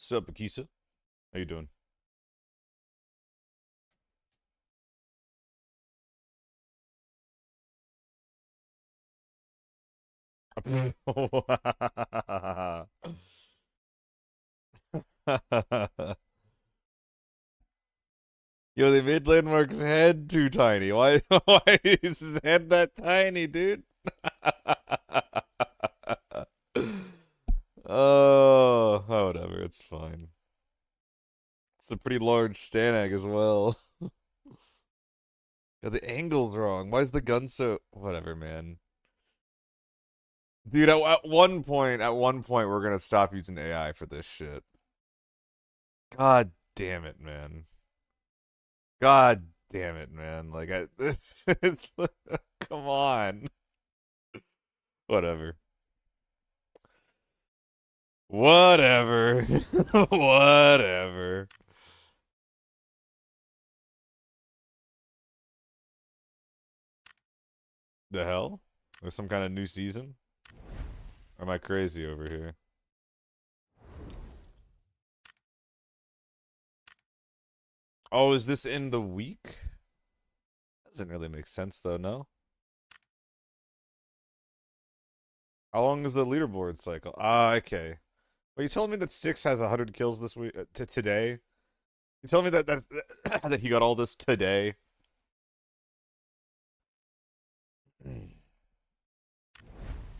Sup, Akisa? How you doing? Yo, they made Landmark's head too tiny. Why? Why is his head that tiny, dude? Oh, whatever. It's fine. It's a pretty large Stanag as well. Yeah, the angle's wrong. Why is the gun so? Whatever, man. Dude, at one point, we're gonna stop using AI for this shit. God damn it, man. God damn it, man. Like, come on. Whatever. Whatever. Whatever. The hell? There's some kind of new season? Or am I crazy over here? Oh, is this in the week? Doesn't really make sense, though, no? How long is the leaderboard cycle? Ah, okay. Are you telling me that Six has 100 kills this week, today? You telling me that that he got all this today?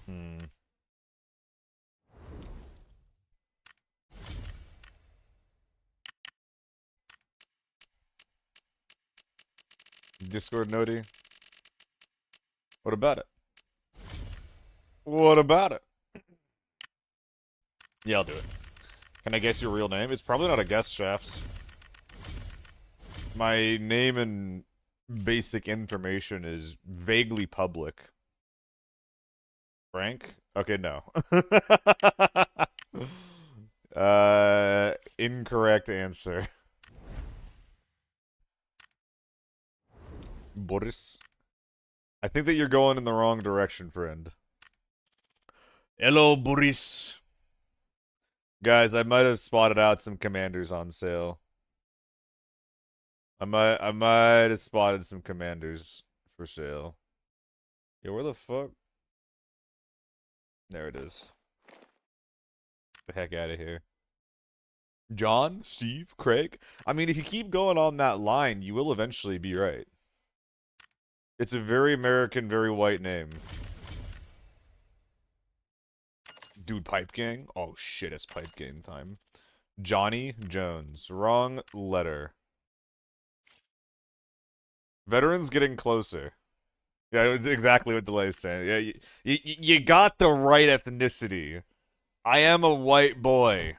Hmm. Discord noti? What about it? What about it? Yeah, I'll do it. Can I guess your real name? It's probably not a guess, Shafts. My name and basic information is vaguely public. Frank? Okay, no. Incorrect answer. Boris? I think that you're going in the wrong direction, friend. Hello, Boris. Guys, I might have spotted out some commanders on sale. I might have spotted some commanders for sale. Yo, where the fuck? There it is. The heck out of here. John, Steve, Craig. I mean, if you keep going on that line, you will eventually be right. It's a very American, very white name. Dude, Pipe Gang? Oh shit, it's Pipe Gang time. Johnny Jones. Wrong letter. Veterans getting closer. Yeah, exactly what Delay's saying. Yeah, you got the right ethnicity. I am a white boy.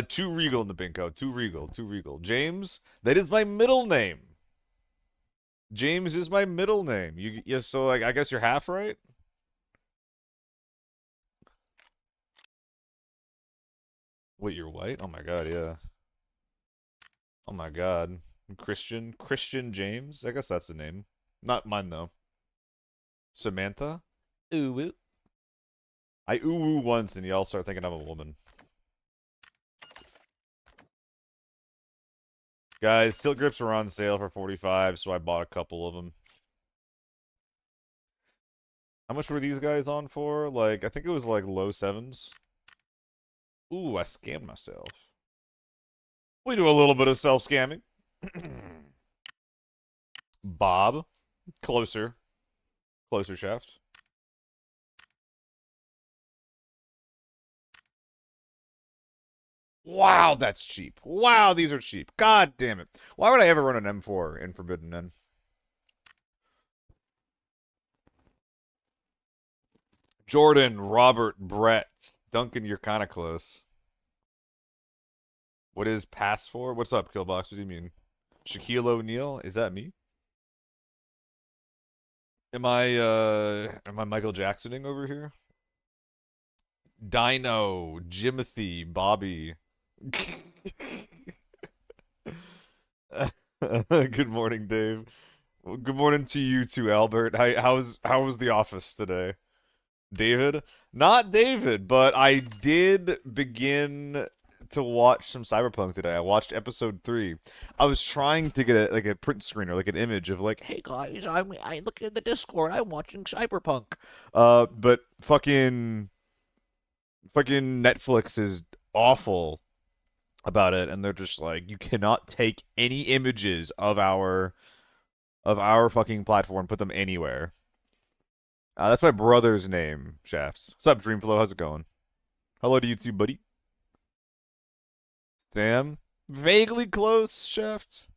Too Regal in the bingo. Too Regal. Too Regal. James, that is my middle name. James is my middle name. Yeah, so like, I guess you're half right? Wait, you're white? Oh my god, yeah. Oh my god. Christian James? I guess that's the name. Not mine, though. Samantha? Ooh woo. I ooh woo once and y'all start thinking I'm a woman. Guys, steel grips were on sale for 45, so I bought a couple of them. How much were these guys on for? Like, I think it was like low sevens. Ooh, I scammed myself. We do a little bit of self-scamming. Bob. Closer. Closer, Shaft. Wow, that's cheap. Wow, these are cheap. God damn it. Why would I ever run an M4 in Forbidden End? Jordan, Robert, Brett. Duncan, you're kind of close. What is pass for? What's up, Killbox? What do you mean? Shaquille O'Neal? Is that me? Am I Michael Jacksoning over here? Dino, Jimothy, Bobby. Good morning, Dave. Well, good morning to you too, Albert. How was the office today? David? Not David, but I did begin to watch some Cyberpunk today. I watched episode 3. I was trying to get a print screen or like an image of like, hey guys, I look at the Discord, I'm watching Cyberpunk. But fucking Netflix is awful about it, and they're just like, you cannot take any images of our fucking platform, put them anywhere. That's my brother's name, Shafts. What's up, Dreamflow? How's it going? Hello to you too, buddy. Sam? Vaguely close, Shafts.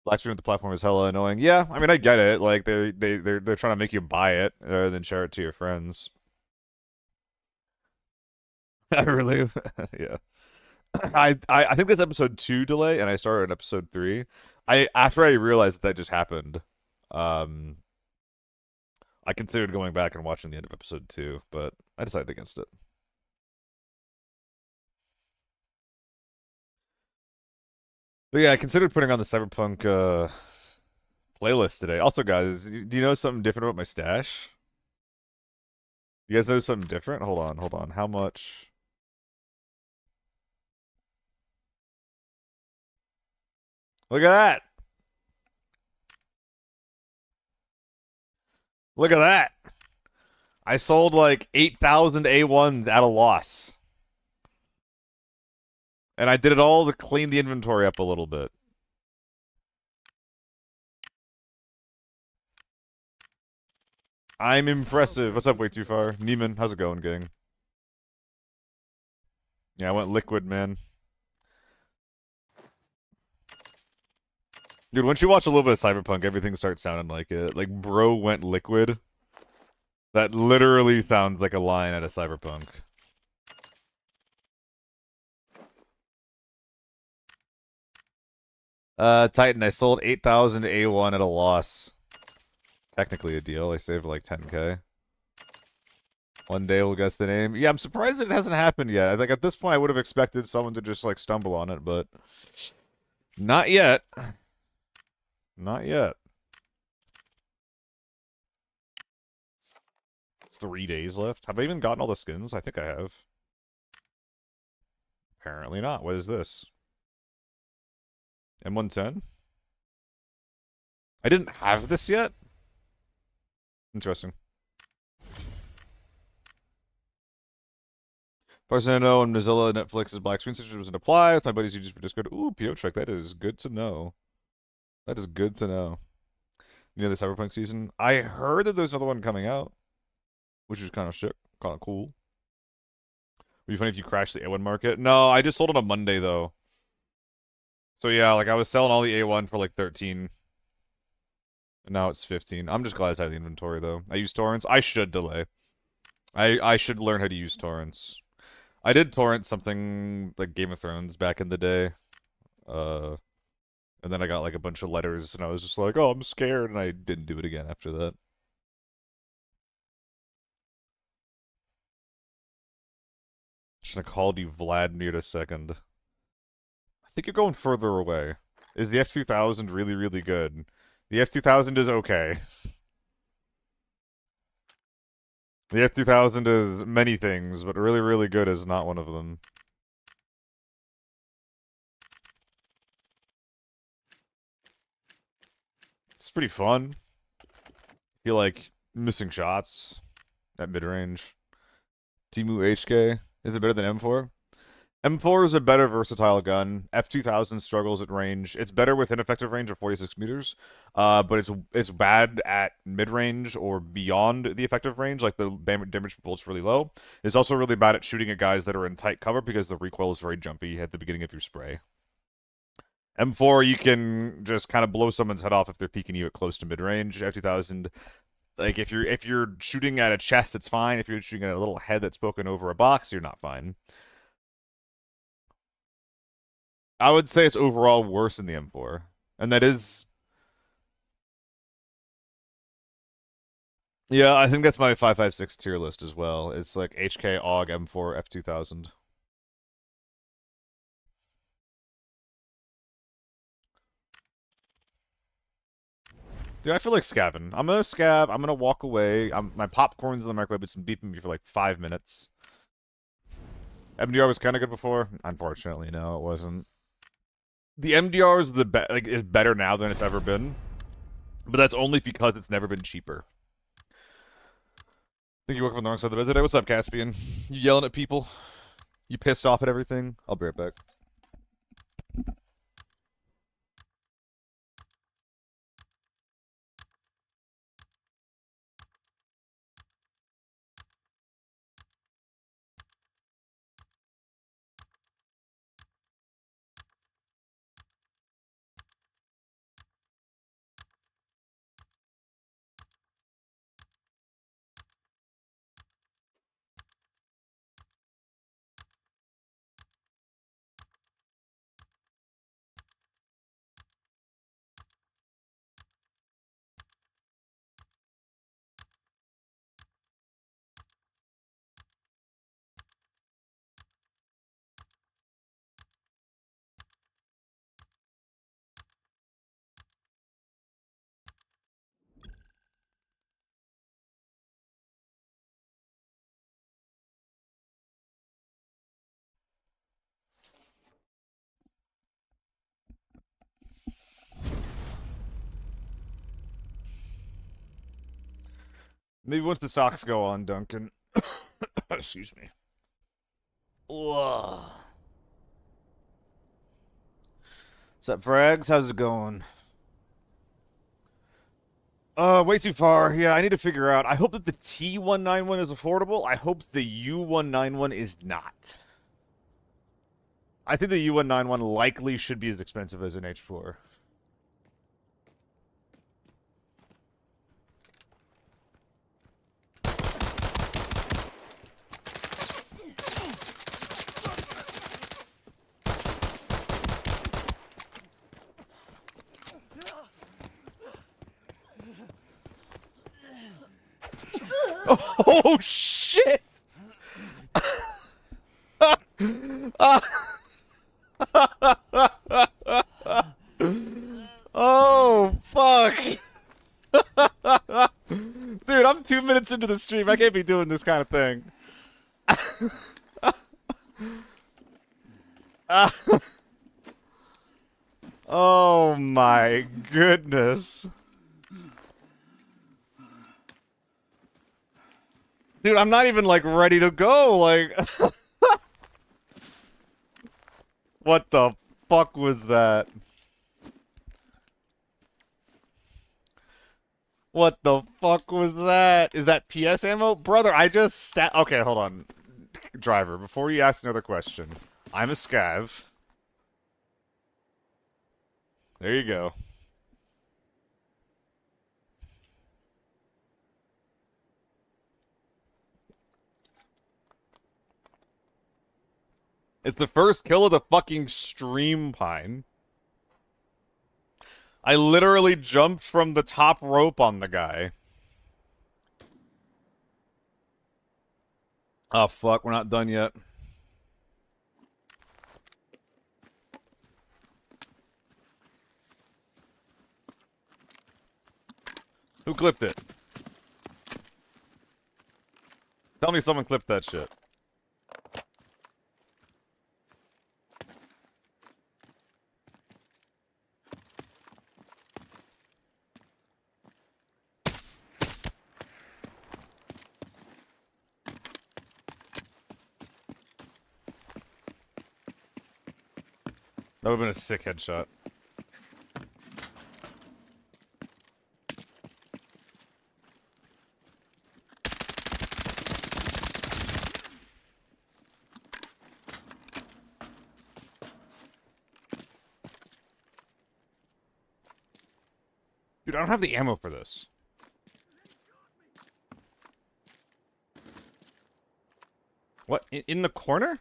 Black screen with the platform is hella annoying. Yeah, I mean I get it. Like they're trying to make you buy it rather than share it to your friends. I really, yeah. I think that's episode 2 delay, and I started on episode 3. I after I realized that just happened, um, I considered going back and watching the end of episode 2, but I decided against it. But yeah, I considered putting on the Cyberpunk playlist today. Also, guys, do you know something different about my stash? You guys know something different? Hold on, hold on. How much? Look at that! Look at that! I sold like 8,000 A1s at a loss. And I did it all to clean the inventory up a little bit. I'm impressive. What's up, way too far? Neiman, how's it going, gang? Yeah, I went liquid, man. Dude, once you watch a little bit of Cyberpunk, everything starts sounding like it. Like, bro went liquid. That literally sounds like a line out of Cyberpunk. Titan, I sold 8,000 A1 at a loss. Technically a deal. I saved like 10k. One day we'll guess the name. Yeah, I'm surprised that it hasn't happened yet. I think at this point I would have expected someone to just like stumble on it, but not yet. Not yet. 3 days left. Have I even gotten all the skins? I think I have. Apparently not. What is this? M110? I didn't have this yet? Interesting. Farzano and Mozilla Netflix's black screen situation doesn't apply. With my buddies who just Discord. Ooh, Piotrek, that is good to know. That is good to know. You know the Cyberpunk season? I heard that there's another one coming out, which is kind of shit, kind of cool. Would be funny if you crashed the A1 market. No, I just sold on a Monday though. So yeah, like I was selling all the A1 for like 13. And now it's 15. I'm just glad it's out of the inventory though. I use torrents. I should delay. I should learn how to use torrents. I did torrent something like Game of Thrones back in the day. And then I got like a bunch of letters and I was just like, oh, I'm scared, and I didn't do it again after that. Should have called you Vladimir a second. I think you're going further away. Is the F2000 really, really good? The F2000 is okay. The F2000 is many things, but really, really good is not one of them. It's pretty fun. Feel like missing shots at mid-range. Timu HK. Is it better than M4? M4 is a better versatile gun. F2000 struggles at range. It's better within effective range of 46 meters, but it's bad at mid-range or beyond the effective range, like the damage per bullet's really low. It's also really bad at shooting at guys that are in tight cover because the recoil is very jumpy at the beginning of your spray. M4, you can just kind of blow someone's head off if they're peeking you at close to mid-range. F2000, like if you're shooting at a chest, it's fine. If you're shooting at a little head that's poking over a box, you're not fine. I would say it's overall worse in the M4. And that is... Yeah, I think that's my 556 tier list as well. It's like HK, AUG, M4, F2000. Dude, I feel like scabbing. I'm gonna scab, I'm gonna walk away. My popcorn's in the microwave. It's been beeping me for like 5 minutes. MDR was kind of good before. Unfortunately, no, it wasn't. The MDR is is better now than it's ever been. But that's only because it's never been cheaper. I think you work on the wrong side of the bed today. What's up, Caspian? You yelling at people? You pissed off at everything? I'll be right back. Maybe once the socks go on, Duncan. Excuse me. Ugh. What's up, Frags? How's it going? Way too far. Yeah, I need to figure out. I hope that the T191 is affordable. I hope the U191 is not. I think the U191 likely should be as expensive as an H4. Oh, shit! Oh, fuck! Dude, I'm 2 minutes into the stream. I can't be doing this kind of thing. Oh my goodness. Dude, I'm not even, like, ready to go, like... What the fuck was that? What the fuck was that? Is that PS ammo? Brother, I just okay, hold on. Driver, before you ask another question, I'm a scav. There you go. It's the first kill of the fucking stream, Pine. I literally jumped from the top rope on the guy. Oh, fuck, we're not done yet. Who clipped it? Tell me someone clipped that shit. That would have been a sick headshot. Dude, I don't have the ammo for this. What? In the corner?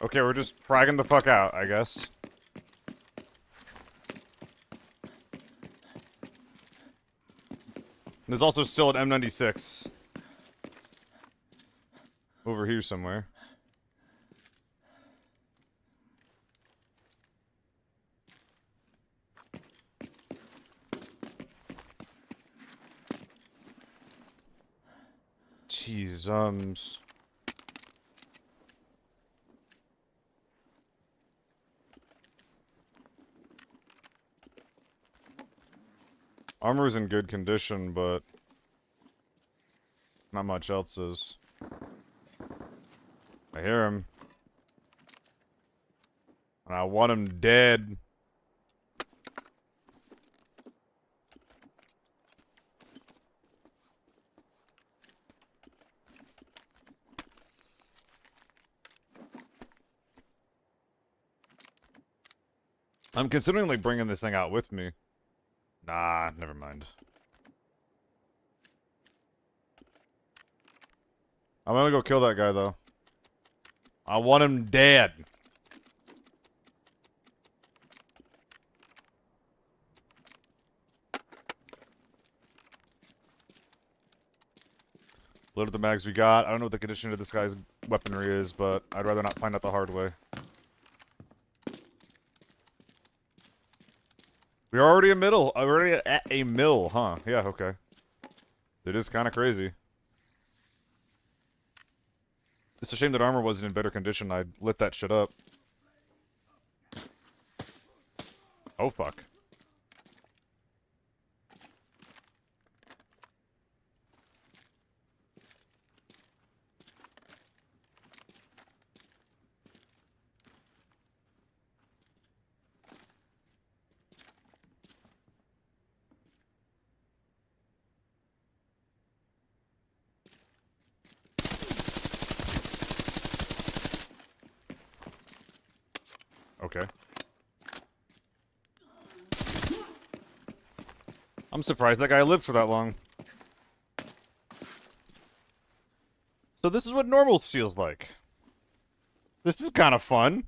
Okay, we're just fragging the fuck out, I guess. There's also still an M96 over here somewhere. Jeez, armor's in good condition, but not much else is. I hear him. And I want him dead. I'm considering, like, bringing this thing out with me. Nah, never mind. I'm gonna go kill that guy, though. I want him dead. Loaded the mags we got. I don't know what the condition of this guy's weaponry is, but I'd rather not find out the hard way. We're already already at a mill, huh? Yeah, okay. It is kind of crazy. It's a shame that armor wasn't in better condition. I lit that shit up. Oh, fuck. Okay. I'm surprised that guy lived for that long. So this is what normal feels like. This is kind of fun.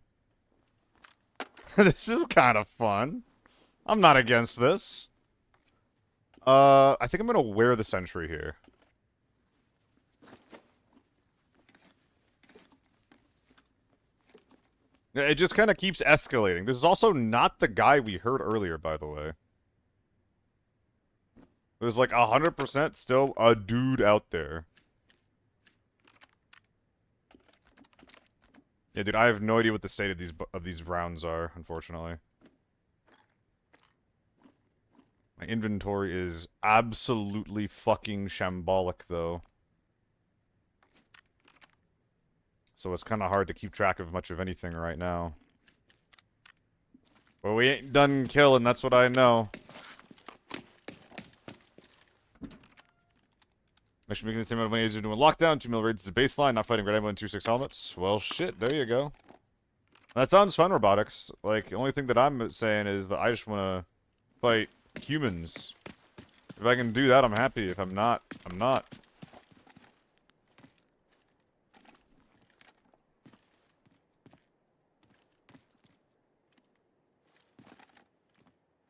This is kind of fun. I'm not against this. I think I'm gonna wear the sentry here. Yeah, it just kind of keeps escalating. This is also not the guy we heard earlier, by the way. There's like 100% still a dude out there. Yeah, dude, I have no idea what the state of these rounds are, unfortunately. My inventory is absolutely fucking shambolic, though. So it's kind of hard to keep track of much of anything right now. But we ain't done killing, that's what I know. Actually making the same amount of money as you're doing lockdown, 2 mil raids is the baseline, not fighting Red Ammo and 2-6 helmets. Well, shit, there you go. That sounds fun, Robotics. Like, the only thing that I'm saying is that I just want to fight humans. If I can do that, I'm happy. If I'm not, I'm not.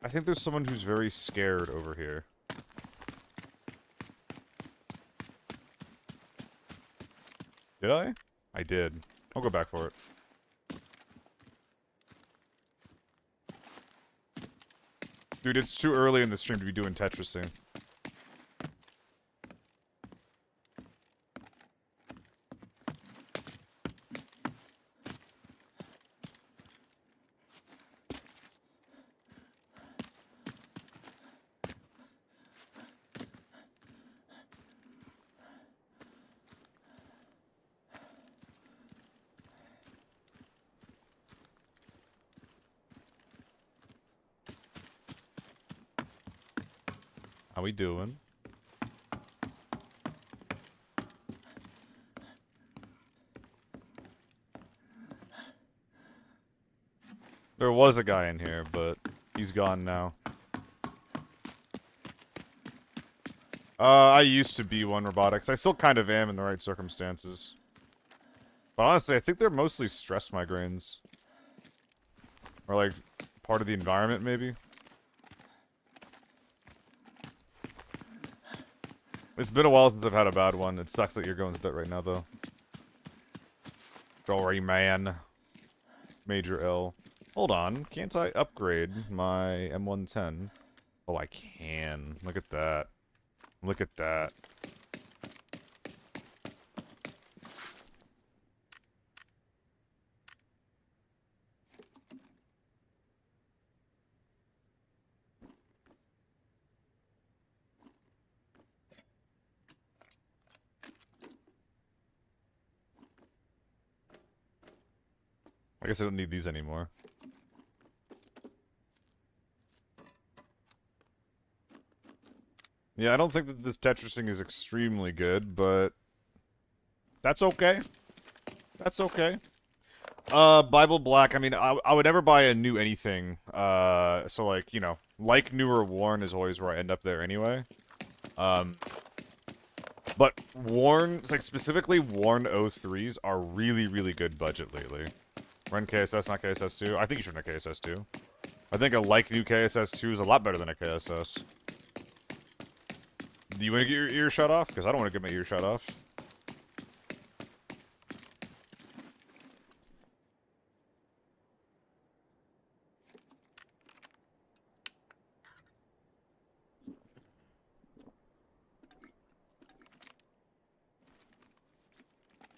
I think there's someone who's very scared over here. Did I? I did. I'll go back for it. Dude, it's too early in the stream to be doing Tetrising. How we doing? There was a guy in here, but he's gone now. I used to be one robotics. I still kind of am in the right circumstances. But honestly, I think they're mostly stress migraines. Or like, part of the environment, maybe? It's been a while since I've had a bad one. It sucks that you're going through that right now, though. Sorry, man. Major L. Hold on, can't I upgrade my M110? Oh, I can. Look at that. Look at that. I guess I don't need these anymore. Yeah, I don't think that this Tetrising is extremely good, but that's okay. That's okay. Bible Black, I mean, I would never buy a new anything. So like, you know, like new or worn is always where I end up there anyway. But worn, like specifically worn O3s are really, really good budget lately. Run KSS, not KSS2. I think you should run a KSS2. I think a like new KSS2 is a lot better than a KSS. Do you want to get your ear shut off? Because I don't want to get my ear shut off.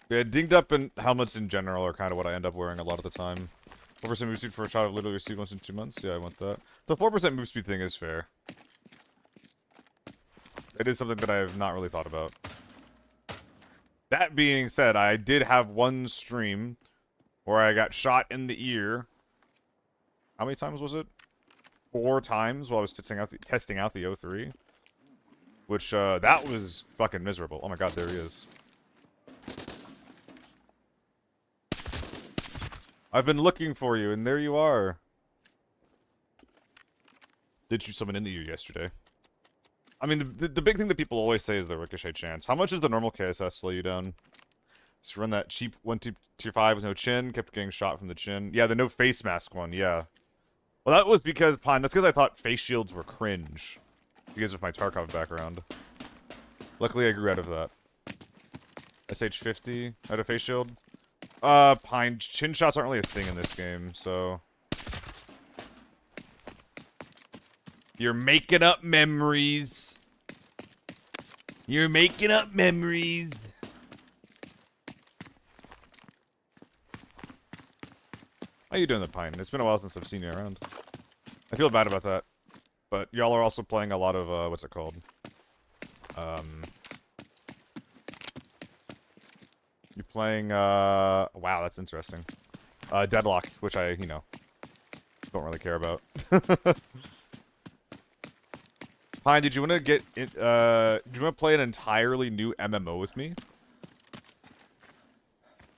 Yeah, dinged up and helmets in general are kind of what I end up wearing a lot of the time. 4% move speed for a shot I've literally received once in 2 months? Yeah, I want that. The 4% move speed thing is fair. It is something that I have not really thought about. That being said, I did have one stream where I got shot in the ear. How many times was it? 4 times while I was testing out the O3. Which, that was fucking miserable. Oh my god, there he is. I've been looking for you, and there you are. Did shoot someone in the ear yesterday. I mean, the big thing that people always say is the ricochet chance. How much does the normal KSS slow you down? Just run that cheap 1 tier 5 with no chin, kept getting shot from the chin. Yeah, the no face mask one, yeah. Well, that was because, Pine, that's because I thought face shields were cringe. Because of my Tarkov background. Luckily, I grew out of that. SH50 out of face shield? Pine, chin shots aren't really a thing in this game, so... You're making up memories. You're making up memories. How you doing, the Pine? It's been a while since I've seen you around. I feel bad about that. But y'all are also playing a lot of, what's it called? You're playing, wow, that's interesting. Deadlock, which I, you know, don't really care about. Pine, did you want to get it, do you want to play an entirely new MMO with me?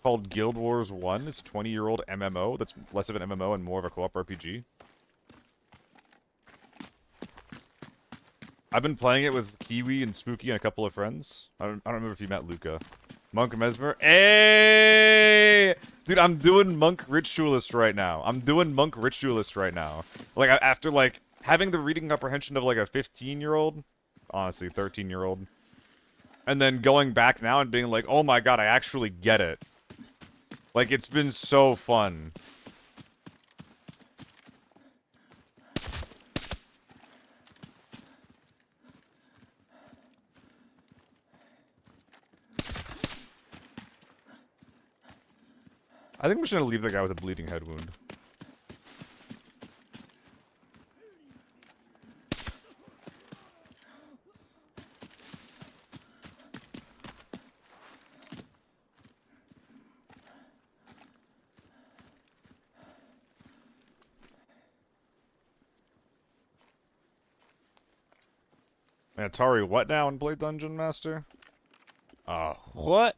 Called Guild Wars 1. It's a 20-year-old MMO that's less of an MMO and more of a co-op RPG. I've been playing it with Kiwi and Spooky and a couple of friends. I don't remember if you met Luca. Monk Mesmer. Hey! Dude, I'm doing Monk Ritualist right now. Like, after, like, having the reading comprehension of, like, a 15-year-old. Honestly, 13-year-old. And then going back now and being like, oh my god, I actually get it. Like, it's been so fun. I think we're just gonna leave the guy with a bleeding head wound. Atari what now and play Dungeon Master? What?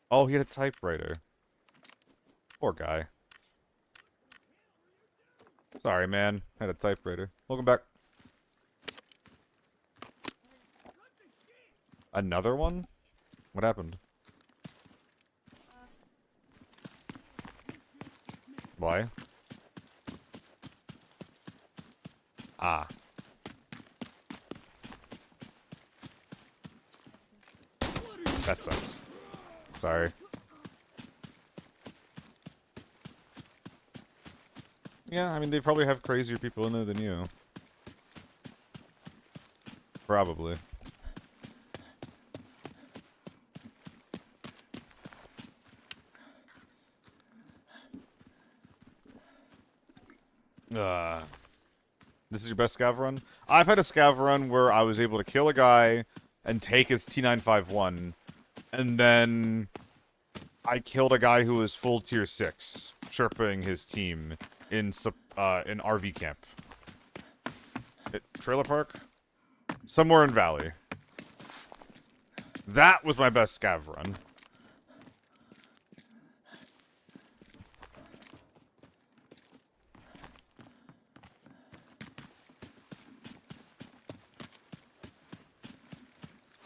Oh, he had a typewriter. Poor guy. Sorry, man. Had a typewriter. Welcome back. Another one? What happened? Why? Ah. That's us. Sorry. Yeah, I mean, they probably have crazier people in there than you. Probably. This is your best scav run? I've had a scav run where I was able to kill a guy and take his T951, and then I killed a guy who was full tier 6, chirping his team in RV camp. Trailer park? Somewhere in Valley. That was my best scav run.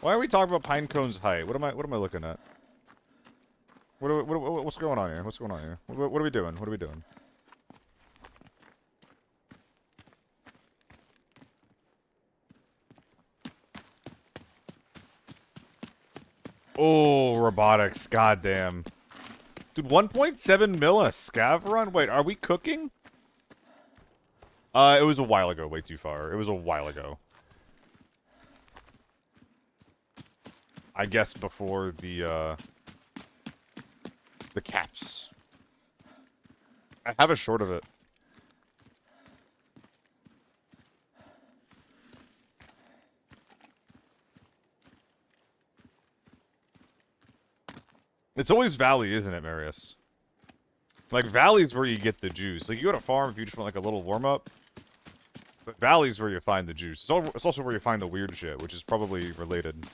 Why are we talking about Pinecone's height? What am I looking at? What's going on here? What's going on here? What are we doing? What are we doing? Oh, robotics. Goddamn. Dude, 1.7 mil a scav run? Wait, are we cooking? It was a while ago. Way too far. It was a while ago. I guess before the caps. I have a short of it. It's always Valley, isn't it, Marius? Like, Valley's where you get the juice. Like, you go to farm if you just want, like, a little warm-up. But Valley's where you find the juice. It's also where you find the weird shit, which is probably related.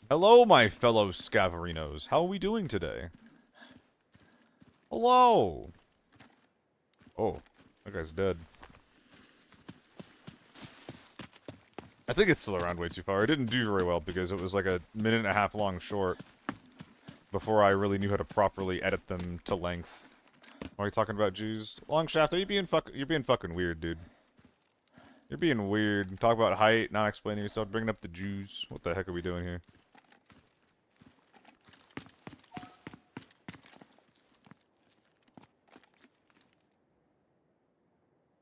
Hello, my fellow Scaverinos. How are we doing today? Hello! Oh, that guy's dead. I think it's still around way too far. It didn't do very well because it was like a minute-and-a-half long short before I really knew how to properly edit them to length. Why are you talking about Jews? Longshaft, are you being fucking weird, dude. You're being weird. Talk about height, not explaining yourself, bringing up the Jews. What the heck are we doing here?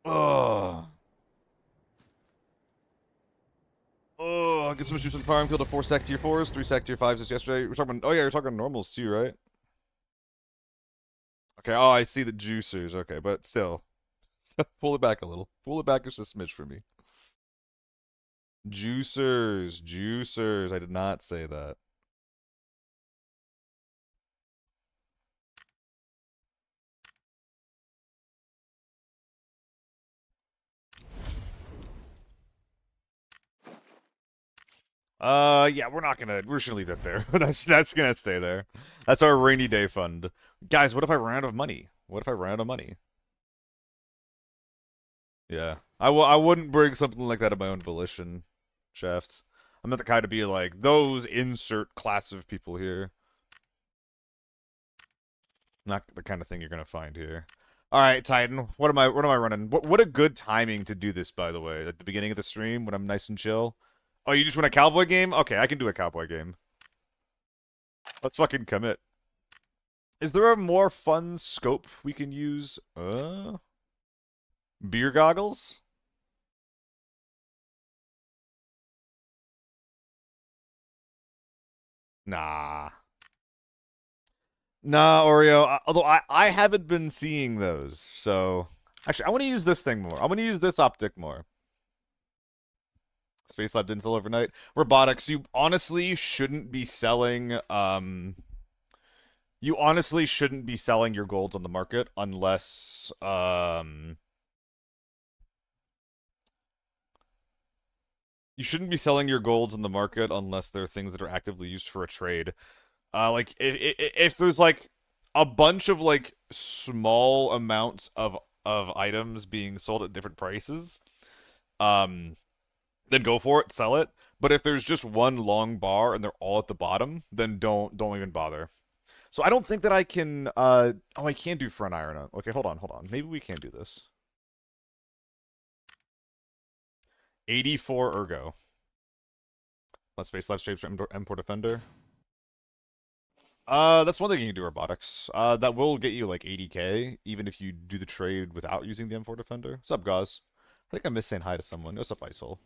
Ugh. Oh, I'll get some juice on farm. Killed a 4-sec tier 4s, 3-sec tier 5s just yesterday. We're talking. Oh yeah, you're talking normals too, right? Okay. Oh, I see the juicers. Okay, but still, pull it back a little. Pull it back just a smidge for me. Juicers, juicers. I did not say that. Yeah, we're just gonna leave that there. That's gonna stay there. That's our rainy day fund. Guys, what if I ran out of money? What if I ran out of money? Yeah. I wouldn't bring something like that of my own volition, Shafts. I'm not the kind to be like, those insert class of people here. Not the kind of thing you're gonna find here. Alright, Titan, what am I running? What a good timing to do this, by the way. At the beginning of the stream, when I'm nice and chill. Oh, you just want a cowboy game? Okay, I can do a cowboy game. Let's fucking commit. Is there a more fun scope we can use? Beer goggles? Nah. Nah, Oreo. Although I haven't been seeing those, so... Actually, I want to use this thing more. I want to use this optic more. Space Lab didn't sell overnight. Robotics, you honestly shouldn't be selling, you honestly shouldn't be selling your golds on the market unless, you shouldn't be selling your golds in the market unless they're things that are actively used for a trade. Like if there's like a bunch of like small amounts of items being sold at different prices, um, then go for it, sell it. But if there's just one long bar and they're all at the bottom, then don't even bother. So I don't think that I can. Oh, I can do front iron. Okay, hold on. Maybe we can do this. 84 ergo. Let's face left shapes for M4 defender. That's one thing you can do robotics. That will get you like 80k, even if you do the trade without using the M4 Defender. What's up, Gauze? I think I missed saying hi to someone. What's up, Isol?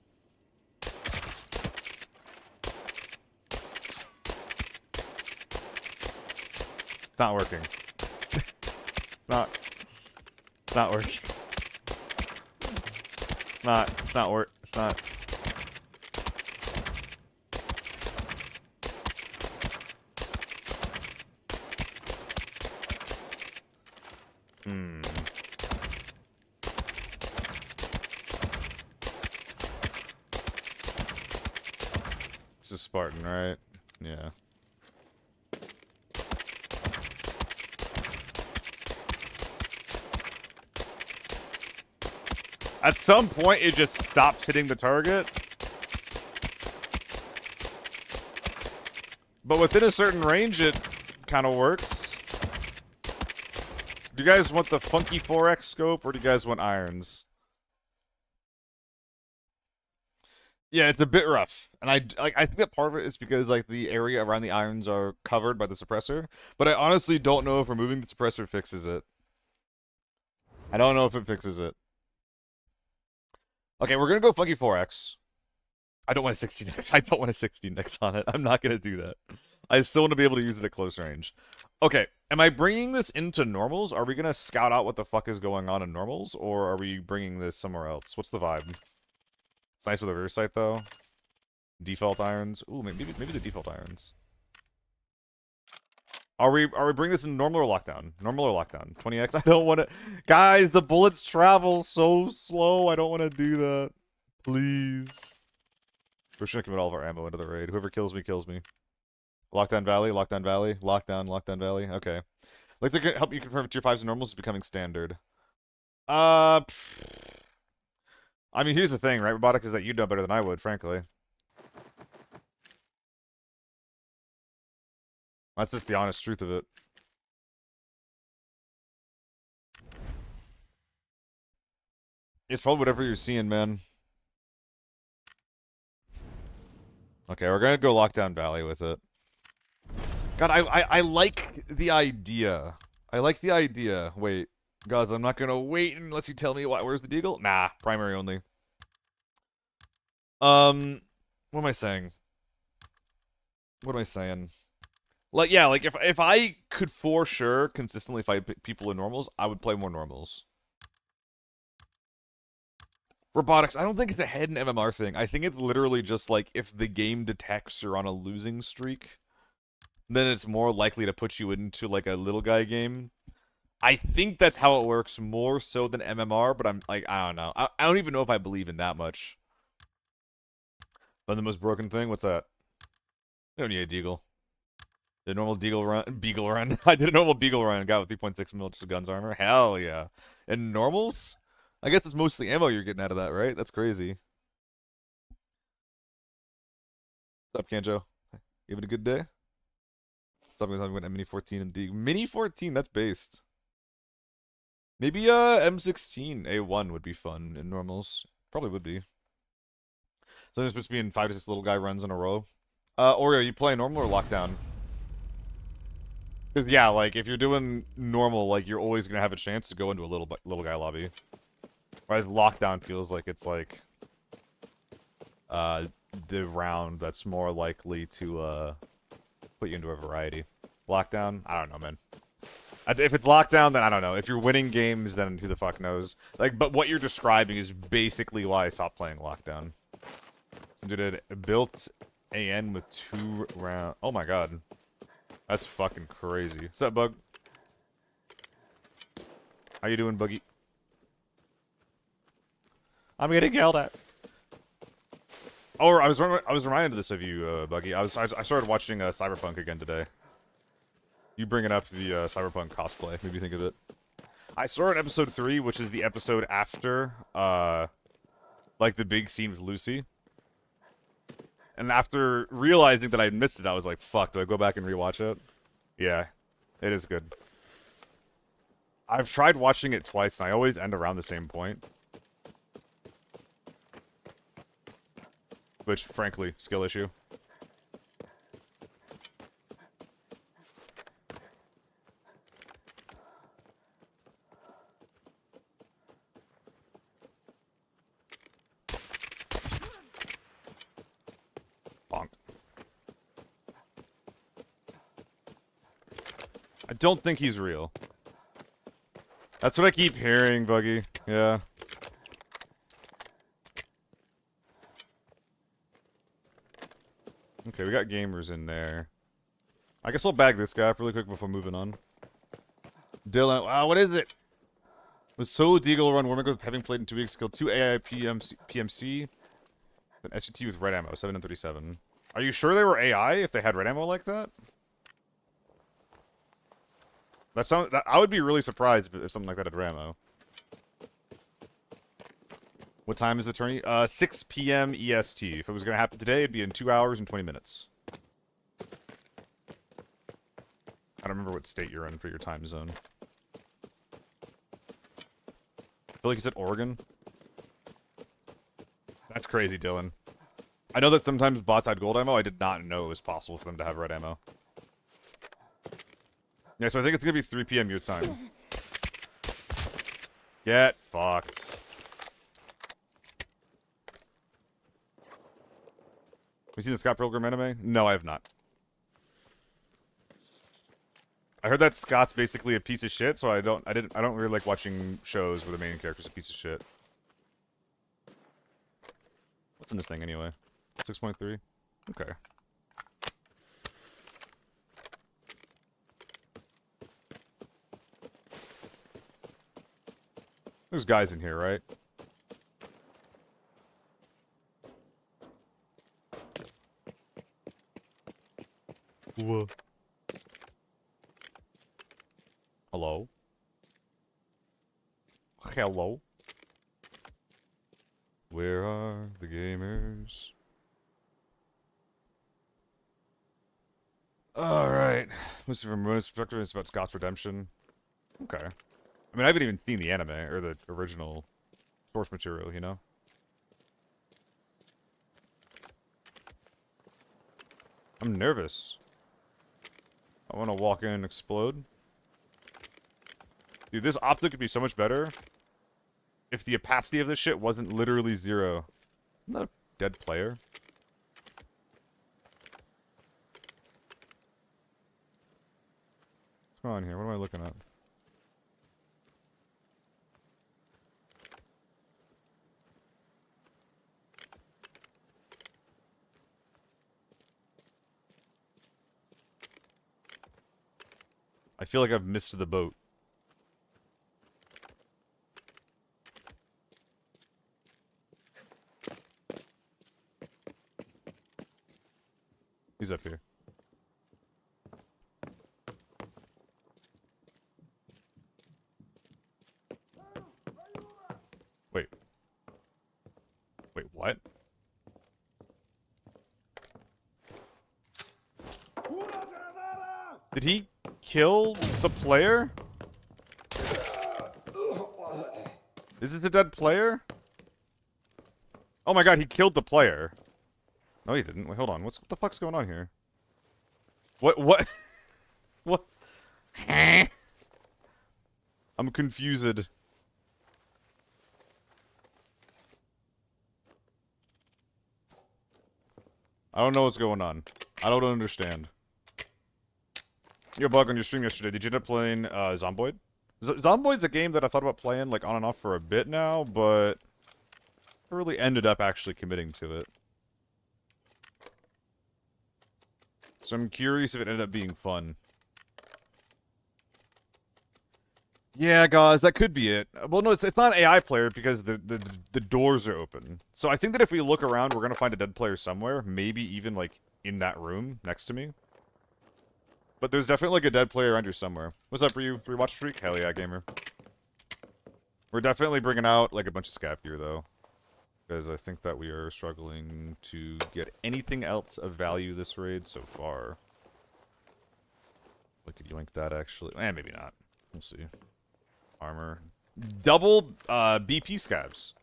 It's not working. It's not working. It's not work. It's not. This is Spartan, right? Yeah. At some point, it just stops hitting the target. But within a certain range, it kind of works. Do you guys want the funky 4x scope, or do you guys want irons? Yeah, it's a bit rough, and I think that part of it is because like the area around the irons are covered by the suppressor. But I honestly don't know if removing the suppressor fixes it. I don't know if it fixes it. Okay, we're gonna go funky 4x. I don't want a 16x. I don't want a 16x on it. I'm not gonna do that. I still want to be able to use it at close range. Okay, am I bringing this into normals? Are we gonna scout out what the fuck is going on in normals, or are we bringing this somewhere else? What's the vibe? It's nice with a rear sight though. Default irons. Ooh, maybe the default irons. Are we bringing this in normal or lockdown? Normal or lockdown? 20x. I don't want to. Guys, the bullets travel so slow. I don't want to do that. Please. We're just gonna commit all of our ammo into the raid. Whoever kills me, kills me. Lockdown Valley, Lockdown Valley, Lockdown Valley. Okay. Like to help you confirm tier 5s and normals is becoming standard. I mean, here's the thing, right? Robotics is that you know better than I would, frankly. That's just the honest truth of it. It's probably whatever you're seeing, man. Okay, we're gonna go Lockdown Valley with it. God, I like the idea. I like the idea. Wait. Guys, I'm not gonna wait unless you tell me why. Where's the deagle? Nah, primary only. What am I saying? What am I saying? Like, yeah, like if I could for sure consistently fight people in normals, I would play more normals. Robotics, I don't think it's a head and MMR thing. I think it's literally just like if the game detects you're on a losing streak, then it's more likely to put you into like a little guy game. I think that's how it works more so than MMR, but I'm like, I don't know. I don't even know if I believe in that much. But the most broken thing? What's that? I don't need a deagle. The normal beagle run. I did a normal beagle run and got with 3.6 mil just guns armor. Hell yeah. And normals? I guess it's mostly ammo you're getting out of that, right? That's crazy. What's up, Kanjo? You having a good day? Something talking about Mini 14 and D. Mini 14, that's based. Maybe M16 A1 would be fun in normals. Probably would be. So there's supposed to be in 5 to 6 little guy runs in a row. Oreo, you play normal or lockdown? Because, yeah, like, if you're doing normal, like, you're always going to have a chance to go into a little guy lobby. Whereas lockdown feels like it's, like, the round that's more likely to, put you into a variety. Lockdown? I don't know, man. If it's lockdown, then I don't know. If you're winning games, then who the fuck knows? Like, but what you're describing is basically why I stopped playing lockdown. So dude, it built AN with 2 round. Oh my god. That's fucking crazy. What's up, Bug? How you doing, Buggy? I'm getting yelled at. Oh, I was reminded of this of you, Buggy. I started watching Cyberpunk again today. You bringing up the Cyberpunk cosplay made me think of it. I started episode 3, which is the episode after, like, the big scene with Lucy. And after realizing that I missed it, I was like, fuck, do I go back and rewatch it? Yeah, it is good. I've tried watching it twice, and I always end around the same point. Which, frankly, skill issue. Bonk. I don't think he's real. That's what I keep hearing, Buggy. Yeah. Okay, we got gamers in there. I guess I'll bag this guy up really quick before moving on. Dylan, wow, what is it? Was solo Deagle run Warmaker with having played in 2 weeks, killed 2 AI PMC, an SUT with red ammo, 7 and 37. Are you sure they were AI if they had red ammo like that? I would be really surprised if something like that had red ammo. What time is the tourney? 6 p.m. EST. If it was going to happen today, it'd be in 2 hours and 20 minutes. I don't remember what state you're in for your time zone. I feel like you said Oregon. That's crazy, Dylan. I know that sometimes bots had gold ammo. I did not know it was possible for them to have red ammo. Yeah, so I think it's going to be 3 p.m. your time. Get fucked. Have you seen the Scott Pilgrim anime? No, I have not. I heard that Scott's basically a piece of shit, so I don't really like watching shows where the main character's a piece of shit. What's in this thing anyway? 6.3? Okay. There's guys in here, right? Whoa. Hello? Hello? Where are the gamers? Alright. Mostly from Ramona's perspective, it's about Scott's redemption. Okay. I mean, I haven't even seen the anime, or the original source material, you know? I'm nervous. I want to walk in and explode. Dude, this optic could be so much better if the opacity of this shit wasn't literally 0. Isn't that a dead player? What's going on here? What am I looking at? I feel like I've missed the boat. He's up here. Wait. Wait, what? Did he kill the player? Is this a dead player? Oh my god, he killed the player. No, he didn't. Wait, hold on. What the fuck's going on here? What? What? I'm confused. I don't know what's going on. I don't understand. You Bug on your stream yesterday. Did you end up playing Zomboid? Zomboid's a game that I thought about playing like on and off for a bit now, but I really ended up actually committing to it. So I'm curious if it ended up being fun. Yeah, guys, that could be it. Well, no, it's not an AI player because the doors are open. So I think that if we look around, we're gonna find a dead player somewhere. Maybe even, like, in that room next to me. But there's definitely, like, a dead player under somewhere. What's up, Ryu? Rewatch Streak? Hell yeah, gamer. We're definitely bringing out, like, a bunch of scap here, though. Because I think that we are struggling to get anything else of value this raid so far. We could yoink that, actually. Maybe not. We'll see. Armor. Double BP scabs.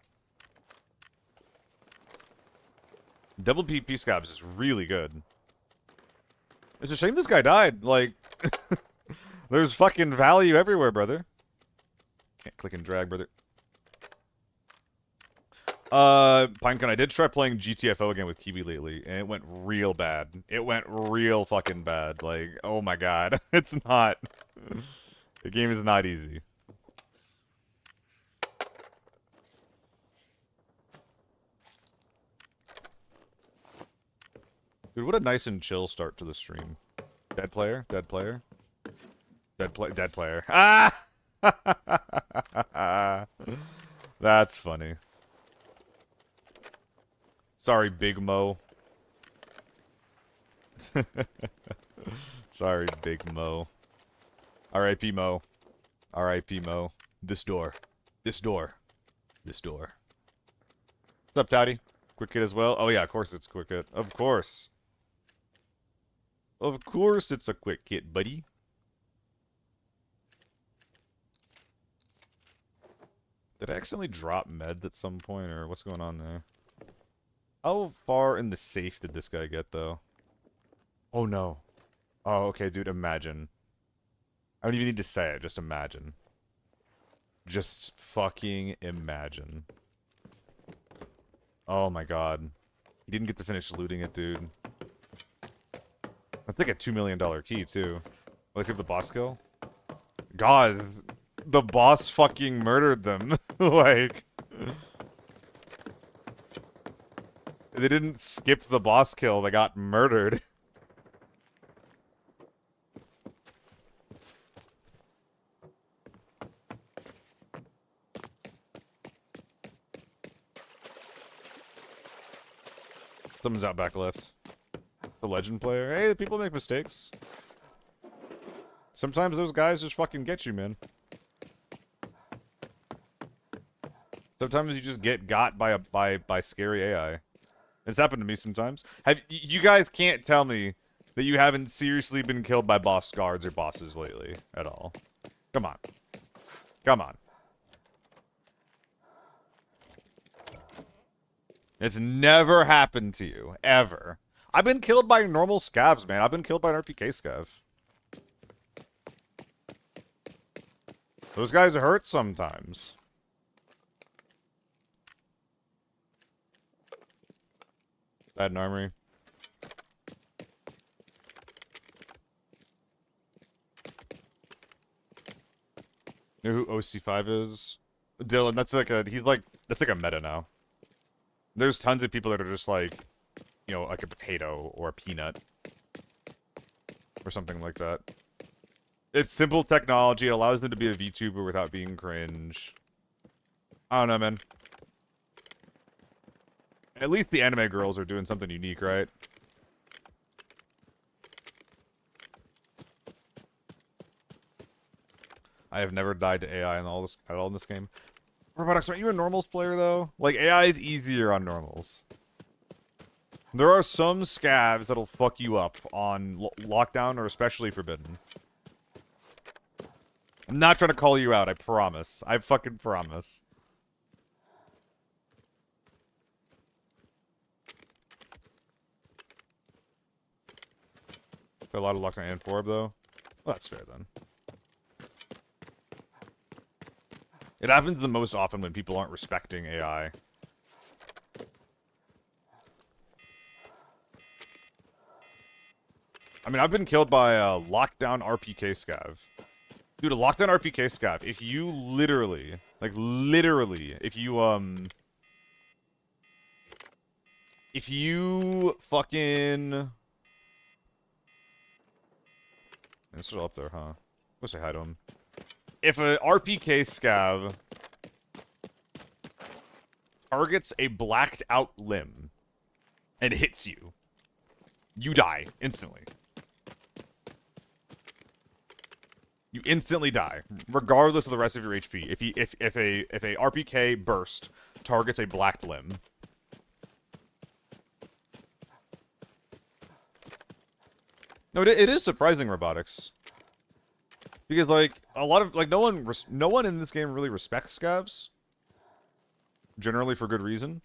Double BP scabs is really good. It's a shame this guy died. Like, there's fucking value everywhere, brother. Can't click and drag, brother. Pinecone, I did try playing GTFO again with Kiwi lately, and it went real bad. It went real fucking bad. Like, oh my god. It's not. The game is not easy. Dude, what a nice and chill start to the stream. Dead player? Dead player? Dead player. Ah! That's funny. Sorry, Big Mo. Sorry, Big Mo. R.I.P. Mo. R.I.P. Mo. This door. This door. This door. What's up, Toddy? Quick hit as well? Oh yeah, of course it's quick hit. Of course. Of course it's a quick hit, buddy. Did I accidentally drop meds at some point, or what's going on there? How far in the safe did this guy get, though? Oh, no. Oh, okay, dude, imagine. I don't even need to say it, just imagine. Just fucking imagine. Oh my god. He didn't get to finish looting it, dude. That's like a $2 million key, too. Let's see if the boss kill. God, the boss fucking murdered them. Like... They didn't skip the boss kill, they got murdered. Someone's out back left. It's a legend player. Hey, people make mistakes. Sometimes those guys just fucking get you, man. Sometimes you just get got by scary AI. It's happened to me sometimes. You guys can't tell me that you haven't seriously been killed by boss guards or bosses lately at all. Come on. Come on. It's never happened to you. Ever. I've been killed by normal scavs, man. I've been killed by an RPK scav. Those guys hurt sometimes. Bad in armory. You know who OC5 is? Dylan, that's like a meta now. There's tons of people that are just like, you know, like a potato or a peanut. Or something like that. It's simple technology, it allows them to be a VTuber without being cringe. I don't know, man. At least the anime girls are doing something unique, right? I have never died to AI at all in this game. Robotics, aren't you a normals player, though? Like, AI is easier on normals. There are some scavs that'll fuck you up on lockdown or especially forbidden. I'm not trying to call you out, I promise. I fucking promise. A lot of lockdown and forb, though. Well, that's fair, then. It happens the most often when people aren't respecting AI. I mean, I've been killed by a lockdown RPK scav. Dude, a lockdown RPK scav, if you literally, like literally, if you fucking It's still up there, huh? Go say hi to him. If a RPK scav targets a blacked out limb and hits you, you die instantly. You instantly die, regardless of the rest of your HP. If a RPK burst targets a blacked limb. No, it is surprising robotics. Because like a lot of no one in this game really respects scavs. Generally for good reason.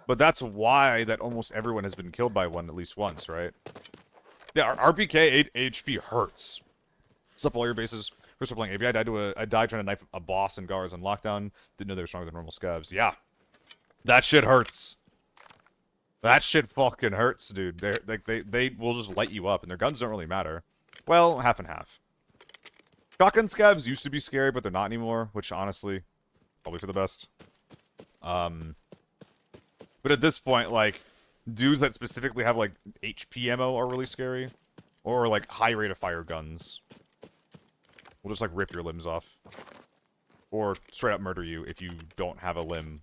But that's why that almost everyone has been killed by one at least once, right? Yeah, RPK 8 HP hurts. What's up, all your bases? First, we're playing ABI. I died trying to knife a boss in guards on lockdown. Didn't know they were stronger than normal scavs. Yeah. That shit hurts. That shit fucking hurts, dude. They will just light you up, and their guns don't really matter. Well, half and half. Shotgun scavs used to be scary, but they're not anymore, which honestly, probably for the best. But at this point, like, dudes that specifically have, like, HP ammo are really scary. Or, like, high rate of fire guns. Will just, like, rip your limbs off. Or straight up murder you if you don't have a limb.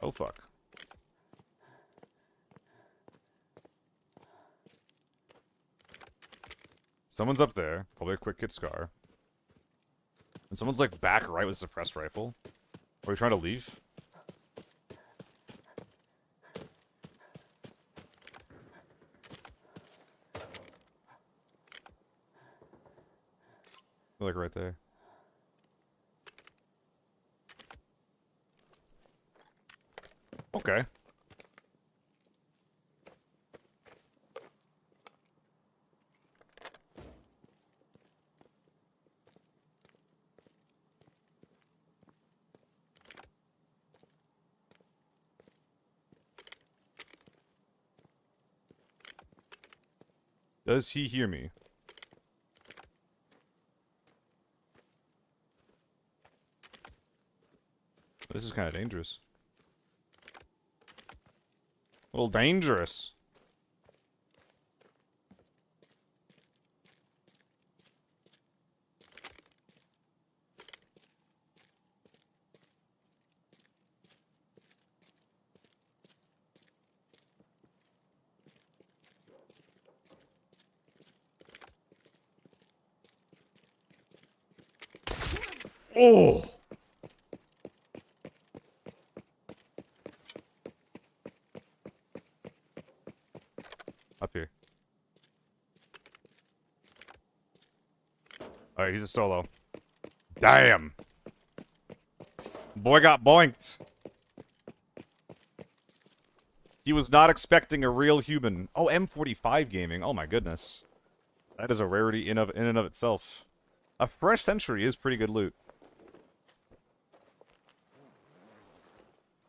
Oh, fuck. Someone's up there. Probably a quick hit scar. And someone's, like, back right with a suppressed rifle. Are we trying to leave? They're, like, right there. Okay. Does he hear me? This is kind of dangerous. A little dangerous. Oh! Up here. Alright, he's a solo. Damn! Boy got boinked. He was not expecting a real human. Oh, M45 gaming. Oh my goodness. That is a rarity in and of itself. A fresh century is pretty good loot.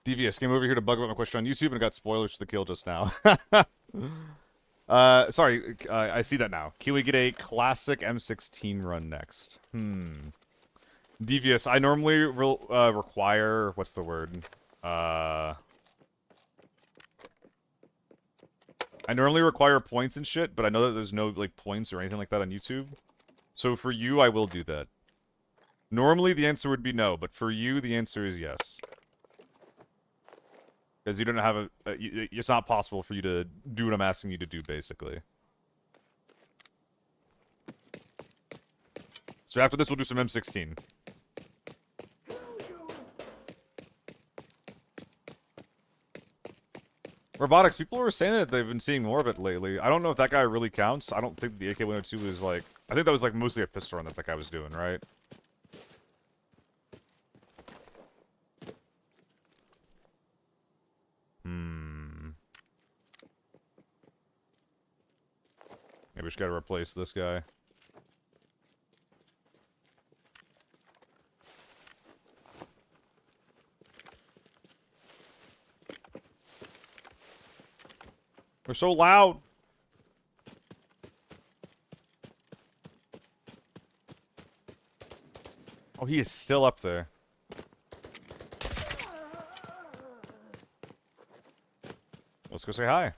Devious came over here to bug about my question on YouTube and got spoilers for the kill just now. Sorry, I see that now. Can we get a classic M16 run next? Devious, I normally require... What's the word? I normally require points and shit, but I know that there's no, like, points or anything like that on YouTube. So for you, I will do that. Normally, the answer would be no, but for you, the answer is yes. Because you don't have it's not possible for you to do what I'm asking you to do, basically. So after this, we'll do some M16. Robotics, people were saying that they've been seeing more of it lately. I don't know if that guy really counts. I don't think the AK-102 is like... I think that was like mostly a pistol run that guy was doing, right? Maybe we just gotta replace this guy. They're so loud! Oh, he is still up there. Let's go say hi.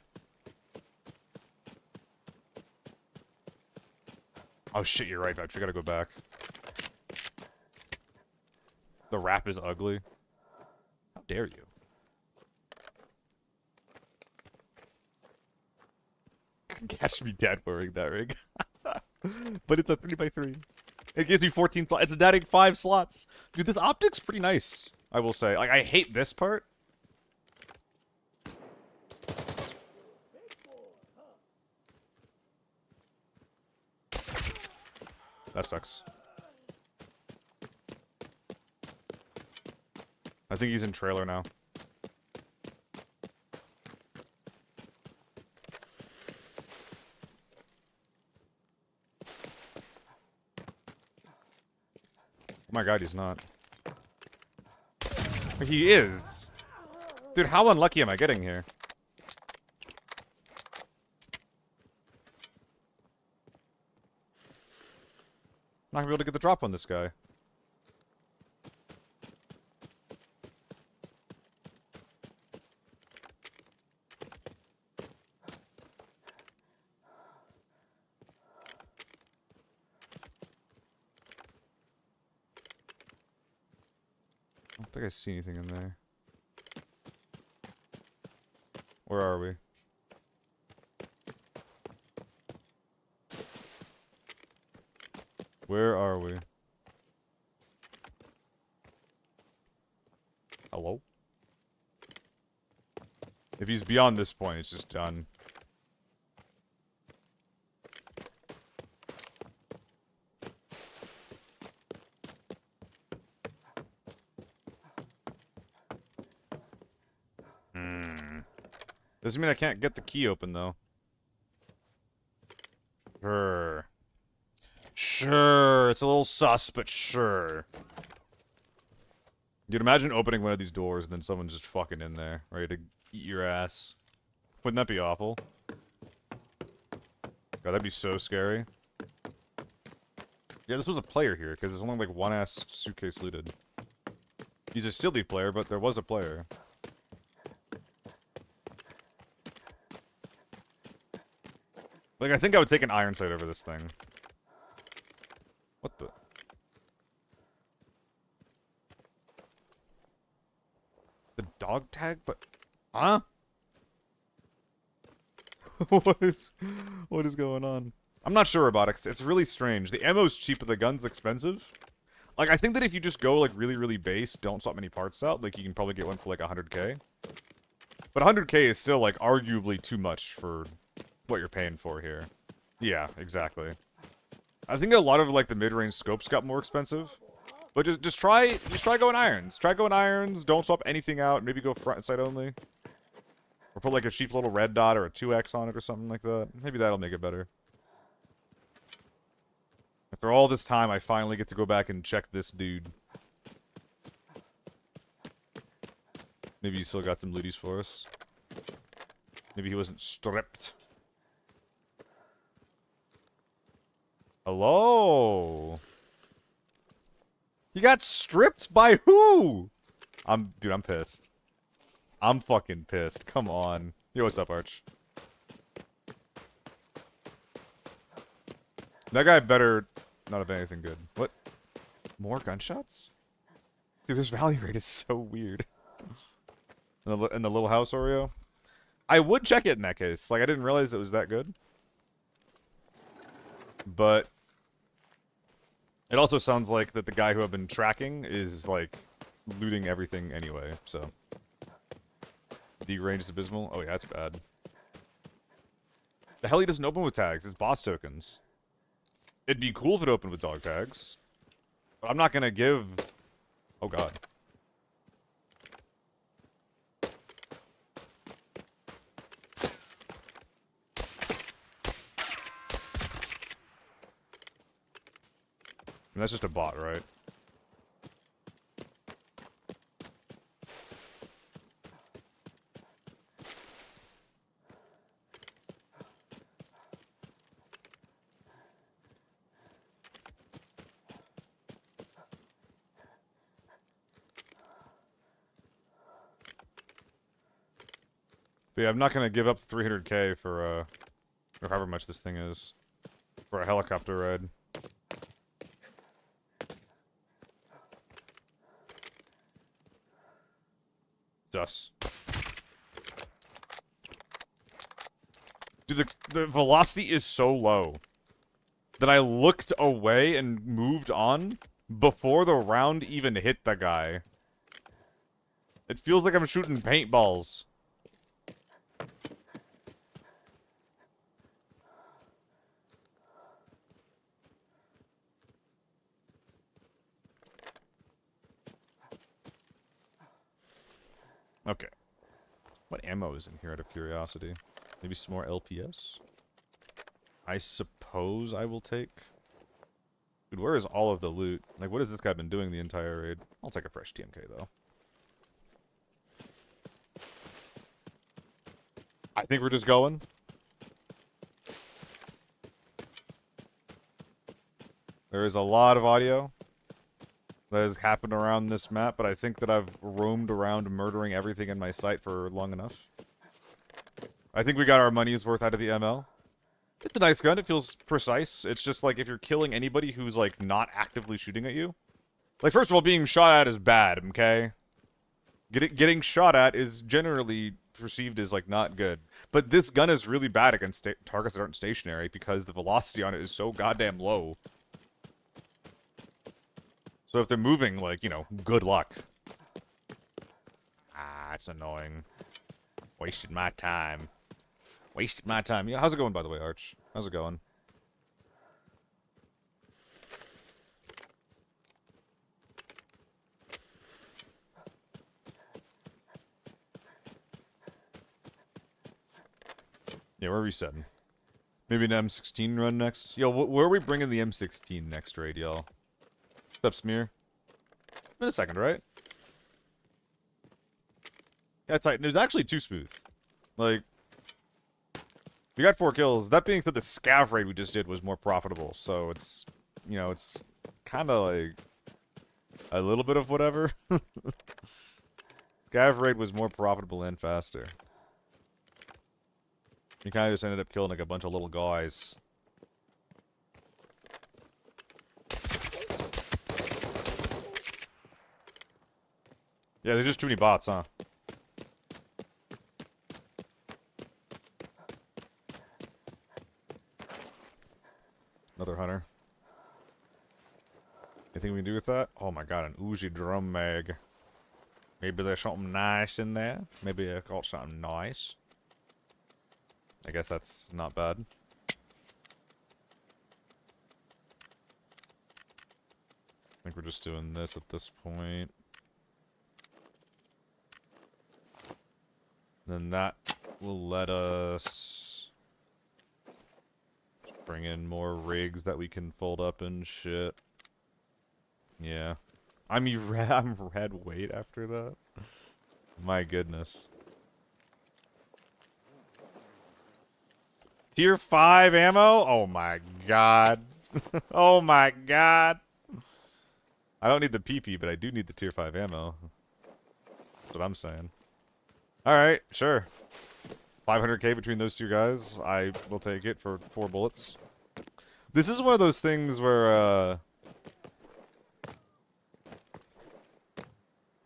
Oh shit, you're right, Vouch. We gotta go back. The wrap is ugly. How dare you? Catch me dead wearing that rig. But it's a 3x3. It gives me 14 slots. It's adding 5 slots. Dude, this optic's pretty nice, I will say. Like, I hate this part. That sucks. I think he's in trailer now. Oh my god, he's not. He is. Dude, how unlucky am I getting here? Not gonna be able to get the drop on this guy. I don't think I see anything in there. Where are we? Where are we? Hello? If he's beyond this point, it's just done. Doesn't mean I can't get the key open, though. Sure. Sure. It's a little sus, but sure. Dude, imagine opening one of these doors and then someone's just fucking in there, ready to eat your ass. Wouldn't that be awful? God, that'd be so scary. Yeah, this was a player here, because there's only like one ass suitcase looted. He's a SealTV player, but there was a player. Like, I think I would take an iron sight over this thing. What the? The dog tag? But... Huh? What is going on? I'm not sure about it. It's really strange. The ammo's cheap, but the gun's expensive. Like, I think that if you just go, like, really, really base, don't swap many parts out, like, you can probably get one for, like, 100k. But 100k is still, like, arguably too much for what you're paying for here. Yeah, exactly. I think a lot of, like, the mid-range scopes got more expensive. But just try going irons. Try going irons, don't swap anything out, maybe go front sight only. Or put, like, a cheap little red dot or a 2x on it or something like that. Maybe that'll make it better. After all this time, I finally get to go back and check this dude. Maybe he still got some looties for us. Maybe he wasn't stripped. Hello? He got stripped by who? Dude, I'm pissed. I'm fucking pissed. Come on. Yo, what's up, Arch? That guy better not have anything good. What? More gunshots? Dude, this valley raid is so weird. In the little house, Oreo? I would check it in that case. Like, I didn't realize it was that good. But it also sounds like that the guy who I've been tracking is, like, looting everything anyway, so. D range is abysmal? Oh yeah, that's bad. The hell he doesn't open with tags? It's boss tokens. It'd be cool if it opened with dog tags. But I'm not gonna give... Oh god. And that's just a bot, right? But yeah, I'm not gonna give up 300k for, or however much this thing is, for a helicopter ride. Sus. Dude, the velocity is so low that I looked away and moved on before the round even hit the guy. It feels like I'm shooting paintballs. Okay. What ammo is in here out of curiosity? Maybe some more LPS? I suppose I will take... Dude, where is all of the loot? Like, what has this guy been doing the entire raid? I'll take a fresh TMK, though. I think we're just going. There is a lot of audio that has happened around this map, but I think that I've roamed around murdering everything in my sight for long enough. I think we got our money's worth out of the ML. It's a nice gun, it feels precise. It's just like if you're killing anybody who's like not actively shooting at you. Like, first of all, being shot at is bad, okay? Getting shot at is generally perceived as like not good. But this gun is really bad against targets that aren't stationary because the velocity on it is so goddamn low. So if they're moving, like, you know, good luck. Ah, it's annoying. Wasted my time. Wasted my time. Yeah, how's it going, by the way, Arch? How's it going? Yeah, we're resetting. Maybe an M16 run next. Yo, where are we bringing the M16 next raid, y'all? What's up, Smear? It's been a second, right? Yeah, it's like, it was actually too smooth. Like, we got 4 kills. That being said, the scav raid we just did was more profitable. So it's, you know, it's kind of like a little bit of whatever. Scav raid was more profitable and faster. You kind of just ended up killing like a bunch of little guys. Yeah, there's just too many bots, huh? Another hunter. Anything we can do with that? Oh my god, an Uzi drum mag. Maybe there's something nice in there. Maybe I got something nice. I guess that's not bad. I think we're just doing this at this point. Then that will let us bring in more rigs that we can fold up and shit. Yeah. I'm red weight after that. My goodness. Tier 5 ammo? Oh my god. Oh my god. I don't need the PP, but I do need the tier 5 ammo. That's what I'm saying. Alright, sure. 500k between those two guys. I will take it for 4 bullets. This is one of those things where, I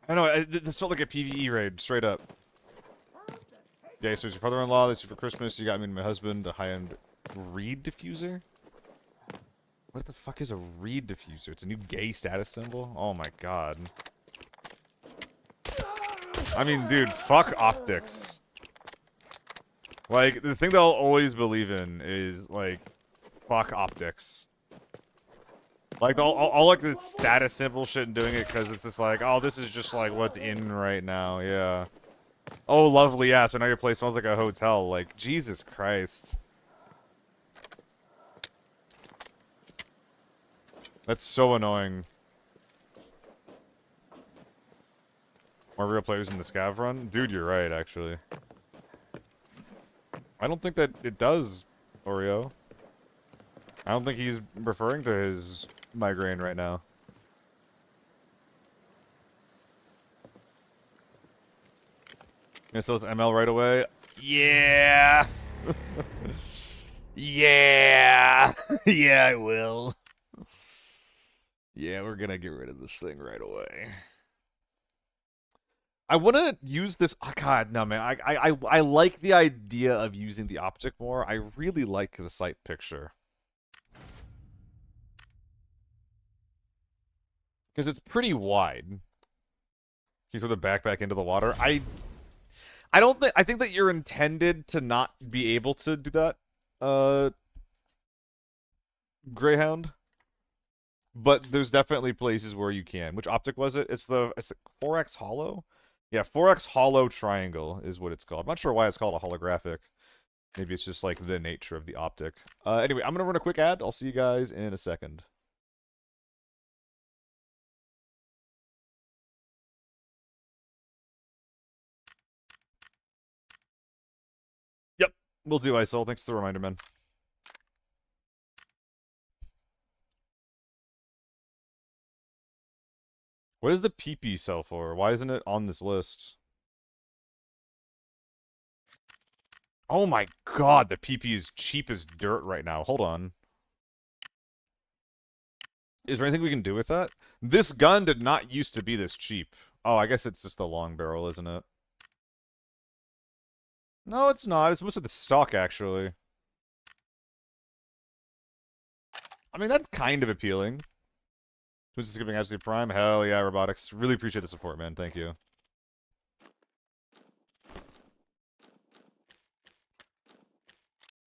don't know, this felt like a PvE raid, straight up. Yeah, so it's your father-in-law, this is for Christmas, you got me and my husband a high-end reed diffuser? What the fuck is a reed diffuser? It's a new gay status symbol? Oh my god. I mean, dude, fuck optics. Like, the thing that I'll always believe in is, like, fuck optics. Like, I'll like the status symbol shit and doing it because it's just like, oh, this is just, like, what's in right now, yeah. Oh, lovely, yeah, so now your place smells like a hotel. Like, Jesus Christ. That's so annoying. More real players in the scav run? Dude, you're right, actually. I don't think that it does, Oreo. I don't think he's referring to his migraine right now. Gonna sell this ML right away. Yeah. Yeah. Yeah, I will. Yeah, we're gonna get rid of this thing right away. I want to use this. Oh, God, no, man. I like the idea of using the optic more. I really like the sight picture. Because it's pretty wide. Can you throw the backpack into the water? I don't think. I think that you're intended to not be able to do that, Greyhound. But there's definitely places where you can. Which optic was it? It's the 4x hollow? Yeah, 4x hollow triangle is what it's called. I'm not sure why it's called a holographic. Maybe it's just like the nature of the optic. Anyway, I'm gonna run a quick ad. I'll see you guys in a second. Yep, will do, Isol. Thanks for the reminder, man. What does the PP sell for? Why isn't it on this list? Oh my god, the PP is cheap as dirt right now. Hold on. Is there anything we can do with that? This gun did not used to be this cheap. Oh, I guess it's just the long barrel, isn't it? No, it's not. It's most of the stock, actually. I mean, that's kind of appealing. Who's this giving Absolute Prime? Hell yeah, Robotics. Really appreciate the support, man. Thank you.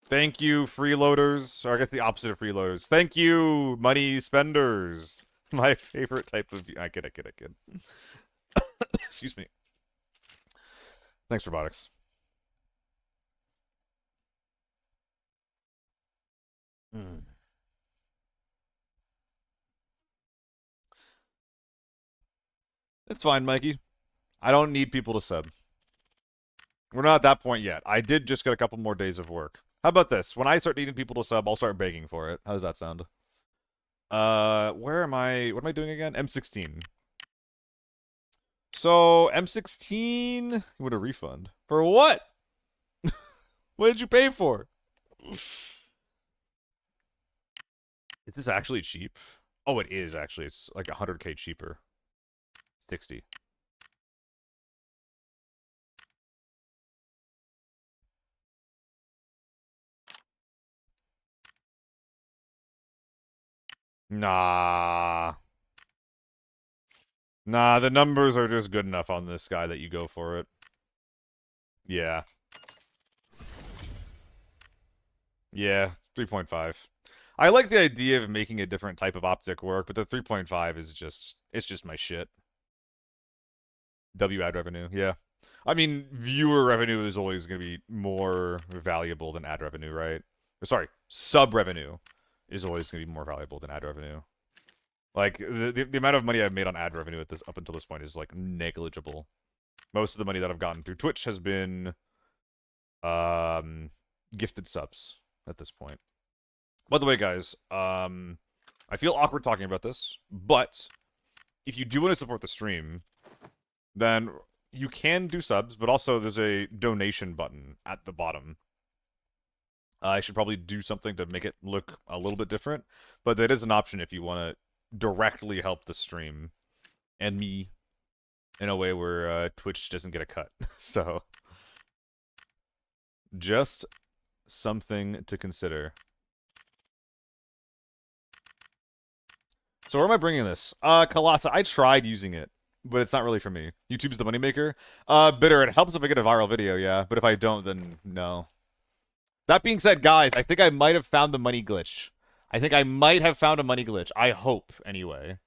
Thank you, freeloaders. Or I guess the opposite of freeloaders. Thank you, money spenders. My favorite type of... I kid. Excuse me. Thanks, Robotics. It's fine, Mikey. I don't need people to sub. We're not at that point yet. I did just get a couple more days of work. How about this? When I start needing people to sub, I'll start begging for it. How does that sound? Where am I? What am I doing again? M16. So, M16... You want a refund. For what? What did you pay for? Is this actually cheap? Oh, it is, actually. It's like 100k cheaper. 60. Nah. Nah, the numbers are just good enough on this guy that you go for it. Yeah. Yeah, 3.5. I like the idea of making a different type of optic work, but the 3.5 is just... It's just my shit. W ad revenue, yeah. I mean, viewer revenue is always going to be more valuable than ad revenue, right? Sorry, sub revenue is always going to be more valuable than ad revenue. Like, the amount of money I've made on ad revenue at this up until this point is, like, negligible. Most of the money that I've gotten through Twitch has been gifted subs at this point. By the way, guys, I feel awkward talking about this, but if you do want to support the stream, then you can do subs, but also there's a donation button at the bottom. I should probably do something to make it look a little bit different, but that is an option if you want to directly help the stream and me in a way where Twitch doesn't get a cut. So, just something to consider. So where am I bringing this? Colossus. I tried using it, but it's not really for me. YouTube's the moneymaker. Bitter. It helps if I get a viral video, yeah. But if I don't, then no. That being said, guys, I think I might have found the money glitch. I think I might have found a money glitch. I hope, anyway.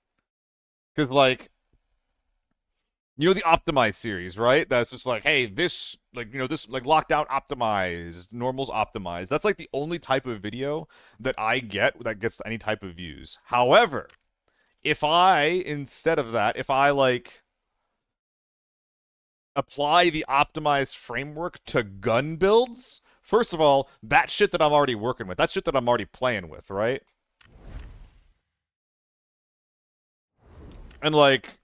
Because, like, you know the optimized series, right? That's just like, hey, this, like, you know, this, like, lockdown optimized, normals optimized. That's, like, the only type of video that I get that gets any type of views. However, if I, instead of that, if I, like, apply the optimized framework to gun builds, first of all, that shit that I'm already working with, that shit that I'm already playing with, right? And, like,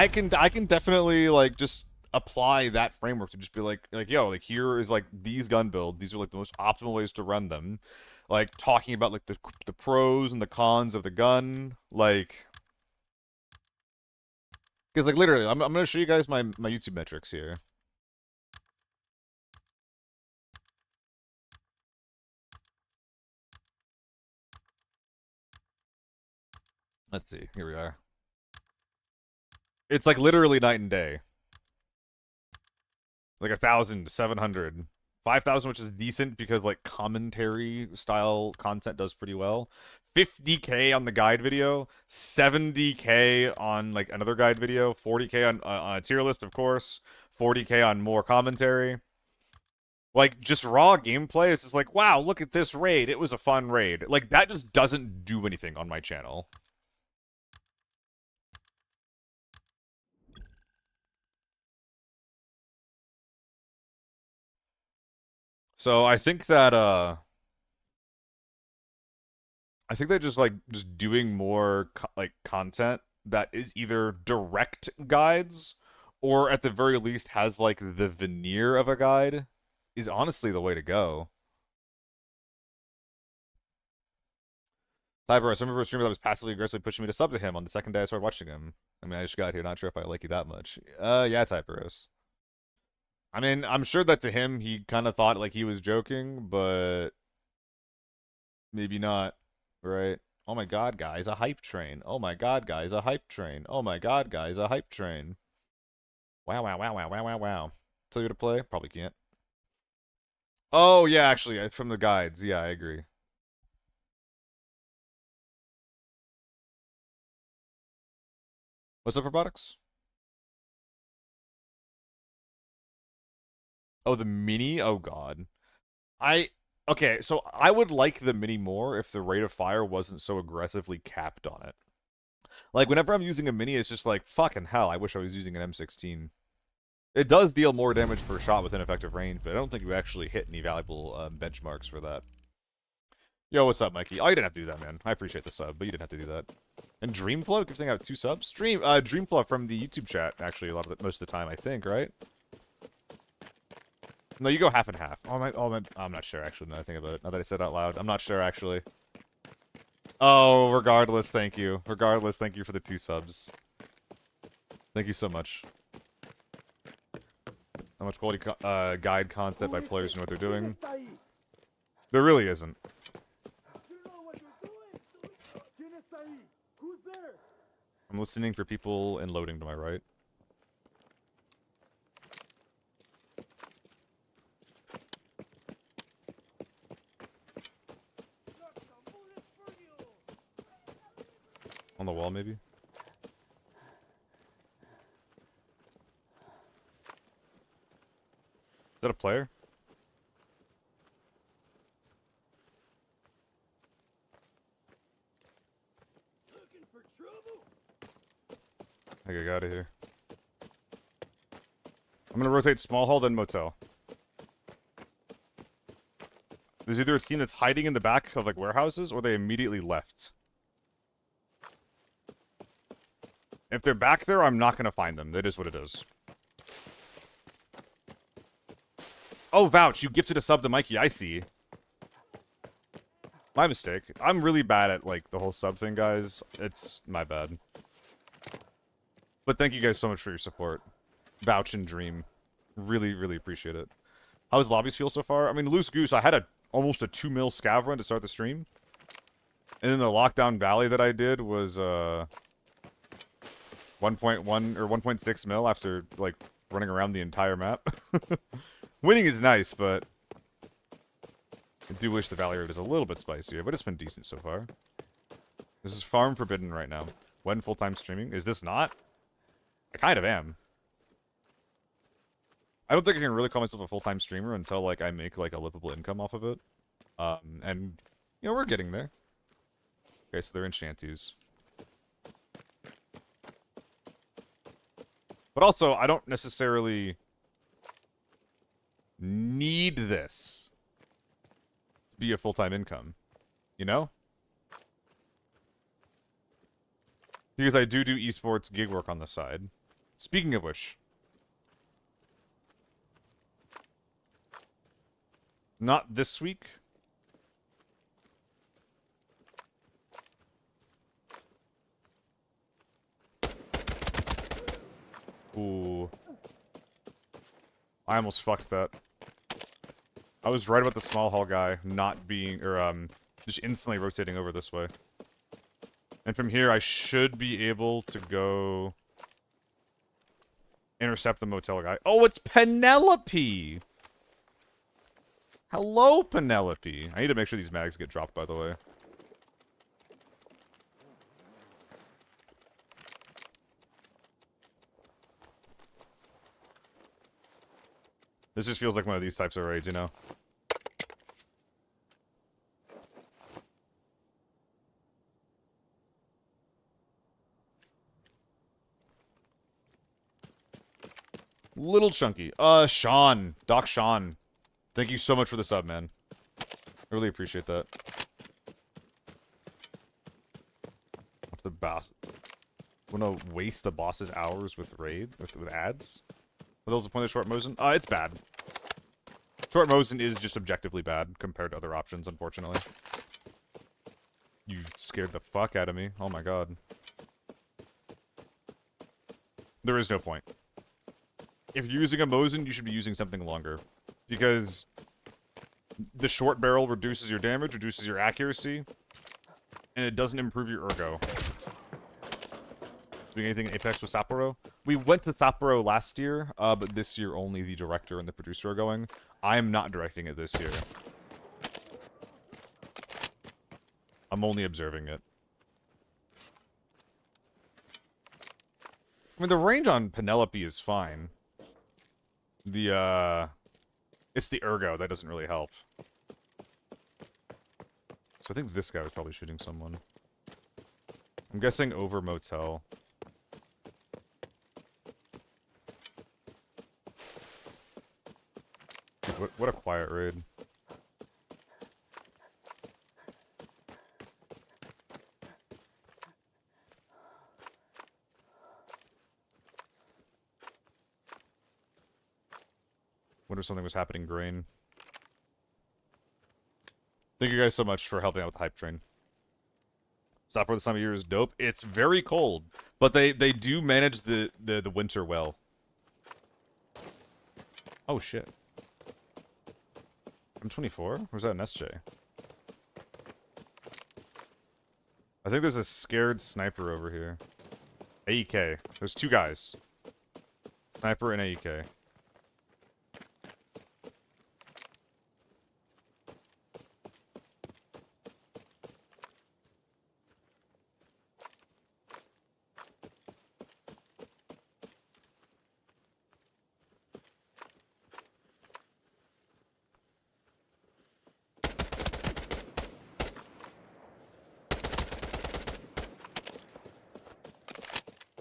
I can definitely like just apply that framework to just be like yo, like here is like these gun builds. These are like the most optimal ways to run them. Like talking about like the pros and the cons of the gun, like because like literally, I'm gonna show you guys my YouTube metrics here. Let's see. Here we are. It's like literally night and day. Like 1,000, 700, 5,000, which is decent because like commentary style content does pretty well. 50K on the guide video, 70K on like another guide video, 40K on a tier list, of course, 40K on more commentary. Like just raw gameplay, it's just like, wow, look at this raid. It was a fun raid. Like that just doesn't do anything on my channel. So I think that just like just doing more like content that is either direct guides or at the very least has like the veneer of a guide is honestly the way to go. Cyber, I remember a streamer that was passively aggressively pushing me to sub to him on the second day I started watching him. I mean, I just got here, not sure if I like you that much. Yeah, Typeros. I mean, I'm sure that to him he kind of thought like he was joking, but maybe not, right? Oh my god, guys, a hype train. Oh my god, guys, a hype train. Oh my god, guys, a hype train. Wow, wow, wow, wow, wow, wow, wow. Tell you to play? Probably can't. Oh, yeah, actually, from the guides. Yeah, I agree. What's up, robotics? Oh, the mini? Oh, god. Okay, so I would like the mini more if the rate of fire wasn't so aggressively capped on it. Like, whenever I'm using a mini, it's just like, fucking hell, I wish I was using an M16. It does deal more damage per shot within effective range, but I don't think we actually hit any valuable benchmarks for that. Yo, what's up, Mikey? Oh, you didn't have to do that, man. I appreciate the sub, but you didn't have to do that. And Dreamflow, keeps saying I have 2 subs. Dreamflow from the YouTube chat, actually, most of the time, I think, right? No, you go half and half. I'm not sure, actually, now that I think about it. Now that I said it out loud, I'm not sure, actually. Oh, regardless, thank you. Regardless, thank you for the 2 subs. Thank you so much. How much quality guide content by players who know what they're doing? There really isn't. I'm listening for people and loading to my right. On the wall, maybe? Is that a player? I gotta get out of here. I'm gonna rotate small hall, then motel. There's either a team that's hiding in the back of like warehouses, or they immediately left. If they're back there, I'm not gonna find them. That is what it is. Oh, Vouch, you gifted a sub to Mikey. I see. My mistake. I'm really bad at like the whole sub thing, guys. It's my bad. But thank you guys so much for your support. Vouch and Dream. Really, really appreciate it. How's lobbies feel so far? I mean, Loose Goose, I had almost a 2 mil scav run to start the stream. And then the Lockdown Valley that I did was 1.1 or 1.6 mil after like running around the entire map. Winning is nice, but I do wish the Valley Road is a little bit spicier, but it's been decent so far. This is Farm Forbidden right now. When full-time streaming? Is this not? I kind of am. I don't think I can really call myself a full-time streamer until, like, I make, like, a livable income off of it. And, you know, we're getting there. Okay, so they're in shanties. But also, I don't necessarily need this to be a full-time income. You know? Because I do esports gig work on the side. Speaking of which, not this week. Ooh. I almost fucked that. I was right about the small hall guy not being, or, just instantly rotating over this way. And from here, I should be able to go intercept the motel guy. Oh, it's Penelope! Hello, Penelope! I need to make sure these mags get dropped, by the way. This just feels like one of these types of raids, you know? Little chunky. Sean. Doc Sean. Thank you so much for the sub, man. I really appreciate that. What's the boss? Wanna waste the boss's hours with raid? With ads? What else is the point of short Mosin? It's bad. Short Mosin is just objectively bad compared to other options, unfortunately. You scared the fuck out of me. Oh my god. There is no point. If you're using a Mosin, you should be using something longer. Because the short barrel reduces your damage, reduces your accuracy, and it doesn't improve your ergo. Doing anything in Apex with Sapporo? We went to Sapporo last year, but this year only the director and the producer are going. I am not directing it this year. I'm only observing it. I mean, the range on Penelope is fine. It's the ergo that doesn't really help. So I think this guy was probably shooting someone. I'm guessing over motel. Dude, what a quiet raid. Wonder if something was happening green. Thank you guys so much for helping out with the hype train. Sapporo this time of year is dope. It's very cold, but they do manage the winter well. Oh shit. I'm 24? Or was that an SJ? I think there's a scared sniper over here. AEK. There's two guys. Sniper and AEK.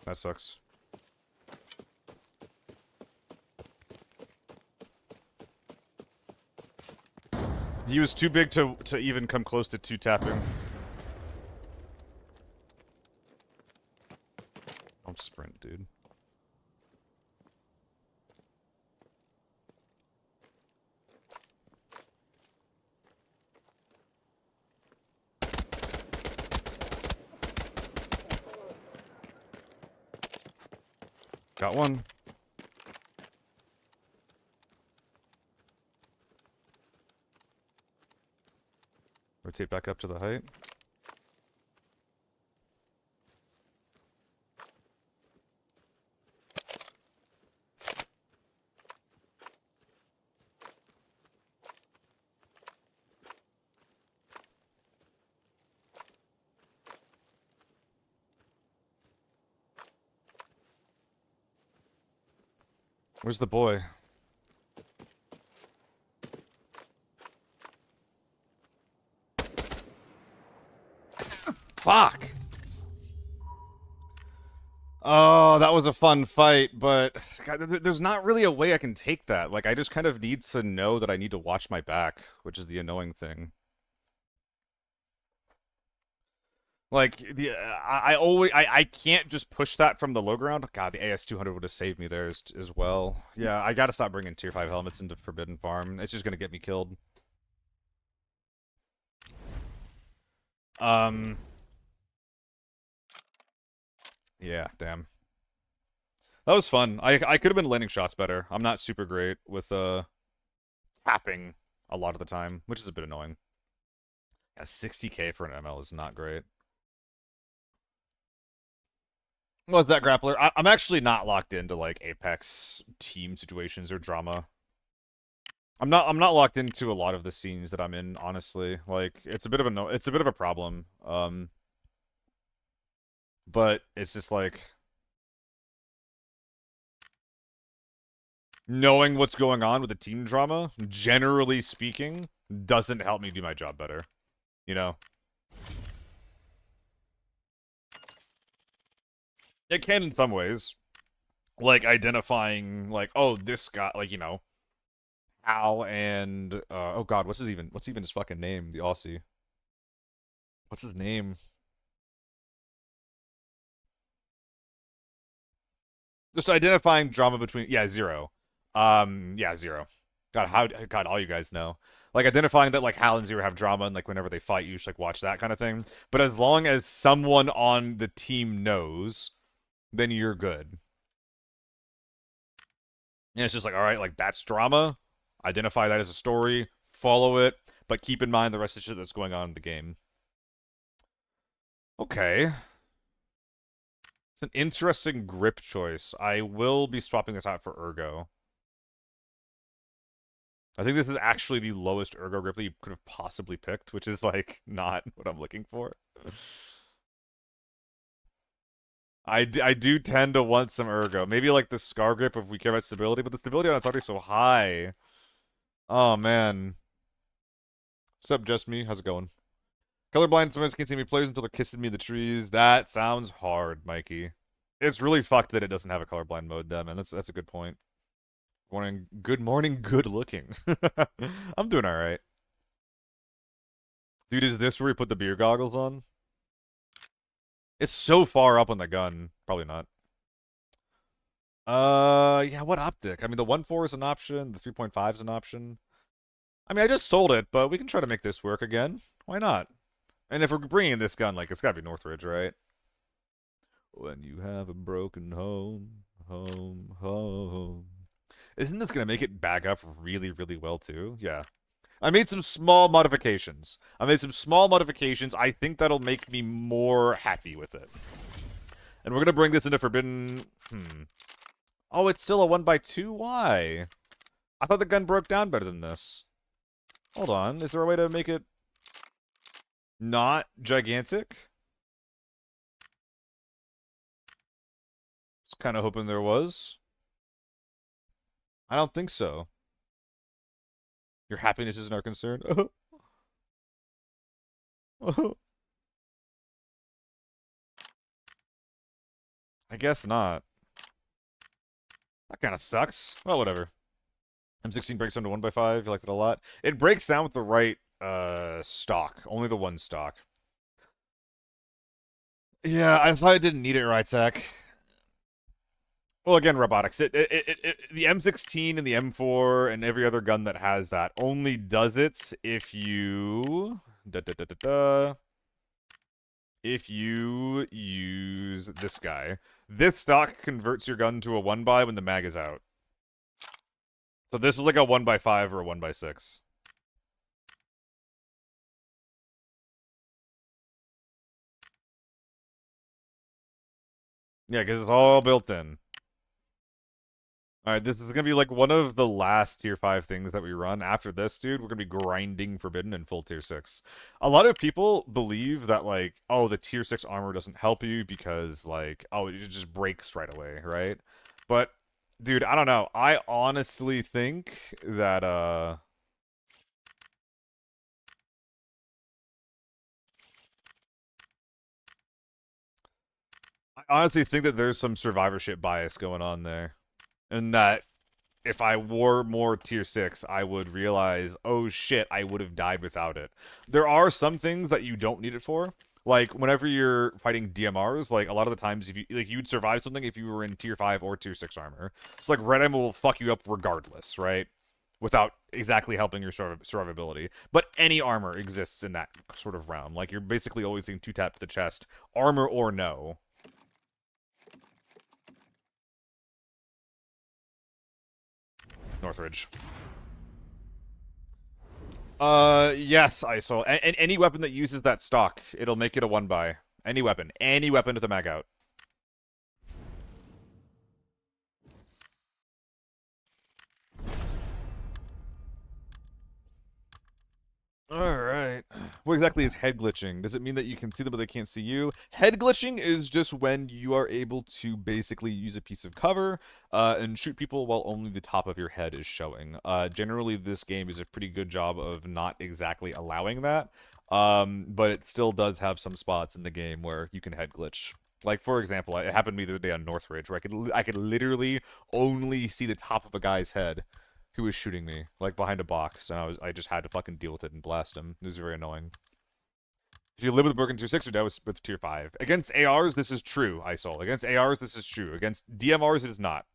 That sucks. He was too big to even come close to two tapping. I'm sprint, dude. Got one. Rotate back up to the height. Where's the boy? Fuck! Oh, that was a fun fight, but God, there's not really a way I can take that. Like, I just kind of need to know that I need to watch my back, which is the annoying thing. Like I can't just push that from the low ground. God, the AS200 would have saved me there as well. Yeah, I gotta stop bringing tier 5 helmets into Forbidden Farm. It's just gonna get me killed. Yeah, damn. That was fun. I could have been landing shots better. I'm not super great with tapping a lot of the time, which is a bit annoying. Yeah, 60k for an ML is not great. What's that, Grappler? I'm actually not locked into like Apex team situations or drama. I'm not locked into a lot of the scenes that I'm in, honestly. Like it's a bit of a it's a bit of a problem. But it's just like knowing what's going on with the team drama, generally speaking, doesn't help me do my job better. You know? It can in some ways. Like identifying like, oh, this guy, like, you know, Al and oh god, what's even his fucking name? The Aussie. What's his name? Just identifying drama between Zero. Yeah, Zero. God, all you guys know. Like identifying that like Hal and Zero have drama and like whenever they fight you should like watch that kind of thing. But as long as someone on the team knows, then you're good. And it's just like, all right, like that's drama. Identify that as a story, follow it, but keep in mind the rest of the shit that's going on in the game. Okay. It's an interesting grip choice. I will be swapping this out for Ergo. I think this is actually the lowest Ergo grip that you could have possibly picked, which is, like, not what I'm looking for. I do tend to want some Ergo. Maybe, like, the Scar grip if we care about stability, but the stability on it's already so high. Oh, man. What's up, Just Me? How's it going? Colorblind sometimes can't see me players until they're kissing me in the trees. That sounds hard, Mikey. It's really fucked that it doesn't have a colorblind mode, then, man. That's a good point. Morning, good looking. I'm doing alright. Dude, is this where we put the beer goggles on? It's so far up on the gun. Probably not. Yeah, what optic? I mean, the 1.4 is an option. The 3.5 is an option. I mean, I just sold it, but we can try to make this work again. Why not? And if we're bringing this gun, like, it's gotta be Northridge, right? When you have a broken home, home. Isn't this gonna make it back up really, really well, too? Yeah. I made some small modifications. I think that'll make me more happy with it. And we're gonna bring this into Forbidden... Oh, it's still a 1x2? Why? I thought the gun broke down better than this. Hold on. Is there a way to make it... not gigantic? I was kind of hoping there was. I don't think so. Your happiness isn't our concern. I guess not. That kind of sucks. Well, whatever. M16 breaks down to 1x5. You liked it a lot. It breaks down with the right stock. Only the one stock. Yeah, I thought I didn't need it, right, Zach? Well, again, robotics. The M16 and the M4 and every other gun that has that only does it if you... if you use this guy. This stock converts your gun to a 1x when the mag is out. So this is like a 1x5 or a 1x6. Yeah, because it's all built in. Alright, this is gonna be like one of the last tier 5 things that we run. After this, dude, we're gonna be grinding Forbidden in full tier 6. A lot of people believe that, like, oh, the tier 6 armor doesn't help you because, like, oh, it just breaks right away, right? But, dude, I don't know. I honestly think that, I honestly think that there's some survivorship bias going on there. And that if I wore more tier 6, I would realize, oh shit, I would have died without it. There are some things that you don't need it for. Like, whenever you're fighting DMRs, like, a lot of the times, if you, like, you'd survive something if you were in tier 5 or tier 6 armor. So, like, red ammo will fuck you up regardless, right? Without exactly helping your survivability. But any armor exists in that sort of realm. Like, you're basically always seeing 2-tap to the chest, armor or no. Northridge. Yes, ISO. And any weapon that uses that stock, it'll make it a 1-buy. Any weapon. Any weapon with a mag out. Alright. What exactly is head glitching? Does it mean that you can see them but they can't see you? Head glitching is just when you are able to basically use a piece of cover and shoot people while only the top of your head is showing. Generally, this game is a pretty good job of not exactly allowing that, but it still does have some spots in the game where you can head glitch. Like, for example, it happened to me the other day on Northridge, where I could literally only see the top of a guy's head who was shooting me, like, behind a box, and I just had to fucking deal with it and blast him. It was very annoying. If you live with a broken tier 6 or dead with tier 5. Against ARs, this is true, ISOL. Against ARs, this is true. Against DMRs, it is not.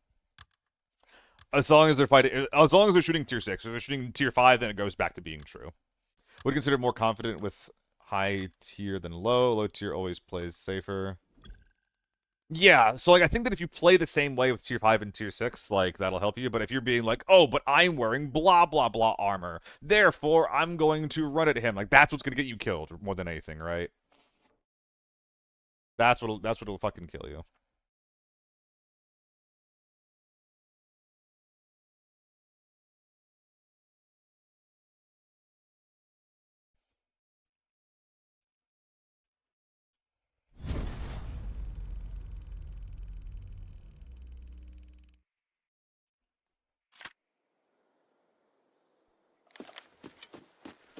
As long as they're fighting, as long as they're shooting tier 6. If they're shooting tier 5, then it goes back to being true. Would consider more confident with high tier than low. Low tier always plays safer. Yeah, so like I think that if you play the same way with tier 5 and tier 6, like that'll help you, but if you're being like, "Oh, but I'm wearing blah blah blah armor, therefore I'm going to run at him." Like that's what's going to get you killed more than anything, right? That's what'll fucking kill you.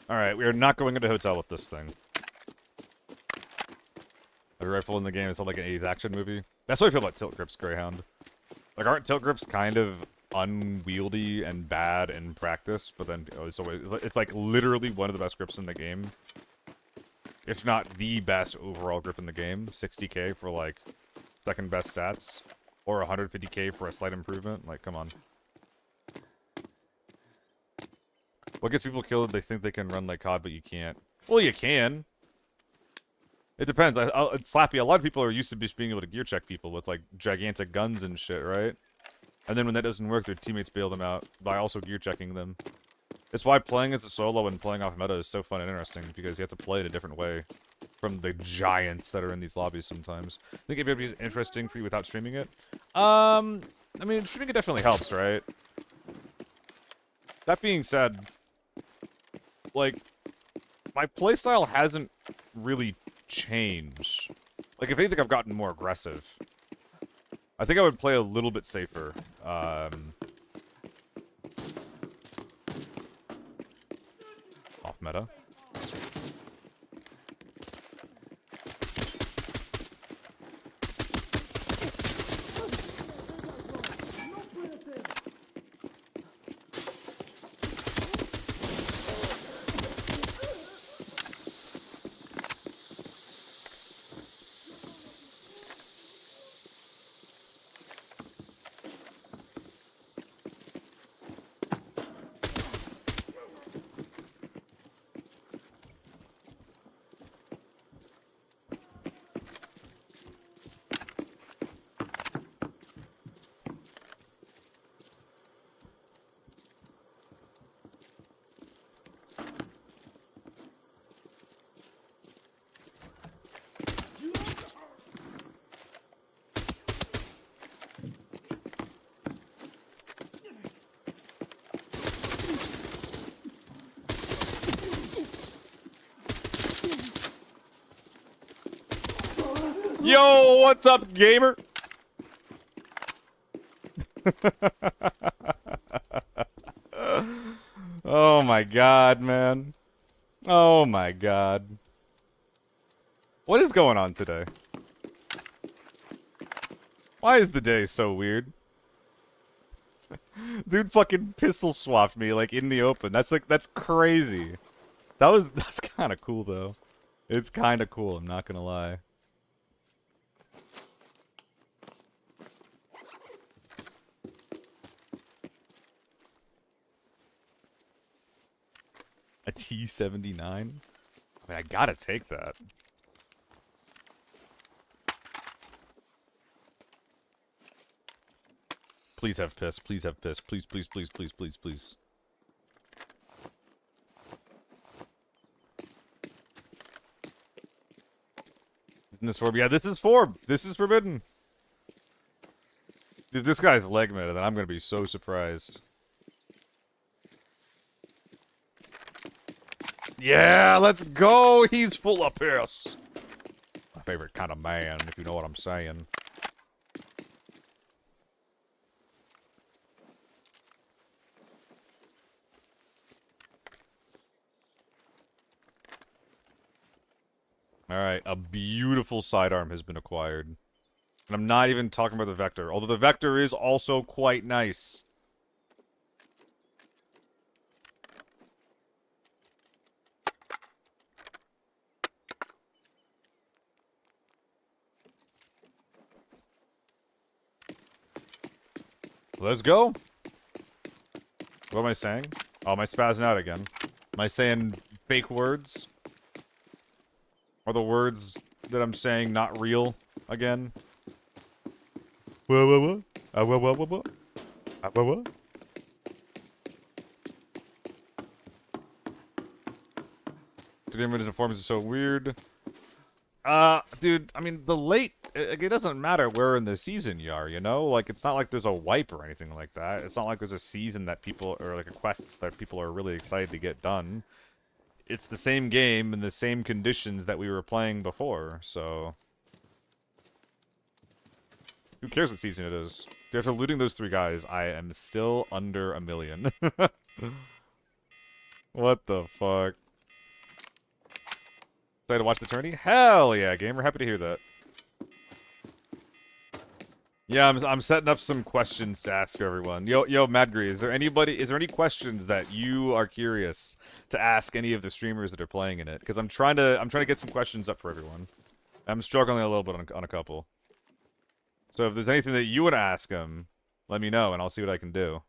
All right, we are not going into hotel with this thing. Every rifle in the game is like an 80s action movie. That's what I feel about tilt grips, Greyhound. Like, aren't tilt grips kind of unwieldy and bad in practice? But then it's like literally one of the best grips in the game, if not the best overall grip in the game. 60k for like second best stats, or 150k for a slight improvement. Like, come on. What gets people killed? They think they can run like COD, but you can't. Well, you can. It depends. It's Slappy. A lot of people are used to just being able to gear check people with like gigantic guns and shit, right? And then when that doesn't work, their teammates bail them out by also gear checking them. It's why playing as a solo and playing off meta is so fun and interesting, because you have to play it a different way from the giants that are in these lobbies sometimes. I think ABI is interesting for you without streaming it. I mean, streaming it definitely helps, right? That being said, like, my playstyle hasn't really changed. Like, if anything, I've gotten more aggressive. I think I would play a little bit safer. Off meta. Yo, what's up, gamer? Oh my god, man. Oh my god. What is going on today? Why is the day so weird? Dude fucking pistol swapped me, like, in the open. That's crazy. That's kind of cool, though. It's kind of cool, I'm not gonna lie. A T-79? I mean, I gotta take that. Please have piss. Please have piss. Please, please, please, please, please, please. Isn't this Forb? Yeah, this is Forb. This is forbidden. If this guy's leg meta, then I'm gonna be so surprised. Yeah, let's go! He's full of piss! My favorite kind of man, if you know what I'm saying. Alright, a beautiful sidearm has been acquired. And I'm not even talking about the Vector, although the Vector is also quite nice. Let's go! What am I saying? Oh, am I spazzing out again? Am I saying fake words? Are the words that I'm saying not real again? What? What? The performance is so weird. Dude, I mean, the late... It doesn't matter where in the season you are, you know? Like, it's not like there's a wipe or anything like that. It's not like there's a season that people... Or, like, a quest that people are really excited to get done. It's the same game in the same conditions that we were playing before, so... Who cares what season it is? After looting those 3 guys, I am still under 1 million. What the fuck? Excited to watch the tourney? Hell yeah, gamer. Happy to hear that. Yeah, I'm setting up some questions to ask everyone. Yo, Madgri, is there any questions that you are curious to ask any of the streamers that are playing in it? Because I'm trying to get some questions up for everyone. I'm struggling a little bit on a couple. So if there's anything that you want to ask them, let me know and I'll see what I can do.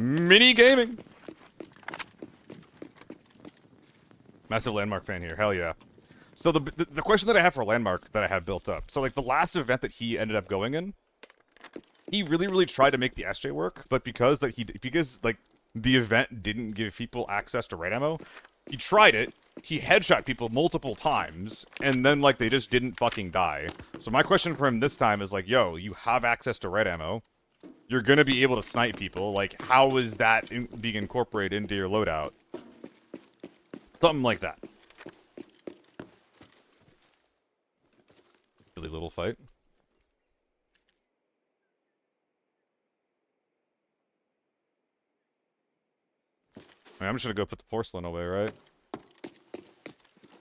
Mini gaming. Massive Landmark fan here. Hell yeah. So the question that I have for Landmark that I have built up. So like the last event that he ended up going in, he really tried to make the SJ work, but because like the event didn't give people access to red ammo, he tried it. He headshot people multiple times, and then like they just didn't fucking die. So my question for him this time is like, yo, you have access to red ammo. You're gonna be able to snipe people. Like, how is that being incorporated into your loadout? Something like that. Really little fight. I mean, I'm just gonna go put the porcelain away, right?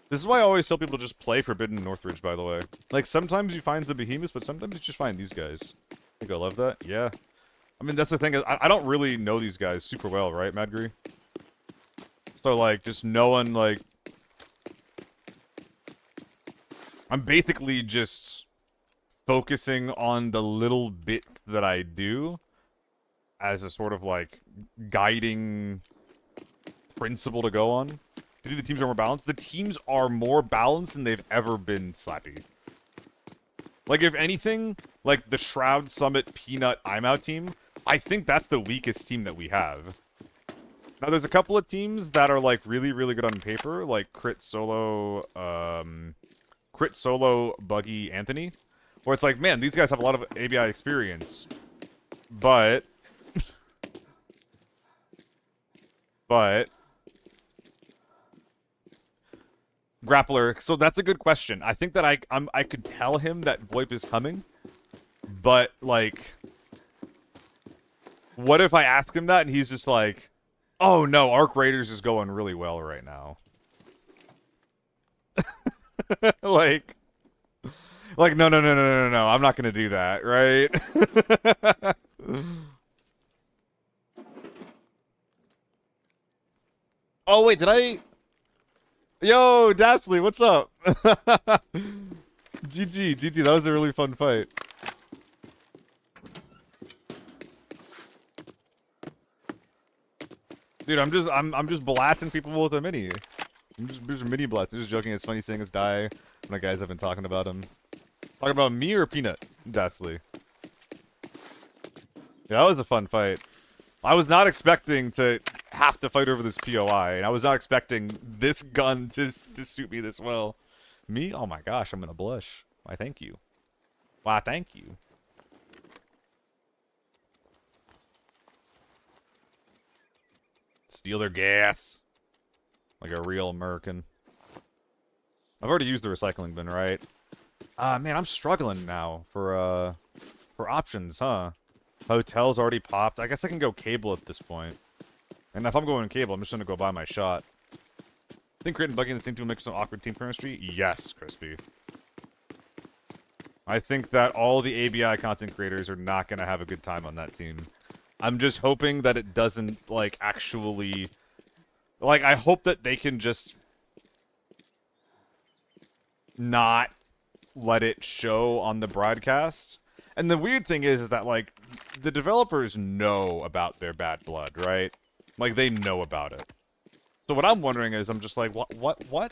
This is why I always tell people to just play Forbidden Northridge, by the way. Like, sometimes you find the behemoths, but sometimes you just find these guys. I think I love that. Yeah. I mean, that's the thing. I don't really know these guys super well, right, Madgri? So, like, just knowing, like... I'm basically just focusing on the little bit that I do as a sort of, like, guiding principle to go on. Do you think the teams are more balanced? The teams are more balanced than they've ever been, Slappy. Like, if anything, like, the Shroud Summit Peanut I'm Out team, I think that's the weakest team that we have. Now, there's a couple of teams that are, like, really, really good on paper, like Crit Solo, Buggy, Anthony, where it's like, man, these guys have a lot of ABI experience, but, but, Grappler, so that's a good question. I think that I could tell him that VoIP is coming, but, like, what if I ask him that and he's just like, oh no, Arc Raiders is going really well right now. like, no, no, no, no, no, no, I'm not gonna do that, right? Oh wait, did I? Yo, Dastley, what's up? GG, GG, that was a really fun fight. Dude, I'm just blasting people with a mini. I'm just mini blasting, just joking. It's funny seeing us die when the guys have been talking about him. Talking about me or Peanut, Dastley? Yeah, that was a fun fight. I was not expecting to have to fight over this POI, and I was not expecting this gun to suit me this well. Me? Oh my gosh, I'm gonna blush. Why, thank you. Why, thank you. Steal their gas. Like a real American. I've already used the recycling bin, right? Man, I'm struggling now for options, huh? Hotel's already popped. I guess I can go cable at this point. And if I'm going cable, I'm just gonna go buy my shot. Think Crit and Buggy in the same team will make some awkward team chemistry? Yes, Crispy. I think that all the ABI content creators are not gonna have a good time on that team. I'm just hoping that it doesn't, like, actually... Like, I hope that they can just... not let it show on the broadcast. And the weird thing is that, like, the developers know about their bad blood, right? Like, they know about it. So what I'm wondering is, I'm just like, what, why?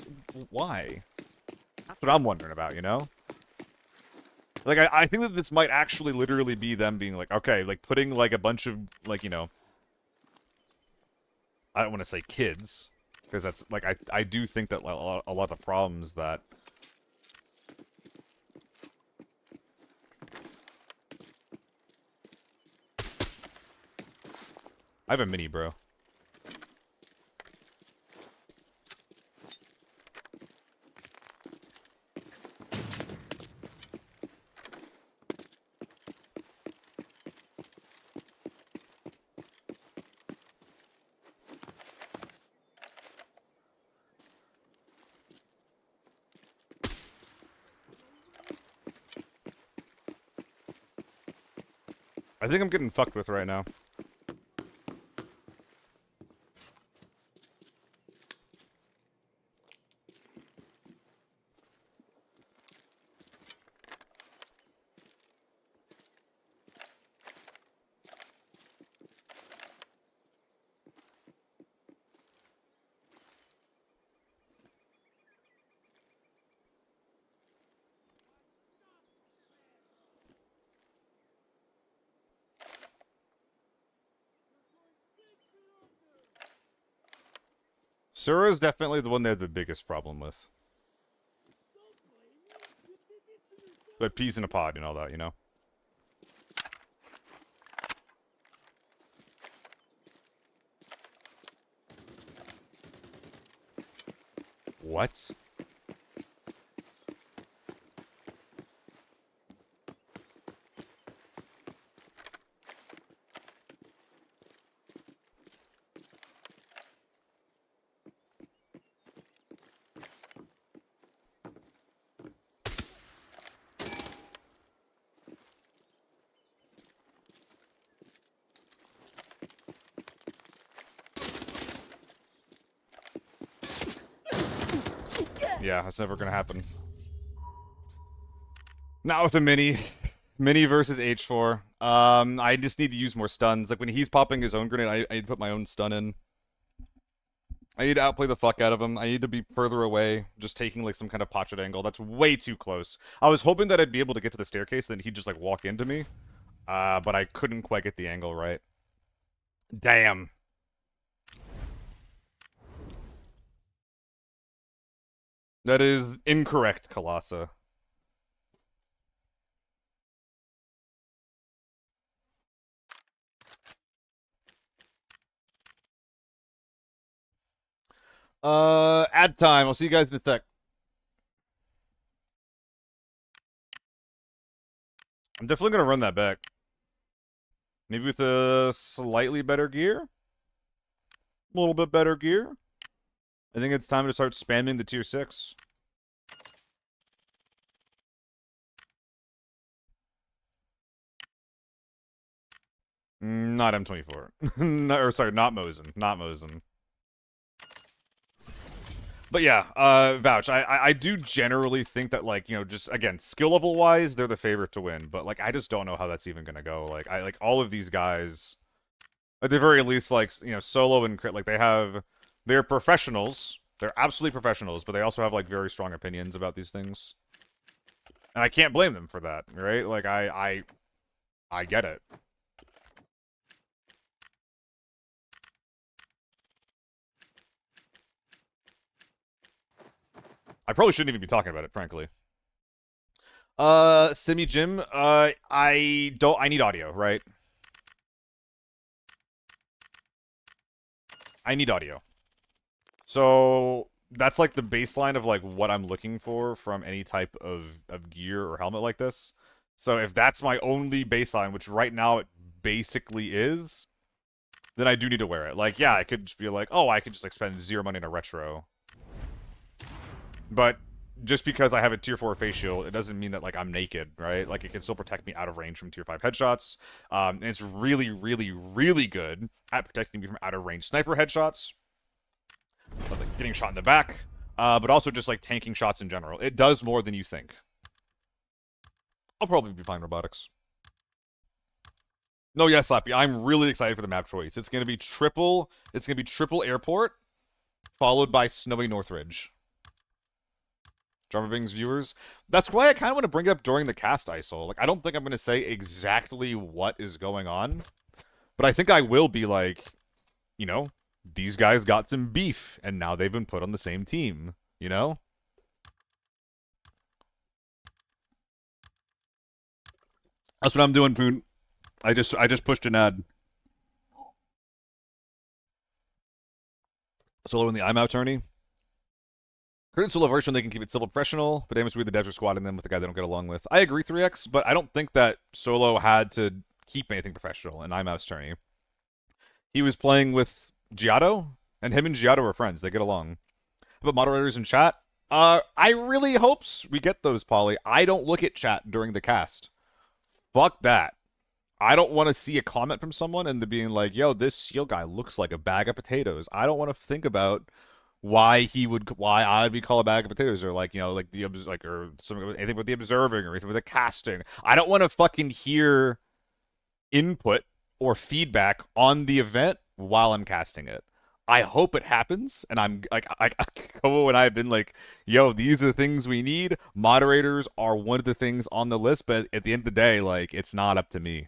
That's what I'm wondering about, you know? Like, I think that this might actually literally be them being like, okay, like, putting, like, a bunch of, like, you know... I don't want to say kids, because that's, like, I do think that a lot of the problems that... I have a mini, bro. I think I'm getting fucked with right now. Sura's definitely the one they have the biggest problem with. But peas in a pod and all that, you know? What? Yeah, that's never gonna happen. Not with a mini. Mini versus H4. I just need to use more stuns. Like, when he's popping his own grenade, I need to put my own stun in. I need to outplay the fuck out of him. I need to be further away, just taking, like, some kind of potched angle. That's way too close. I was hoping that I'd be able to get to the staircase, then he'd just, like, walk into me. But I couldn't quite get the angle right. Damn. That is incorrect, Colossa. Ad time. I'll see you guys in a sec. I'm definitely gonna run that back. Maybe with a slightly better gear? A little bit better gear? I think it's time to start spamming the tier 6. Not M24. No, or sorry, not Mosin. Not Mosin. But yeah, Vouch. I do generally think that, like, you know, just again, skill level wise, they're the favorite to win. But like, I just don't know how that's even gonna go. Like, I like all of these guys, at the very least, like, you know, Solo and Crit, like they're professionals. They're absolutely professionals, but they also have like very strong opinions about these things, and I can't blame them for that, right? Like, I get it. I probably shouldn't even be talking about it, frankly. Simi Jim, I need audio, right? I need audio. So that's like the baseline of like what I'm looking for from any type of gear or helmet like this. So if that's my only baseline, which right now it basically is, then I do need to wear it. Like, yeah, I could just be like, oh, I could just like spend 0 money in a retro. But just because I have a tier 4 face shield, it doesn't mean that like I'm naked, right? Like, it can still protect me out of range from tier 5 headshots. And it's really, really, really good at protecting me from out of range sniper headshots. Like getting shot in the back, but also just like tanking shots in general. It does more than you think. I'll probably be fine robotics. No, yes, Slappy. I'm really excited for the map choice. It's gonna be triple. It's gonna be triple airport, followed by snowy Northridge. Drummer Bings viewers. That's why I kind of want to bring it up during the cast ISO. Like, I don't think I'm gonna say exactly what is going on, but I think I will be like, you know, these guys got some beef, and now they've been put on the same team. You know? That's what I'm doing, Poon. I just pushed an ad. Solo in the I'm out tourney. Current solo version, they can keep it civil professional, but damage with the devs are squatting them with the guy they don't get along with. I agree, 3x, but I don't think that Solo had to keep anything professional in I'm out's tourney. He was playing with Giotto, and him and Giotto are friends. They get along. But moderators in chat, I really hopes we get those, Polly. I don't look at chat during the cast. Fuck that. I don't want to see a comment from someone and being like, yo, this Seal guy looks like a bag of potatoes. I don't want to think about why I'd be called a bag of potatoes, or like, you know, like or something, anything with the observing or anything with the casting. I don't want to fucking hear input or feedback on the event while I'm casting it. I hope it happens, and I'm like, Kobo and I have been like, yo, these are the things we need. Moderators are one of the things on the list, but at the end of the day, like, it's not up to me.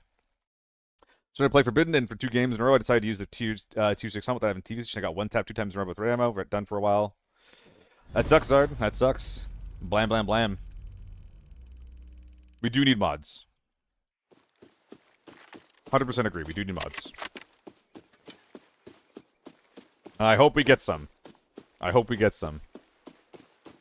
So I play Forbidden, and for 2 games in a row, I decided to use the 2-6 helmet that I have in TV. I got 1 tap 2 times in a row with red ammo. We're done for a while. That sucks, Zard. That sucks. Blam, blam, blam. We do need mods. 100% agree. We do need mods. I hope we get some. I hope we get some.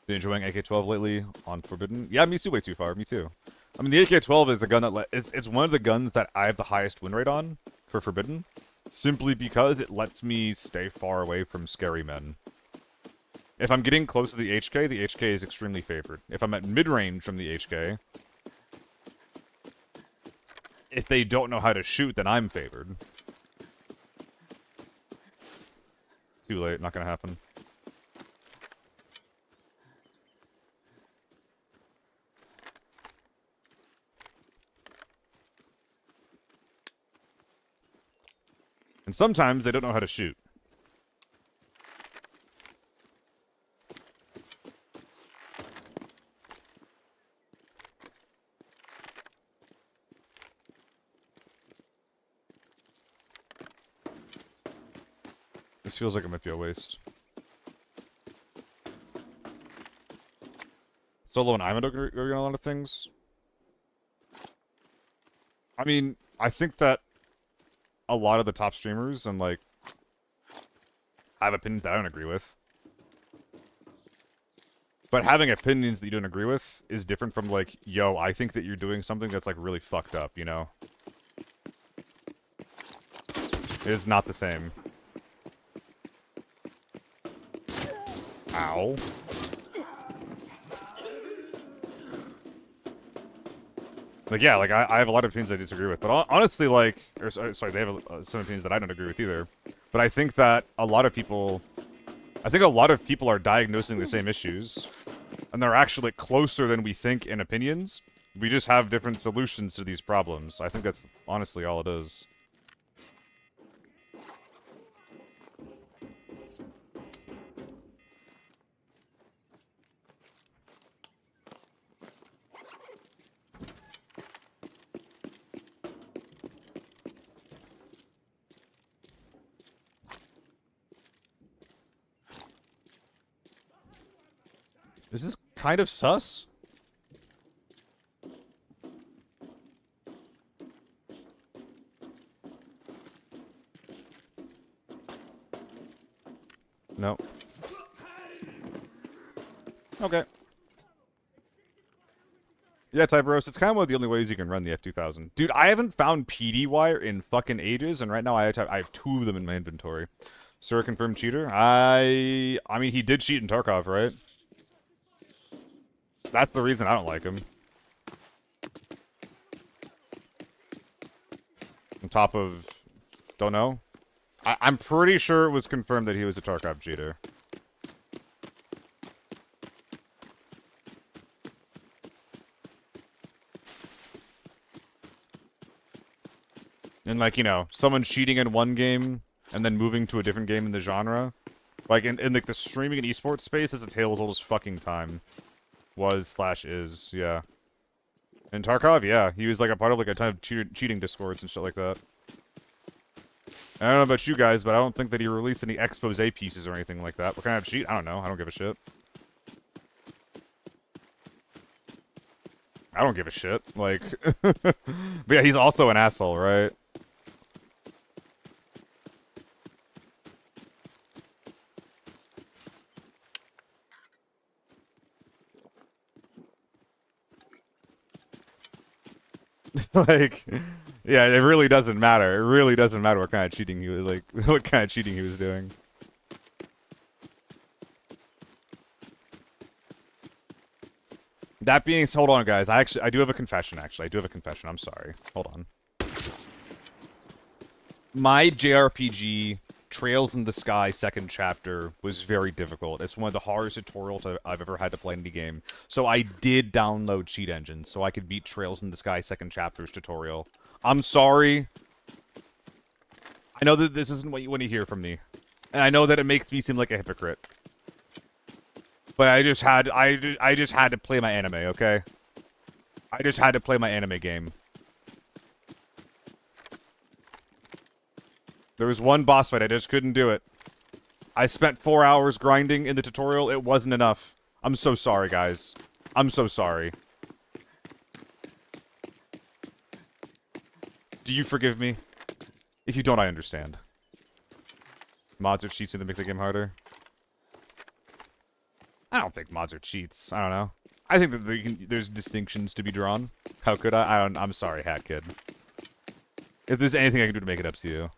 Been enjoying AK-12 lately on Forbidden? Yeah, me too. Way too far. Me too. I mean, the AK-12 is a gun that it's one of the guns that I have the highest win rate on for Forbidden, simply because it lets me stay far away from scary men. If I'm getting close to the HK is extremely favored. If I'm at mid-range from the HK, if they don't know how to shoot, then I'm favored. Too late. Not gonna happen. And sometimes they don't know how to shoot. This feels like it might be a waste. Solo and I'm agree on a lot of things. I mean, I think that a lot of the top streamers and like have opinions that I don't agree with. But having opinions that you don't agree with is different from like, yo, I think that you're doing something that's like really fucked up, you know? It is not the same. Ow. Like, yeah, like, I have a lot of opinions I disagree with, but honestly, like, or, sorry, they have some opinions that I don't agree with either. But I think that a lot of people are diagnosing the same issues, and they're actually closer than we think in opinions. We just have different solutions to these problems. I think that's honestly all it is. Is this kind of sus? No. Okay. Yeah, Typeros, it's kind of one of the only ways you can run the F2000. Dude, I haven't found PD wire in fucking ages, and right now I have 2 of them in my inventory. Sir, confirmed cheater? I mean, he did cheat in Tarkov, right? That's the reason I don't like him. On top of... Don't know. I'm pretty sure it was confirmed that he was a Tarkov cheater. And, like, you know, someone cheating in one game and then moving to a different game in the genre. Like, in like, the streaming and esports space, is a tale as old as fucking time. Was/is, yeah. In Tarkov, yeah. He was, like, a part of, like, a ton of cheating discords and shit like that. I don't know about you guys, but I don't think that he released any expose pieces or anything like that. What kind of cheat? I don't know. I don't give a shit. I don't give a shit. Like, but yeah, he's also an asshole, right? Like, yeah, it really doesn't matter. It really doesn't matter what kind of cheating he was, like, what kind of cheating he was doing. That being, hold on, guys. I do have a confession, actually. I do have a confession. I'm sorry. Hold on. My JRPG Trails in the Sky second chapter was very difficult. It's one of the hardest tutorials I've ever had to play in the game. So I did download Cheat Engine so I could beat Trails in the Sky second chapter's tutorial. I'm sorry. I know that this isn't what you want to hear from me. And I know that it makes me seem like a hypocrite. But I just had to play my anime, okay? I just had to play my anime game. There was one boss fight, I just couldn't do it. I spent 4 hours grinding in the tutorial, it wasn't enough. I'm so sorry, guys. I'm so sorry. Do you forgive me? If you don't, I understand. Mods or cheats to make the game harder? I don't think mods are cheats. I don't know. I think that there's distinctions to be drawn. How could I? I'm sorry, Hat Kid. If there's anything I can do to make it up to you.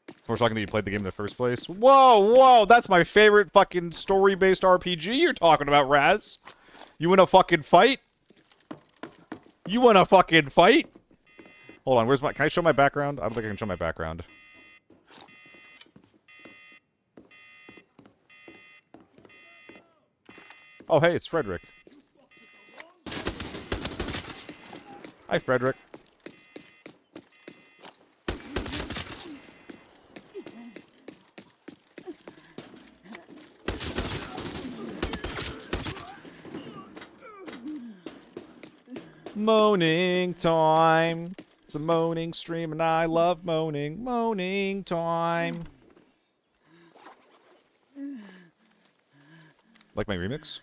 It's more shocking that you played the game in the first place. Whoa, whoa, that's my favorite fucking story-based RPG you're talking about, Raz. You wanna fucking fight? You wanna fucking fight? Hold on, can I show my background? I don't think I can show my background. Oh, hey, it's Frederick. Hi, Frederick. Moaning time. It's a moaning stream, and I love moaning. Moaning time. Like my remix?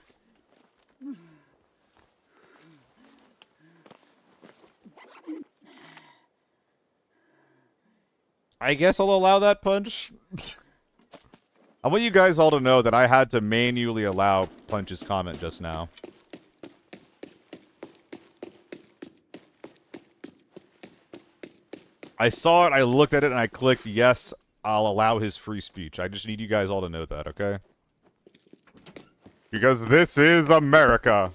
I guess I'll allow that punch. I want you guys all to know that I had to manually allow Punch's comment just now. I saw it, I looked at it, and I clicked, yes, I'll allow his free speech. I just need you guys all to know that, okay? Because this is America.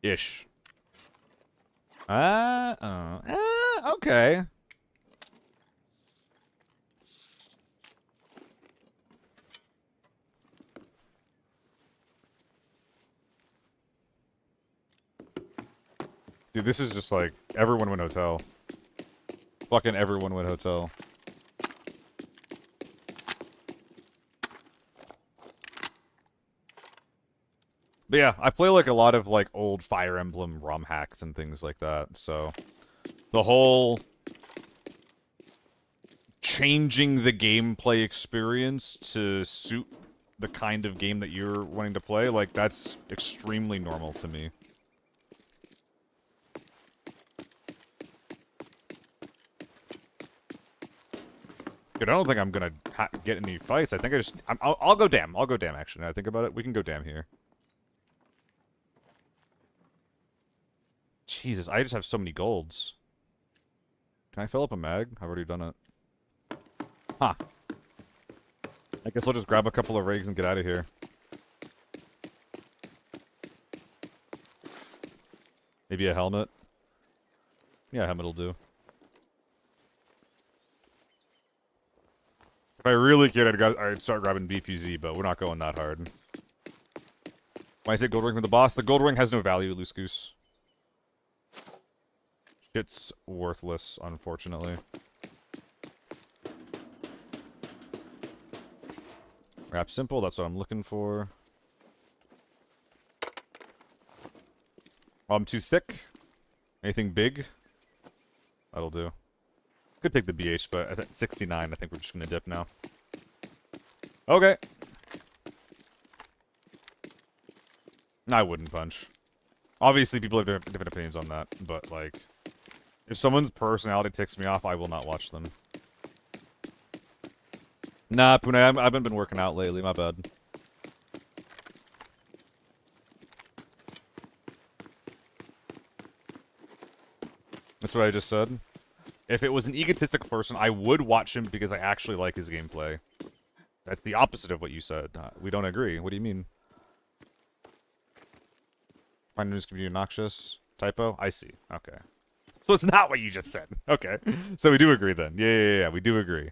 Ish. Okay. Dude, this is just like, everyone win hotel. Fucking everyone win hotel. But yeah, I play like a lot of like old Fire Emblem ROM hacks and things like that, so the whole changing the gameplay experience to suit the kind of game that you're wanting to play, like that's extremely normal to me. Dude, I don't think I'm gonna get any fights. I think I'll go dam. I'll go dam, actually. Now I think about it, we can go dam here. Jesus, I just have so many golds. Can I fill up a mag? I've already done it. Huh. I guess I'll just grab a couple of rigs and get out of here. Maybe a helmet? Yeah, a helmet will do. If I really cared, I'd start grabbing BPZ, but we're not going that hard. Why is it gold ring from the boss? The gold ring has no value, Loose Goose. Shit's worthless, unfortunately. Wrap simple, that's what I'm looking for. Oh, I'm too thick? Anything big? That'll do. Could take the BH, but at 69, I think we're just gonna dip now. Okay. I wouldn't punch. Obviously, people have different opinions on that, but, like, if someone's personality ticks me off, I will not watch them. Nah, Pune, I haven't been working out lately, my bad. That's what I just said. If it was an egotistic person, I would watch him because I actually like his gameplay. That's the opposite of what you said. We don't agree. What do you mean? Find news can be obnoxious. Typo? I see. Okay. So it's not what you just said. Okay. So we do agree then. Yeah, we do agree.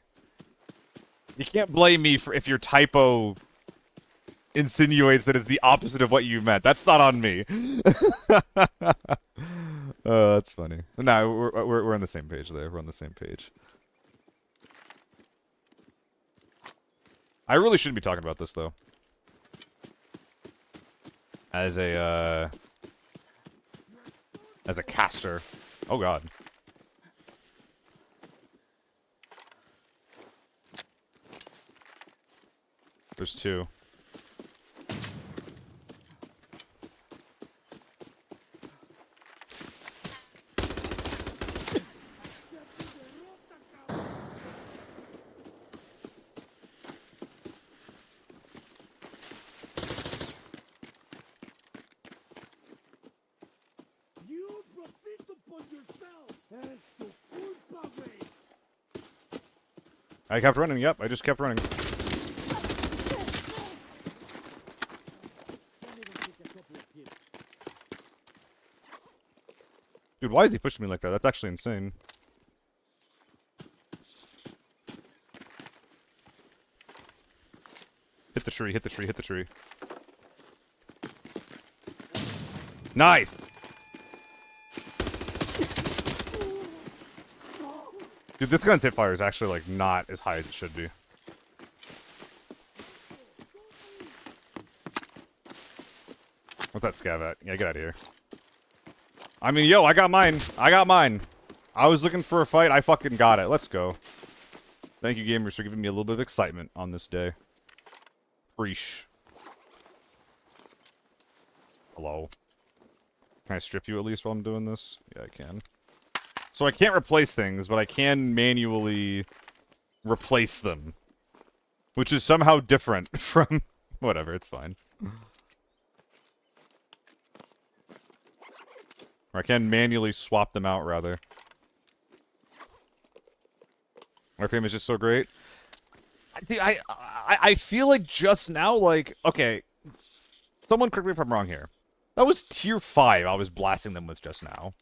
You can't blame me for if your typo insinuates that it's the opposite of what you meant. That's not on me. That's funny. No, we're on the same page there. We're on the same page. I really shouldn't be talking about this though. As a caster. Oh god. There's two. I kept running, yep, I just kept running. Dude, why is he pushing me like that? That's actually insane. Hit the tree, hit the tree, hit the tree. Nice! Dude, this gun's hip fire is actually, like, not as high as it should be. What's that scav at? Yeah, get out of here. I mean, yo, I got mine. I got mine. I was looking for a fight. I fucking got it. Let's go. Thank you, gamers, for giving me a little bit of excitement on this day. Preesh. Hello. Can I strip you at least while I'm doing this? Yeah, I can. So I can't replace things, but I can manually replace them. Which is somehow different from... Whatever, it's fine. Or I can manually swap them out, rather. RPM is just so great. I feel like just now, like... Okay, someone correct me if I'm wrong here. That was tier 5 I was blasting them with just now.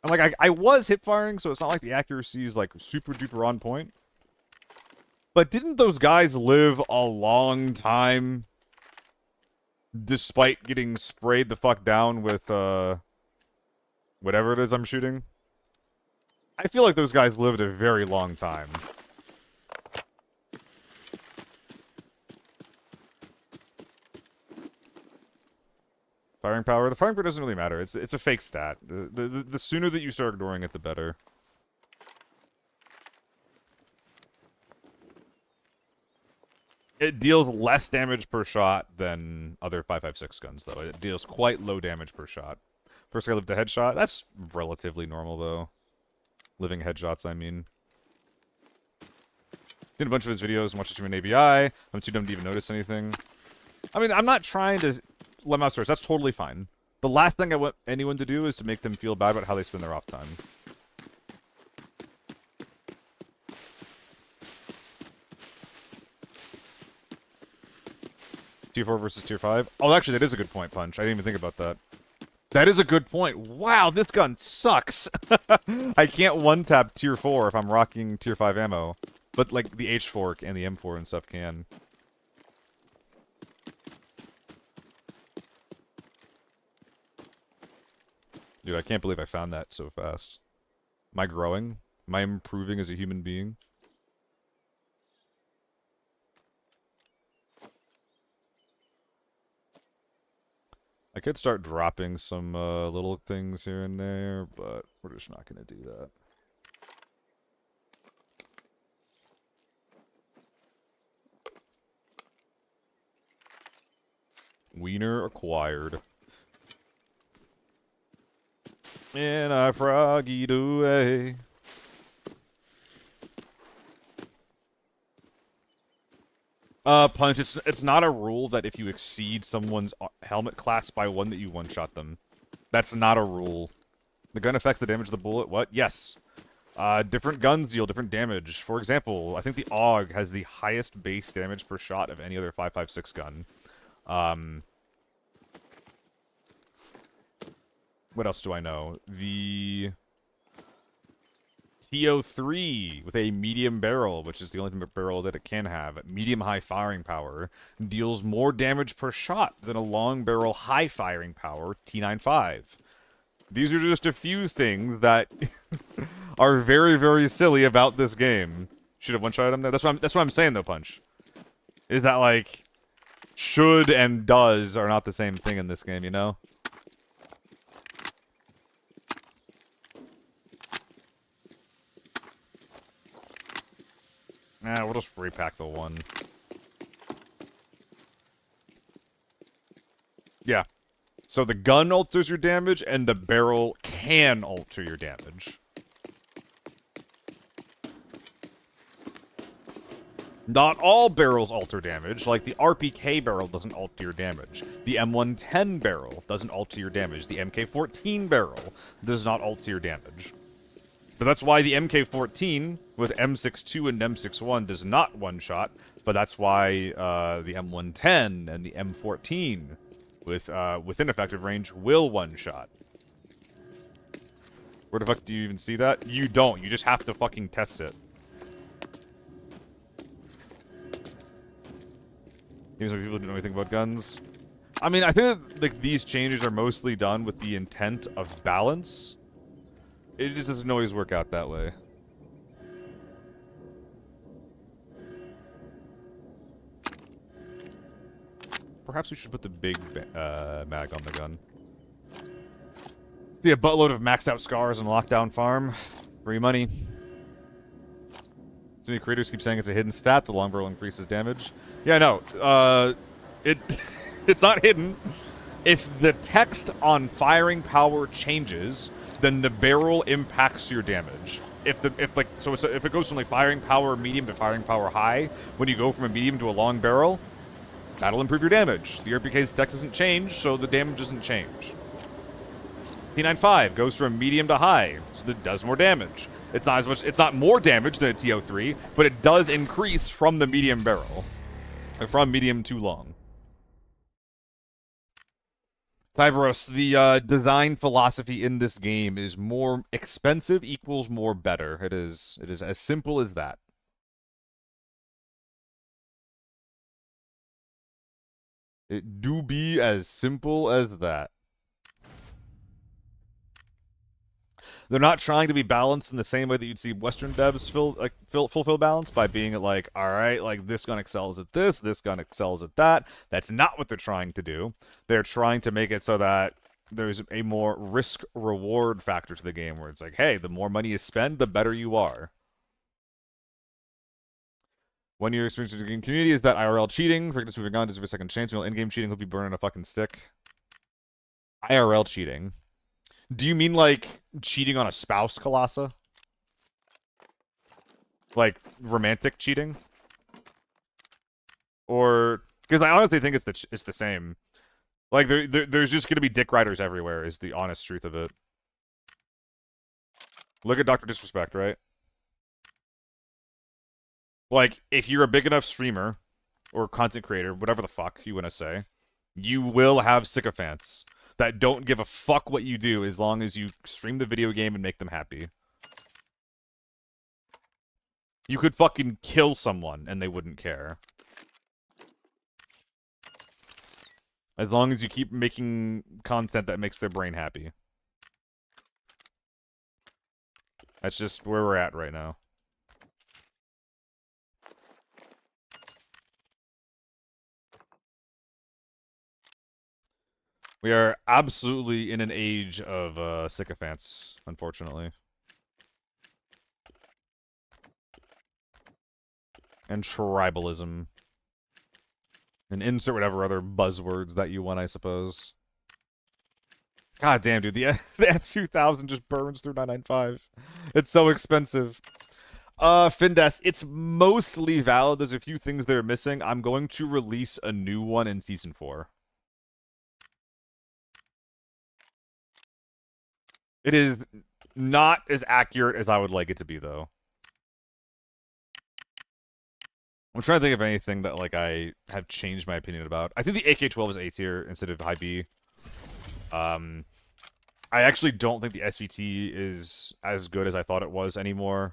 And, like, I was hip-firing, so it's not like the accuracy is, like, super-duper on point. But didn't those guys live a long time despite getting sprayed the fuck down with, whatever it is I'm shooting? I feel like those guys lived a very long time. Firing power? The firing power doesn't really matter. It's a fake stat. The sooner that you start ignoring it, the better. It deals less damage per shot than other 5.56 guns, though. It deals quite low damage per shot. First guy lived a headshot. That's relatively normal, though. Living headshots, I mean. Seen a bunch of his videos and watched his stream in ABI. I'm too dumb to even notice anything. I mean, I'm not trying to let my source. That's totally fine. The last thing I want anyone to do is to make them feel bad about how they spend their off time. Tier 4 versus Tier 5? Oh, actually, that is a good point, Punch. I didn't even think about that. That is a good point. Wow, this gun sucks! I can't one-tap Tier 4 if I'm rocking Tier 5 ammo. But, like, the H4 and the M4 and stuff can. Dude, I can't believe I found that so fast. Am I growing? Am I improving as a human being? I could start dropping some little things here and there, but we're just not going to do that. Wiener acquired. And I froggied away. Punch, it's not a rule that if you exceed someone's helmet class by 1 that you one-shot them. That's not a rule. The gun affects the damage of the bullet. What? Yes. Different guns deal different damage. For example, I think the AUG has the highest base damage per shot of any other 5.56 gun. What else do I know? The TO3 with a medium barrel, which is the only barrel that it can have, medium-high firing power, deals more damage per shot than a long barrel high firing power T95. These are just a few things that are very, very silly about this game. Should have one-shot him there. That's what I'm saying though, Punch. Is that like should and does are not the same thing in this game, you know? Nah, we'll just repack the 1. Yeah. So the gun alters your damage, and the barrel can alter your damage. Not all barrels alter damage, like the RPK barrel doesn't alter your damage. The M110 barrel doesn't alter your damage. The MK14 barrel does not alter your damage. But that's why the MK14 with M62 and M61 does not one-shot, but that's why the M110 and the M14 with within effective range will one-shot. Where the fuck do you even see that? You don't. You just have to fucking test it. Even some people don't know anything about guns. I mean, I think that, like, these changes are mostly done with the intent of balance. It just doesn't always work out that way. Perhaps we should put the big mag on the gun. See a buttload of maxed out scars in Lockdown Farm. Free money. So many creators keep saying it's a hidden stat. The long barrel increases damage. Yeah, no. It's not hidden. If the text on firing power changes, then the barrel impacts your damage. If it goes from like firing power medium to firing power high, when you go from a medium to a long barrel, that'll improve your damage. The RPK's text doesn't change, so the damage doesn't change. T95 goes from medium to high, so it does more damage. It's not as much. It's not more damage than a TO3, but it does increase from the medium barrel, or from medium to long. Tyveros, the design philosophy in this game is more expensive equals more better. It is as simple as that. It do be as simple as that. They're not trying to be balanced in the same way that you'd see Western devs fulfill balance by being like, all right, like this gun excels at this gun excels at that. That's not what they're trying to do. They're trying to make it so that there's a more risk-reward factor to the game where it's like, hey, the more money you spend, the better you are. One year experience in the game community is that IRL cheating. Forgiveness moving on, deserve a second chance. While in-game cheating, he'll be burning a fucking stick. IRL cheating. Do you mean like cheating on a spouse, Colassa? Like romantic cheating? Or because I honestly think it's the same. Like there's just gonna be dick riders everywhere. Is the honest truth of it. Look at Dr. Disrespect, right? Like if you're a big enough streamer or content creator, whatever the fuck you want to say, you will have sycophants that don't give a fuck what you do as long as you stream the video game and make them happy. You could fucking kill someone and they wouldn't care. As long as you keep making content that makes their brain happy. That's just where we're at right now. We are absolutely in an age of sycophants, unfortunately. And tribalism. And insert whatever other buzzwords that you want, I suppose. God damn, dude, the F2000 just burns through 995. It's so expensive. Findes, it's mostly valid. There's a few things that are missing. I'm going to release a new one in Season 4. It is not as accurate as I would like it to be, though. I'm trying to think of anything that, like, I have changed my opinion about. I think the AK-12 is A tier instead of high B. I actually don't think the SVT is as good as I thought it was anymore.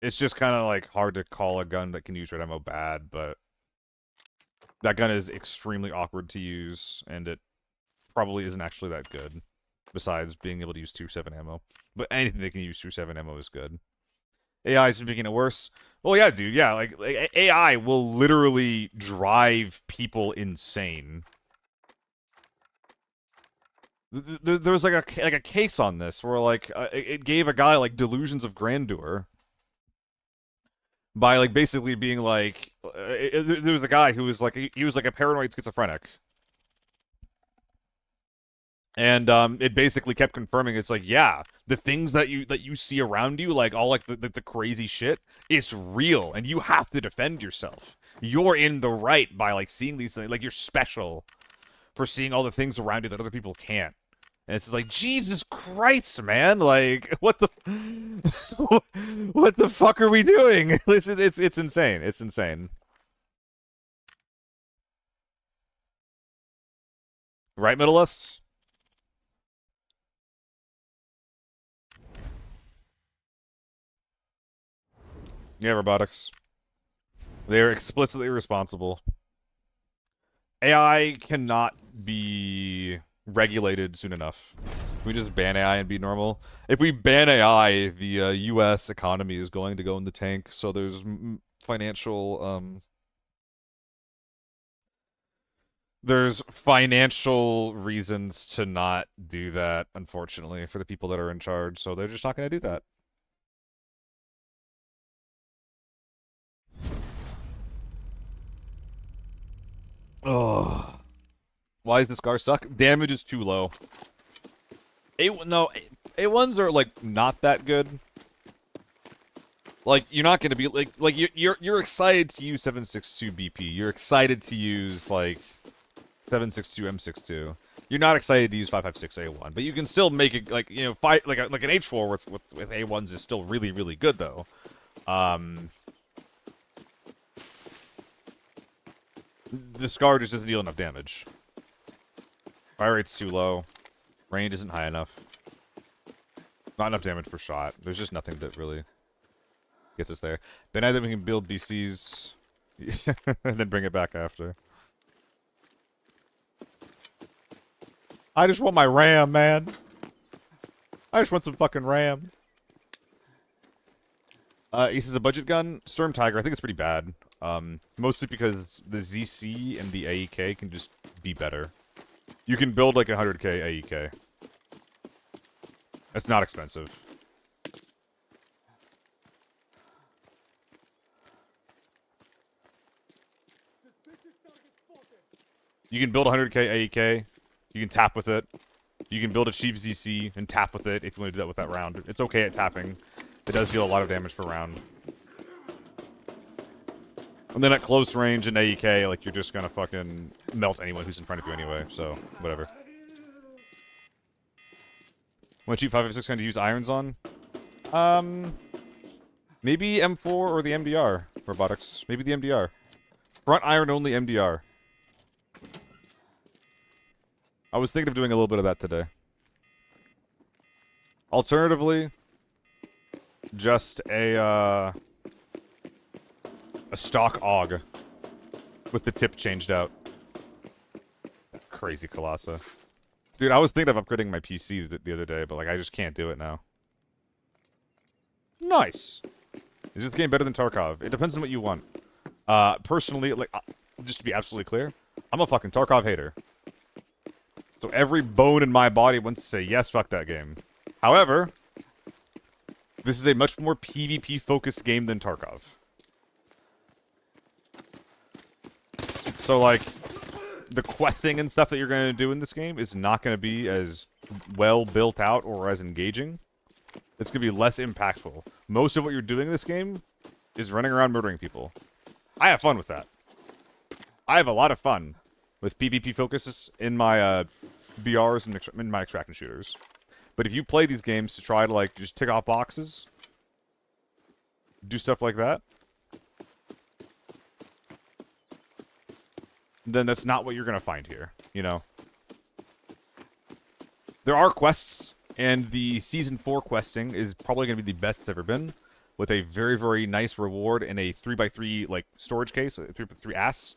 It's just kind of, like, hard to call a gun that can use red ammo bad, but that gun is extremely awkward to use, and it probably isn't actually that good, besides being able to use 2.7 ammo. But anything that can use 2.7 ammo is good. AI is making it worse. Well, yeah, dude, yeah, like AI will literally drive people insane. There was like a case on this where like it gave a guy like delusions of grandeur by like basically being like there was a guy who was like he was like a paranoid schizophrenic. And it basically kept confirming it's like, yeah, the things that you see around you, like all like the crazy shit, it's real, and you have to defend yourself. You're in the right by like seeing these things, like you're special for seeing all the things around you that other people can't. And it's just like, Jesus Christ, man! Like, what the, what the fuck are we doing? It's insane. It's insane. Right, Middleists? Yeah, robotics. They are explicitly responsible. AI cannot be regulated soon enough. Can we just ban AI and be normal? If we ban AI, the U.S. economy is going to go in the tank, so there's there's financial reasons to not do that, unfortunately, for the people that are in charge, so they're just not going to do that. Oh. Why does the Scar suck? Damage is too low. A1s are like not that good. Like you're not gonna be like you're excited to use 7.62 BP. You're excited to use like 7.62 M62. You're not excited to use 5.56 A1, but you can still make it like fight like an H4 with A1s is still really really good though. The Scar just doesn't deal enough damage. Fire rate's too low. Range isn't high enough. Not enough damage per shot. There's just nothing that really gets us there. Then either we can build DCs and then bring it back after. I just want my RAM, man. I just want some fucking RAM. Ace is a budget gun. Storm Tiger, I think it's pretty bad. Mostly because the ZC and the AEK can just be better. You can build like 100k AEK. It's not expensive. You can build 100k AEK. You can tap with it. You can build a cheap ZC and tap with it if you want to do that with that round. It's okay at tapping. It does deal a lot of damage per round. And then at close range in AEK, like, you're just gonna fucking melt anyone who's in front of you anyway, so, whatever. Want cheap 5.56 gun to use irons on? Maybe M4 or the MDR robotics. Maybe the MDR. Front iron only MDR. I was thinking of doing a little bit of that today. Alternatively, just a stock AUG with the tip changed out. Crazy Colossa. Dude, I was thinking of upgrading my PC the other day, but like I just can't do it now. Nice. Is this game better than Tarkov? It depends on what you want. Personally, like, just to be absolutely clear, I'm a fucking Tarkov hater. So every bone in my body wants to say, yes, fuck that game. However, this is a much more PvP-focused game than Tarkov. So, like, the questing and stuff that you're going to do in this game is not going to be as well built out or as engaging. It's going to be less impactful. Most of what you're doing in this game is running around murdering people. I have fun with that. I have a lot of fun with PvP focuses in my BRs and in my extraction shooters. But if you play these games to try to, like, just tick off boxes, do stuff like that, then that's not what you're going to find here, you know? There are quests, and the Season 4 questing is probably going to be the best it's ever been, with a very, very nice reward in a 3x3, like, storage case, a 3x3 ass.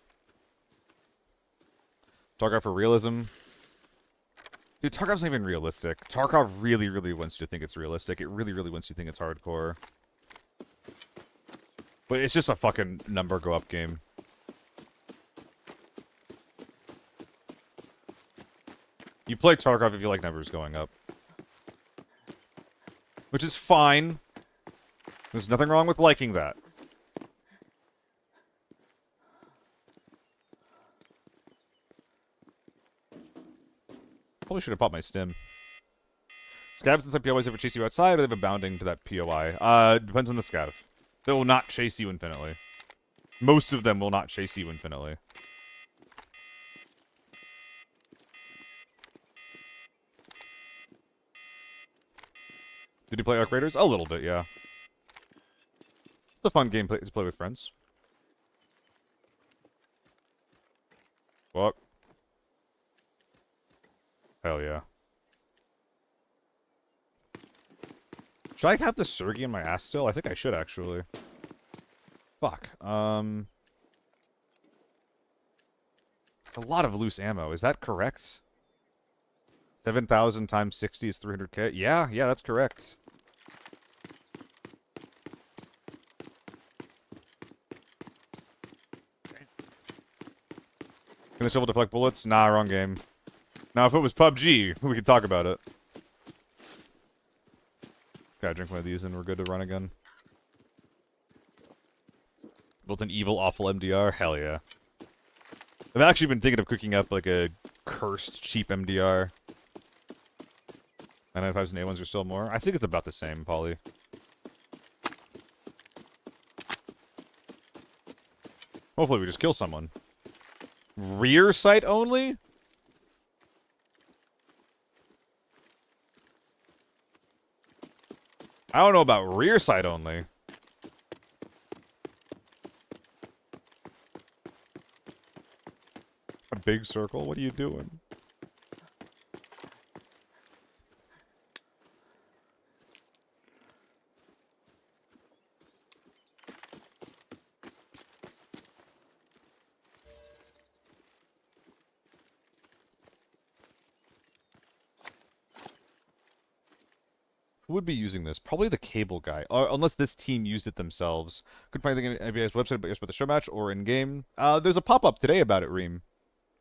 Tarkov for realism. Dude, Tarkov's not even realistic. Tarkov really, really wants you to think it's realistic. It really, really wants you to think it's hardcore. But it's just a fucking number go up game. You play Tarkov if you like numbers going up. Which is fine. There's nothing wrong with liking that. Probably should have popped my stim. Scavs inside POIs ever chase you outside, or they have a bounding to that POI? Depends on the scav. They will not chase you infinitely. Most of them will not chase you infinitely. Did you play Arc Raiders? A little bit, yeah. It's a fun game to play with friends. What? Hell yeah. Should I have the Sergi in my ass still? I think I should, actually. Fuck. It's a lot of loose ammo. Is that correct? 7,000 times 60 is 300k? Yeah, that's correct. Can the shovel deflect bullets? Nah, wrong game. Now, if it was PUBG, we could talk about it. Gotta drink one of these and we're good to run again. Built an evil, awful MDR? Hell yeah. I've actually been thinking of cooking up like a cursed cheap MDR. 995s and A1s are still more. I think it's about the same, Polly. Hopefully we just kill someone. Rear sight only? I don't know about rear sight only. A big circle? What are you doing? Who would be using this? Probably the cable guy. Unless this team used it themselves. Couldn't find anything on ABI's website, but yes, with the Showmatch or in-game. There's a pop-up today about it, Reem.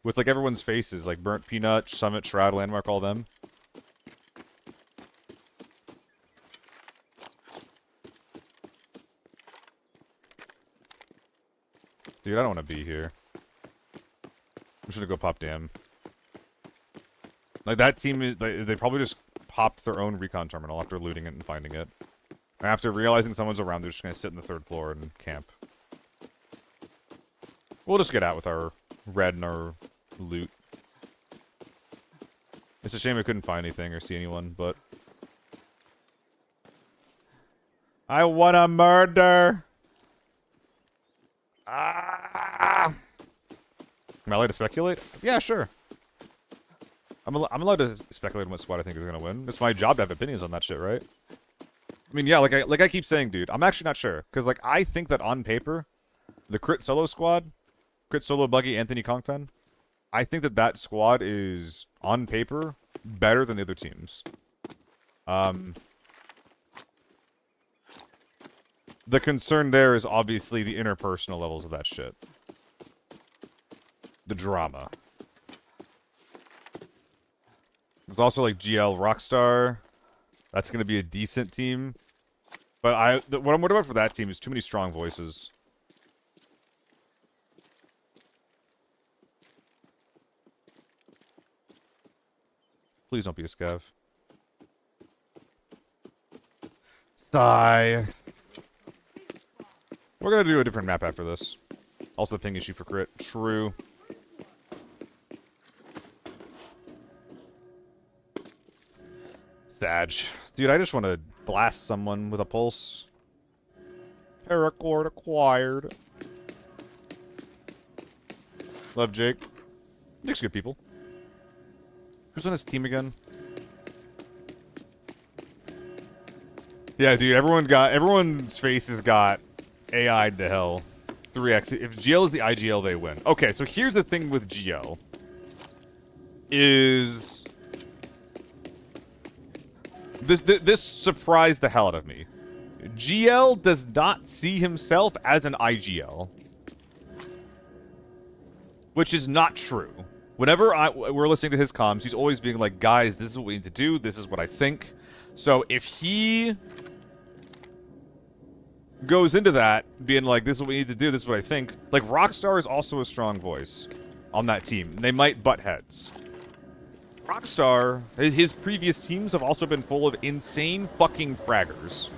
With, like, everyone's faces. Like, Burnt Peanut, Summit, Shroud, Landmark, all them. Dude, I don't want to be here. I'm just gonna go pop Dam. Like, that team, is, they probably just popped their own recon terminal after looting it and finding it. And after realizing someone's around, they're just gonna sit in the 3rd floor and camp. We'll just get out with our red and our loot. It's a shame I couldn't find anything or see anyone, but... I wanna murder! Ah! Am I allowed to speculate? Yeah, sure. I'm allowed to speculate on what squad I think is gonna win. It's my job to have opinions on that shit, right? I mean, yeah, like I keep saying, dude, I'm actually not sure. Because, like, I think that on paper, the Crit Solo squad, Crit Solo Buggy, Anthony Kongfen, I think that that squad is, on paper, better than the other teams. The concern there is obviously the interpersonal levels of that shit. The drama. There's also, like, GL Rockstar. That's going to be a decent team. But what I'm worried about for that team is too many strong voices. Please don't be a scav. Sigh. We're going to do a different map after this. Also the ping issue for crit. True. Sag. Dude, I just want to blast someone with a pulse. Paracord acquired. Love Jake. Jake's good people. Who's on his team again? Yeah, dude, everyone's face has got AI'd to hell. 3x. If GL is the IGL, they win. Okay, so here's the thing with GL. Is... This surprised the hell out of me. GL does not see himself as an IGL. Which is not true. Whenever we're listening to his comms, he's always being like, guys, this is what we need to do, this is what I think. So if he goes into that, being like, this is what we need to do, this is what I think, like, Rockstar is also a strong voice on that team. They might butt heads. Rockstar, his previous teams have also been full of insane fucking fraggers.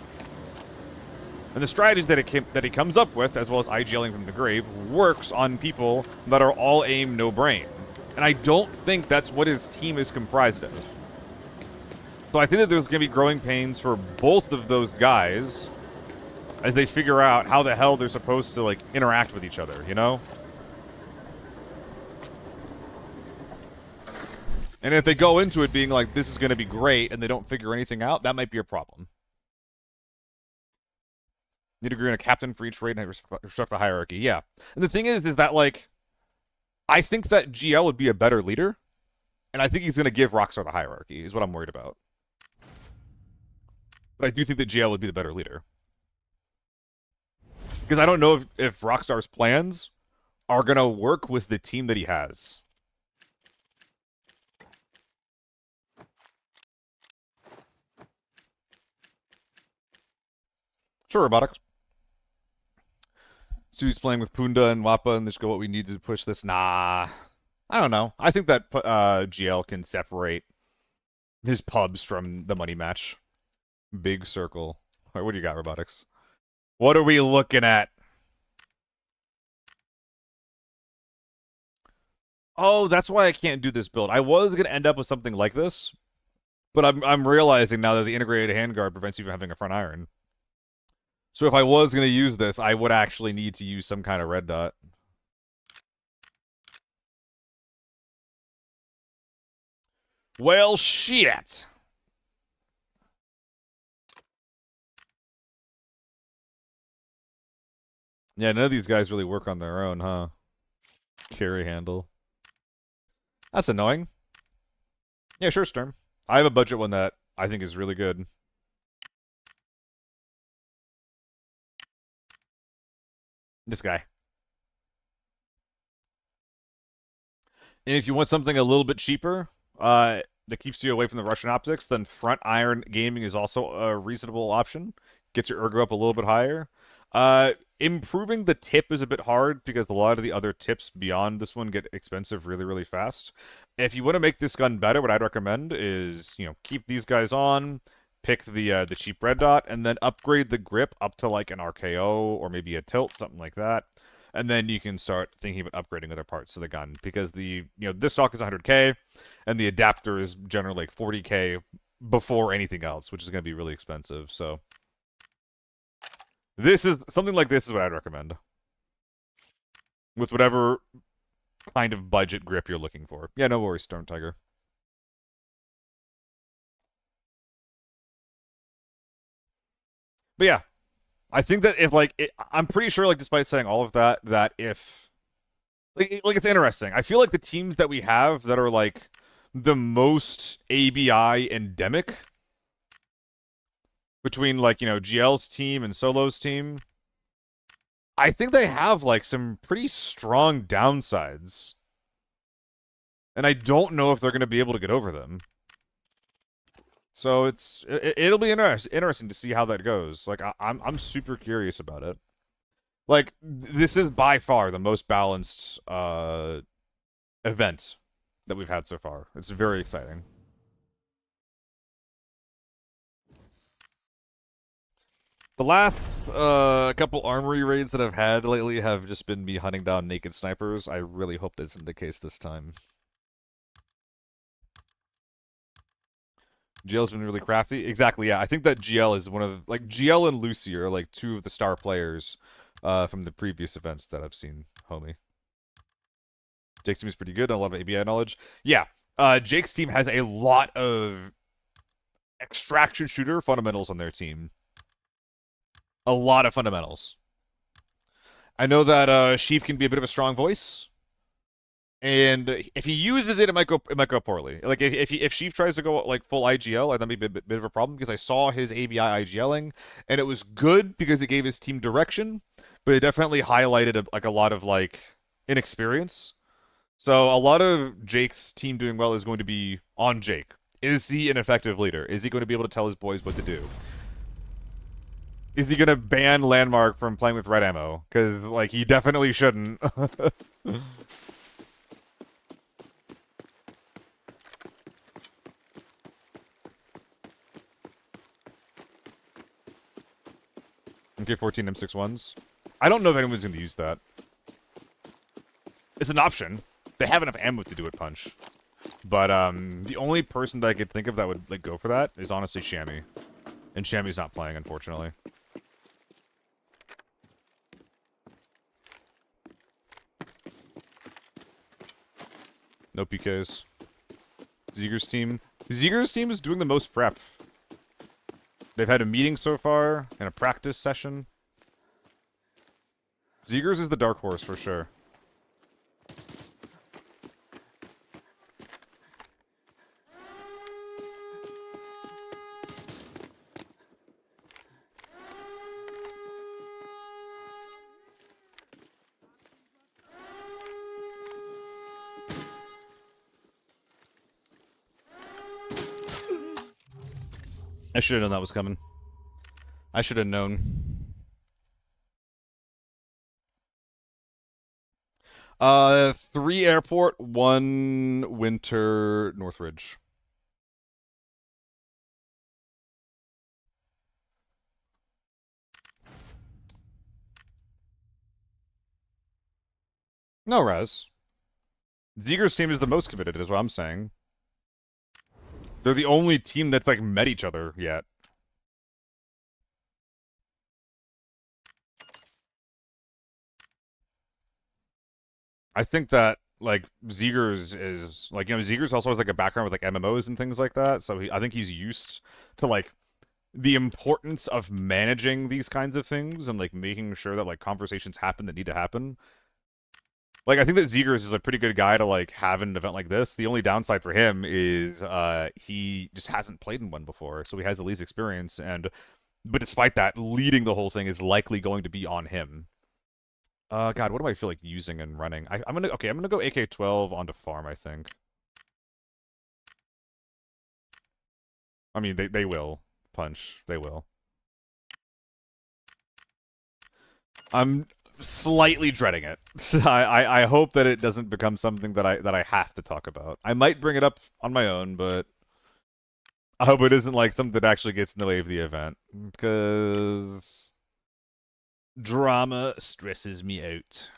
And the strategies that he comes up with, as well as IGLing from the grave, works on people that are all aim, no brain. And I don't think that's what his team is comprised of. So I think that there's going to be growing pains for both of those guys as they figure out how the hell they're supposed to, like, interact with each other, you know? And if they go into it being like, this is going to be great, and they don't figure anything out, that might be a problem. Need to agree on a captain for each raid and respect the hierarchy. Yeah. And the thing is that, like, I think that GL would be a better leader, and I think he's going to give Rockstar the hierarchy, is what I'm worried about. But I do think that GL would be the better leader. Because I don't know if Rockstar's plans are going to work with the team that he has. Sure, Robotics. Stu's playing with Punda and Wappa, and just go, what we need to push this. Nah. I don't know. I think that GL can separate his pubs from the money match. Big circle. All right, what do you got, Robotics? What are we looking at? Oh, that's why I can't do this build. I was gonna end up with something like this, but I'm realizing now that the integrated handguard prevents you from having a front iron. So if I was gonna use this, I would actually need to use some kind of red dot. Well, shit. Yeah, none of these guys really work on their own, huh? Carry handle. That's annoying. Yeah, sure, Sturm. I have a budget one that I think is really good. This guy. And if you want something a little bit cheaper, that keeps you away from the Russian optics, then front iron gaming is also a reasonable option. Gets your ergo up a little bit higher. Improving the tip is a bit hard because a lot of the other tips beyond this one get expensive really, really fast. If you want to make this gun better, what I'd recommend is, keep these guys on, pick the cheap red dot, and then upgrade the grip up to like an RKO or maybe a tilt, something like that. And then you can start thinking about upgrading other parts of the gun because this stock is 100K and the adapter is generally like 40K before anything else, which is going to be really expensive. So this is something like this is what I'd recommend with whatever kind of budget grip you're looking for. Yeah, no worries, Storm Tiger. But yeah, I think that if I'm pretty sure despite saying all of that, that if it's interesting. I feel like the teams that we have that are like the most ABI endemic between GL's team and Solo's team, I think they have some pretty strong downsides. And I don't know if they're going to be able to get over them. So it'll be interesting to see how that goes. I'm super curious about it. This is by far the most balanced event that we've had so far. It's very exciting. The last couple armory raids that I've had lately have just been me hunting down naked snipers. I really hope that isn't the case this time. GL's been really crafty. Exactly, yeah. I think that GL is one of GL and Lucy are two of the star players from the previous events that I've seen, homie. Jake's team is pretty good. A lot of ABI knowledge. Yeah, Jake's team has a lot of extraction shooter fundamentals on their team. A lot of fundamentals. I know that Sheep can be a bit of a strong voice. And if he uses it, it might go poorly. If Sheep tries to go full IGL, that'd be a bit of a problem because I saw his ABI IGLing, and it was good because it gave his team direction, but it definitely highlighted a lot of inexperience. So a lot of Jake's team doing well is going to be on Jake. Is he an effective leader? Is he going to be able to tell his boys what to do? Is he going to ban Landmark from playing with red ammo? Because he definitely shouldn't. MK14 M61s. I don't know if anyone's going to use that. It's an option. They have enough ammo to do it punch. But the only person that I could think of that would go for that is honestly Shammy. And Shammy's not playing, unfortunately. No PKs. Zeger's team is doing the most prep. They've had a meeting so far and a practice session. Zeger's is the dark horse for sure. I should have known that was coming. I should have known. 3 airport, 1 winter Northridge. No res. Zeger's team is the most committed, is what I'm saying. They're the only team that's like met each other yet. I think that like Zeger's is like, you know, Zeger's also has like a background with like MMOs and things like that, so I think he's used to like the importance of managing these kinds of things and like making sure that like conversations happen that need to happen. Like, I think that Zegers is a pretty good guy to like have an event like this. The only downside for him is he just hasn't played in one before, so he has the least experience. And but despite that, leading the whole thing is likely going to be on him. God, what do I feel like using and running? I'm gonna go AK-12 onto farm. I think. I mean, they will punch. They will. I'm slightly dreading it. I hope that it doesn't become something that I have to talk about. I might bring it up on my own, but I hope it isn't like something that actually gets in the way of the event, because drama stresses me out.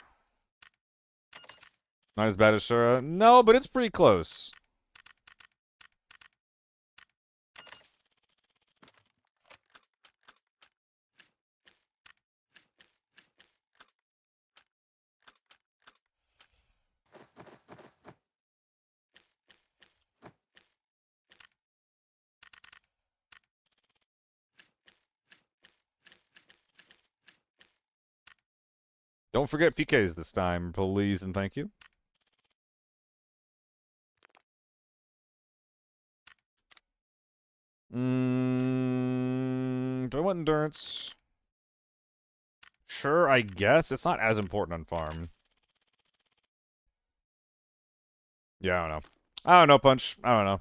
Not as bad as Shura. No, but it's pretty close. Don't forget PKs this time, please and thank you. Do I want endurance? Sure, I guess. It's not as important on farm. Yeah, I don't know. I don't know, Punch. I don't know.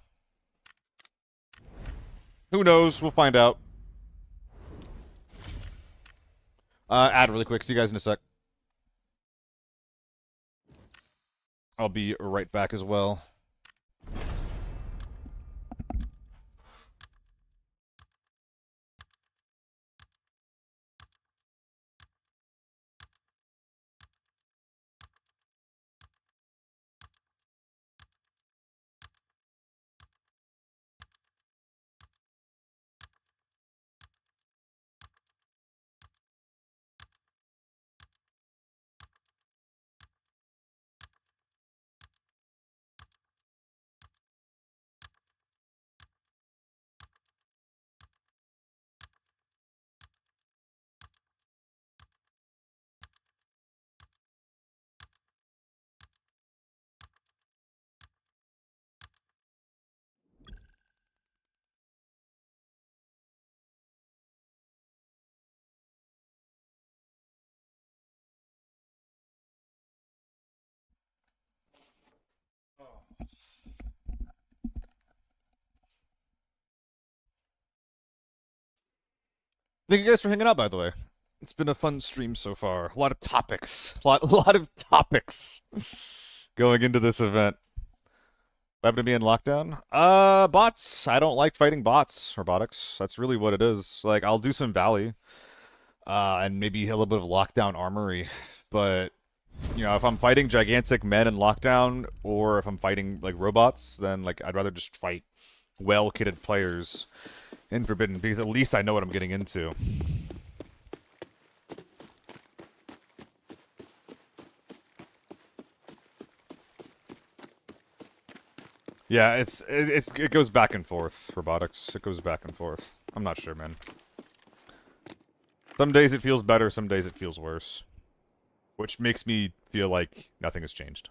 Who knows? We'll find out. Add really quick. See you guys in a sec. I'll be right back as well. Thank you guys for hanging out, by the way. It's been a fun stream so far. A lot of topics. A lot of topics going into this event. Happen to be in lockdown? Bots. I don't like fighting bots, robotics. That's really what it is. Like, I'll do some Valley, and maybe a little bit of lockdown armory. But, you know, if I'm fighting gigantic men in lockdown, or if I'm fighting, like, robots, then, like, I'd rather just fight well-kitted players in Forbidden, because at least I know what I'm getting into. Yeah, it goes back and forth, robotics. It goes back and forth. I'm not sure, man. Some days it feels better, some days it feels worse. Which makes me feel like nothing has changed.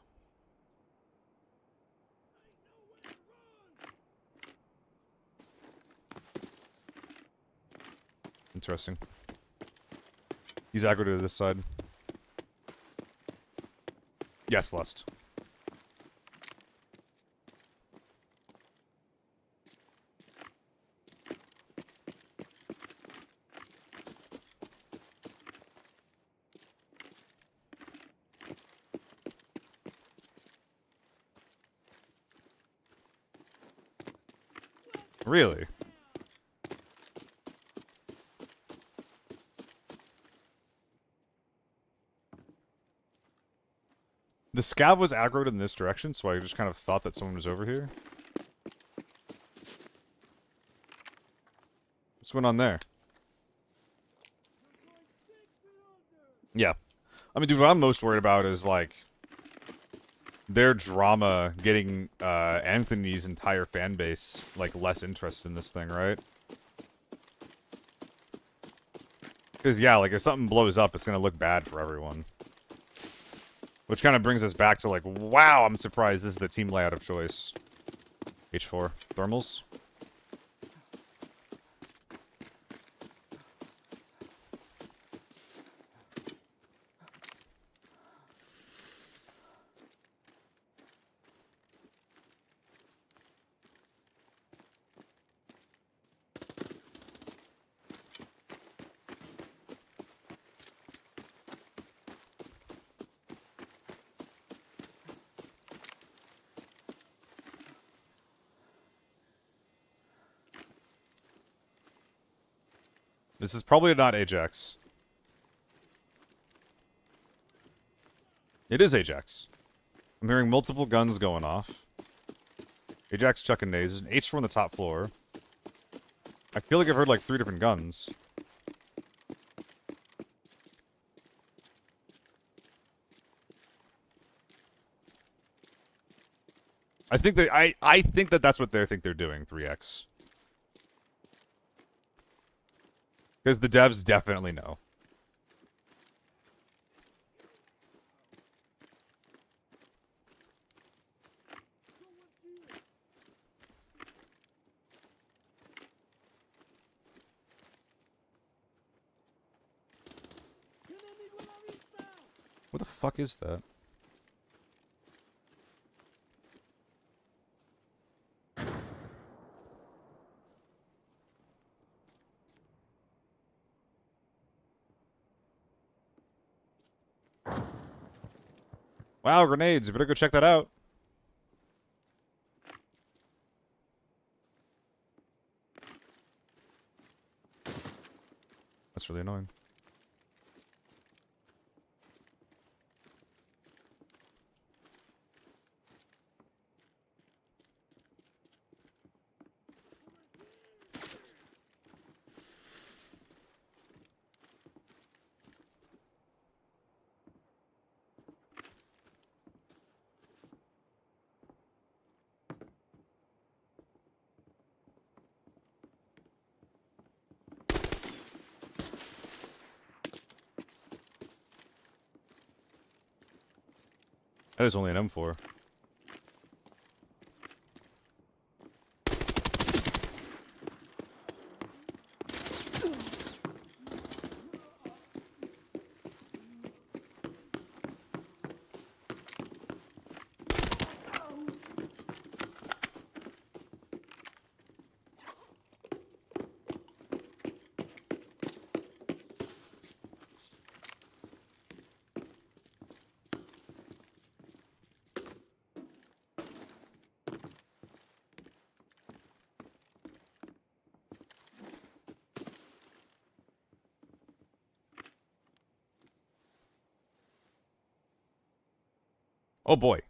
Interesting. He's aggro to this side. Yes, Lust. Really? The scav was aggroed in this direction, so I just kind of thought that someone was over here. What's going on there? Yeah. I mean, dude, what I'm most worried about is, like, their drama getting Anthony's entire fan base, like, less interested in this thing, right? Because, yeah, like, if something blows up, it's going to look bad for everyone. Which kind of brings us back to, like, wow, I'm surprised this is the team layout of choice. H4. Thermals? This is probably not Ajax. It is Ajax. I'm hearing multiple guns going off. Ajax chucking nades. There's an H4 on the top floor. I feel like I've heard like 3 different guns. I think that I think that that's what they think they're doing, 3x. Because the devs definitely know. What the fuck is that? Wow, grenades. You better go check that out. That's really annoying. That is only an M4. Oh boy.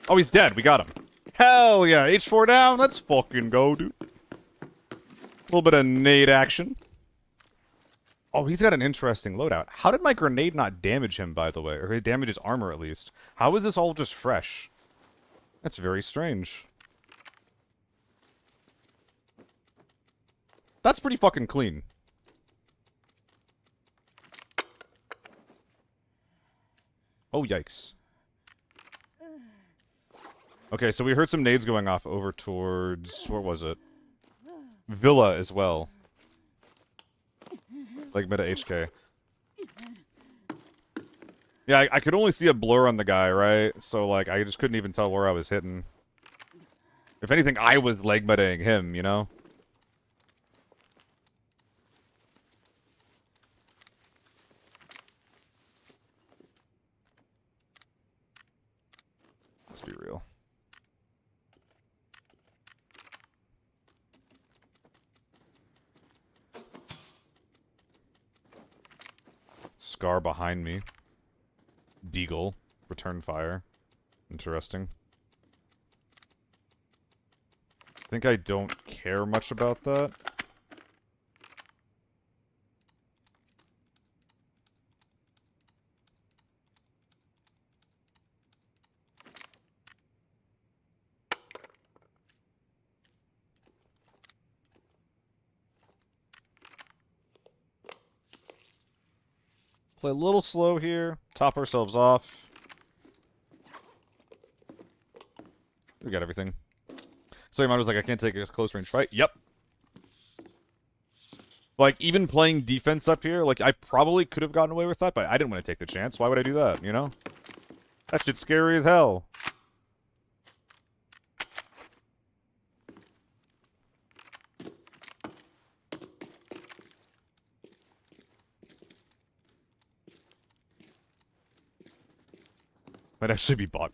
Oh, he's dead. We got him. Hell yeah. H4 down. Let's fucking go, dude. A little bit of nade action. Oh, he's got an interesting loadout. How did my grenade not damage him, by the way? Or damage his armor, at least? How is this all just fresh? That's very strange. That's pretty fucking clean. Oh, yikes. Okay, so we heard some nades going off over towards... Where was it? Villa as well. Like meta HK. Yeah, I could only see a blur on the guy, right? So, like, I just couldn't even tell where I was hitting. If anything, I was leg metaing him, you know? Let's be real. Scar behind me. Deagle. Return fire. Interesting. I think I don't care much about that. Play a little slow here. Top ourselves off. We got everything. So your mind was like, I can't take a close range fight. Yep. Like, even playing defense up here, like, I probably could have gotten away with that, but I didn't want to take the chance. Why would I do that, you know? That shit's scary as hell. Might actually be bot.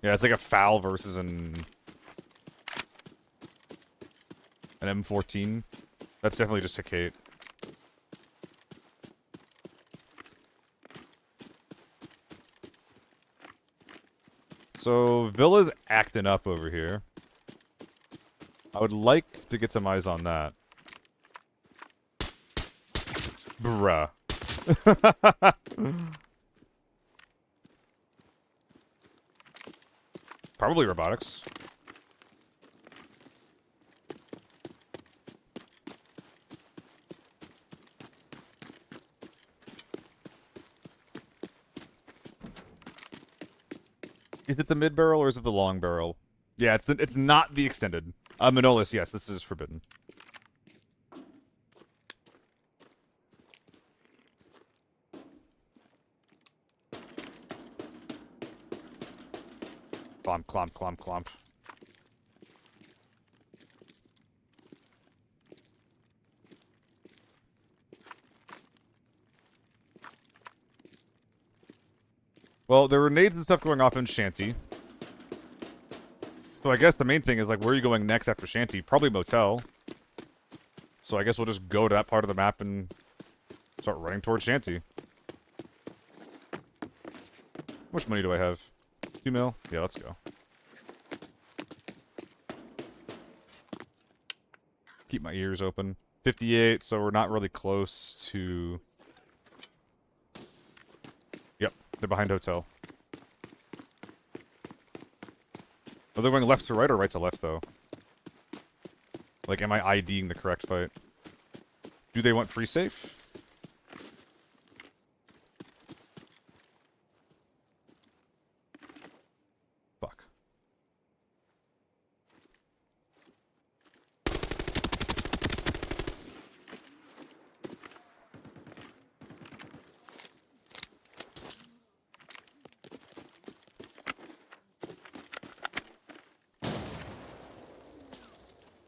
Yeah, it's like a foul versus an M14. That's definitely just a Kate. So, Villa's acting up over here. I would like to get some eyes on that. Bruh. Probably robotics. Is it the mid barrel or is it the long barrel? Yeah, it's not the extended. Manolis, yes, this is forbidden. Clomp, clomp, clomp, clomp. Well, there were nades and stuff going off in Shanty. So I guess the main thing is, like, where are you going next after Shanty? Probably Motel. So I guess we'll just go to that part of the map and start running towards Shanty. How much money do I have? 2 mil? Yeah, let's go. Keep my ears open. 58, so we're not really close to... Yep, they're behind Hotel. Are they going left to right or right to left, though? Like, am I IDing the correct fight? Do they want free safe? Fuck.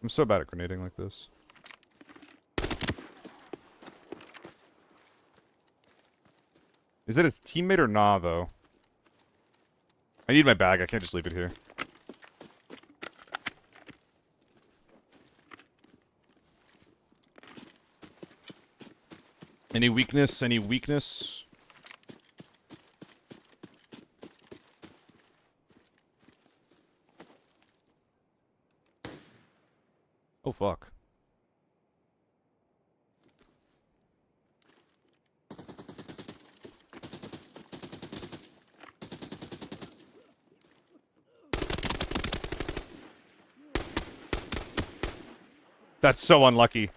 I'm so bad at grenading like this. Is it his teammate or nah, though? I need my bag. I can't just leave it here. Any weakness? Any weakness? Oh, fuck. That's so unlucky.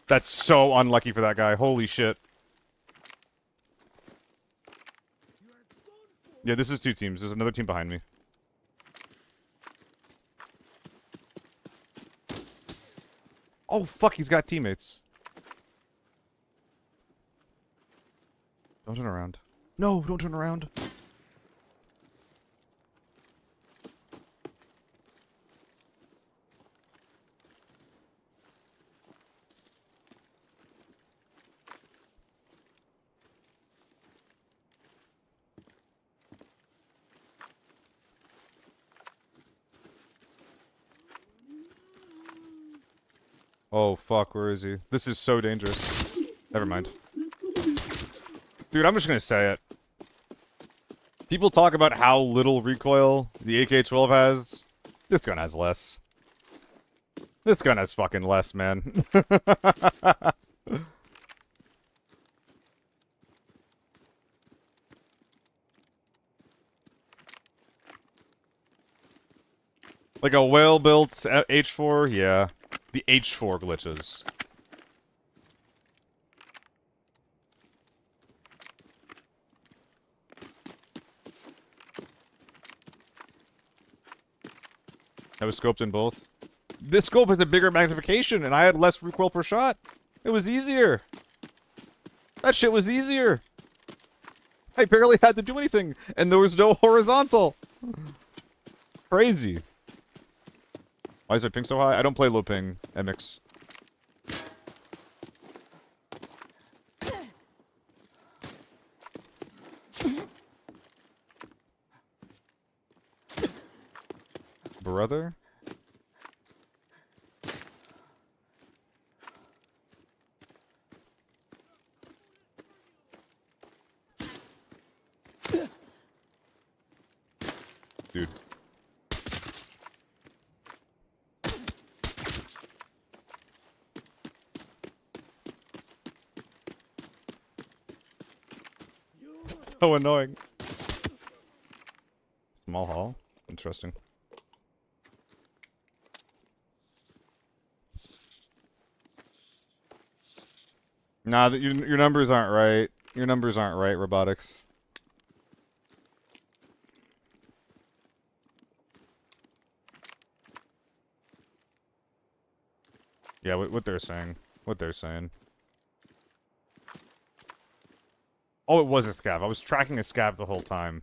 That's so unlucky for that guy. Holy shit. Yeah, this is 2 teams. There's another team behind me. Oh, fuck, he's got teammates. Don't turn around. No, don't turn around. Oh, fuck, where is he? This is so dangerous. Never mind. Dude, I'm just gonna say it. People talk about how little recoil the AK-12 has. This gun has less. This gun has fucking less, man. Like a well-built H4? Yeah. The H4 glitches. I was scoped in both. This scope has a bigger magnification, and I had less recoil per shot. It was easier. That shit was easier. I barely had to do anything, and there was no horizontal. Crazy. Why is their ping so high? I don't play low ping, MX. Brother? Dude. So annoying. Small hall? Interesting. Nah, your numbers aren't right. Your numbers aren't right, robotics. Yeah, what they're saying. What they're saying. Oh, it was a scav. I was tracking a scav the whole time.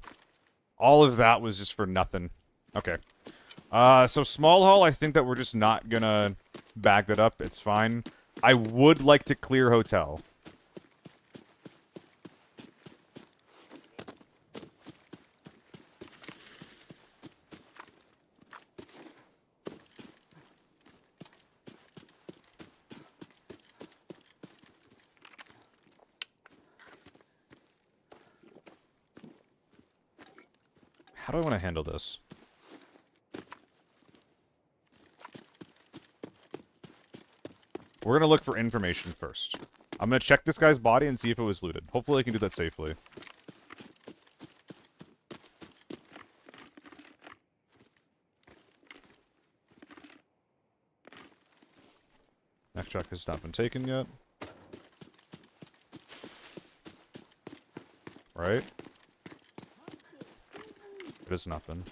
All of that was just for nothing. Okay. So small hall, I think that we're just not gonna back that up. It's fine. I would like to clear hotel. How do I want to handle this? We're gonna look for information first. I'm gonna check this guy's body and see if it was looted. Hopefully I can do that safely. Next check has not been taken yet. Right? It has not been.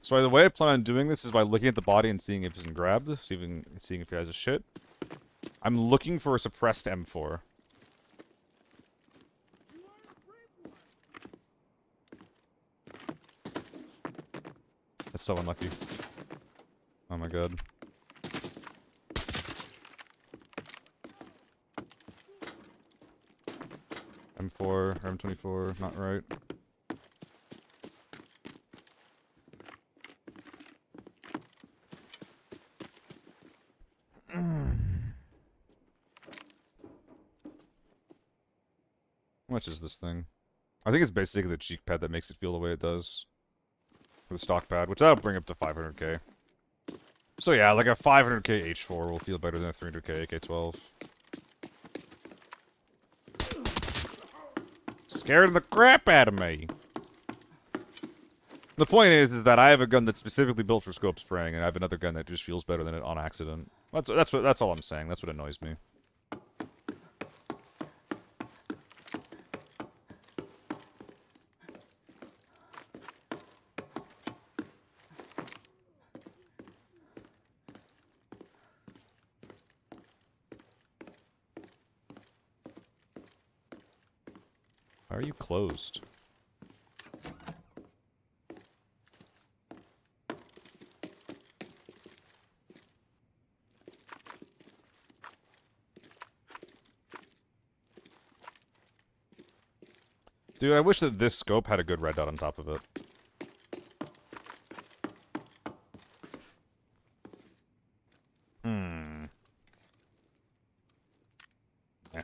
So the way I plan on doing this is by looking at the body and seeing if it's been grabbed, seeing if he has a shit. I'm looking for a suppressed M4. That's so unlucky. Oh my god. M4 or M24, not right. How much is this thing? I think it's basically the cheek pad that makes it feel the way it does. The stock pad, which that'll bring up to 500k. So yeah, like a 500k H4 will feel better than a 300k AK-12. Scared the crap out of me! The point is that I have a gun that's specifically built for scope spraying, and I have another gun that just feels better than it on accident. That's all I'm saying. That's what annoys me. Why are you closed? Dude, I wish that this scope had a good red dot on top of it. Yeah.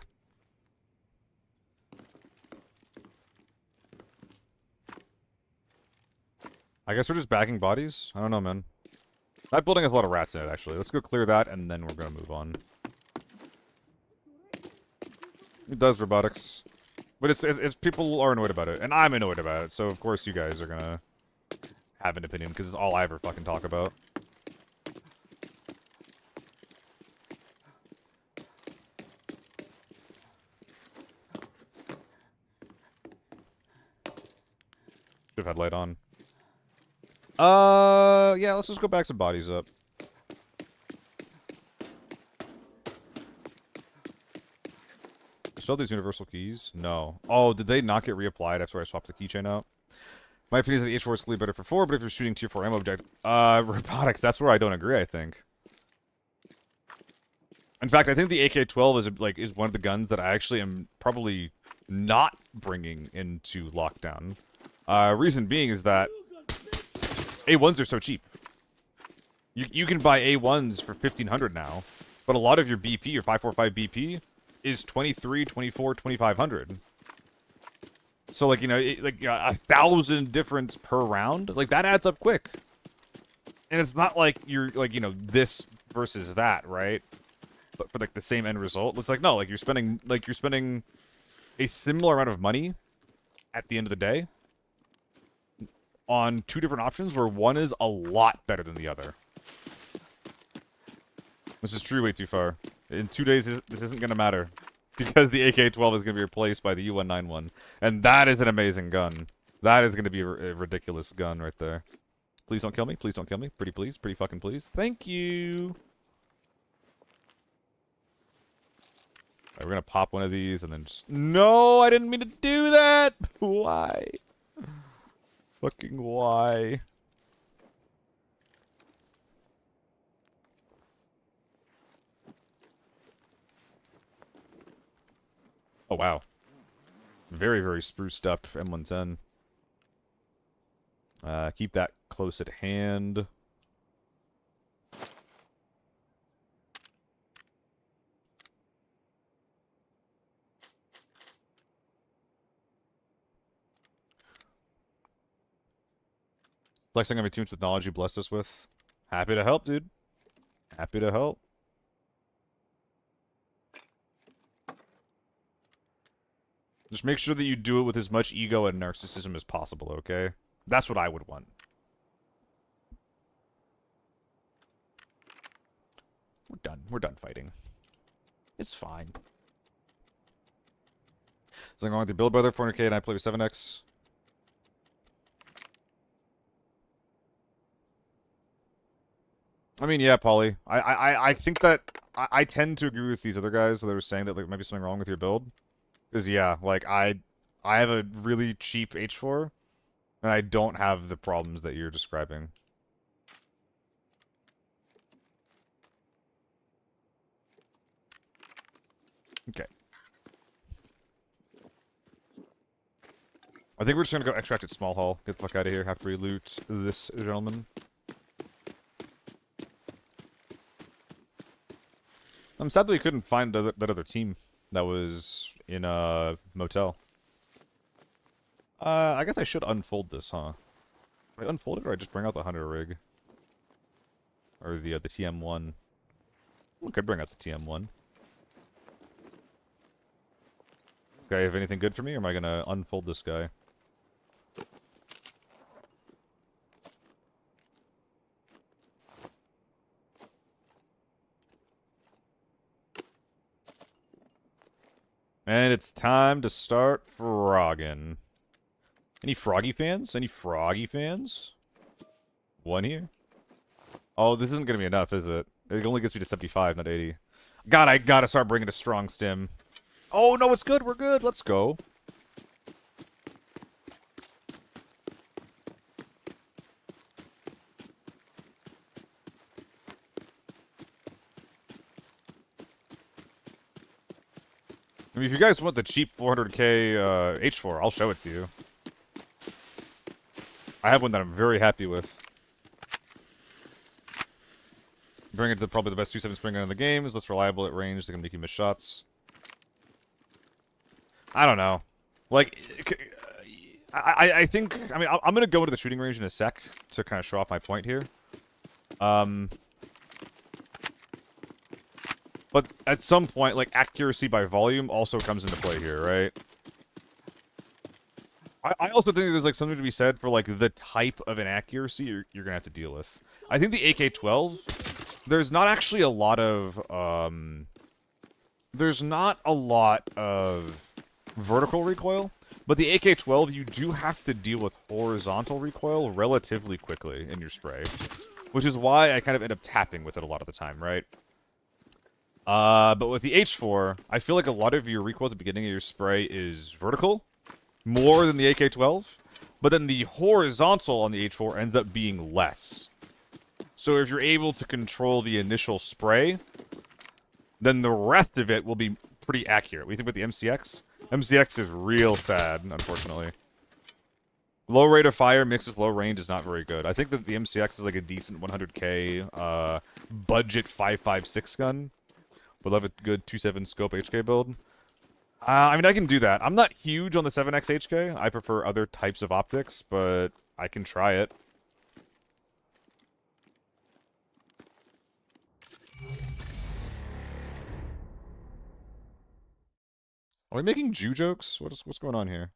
I guess we're just bagging bodies? I don't know, man. That building has a lot of rats in it, actually. Let's go clear that, and then we're gonna move on. It does, robotics. But it's people are annoyed about it, and I'm annoyed about it, so of course you guys are gonna have an opinion, because it's all I ever fucking talk about. Should've had light on. Yeah, let's just go back some bodies up. Still these universal keys? No. Oh, did they not get reapplied after I swapped the keychain out? My opinion is that the H4 is clearly better for 4, but if you're shooting tier 4 ammo object... robotics, that's where I don't agree, I think. In fact, I think the AK-12 is one of the guns that I actually am probably not bringing into lockdown. Reason being is that A1s are so cheap. You can buy A1s for 1,500 now, but a lot of your BP, your 545 BP, is 23, 24, 2,500. So, like, you know, like 1,000 difference per round, like, that adds up quick. And it's not like you're, like, you know, this versus that, right? But for, like, the same end result. It's like, no, like, you're spending a similar amount of money at the end of the day on two different options where one is a lot better than the other. This is true way too far. In 2 days, this isn't going to matter. Because the AK-12 is going to be replaced by the U-191. And that is an amazing gun. That is going to be a ridiculous gun right there. Please don't kill me. Please don't kill me. Pretty please. Pretty fucking please. Thank you. Alright, we're going to pop one of these and then just... No, I didn't mean to do that. Why? Fucking why? Oh, wow. Very, very spruced up M110. Keep that close at hand. Flexing on my team's technology blessed us with. Happy to help, dude. Happy to help. Just make sure that you do it with as much ego and narcissism as possible, okay? That's what I would want. We're done. We're done fighting. It's fine. So I'm going with the build brother 400k and I play with 7x. I mean, yeah, Pauly. I think that I tend to agree with these other guys that were saying that like might be something wrong with your build. Because yeah, like I have a really cheap H4, and I don't have the problems that you're describing. Okay. I think we're just gonna go extract at Small Hall. Get the fuck out of here after we loot this gentleman. I'm sad that we couldn't find that other team that was in a motel. I guess I should unfold this, huh? Do I unfold it or I just bring out the Hunter rig? Or the TM1? I could bring out the TM1. This guy have anything good for me, or am I gonna unfold this guy? And it's time to start frogging. Any Froggy fans? Any Froggy fans? One here? Oh, this isn't gonna be enough, is it? It only gets me to 75, not 80. God, I gotta start bringing a strong stim. Oh, no, it's good. We're good. Let's go. I mean, if you guys want the cheap 400k H4, I'll show it to you. I have one that I'm very happy with. Bring it to probably the best 2.7 spring gun in the game. Is less reliable at range. They can make you miss shots. I don't know. Like, I think... I mean, I'm going to go into the shooting range in a sec to kind of show off my point here. But at some point, like, accuracy by volume also comes into play here, right? I also think there's, like, something to be said for, like, the type of inaccuracy you're going to have to deal with. I think the AK-12, there's not actually a lot of, there's not a lot of vertical recoil, but the AK-12, you do have to deal with horizontal recoil relatively quickly in your spray, which is why I kind of end up tapping with it a lot of the time, right? But with the H4, I feel like a lot of your recoil at the beginning of your spray is vertical, more than the AK-12, but then the horizontal on the H4 ends up being less. So if you're able to control the initial spray, then the rest of it will be pretty accurate. What do you think about the MCX? MCX is real sad, unfortunately. Low rate of fire mixed with low range is not very good. I think that the MCX is like a decent 100k budget 5.56 gun. Would love a good 2.7 scope HK build. I mean, I can do that. I'm not huge on the 7x HK. I prefer other types of optics, but I can try it. Are we making Jew jokes? What's going on here?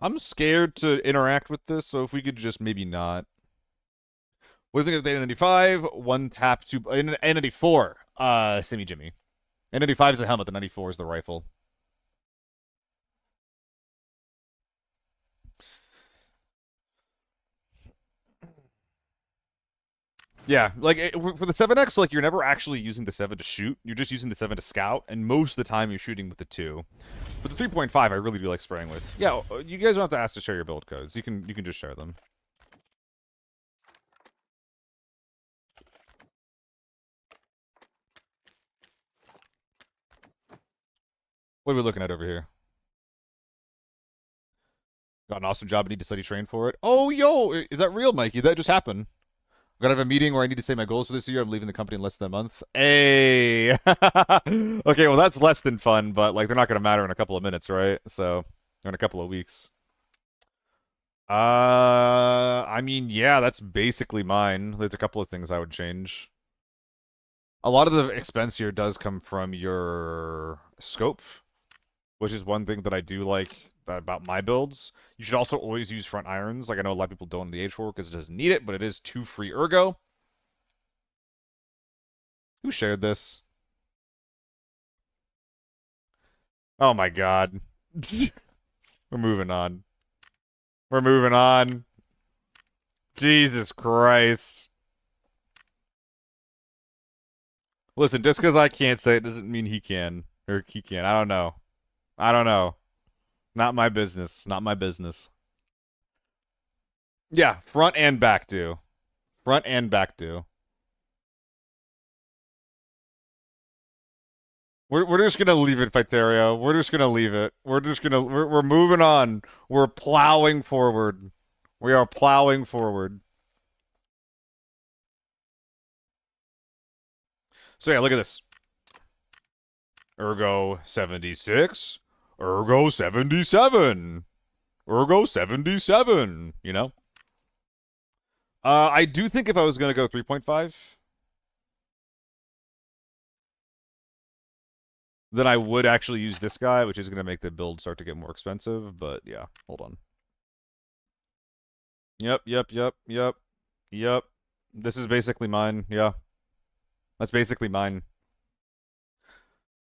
I'm scared to interact with this, so if we could just maybe not. What do you think of the N95? One tap, two... N94, Simmy Jimmy. N95 is the helmet, the 94 is the rifle. Yeah, like, for the 7X, like, you're never actually using the 7 to shoot. You're just using the 7 to scout, and most of the time you're shooting with the 2. But the 3.5 I really do like spraying with. Yeah, you guys don't have to ask to share your build codes. You can just share them. What are we looking at over here? Got an awesome job. I need to study train for it. Oh, yo! Is that real, Mikey? That just happened. I'm gonna have a meeting where I need to say my goals for this year. I'm leaving the company in less than a month. Hey! Okay, well, that's less than fun, but, like, they're not gonna matter in a couple of minutes, right? So, or in a couple of weeks. I mean, yeah, that's basically mine. There's a couple of things I would change. A lot of the expense here does come from your scope, which is one thing that I do like about my builds. You should also always use front irons. Like, I know a lot of people don't in the H4 because it doesn't need it, but it is 2 free ergo. Who shared this? Oh my god. We're moving on. We're moving on. Jesus Christ. Listen, just because I can't say it doesn't mean he can. Or he can. I don't know. I don't know. Not my business. Not my business. Yeah, front and back do. Front and back do. We're just gonna leave it, Piterio. We're just gonna leave it. We're moving on. We're plowing forward. We are plowing forward. So yeah, look at this. Ergo 76. Ergo 77. Ergo 77. You know? I do think if I was gonna go 3.5, then I would actually use this guy, which is gonna make the build start to get more expensive, but yeah, hold on. Yep. Yep. This is basically mine, yeah. That's basically mine.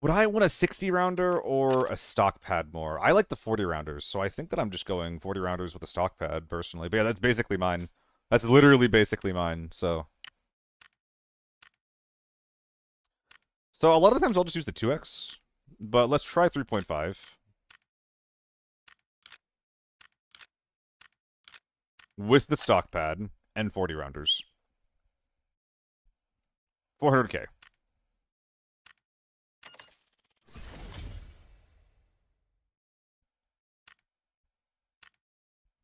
Would I want a 60 rounder or a stock pad more? I like the 40 rounders, so I think that I'm just going 40 rounders with a stock pad personally. But yeah, that's basically mine. That's literally basically mine, so. So a lot of the times I'll just use the 2x, but let's try 3.5. With the stock pad and 40 rounders. 400k.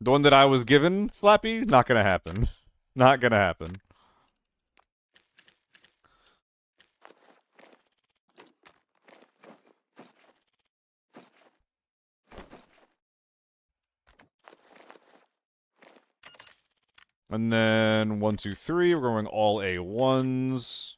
The one that I was given, Slappy, not gonna happen. Not gonna happen. And then 1, 2, 3. We're going all A1s.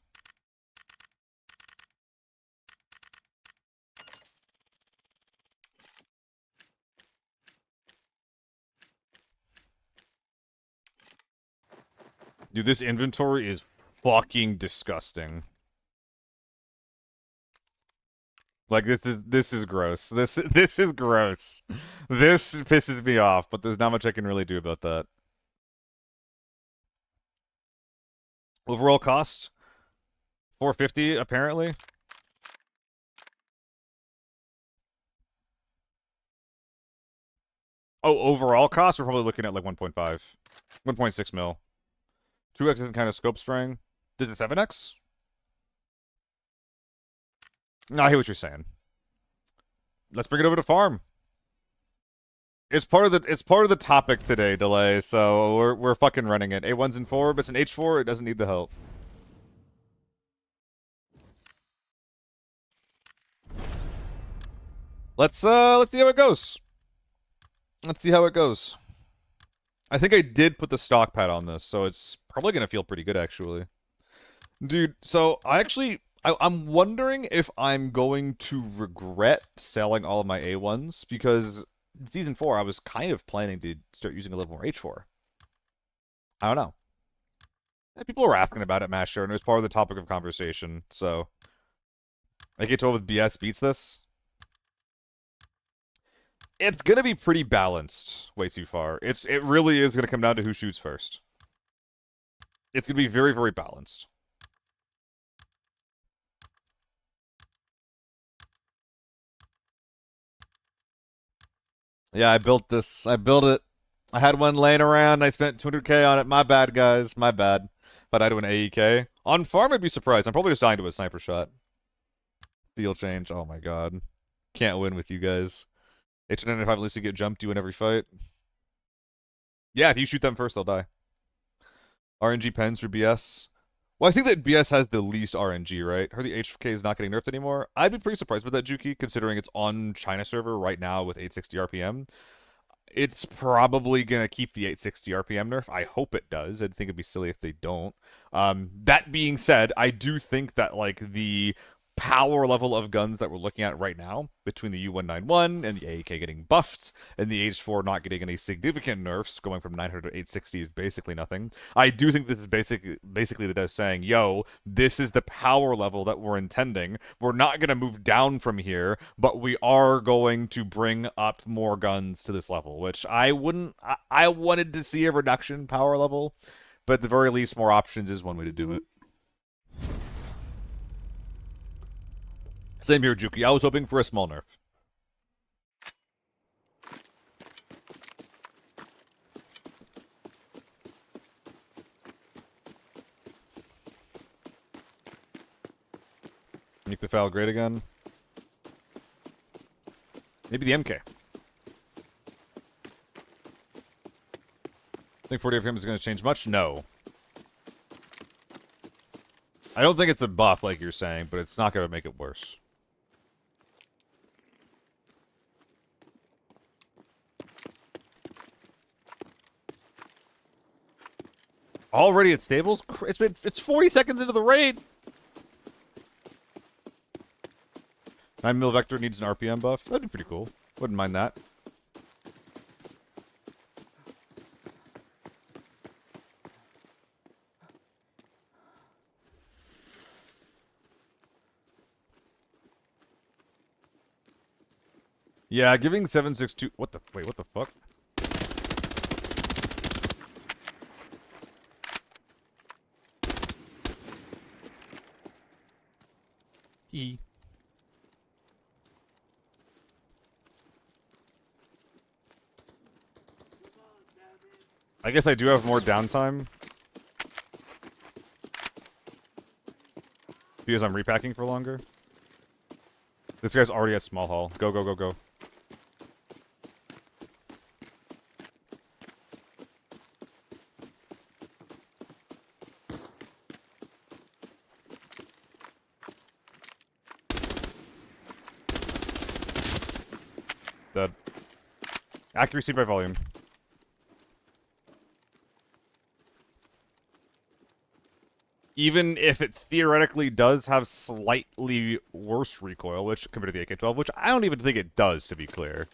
Dude, this inventory is fucking disgusting. Like this is gross. This is gross. This pisses me off, but there's not much I can really do about that. Overall cost 450 apparently. Oh, overall cost we're probably looking at like 1.5. 1.6 mil. 2x isn't kind of scope spraying. Does it 7x? No, I hear what you're saying. Let's bring it over to farm. It's part of the topic today, delay. So we're fucking running it. A1's in 4, but it's an H4. It doesn't need the help. Let's see how it goes. Let's see how it goes. I think I did put the stock pad on this, so it's probably gonna feel pretty good actually. Dude, so I'm wondering if I'm going to regret selling all of my A1s because season 4 I was kind of planning to start using a little more H4. I don't know. People were asking about it, Master, and it was part of the topic of conversation, so I get told with BS beats this. It's gonna be pretty balanced way too far. It really is gonna come down to who shoots first. It's gonna be very, very balanced. Yeah, I built this. I built it. I had one laying around. I spent 200k on it. My bad, guys. My bad. But I do an AEK. On farm, I'd be surprised. I'm probably just dying to a sniper shot. Steel change. Oh my god. Can't win with you guys. H95 at least you get jumped to in every fight. Yeah, if you shoot them first, they'll die. RNG pens for BS. Well, I think that BS has the least RNG, right? Her the HK is not getting nerfed anymore. I'd be pretty surprised with that Juki, considering it's on China server right now with 860 RPM. It's probably going to keep the 860 RPM nerf. I hope it does. I think it'd be silly if they don't. That being said, I do think that like the power level of guns that we're looking at right now, between the U191 and the AEK getting buffed, and the H4 not getting any significant nerfs, going from 900 to 860 is basically nothing. I do think this is basically the devs saying, yo, this is the power level that we're intending. We're not going to move down from here, but we are going to bring up more guns to this level, which I wanted to see a reduction in power level, but at the very least, more options is one way to do it. Same here, Juki. I was hoping for a small nerf. Make the foul great again. Maybe the MK. Think 40 RPM is going to change much? No. I don't think it's a buff like you're saying, but it's not going to make it worse. Already at stables? It's 40 seconds into the raid. 9 mil vector needs an RPM buff. That'd be pretty cool. Wouldn't mind that. Yeah, giving 762. What the? Wait, what the fuck? I guess I do have more downtime. Because I'm repacking for longer. This guy's already at small hall. Go, go, go, go. Dead. Accuracy by volume. Even if it theoretically does have slightly worse recoil, which compared to the AK-12, which I don't even think it does, to be clear.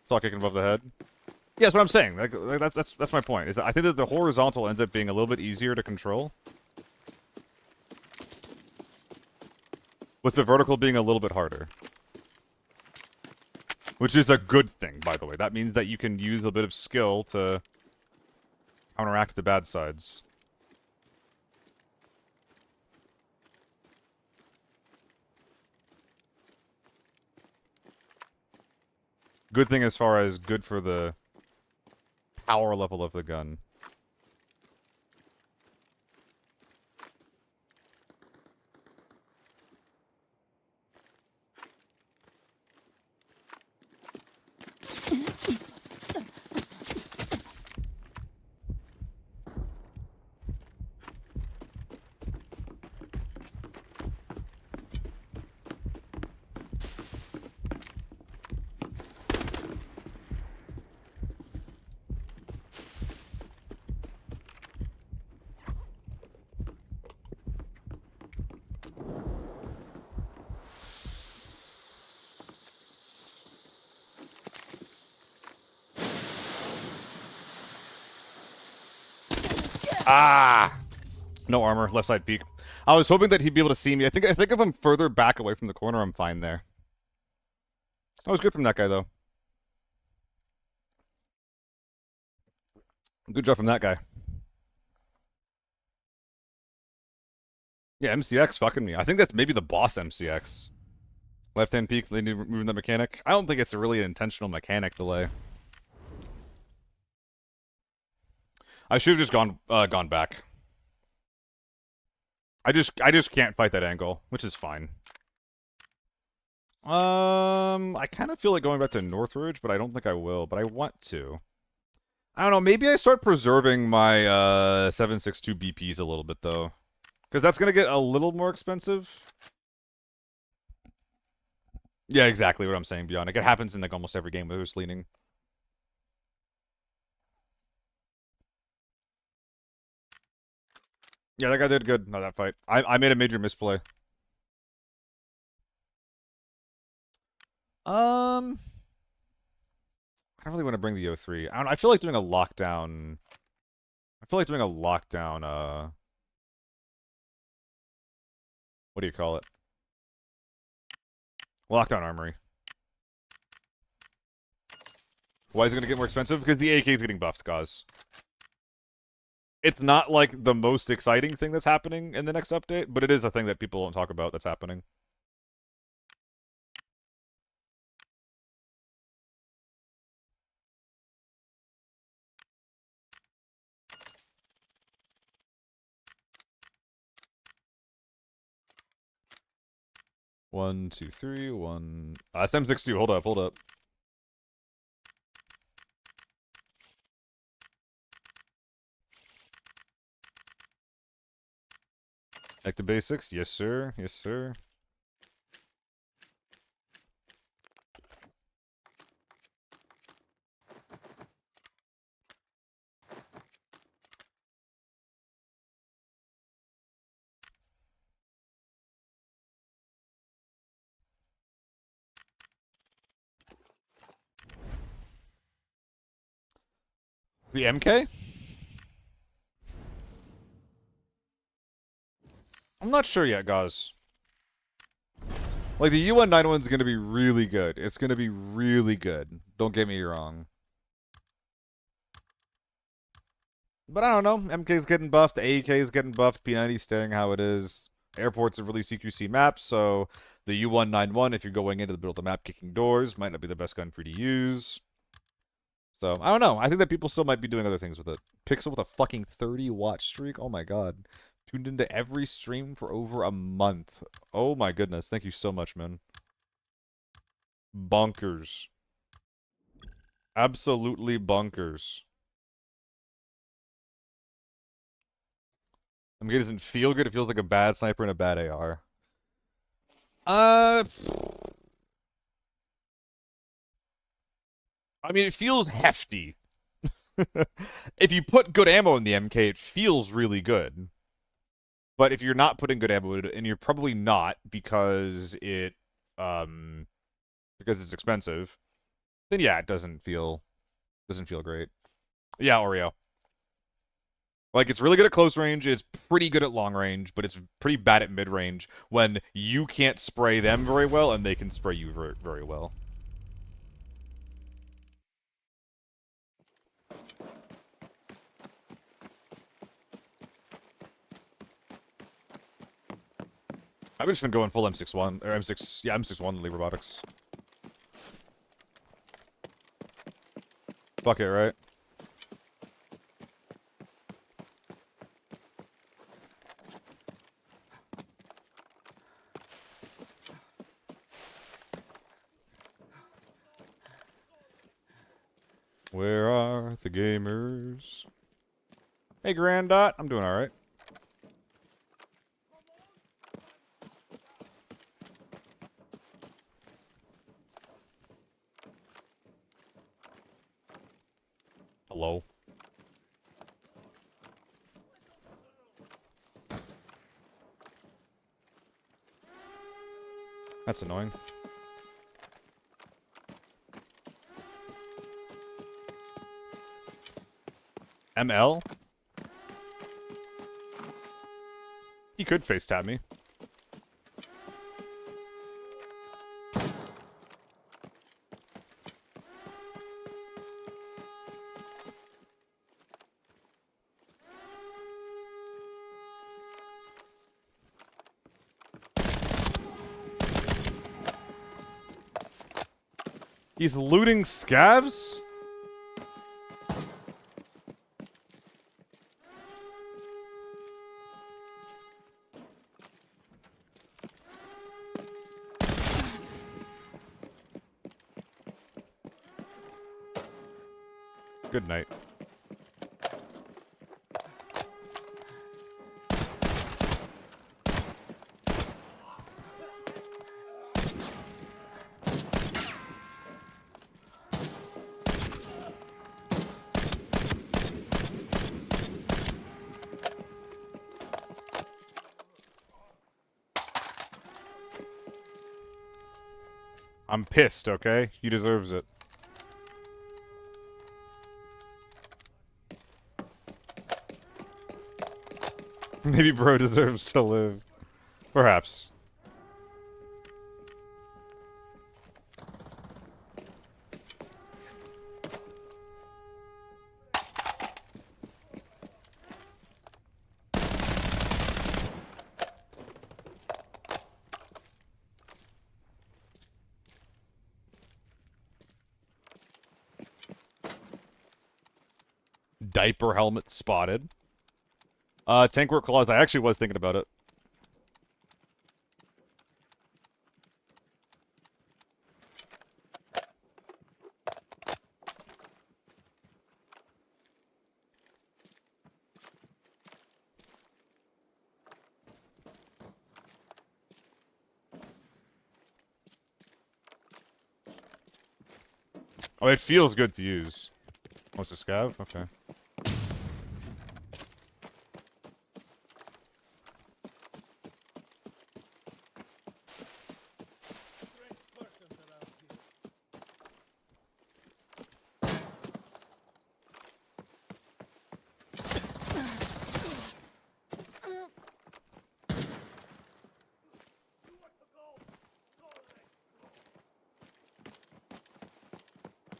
Saw kicking above the head. Yeah, that's what I'm saying. Like that's my point. Is that I think that the horizontal ends up being a little bit easier to control, with the vertical being a little bit harder. Which is a good thing, by the way. That means that you can use a bit of skill to counteract the bad sides. Good thing as far as good for the power level of the gun. Ah! No armor, left side peek. I was hoping that he'd be able to see me. I think if I'm further back away from the corner, I'm fine there. That was good from that guy, though. Good job from that guy. Yeah, MCX fucking me. I think that's maybe the boss MCX. Left-hand peek, they need moving the mechanic. I don't think it's a really intentional mechanic delay. I should have just gone back. I just can't fight that angle, which is fine. I kind of feel like going back to Northridge, but I don't think I will. But I want to. I don't know. Maybe I start preserving my 7.62 BPs a little bit though, because that's gonna get a little more expensive. Yeah, exactly what I'm saying, Beyond. Like, it happens in like almost every game where there's leaning. Yeah, that guy did good. No, that fight. I made a major misplay. I don't really want to bring the O3. I feel like doing a lockdown. I feel like doing a lockdown. What do you call it? Lockdown armory. Why is it going to get more expensive? Because the AK is getting buffed, guys. It's not like the most exciting thing that's happening in the next update, but it is a thing that people don't talk about that's happening. One, two, three, one. It's M62. Hold up, hold up. Back to basics. Yes, sir. Yes, sir. The MK? I'm not sure yet, guys. Like, the U191 is going to be really good. It's going to be really good. Don't get me wrong. But I don't know. MK's getting buffed. AEK's getting buffed. P90's staying how it is. Airports have released CQC maps, so the U191, if you're going into the middle of the map kicking doors, might not be the best gun for you to use. So, I don't know. I think that people still might be doing other things with it. Pixel with a fucking 30-watt streak? Oh my god. Tuned into every stream for over a month. Oh my goodness. Thank you so much, man. Bonkers. Absolutely bonkers. I mean, it doesn't feel good. It feels like a bad sniper and a bad AR. I mean, it feels hefty. If you put good ammo in the MK, it feels really good. But if you're not putting good ammo in it, and you're probably not because it's expensive, then yeah, it doesn't feel great. Yeah, Oreo. Like, it's really good at close range, it's pretty good at long range, but it's pretty bad at mid range when you can't spray them very well and they can spray you very, very well. I've just been going full M61, or M6, yeah, M61 Lead Robotics. Fuck it, right? Where are the gamers? Hey, Grandot, I'm doing alright. Hello. That's annoying. ML? He could face tap me. He's looting scavs? Good night. I'm pissed, okay? He deserves it. Maybe bro deserves to live. Perhaps. Diaper helmet spotted. Tank work claws, I actually was thinking about it. Oh, it feels good to use. Oh, it's a scav? Okay.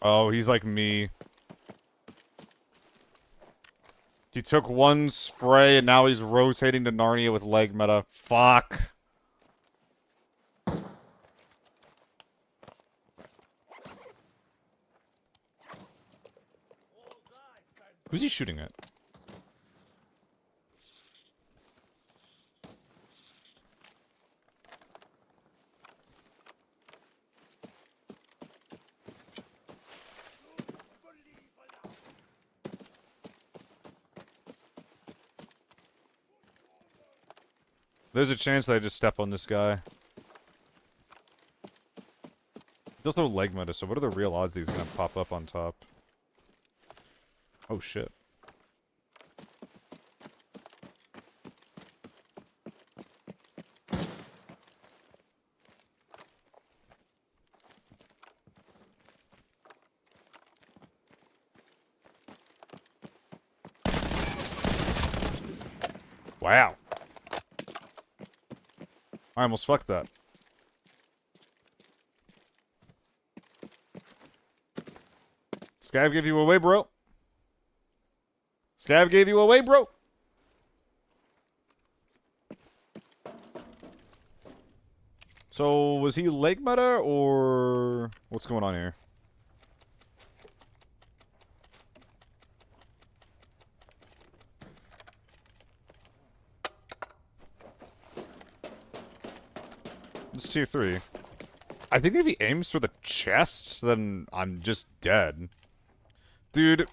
Oh, he's like me. He took one spray and now he's rotating to Narnia with leg meta. Fuck. Who's he shooting at? There's a chance that I just step on this guy. There's also leg meta, so what are the real odds that he's gonna pop up on top? Oh shit. Wow. I almost fucked that. Scav gave you away, bro. Scav gave you away, bro. So, was he leg meta, or what's going on here? It's tier 3. I think if he aims for the chest, then I'm just dead. Dude,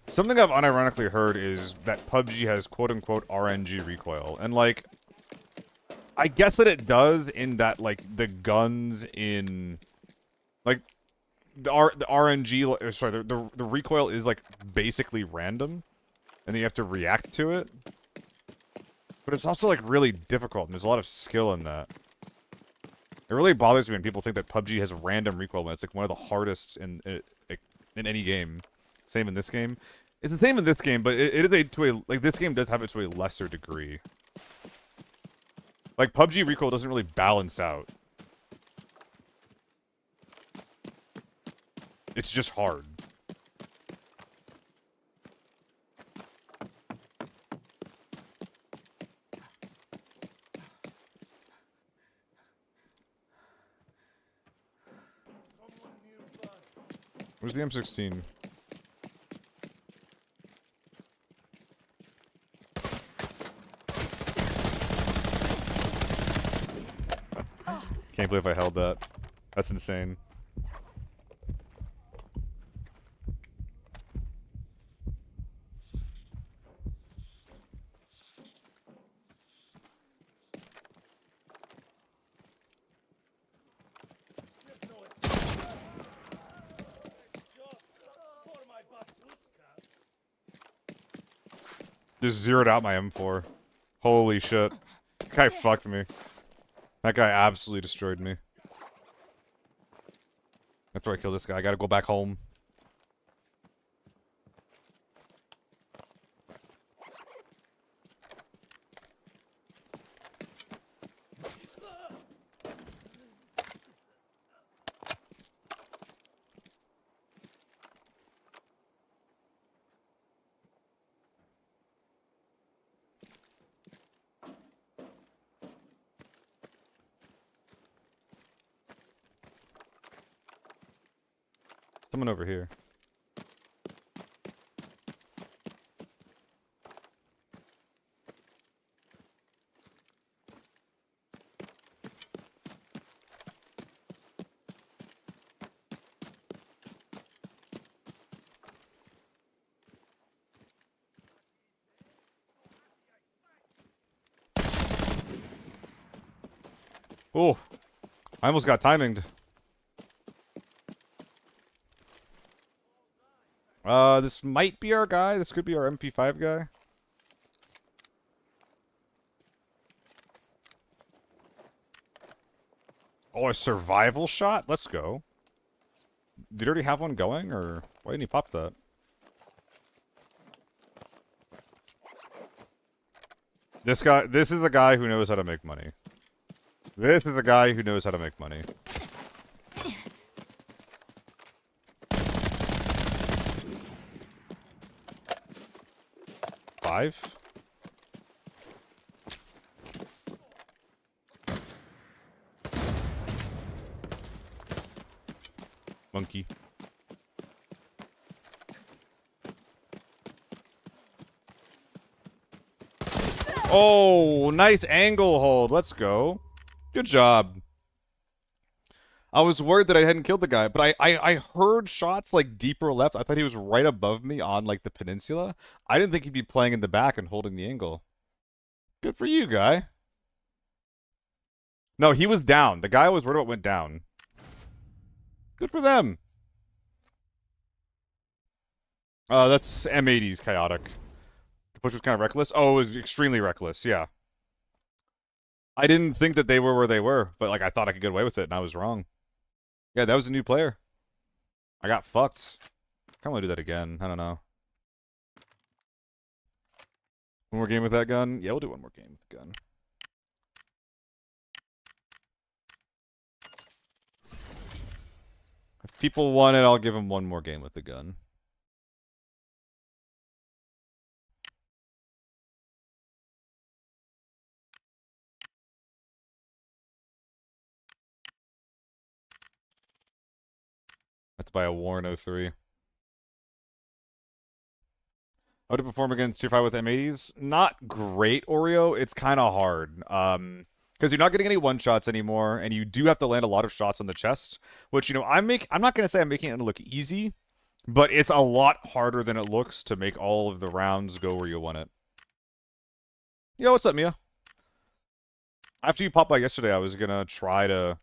something I've unironically heard is that PUBG has quote-unquote RNG recoil. And, like, I guess that it does in that, like, the guns in... Like, the RNG... Sorry, the recoil is, like, basically random. And then you have to react to it. But it's also, like, really difficult, and there's a lot of skill in that. It really bothers me when people think that PUBG has random recoil when it's like one of the hardest in any game. Same in this game. It's the same in this game, but it is like this game does have it to a lesser degree. Like PUBG recoil doesn't really balance out. It's just hard. Where's the M16? Can't believe I held that. That's insane. Just zeroed out my M4. Holy shit. That guy fucked me. That guy absolutely destroyed me. After I kill this guy, I gotta go back home. Someone over here. Oh, I almost got timinged. This might be our guy. This could be our MP5 guy. Oh, a survival shot? Let's go. Did he already have one going, or why didn't he pop that? This is the guy who knows how to make money. This is the guy who knows how to make money. Five? Monkey. Oh, nice angle hold. Let's go. Good job. I was worried that I hadn't killed the guy, but I heard shots like deeper left. I thought he was right above me on like the peninsula. I didn't think he'd be playing in the back and holding the angle. Good for you, guy. No, he was down. The guy I was worried about went down. Good for them. That's M80's chaotic. The push was kind of reckless. Oh, it was extremely reckless, yeah. I didn't think that they were where they were, but like I thought I could get away with it, and I was wrong. Yeah, that was a new player. I got fucked. I kind of want to do that again. I don't know. One more game with that gun? Yeah, we'll do one more game with the gun. If people want it, I'll give them one more game with the gun. I have to buy a Warren 03. How to perform against tier 5 with M80s? Not great, Oreo. It's kind of hard. Because you're not getting any one-shots anymore, and you do have to land a lot of shots on the chest, which, you know, I'm not going to say I'm making it look easy, but it's a lot harder than it looks to make all of the rounds go where you want it. Yo, what's up, Mia? After you popped by yesterday, I was going to try to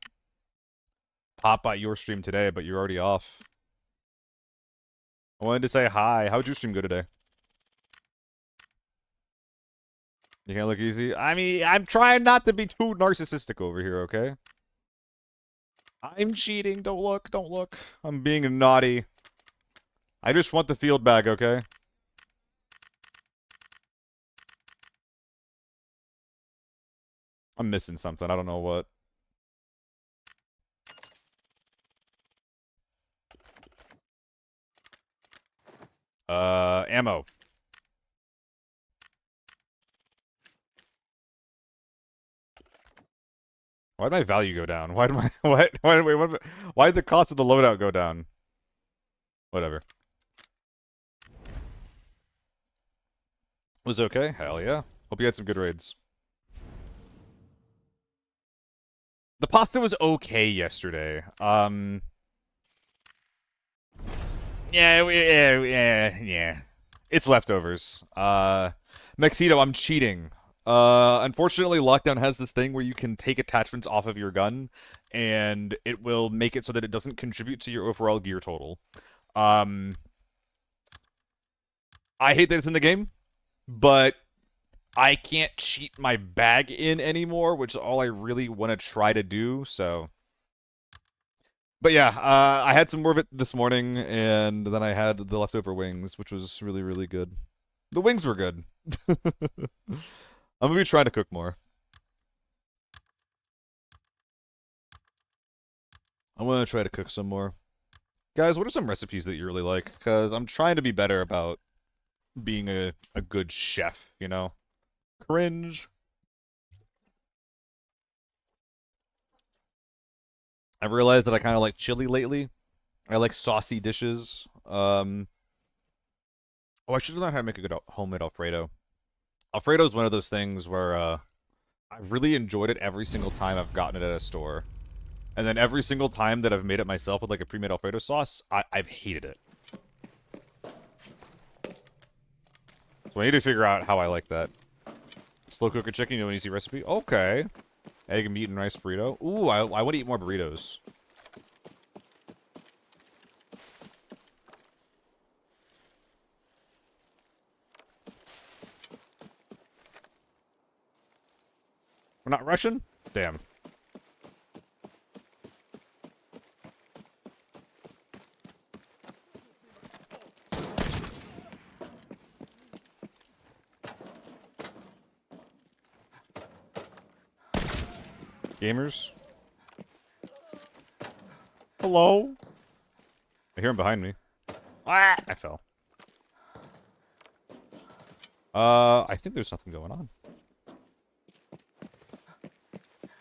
pop by your stream today, but you're already off. I wanted to say hi. How'd your stream go today? You can't look easy? I mean, I'm trying not to be too narcissistic over here, okay? I'm cheating. Don't look. Don't look. I'm being naughty. I just want the field bag, okay? I'm missing something. I don't know what. Ammo. Why did my value go down? Why did my why did the cost of the loadout go down? Whatever. Was it okay? Hell yeah. Hope you had some good raids. The pasta was okay yesterday. Yeah. It's leftovers. Mexito, I'm cheating. Unfortunately, Lockdown has this thing where you can take attachments off of your gun, and it will make it so that it doesn't contribute to your overall gear total. I hate that it's in the game, but I can't cheat my bag in anymore, which is all I really want to try to do, so... But yeah, I had some more of it this morning, and then I had the leftover wings, which was really, really good. The wings were good. I'm gonna be trying to cook more. I'm gonna try to cook some more. Guys, what are some recipes that you really like? Because I'm trying to be better about being a good chef, you know? Cringe. I've realized that I kind of like chili lately. I like saucy dishes. Oh, I should learn how to make a good homemade Alfredo. Alfredo is one of those things where I've really enjoyed it every single time I've gotten it at a store. And then every single time that I've made it myself with like a pre-made Alfredo sauce, I've hated it. So I need to figure out how I like that. Slow cooker chicken, you know an easy recipe? Okay. Egg and meat and rice burrito. Ooh, I want to eat more burritos. We're not Russian? Damn. Gamers? Hello? I hear him behind me. Ah! I fell. I think there's something going on.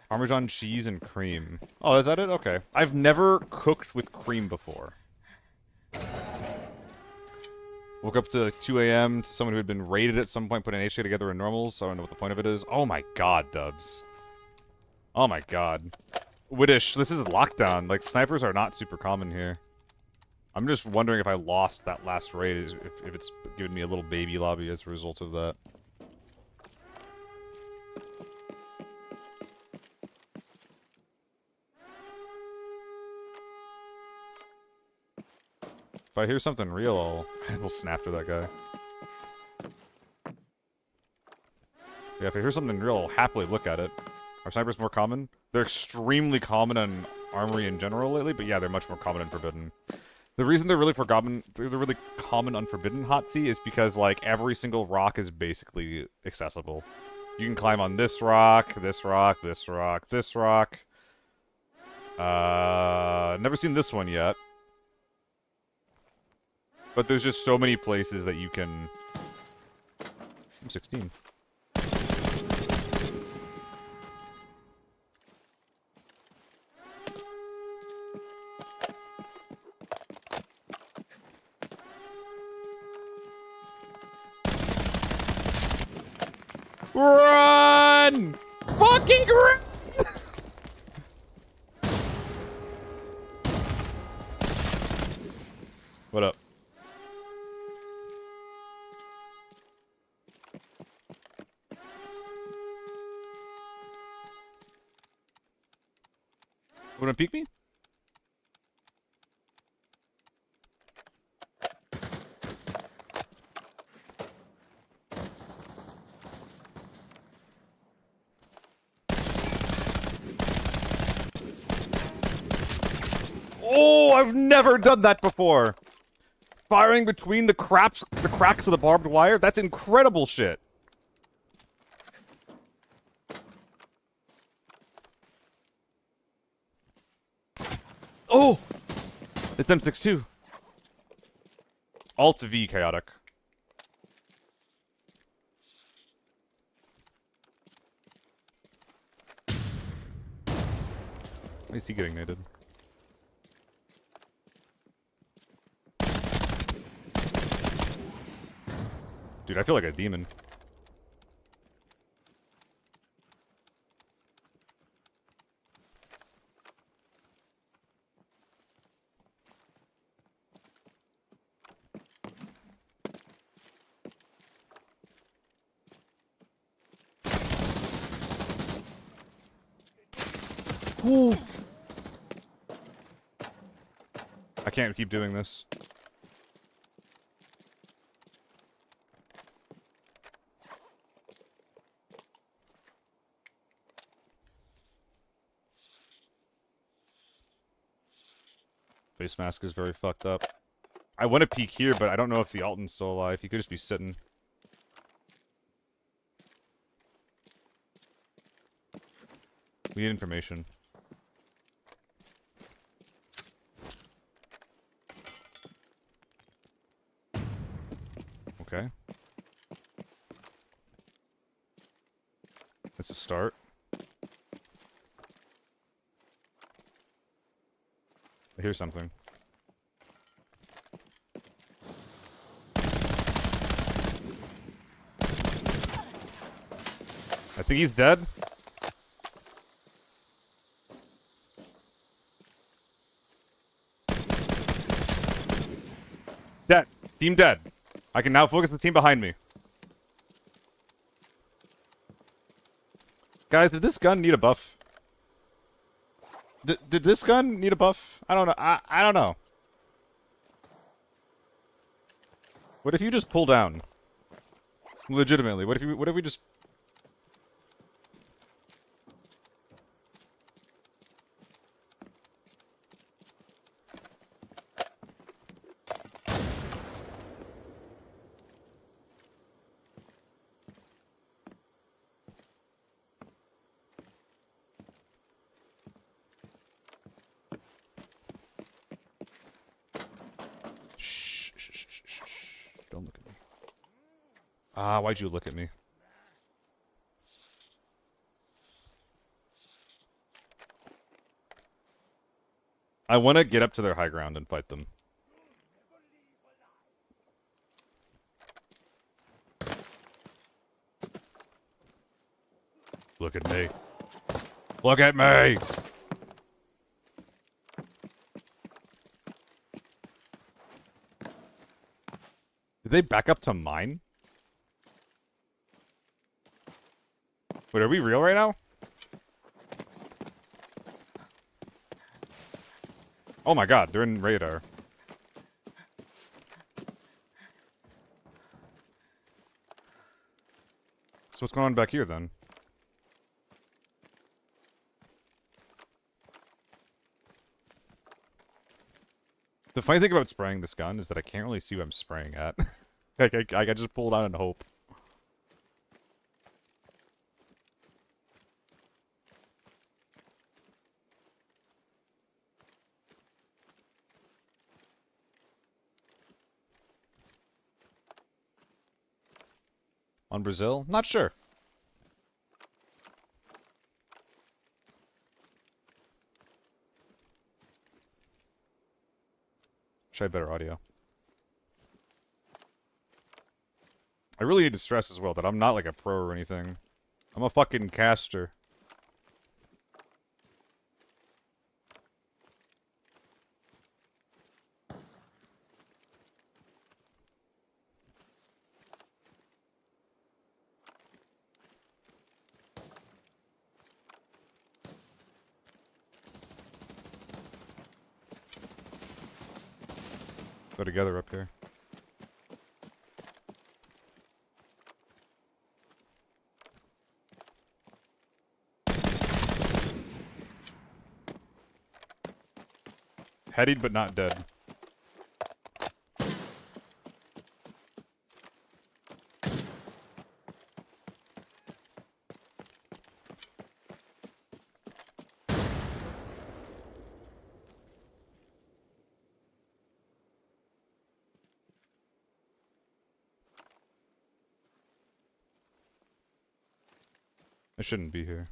Parmesan cheese and cream. Oh, is that it? Okay. I've never cooked with cream before. Woke up to 2 a.m. to someone who had been raided at some point, put an HK together in normals, so I don't know what the point of it is. Oh my god, Dubs. Oh my god. Widdish, this is lockdown. Like, snipers are not super common here. I'm just wondering if I lost that last raid, if it's given me a little baby lobby as a result of that. I hear something real, we'll snap to that guy. Yeah, if I hear something real, I'll happily look at it. Are snipers more common? They're extremely common in Armory in general lately, but yeah, they're much more common in Forbidden. The reason they're really common on Forbidden Hot Tea is because, like, every single rock is basically accessible. You can climb on this rock, this rock, this rock, this rock. Never seen this one yet. But there's just so many places that you can... I'm 16. Run! Fucking run! What up? Wanna peek me? Oh, I've never done that before. Firing between the cracks of the barbed wire? That's incredible shit. Oh! It's M6 too. Alt V chaotic. Why is he getting naded? Dude, I feel like a demon. Ooh. I can't keep doing this. Face mask is very fucked up. I want to peek here, but I don't know if the Alton's still alive. He could just be sitting. We need information. Okay. That's a start. I hear something. I think he's dead. Dead. Team dead. I can now focus the team behind me. Guys, did this gun need a buff? Did this gun need a buff? I don't know. I don't know. What if you just pull down? Legitimately, what if we just... Shh. Don't look at me. Ah, why'd you look at me? I want to get up to their high ground and fight them. Look at me. Look at me! Did they back up to mine? Wait, are we real right now? Oh my god, they're in radar. So what's going on back here then? The funny thing about spraying this gun is that I can't really see what I'm spraying at. I just pull it out and hope. On Brazil? Not sure. Should I have better audio? I really need to stress as well that I'm not like a pro or anything. I'm a fucking caster. Go together up here. Headied but not dead. I shouldn't be here.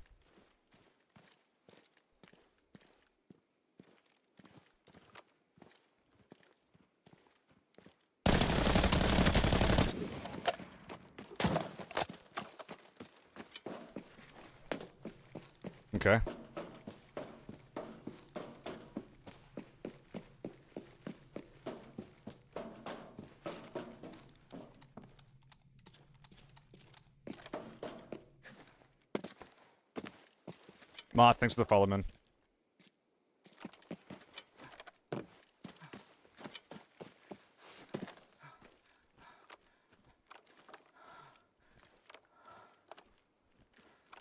Okay. Moth, thanks for the follow, man.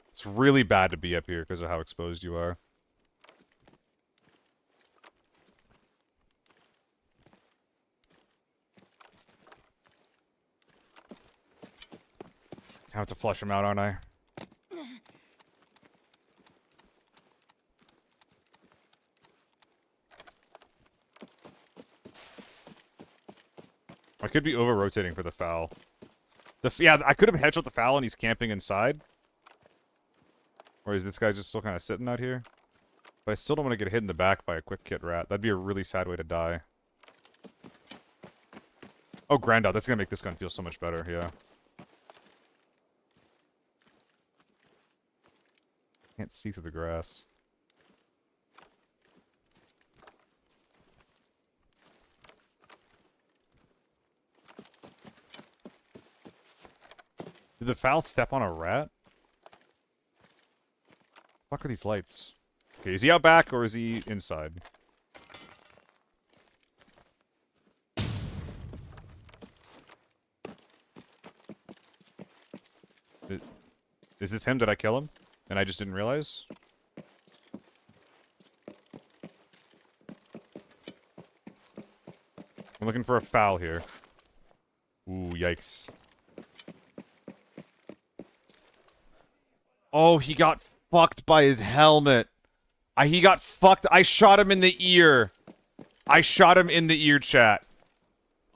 It's really bad to be up here because of how exposed you are. I have to flush him out, aren't I? I could be over-rotating for the foul. Yeah, I could have headshot the foul and he's camping inside. Or is this guy just still kind of sitting out here? But I still don't want to get hit in the back by a quick kit rat. That'd be a really sad way to die. Oh, Grandad, that's gonna make this gun feel so much better, yeah. Can't see through the grass. Did the foul step on a rat? What the fuck are these lights? Okay, is he out back or is he inside? Is this him? Did I kill him? And I just didn't realize? I'm looking for a foul here. Ooh, yikes. Oh, he got fucked by his helmet. He got fucked. I shot him in the ear. I shot him in the ear, chat.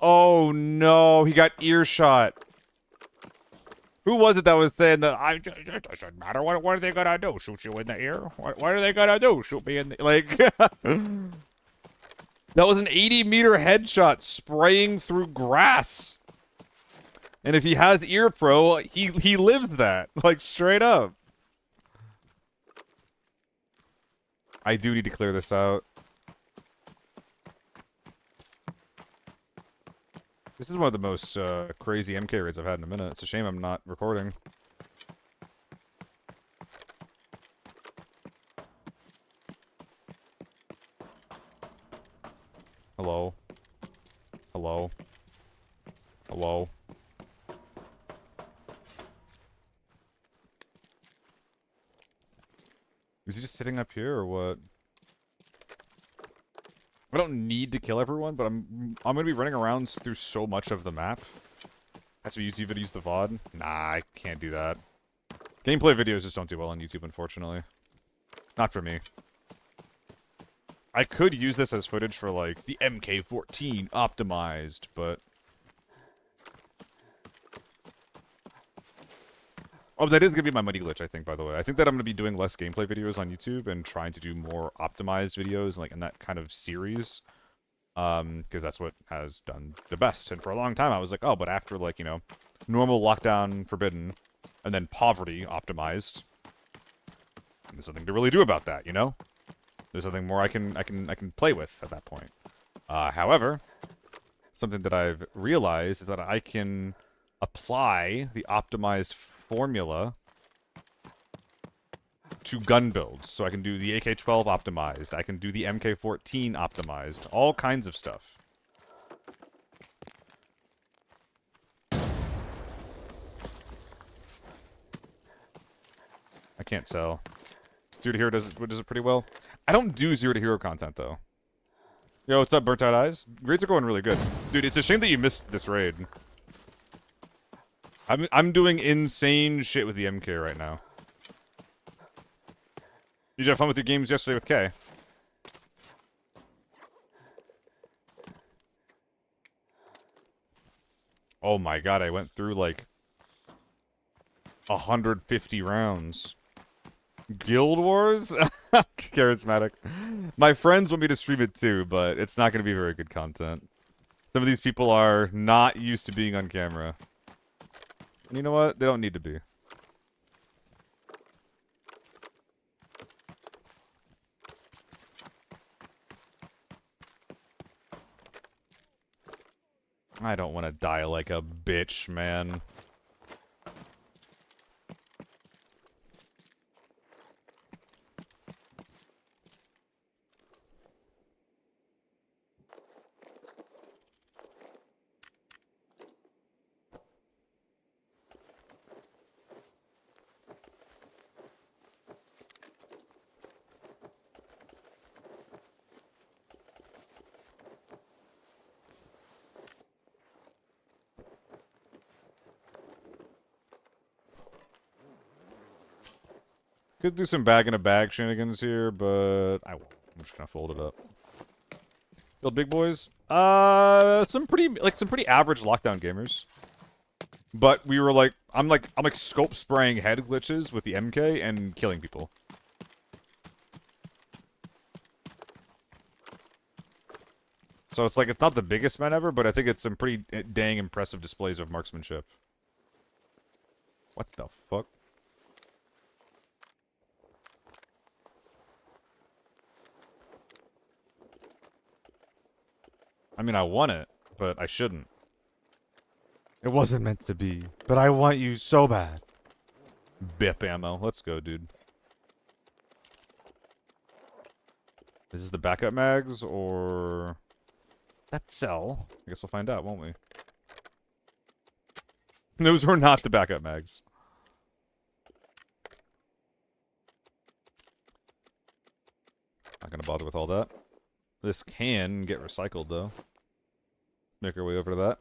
Oh, no. He got earshot. Who was it that was saying that it doesn't matter? What are they gonna do? Shoot you in the ear? What are they gonna do? Shoot me in the... Like... That was an 80-meter headshot spraying through grass. And if he has ear pro, he lives that. Like, straight up. I do need to clear this out. This is one of the most crazy MK raids I've had in a minute. It's a shame I'm not recording. Hello? Hello? Hello? sitting up here or what? I don't need to kill everyone, but I'm gonna be running around through so much of the map. That's what YouTube videos, the VOD. Nah, I can't do that. Gameplay videos just don't do well on YouTube, unfortunately. Not for me. I could use this as footage for, like, the MK14 optimized, but... Oh, that is going to be my money glitch, I think, by the way. I think that I'm going to be doing less gameplay videos on YouTube and trying to do more optimized videos, like, in that kind of series. Because that's what has done the best. And for a long time, I was like, oh, but after, like, you know, normal lockdown forbidden, and then poverty optimized, there's nothing to really do about that, you know? There's nothing more I can play with at that point. However, something that I've realized is that I can apply the optimized formula to gun builds. So I can do the AK-12 optimized. I can do the MK-14 optimized. All kinds of stuff. I can't sell. Zero to Hero does it pretty well. I don't do Zero to Hero content, though. Yo, what's up, Burnt Out Eyes? Raids are going really good. Dude, it's a shame that you missed this raid. I'm doing insane shit with the MK right now. Did you have fun with your games yesterday with K? Oh my god, I went through like 150 rounds. Guild Wars? Charismatic. My friends want me to stream it too, but it's not going to be very good content. Some of these people are not used to being on camera. And you know what? They don't need to be. I don't want to die like a bitch, man. Could do some bag in a bag shenanigans here, but I won't. I'm just gonna fold it up. Build big boys. Some pretty average lockdown gamers. But we were like, I'm like scope spraying head glitches with the MK and killing people. So it's like, it's not the biggest man ever, but I think it's some pretty dang impressive displays of marksmanship. What the fuck? I mean, I want it, but I shouldn't. It wasn't meant to be, but I want you so bad. BIP ammo. Let's go, dude. Is this the backup mags, or... That sell? I guess we'll find out, won't we? Those were not the backup mags. Not gonna bother with all that. This can get recycled, though. Let's make our way over to that.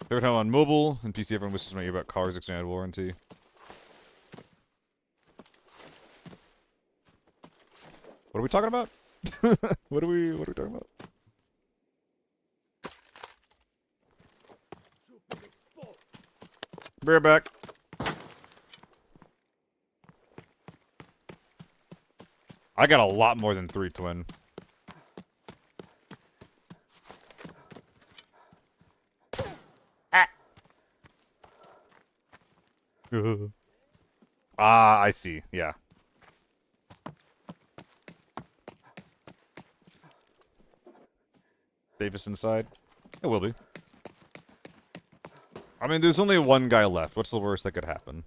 Favorite time on mobile, and PC everyone wishes me about cars extended warranty. What are we talking about? what are we talking about? Be right back. I got a lot more than 3 twin. Ah, I see. Yeah. Safest inside? It will be. I mean, there's only one guy left. What's the worst that could happen?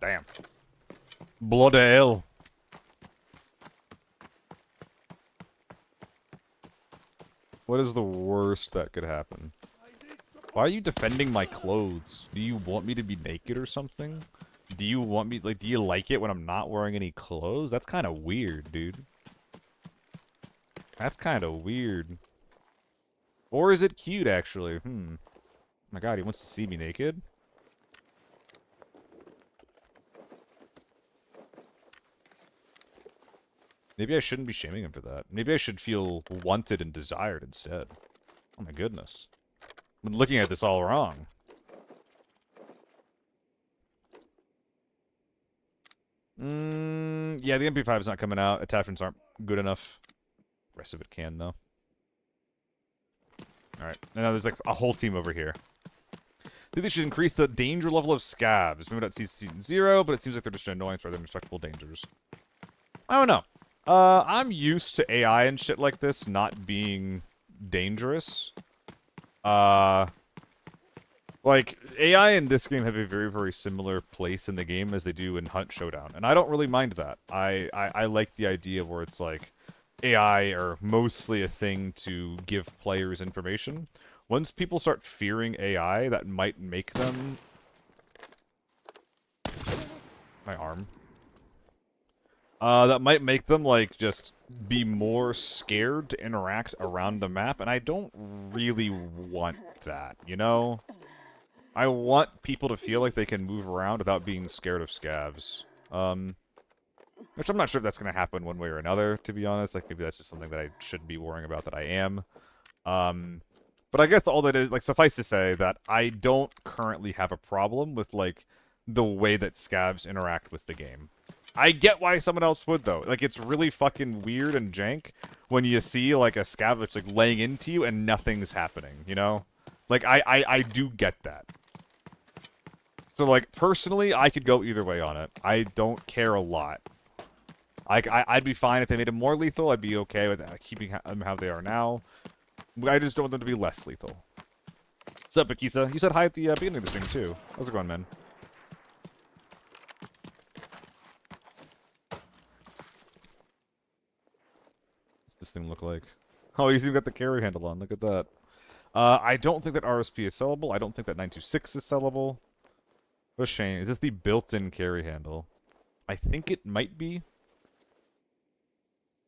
Damn. Bloody hell. What is the worst that could happen? Why are you defending my clothes? Do you want me to be naked or something? Do you want me, like, do you like it when I'm not wearing any clothes? That's kind of weird, dude. That's kind of weird. Or is it cute, actually? Oh my god, he wants to see me naked? Maybe I shouldn't be shaming him for that. Maybe I should feel wanted and desired instead. Oh my goodness. I'm looking at this all wrong. Yeah, the MP5 is not coming out. Attachments aren't good enough. The rest of it can, though. Alright, and now there's like a whole team over here. I think they should increase the danger level of scabs. Maybe not season 0, but it seems like they're just an annoyance rather than respectable dangers. I don't know. I'm used to AI and shit like this not being dangerous. Like, AI in this game have a very, very similar place in the game as they do in Hunt Showdown. And I don't really mind that. I like the idea where it's like, AI are mostly a thing to give players information. Once people start fearing AI, that might make them... My arm. That might make them, like, just be more scared to interact around the map, and I don't really want that, you know? I want people to feel like they can move around without being scared of scavs. Which I'm not sure if that's going to happen one way or another, to be honest. Like, maybe that's just something that I shouldn't be worrying about that I am. But I guess all that is, like, suffice to say that I don't currently have a problem with, like, the way that scavs interact with the game. I get why someone else would, though. Like, it's really fucking weird and jank when you see, like, a scav that's, like, laying into you and nothing's happening, you know? Like, I do get that. So, like, personally, I could go either way on it. I don't care a lot. I'd be fine if they made them more lethal. I'd be okay with keeping them how they are now. I just don't want them to be less lethal. What's up, Akisa? You said hi at the beginning of the stream, too. How's it going, man? What's this thing look like? Oh, he's even got the carry handle on. Look at that. I don't think that RSP is sellable. I don't think that 926 is sellable. What a shame. Is this the built-in carry handle? I think it might be.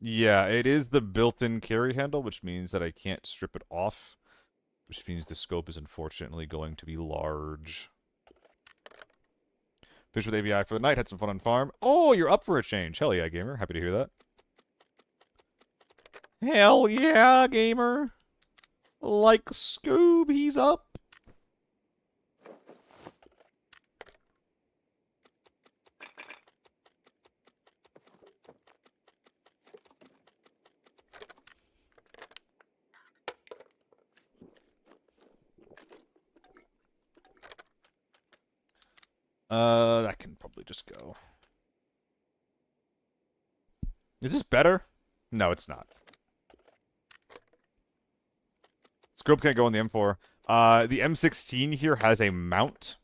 Yeah, it is the built-in carry handle, which means that I can't strip it off. Which means the scope is unfortunately going to be large. Fish with ABI for the night. Had some fun on farm. Oh, you're up for a change. Hell yeah, gamer. Happy to hear that. Hell yeah, gamer. Like Scoob, he's up. That can probably just go. Is this better? No, it's not. Scope can't go on the M4. The M16 here has a mount.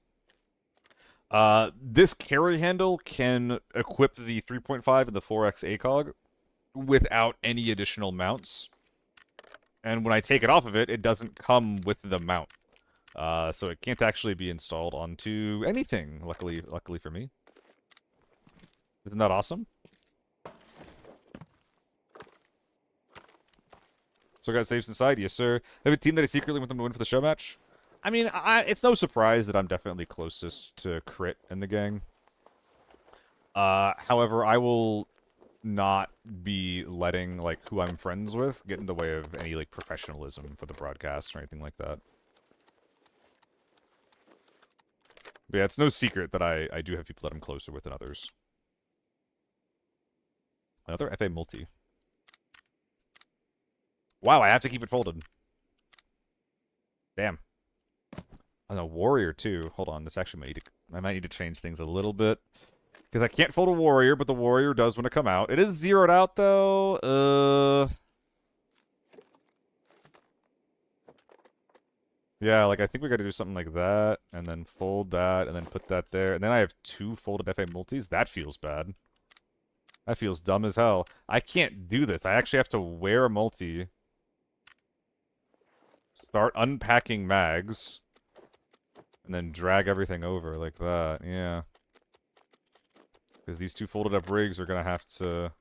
This carry handle can equip the 3.5 and the 4x ACOG without any additional mounts. And when I take it off of it, it doesn't come with the mount. So it can't actually be installed onto anything, luckily for me. Isn't that awesome? So I got saves inside? Yes, sir. I have a team that I secretly want them to win for the show match. I mean, it's no surprise that I'm definitely closest to Crit in the gang. However, I will not be letting, like, who I'm friends with get in the way of any, like, professionalism for the broadcast or anything like that. But yeah, it's no secret that I do have people that I'm closer with than others. Another FA multi. Wow, I have to keep it folded. Damn. And a warrior, too. Hold on, this actually I might need to change things a little bit. Because I can't fold a warrior, but the warrior does want to come out. It is zeroed out, though. Yeah, like, I think we gotta do something like that, and then fold that, and then put that there. And then I have 2 folded FA multis? That feels bad. That feels dumb as hell. I can't do this. I actually have to wear a multi. Start unpacking mags. And then drag everything over like that, yeah. Because these two folded up rigs are gonna have to...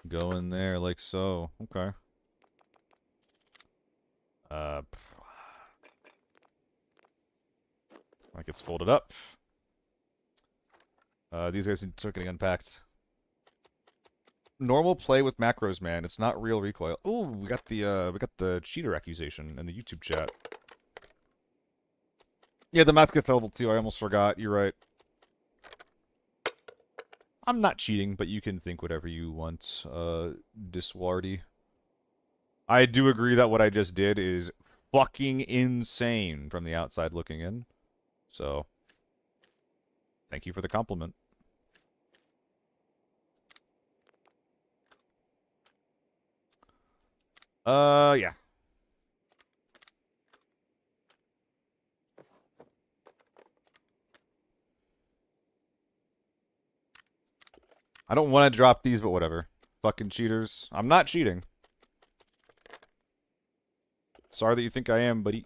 go in there like so. Okay. Like it's folded up. These guys need to start getting unpacked. Normal play with macros, man. It's not real recoil. Ooh, we got the cheater accusation in the YouTube chat. Yeah, the math gets level 2. I almost forgot. You're right. I'm not cheating, but you can think whatever you want, Diswardy. I do agree that what I just did is fucking insane from the outside looking in. So, thank you for the compliment. Yeah. I don't want to drop these, but whatever. Fucking cheaters. I'm not cheating. Sorry that you think I am, buddy.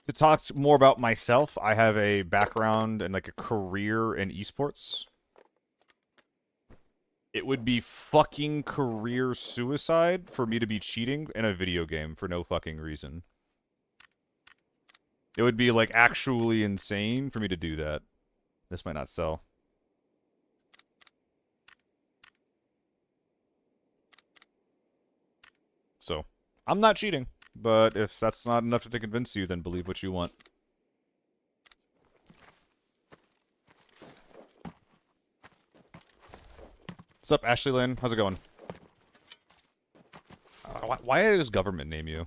To talk more about myself, I have a background and like a career in esports. It would be fucking career suicide for me to be cheating in a video game for no fucking reason. It would be like actually insane for me to do that. This might not sell. So, I'm not cheating. But if that's not enough to convince you, then believe what you want. What's up, Ashley Lynn? How's it going? Why does government name you?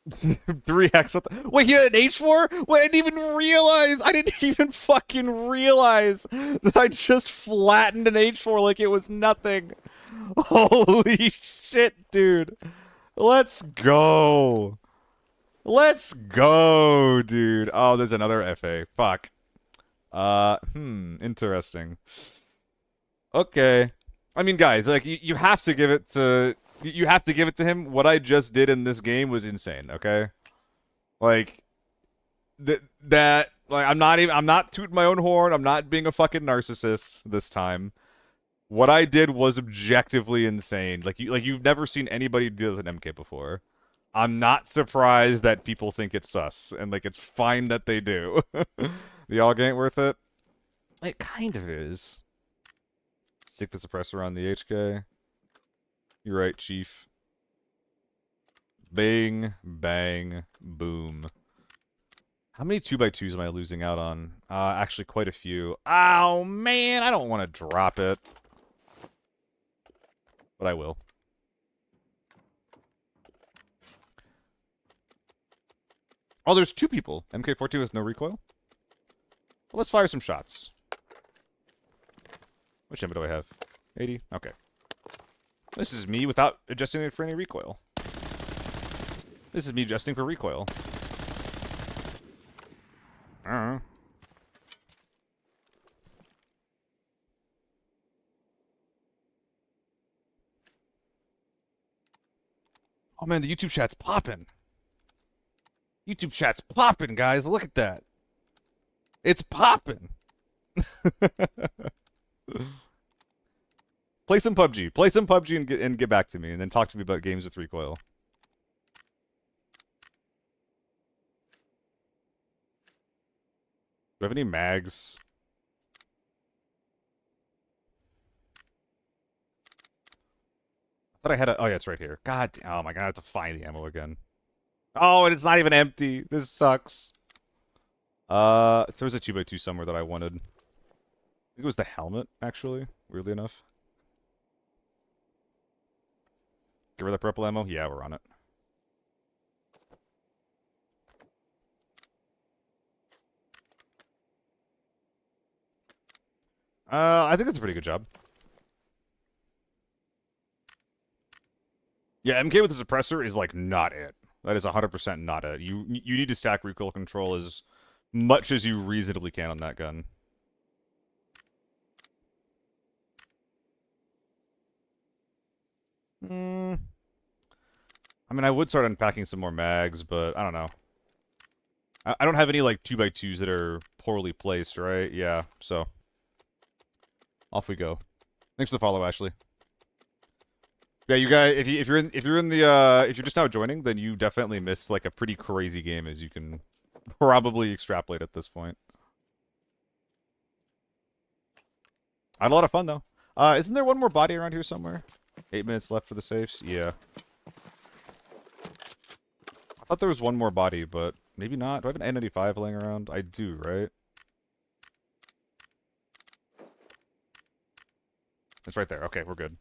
3x. What the... Wait, he had an H4? Wait, I didn't even realize. I didn't even fucking realize that I just flattened an H4 like it was nothing. Holy shit, dude. Let's go. Let's go, dude. Oh, there's another FA. Fuck. Interesting. Okay. I mean, guys, like, you have to give it to... You have to give it to him. What I just did in this game was insane, okay? Like, like, I'm not tooting my own horn. I'm not being a fucking narcissist this time. What I did was objectively insane. Like, you've never seen anybody do this in MK before. I'm not surprised that people think it's sus, and, like, it's fine that they do. The all ain't worth it? It kind of is. Stick the suppressor on the HK. You're right, Chief. Bang, bang, boom. How many 2x2s am I losing out on? Actually, quite a few. Oh, man, I don't want to drop it. But I will. Oh, there's 2 people. MK42 with no recoil? Well, let's fire some shots. Which ammo do I have? 80? Okay. This is me without adjusting it for any recoil. This is me adjusting for recoil. Oh man, the YouTube chat's popping. YouTube chat's popping, guys. Look at that. It's popping. Play some PUBG. Play some PUBG and get back to me, and then talk to me about games with recoil. Do I have any mags? I thought I had a... Oh, yeah, it's right here. God, oh my god, I have to find the ammo again. Oh, and it's not even empty. This sucks. There's a 2x2 somewhere that I wanted. I think it was the helmet, actually, weirdly enough. Get rid of the purple ammo? Yeah, we're on it. I think that's a pretty good job. Yeah, MK with the suppressor is, like, not it. That is 100% not it. You need to stack recoil control as much as you reasonably can on that gun. I mean, I would start unpacking some more mags, but I don't know. I don't have any, like, 2x2s that are poorly placed, right? Yeah, so. Off we go. Thanks for the follow, Ashley. Yeah, you guys, if you're just now joining, then you definitely missed, like, a pretty crazy game, as you can probably extrapolate at this point. I had a lot of fun, though. Isn't there one more body around here somewhere? 8 minutes left for the safes? Yeah. I thought there was one more body, but maybe not. Do I have an N95 laying around? I do, right? It's right there. Okay, we're good.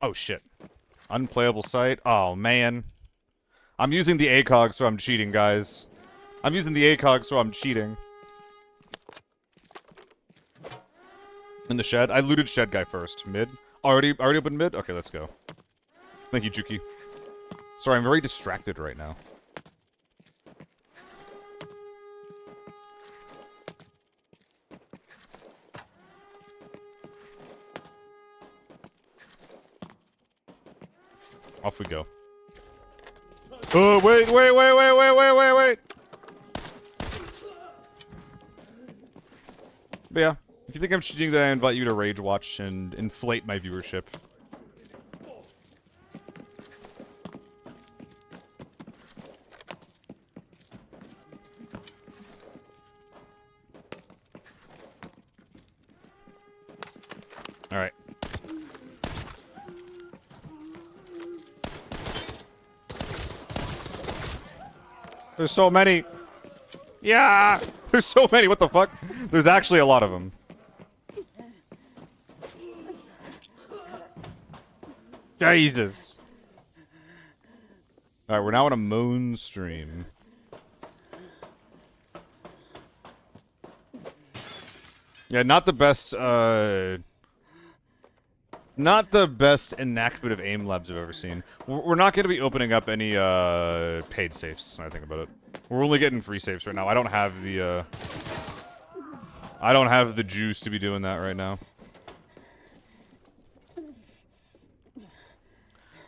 Oh, shit. Unplayable site? Oh, man. I'm using the ACOG, so I'm cheating, guys. I'm using the ACOG, so I'm cheating. In the shed? I looted shed guy first. Mid? Already open mid? Okay, let's go. Thank you, Juki. Sorry, I'm very distracted right now. Off we go. Oh, wait. But yeah, if you think I'm cheating, then I invite you to rage watch and inflate my viewership. Alright. There's so many. Yeah! There's so many, what the fuck? There's actually a lot of them. Jesus. Alright, we're now on a moon stream. Yeah, not the best enactment of aim labs I've ever seen. We're not going to be opening up any paid safes when I think about it. We're only getting free safes right now. I don't have the juice to be doing that right now.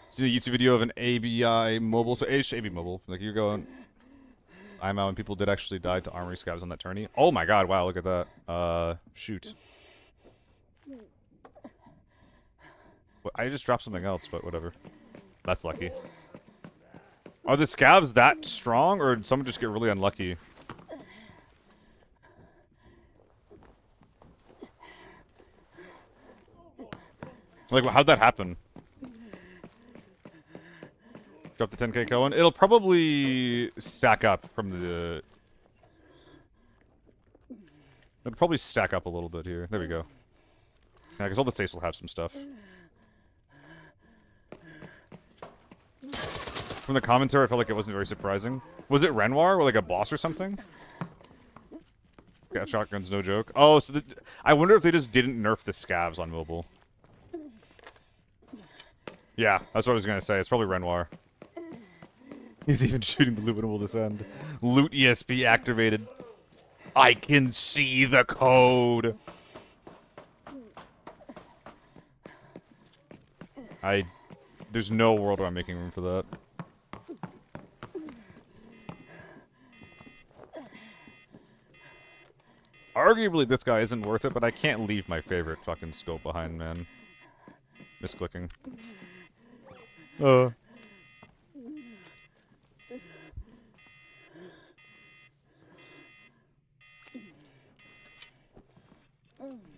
See a YouTube video of an ABI mobile, so AB mobile. Like you're going, I'm out, and people did actually die to armory scavs on that tourney. Oh my god! Wow, look at that. Shoot. I just dropped something else, but whatever. That's lucky. Are the scavs that strong, or did someone just get really unlucky? Like, how'd that happen? Drop the 10k Cohen. It'll probably stack up from the... It'll probably stack up a little bit here. There we go. Yeah, because all the safes will have some stuff. From the commentary, I felt like it wasn't very surprising. Was it Renoir, or like a boss or something? Yeah, shotgun's no joke. Oh, so I wonder if they just didn't nerf the scavs on mobile. Yeah, that's what I was gonna say. It's probably Renoir. He's even shooting the loot when it will descend. Loot ESP activated. I can see the code. There's no world where I'm making room for that. Arguably, this guy isn't worth it, but I can't leave my favorite fucking scope behind, man. Misclicking.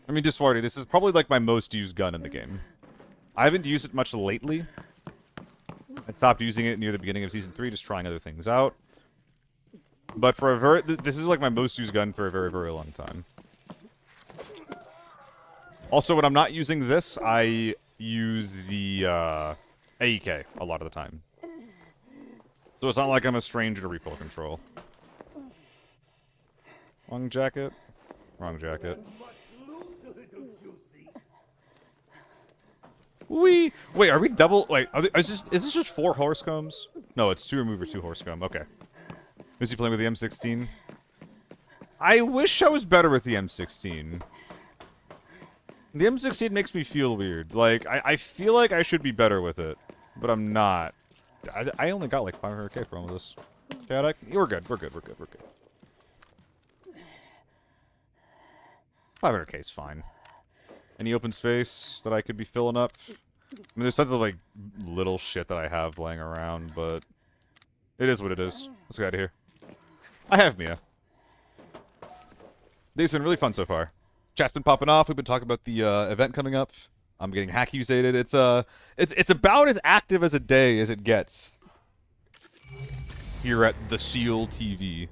I mean, Diswardy, this is probably like my most used gun in the game. I haven't used it much lately. I stopped using it near the beginning of Season 3, just trying other things out. But for this is like my most used gun for a very, very long time. Also, when I'm not using this, I use the AEK a lot of the time. So it's not like I'm a stranger to recoil control. Wrong jacket. Wrong jacket. Wait, are we double? Wait, is this just 4 horse combs? No, it's 2 remover, 2 horse scum. Okay. Is he playing with the M16? I wish I was better with the M16. The M16 makes me feel weird. Like, I feel like I should be better with it, but I'm not. I only got like 500k from this. Okay, we're good. We're good. We're good. We're good. 500k is fine. Any open space that I could be filling up? I mean, there's tons of like little shit that I have laying around, but it is what it is. Let's get out of here. I have Mia. Day's been really fun so far. Chat's been popping off. We've been talking about the event coming up. I'm getting hackusated. It's about as active as a day as it gets here at the SealTV.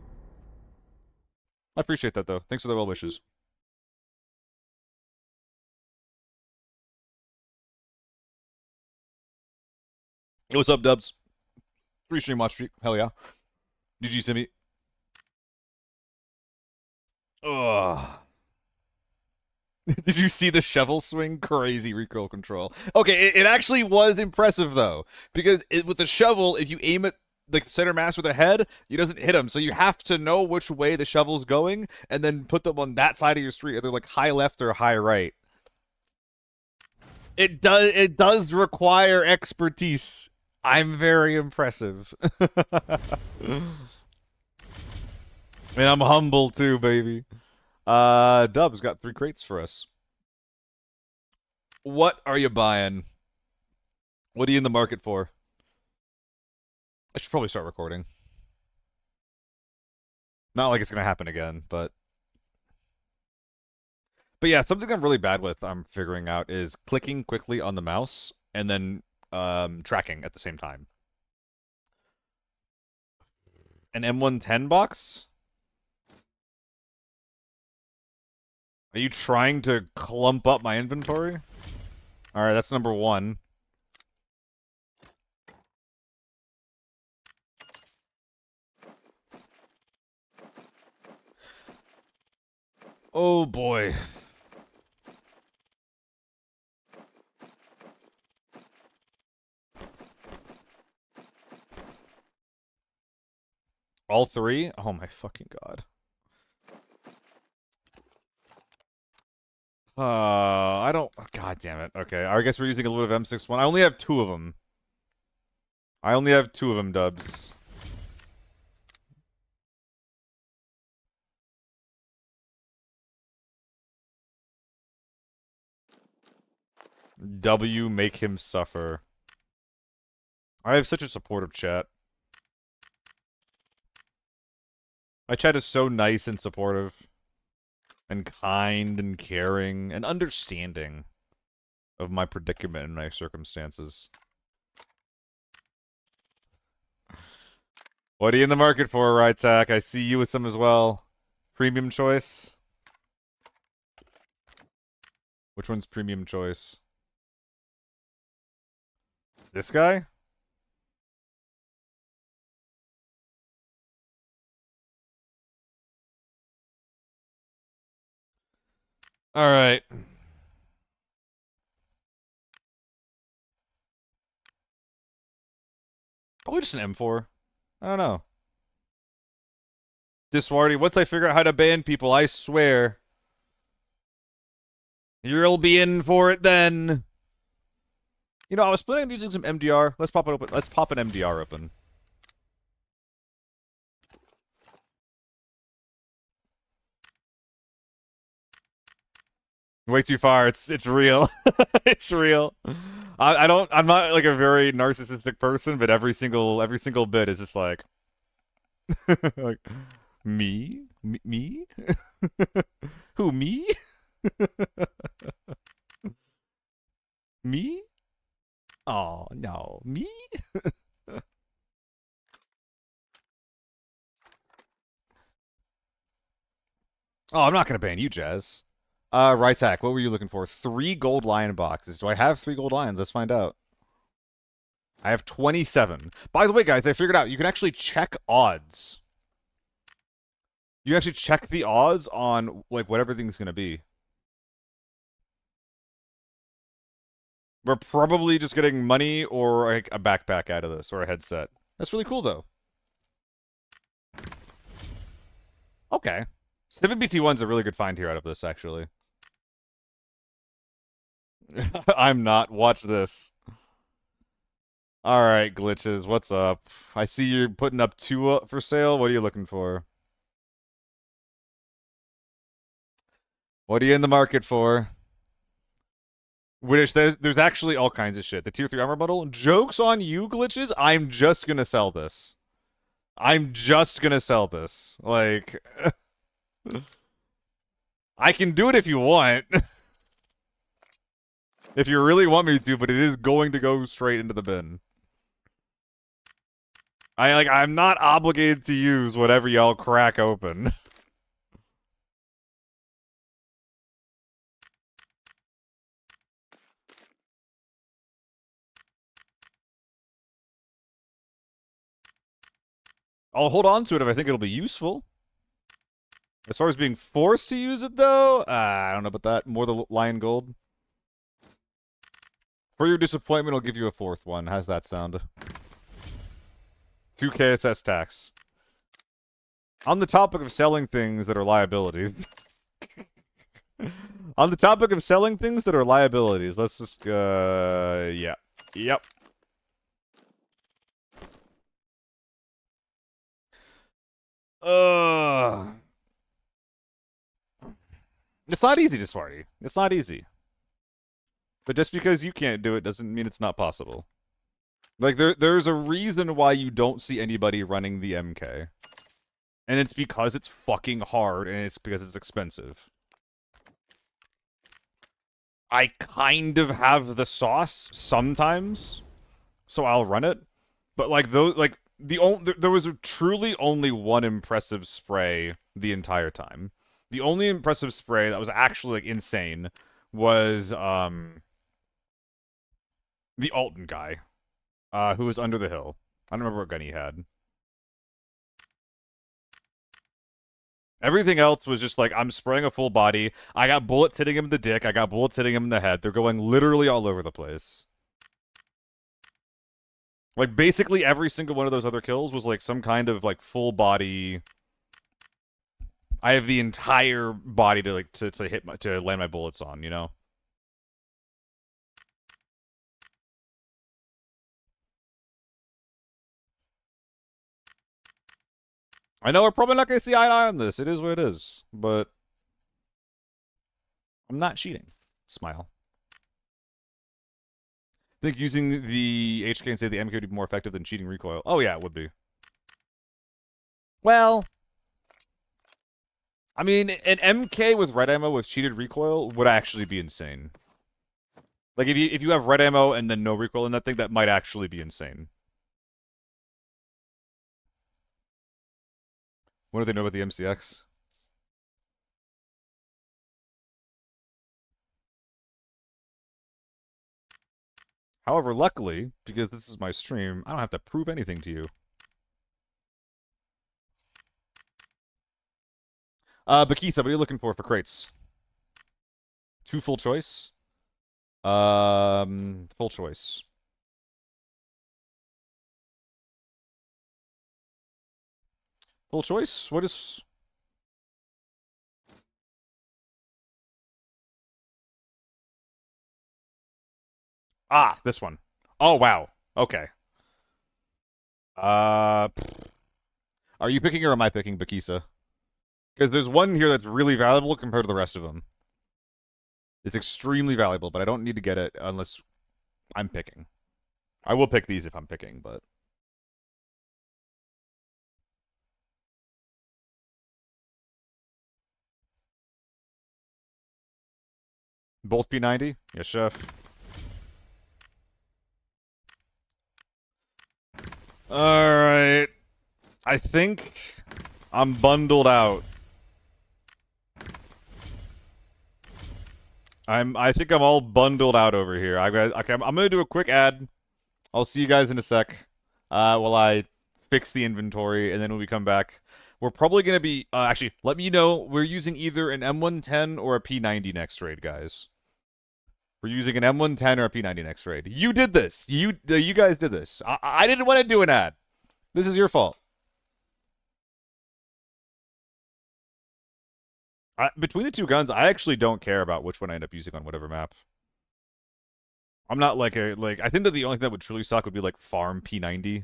I appreciate that though. Thanks for the well wishes. Hey, what's up, Dubs? 3 stream watch streak. Hell yeah. GG Simi. Ugh. Did you see the shovel swing? Crazy recoil control. Okay, it actually was impressive, though. Because with the shovel, if you aim at the center mass with the head, it doesn't hit him. So you have to know which way the shovel's going, and then put them on that side of your street, either like high left or high right. It does require expertise. I'm very impressive. And I'm humble, too, baby. Dub's got 3 crates for us. What are you buying? What are you in the market for? I should probably start recording. Not like it's gonna happen again, but yeah, something I'm really bad with, I'm figuring out, is clicking quickly on the mouse and then tracking at the same time. An M110 box? Are you trying to clump up my inventory? Alright, that's number 1. Oh boy. All 3? Oh my fucking god. I don't... God damn it. Okay, I guess we're using a little bit of M61. I only have 2 of them. I only have 2 of them, Dubs. W, make him suffer. I have such a supportive chat. My chat is so nice and supportive. And kind and caring and understanding of my predicament and my circumstances. What are you in the market for, right, Zach? I see you with some as well. Premium choice? Which one's premium choice? This guy? Alright. Probably just an M4. I don't know. Diswardy, once I figure out how to ban people, I swear. You'll be in for it then. You know, I was planning on using some MDR. Let's pop it open. Let's pop an MDR open. Way too far. It's real. It's real. I'm not like a very narcissistic person, but every single bit is just like like me? Me? Who, me? Me? Oh, no. Me? Oh, I'm not going to ban you, Jazz. Right hack, what were you looking for? 3 gold lion boxes. Do I have 3 gold lions? Let's find out. I have 27. By the way, guys, I figured out you can actually check odds. You can actually check the odds on like what everything's going to be. We're probably just getting money or like a backpack out of this, or a headset. That's really cool, though. Okay. 7BT1's a really good find here out of this, actually. I'm not. Watch this. Alright, glitches, what's up? I see you're putting up 2 for sale. What are you looking for? What are you in the market for? Which there's actually all kinds of shit. The tier 3 armor bundle. Joke's on you, glitches. I'm just gonna sell this. I'm just gonna sell this. Like, I can do it if you want. If you really want me to, but it is going to go straight into the bin. I'm not obligated to use whatever y'all crack open. I'll hold on to it if I think it'll be useful. As far as being forced to use it, though, I don't know about that. More the lion gold. For your disappointment, I'll give you a 4th one. How's that sound? 2 KSS tax. On the topic of selling things that are liabilities. On the topic of selling things that are liabilities, let's just, yeah. Yep. It's not easy to Smarty. It's not easy. But just because you can't do it doesn't mean it's not possible. Like, there's a reason why you don't see anybody running the MK. And it's because it's fucking hard, and it's because it's expensive. I kind of have the sauce sometimes, so I'll run it. But, like, there was truly only one impressive spray the entire time. The only impressive spray that was actually, like, insane was, the Alton guy, who was under the hill. I don't remember what gun he had. Everything else was just like, I'm spraying a full body. I got bullets hitting him in the dick. I got bullets hitting him in the head. They're going literally all over the place. Like, basically every single one of those other kills was like some kind of like full body. I have the entire body to like to land my bullets on, you know? I know we're probably not going to see eye to eye on this. It is what it is. But I'm not cheating. Smile. I think using the HK and say the MK would be more effective than cheating recoil. Oh yeah, it would be. Well, I mean, an MK with red ammo with cheated recoil would actually be insane. Like, if you have red ammo and then no recoil in that thing, that might actually be insane. What do they know about the MCX? However, luckily, because this is my stream, I don't have to prove anything to you. Bakisa, what are you looking for crates? 2 full choice? Full choice. Full choice? What is... Ah, this one. Oh, wow. Okay. Are you picking or am I picking Bakisa? Because there's one here that's really valuable compared to the rest of them. It's extremely valuable, but I don't need to get it unless I'm picking. I will pick these if I'm picking, but... Both P90? Yes, chef. Alright. I think I'm bundled out. I think I'm all bundled out over here. I'm gonna do a quick ad. I'll see you guys in a sec. While I fix the inventory, and then when we come back, we're probably gonna be actually, let me know. We're using either an M110 or a P90 next raid, guys. We're using an M110 or a P90 next raid. You did this. You guys did this. I didn't want to do an ad. This is your fault. Between the two guns, I actually don't care about which one I end up using on whatever map. I'm not like I think that the only thing that would truly suck would be like farm P90.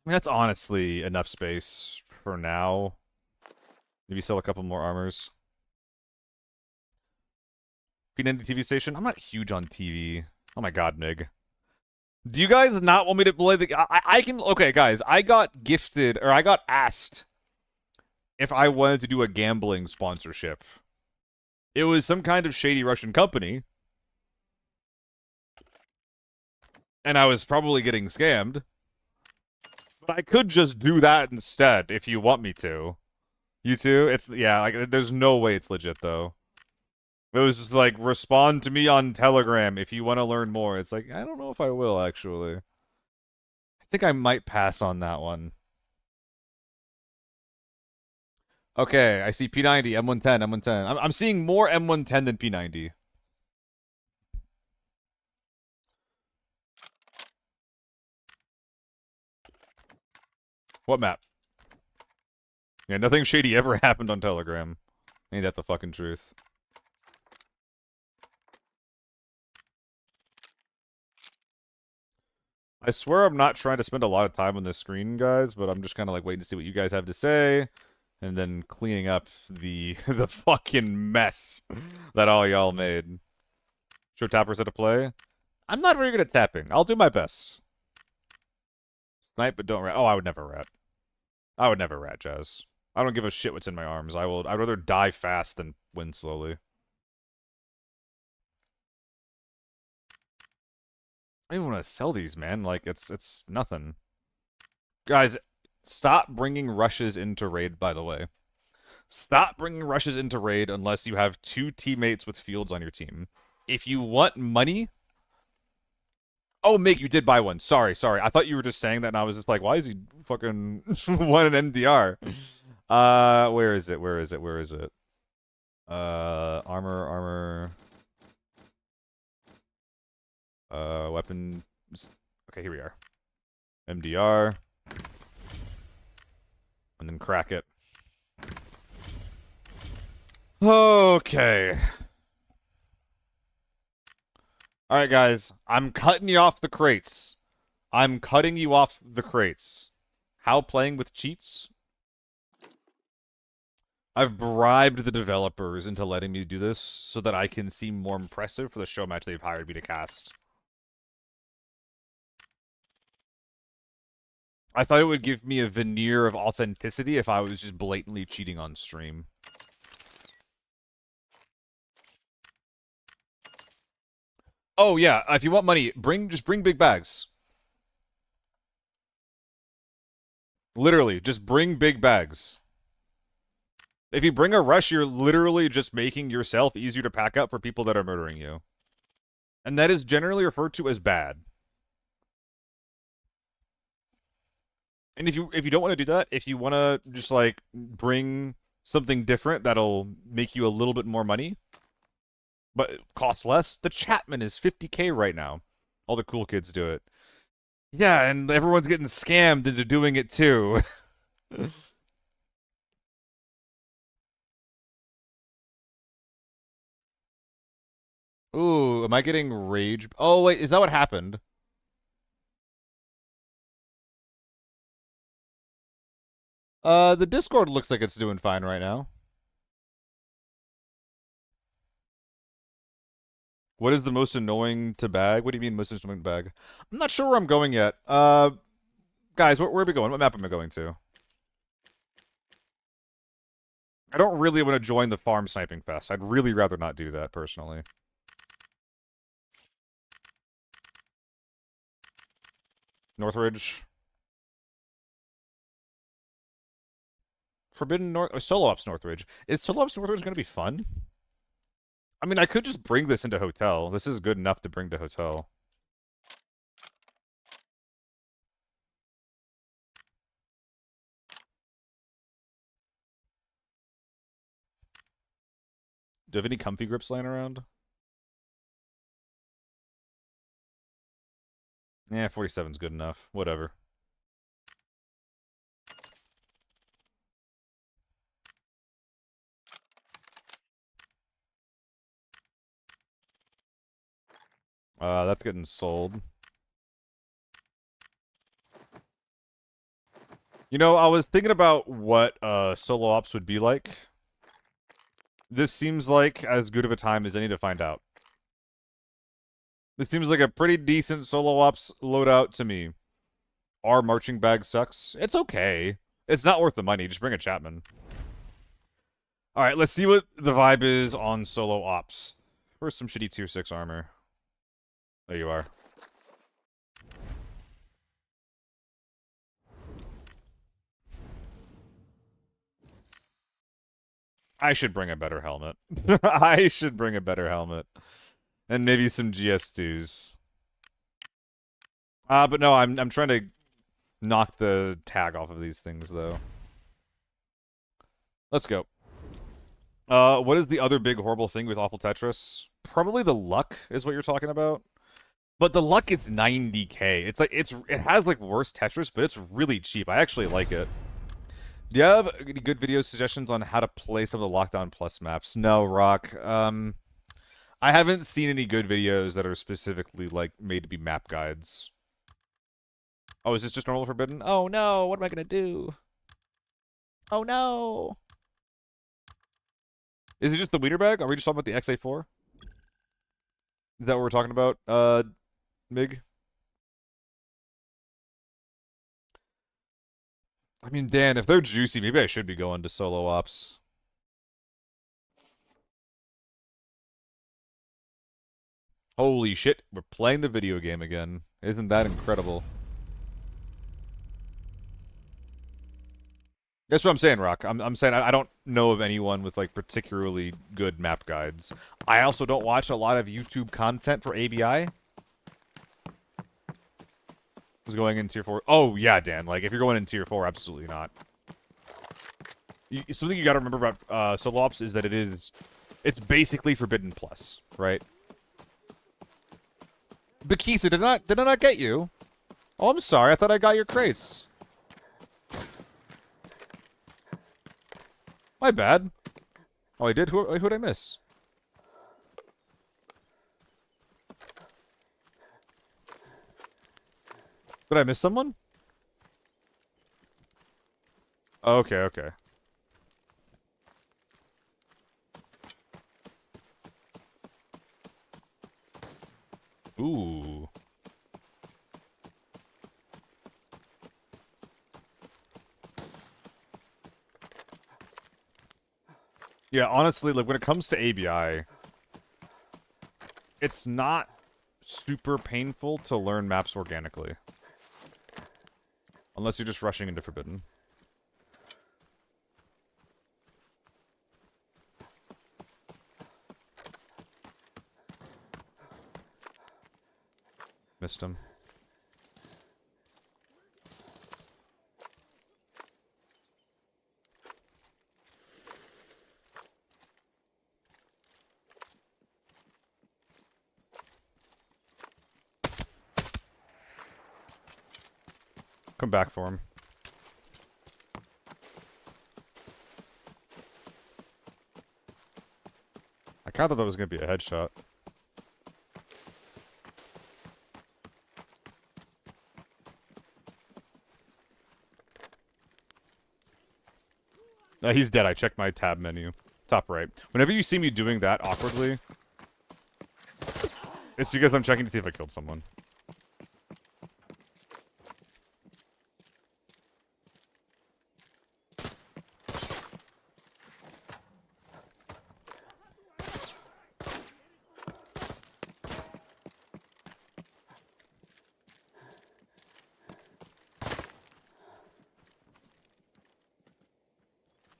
I mean, that's honestly enough space for now. Maybe sell a couple more armors. P90 TV station? I'm not huge on TV. Oh my god, Mig. Do you guys not want me to play the... I can... Okay, guys. I got gifted, or I got asked if I wanted to do a gambling sponsorship. It was some kind of shady Russian company. And I was probably getting scammed. But I could just do that instead, if you want me to. You too? It's... Yeah, like, there's no way it's legit, though. It was just like, respond to me on Telegram if you want to learn more. It's like, I don't know if I will, actually. I think I might pass on that one. Okay, I see P90, M110, M110. I'm seeing more M110 than P90. What map? Yeah, nothing shady ever happened on Telegram. Ain't that the fucking truth? I swear I'm not trying to spend a lot of time on this screen, guys, but I'm just kind of like waiting to see what you guys have to say, and then cleaning up the the fucking mess that all y'all made. Show tappers how to play. I'm not very good at tapping. I'll do my best. Snipe, but don't rat. Oh, I would never rat. I would never rat, Jazz. I don't give a shit what's in my arms. I'd rather die fast than win slowly. I don't even want to sell these, man. Like, it's nothing. Guys, stop bringing rushes into raid, by the way. Stop bringing rushes into raid unless you have two teammates with fields on your team. If you want money... Oh, Mig, you did buy one. Sorry. I thought you were just saying that, and I was just like, why is he fucking want an MDR? Where is it? Armor. Weapons. Okay, here we are. MDR. And then crack it. Okay. Alright, guys. I'm cutting you off the crates. I'm cutting you off the crates. How playing with cheats? I've bribed the developers into letting me do this so that I can seem more impressive for the show match they've hired me to cast. I thought it would give me a veneer of authenticity if I was just blatantly cheating on stream. Oh yeah, if you want money, just bring big bags. Literally, just bring big bags. If you bring a rush, you're literally just making yourself easier to pack up for people that are murdering you. And that is generally referred to as bad. And if you don't want to do that, if you want to just like bring something different that'll make you a little bit more money, but cost less, the Chapman is 50K right now. All the cool kids do it. Yeah, and everyone's getting scammed into doing it too. Ooh, am I getting rage? Oh, wait, is that what happened? The Discord looks like it's doing fine right now. What is the most annoying to bag? What do you mean most annoying to bag? I'm not sure where I'm going yet. Guys, where are we going? What map am I going to? I don't really want to join the farm sniping fest. I'd really rather not do that, personally. Northridge. Forbidden North... Oh, Solo Ops Northridge. Is Solo Ops Northridge going to be fun? I mean, I could just bring this into Hotel. This is good enough to bring to Hotel. Do you have any comfy grips laying around? Yeah, 47's good enough. Whatever. That's getting sold. You know, I was thinking about what solo ops would be like. This seems like as good of a time as any to find out. This seems like a pretty decent solo ops loadout to me. Our marching bag sucks. It's okay. It's not worth the money. Just bring a Chapman. Alright, let's see what the vibe is on solo ops. First, some shitty tier 6 armor. There you are. I should bring a better helmet. I should bring a better helmet. And maybe some GS2s. But no, I'm trying to knock the tag off of these things, though. Let's go. What is the other big horrible thing with Awful Tetris? Probably the luck is what you're talking about. But the luck is 90k. It's like it has like worse Tetris, but it's really cheap. I actually like it. Do you have any good video suggestions on how to play some of the Lockdown Plus maps? No, Rock. I haven't seen any good videos that are specifically like made to be map guides. Oh, is this just normal forbidden? Oh no, what am I gonna do? Oh no. Is it just the wiener bag? Are we just talking about the XA4? Is that what we're talking about, Mig? I mean, Dan, if they're juicy, maybe I should be going to solo ops. Holy shit, we're playing the video game again. Isn't that incredible? That's what I'm saying, Rock. I'm saying I don't know of anyone with like particularly good map guides. I also don't watch a lot of YouTube content for ABI. Was going in tier 4. Oh yeah, Dan. Like if you're going in tier 4, absolutely not. Something you got to remember about solo ops is that it's basically forbidden plus, right? Bakisa, did I not get you? Oh, I'm sorry. I thought I got your crates. My bad. Oh, I did? Who'd I miss? Did I miss someone? Okay, okay. Ooh. Yeah, honestly, like when it comes to ABI, it's not super painful to learn maps organically. Unless you're just rushing into Forbidden. Missed him. Come back for him. I kind of thought that was going to be a headshot. He's dead. I checked my tab menu. Top right. Whenever you see me doing that awkwardly, it's because I'm checking to see if I killed someone.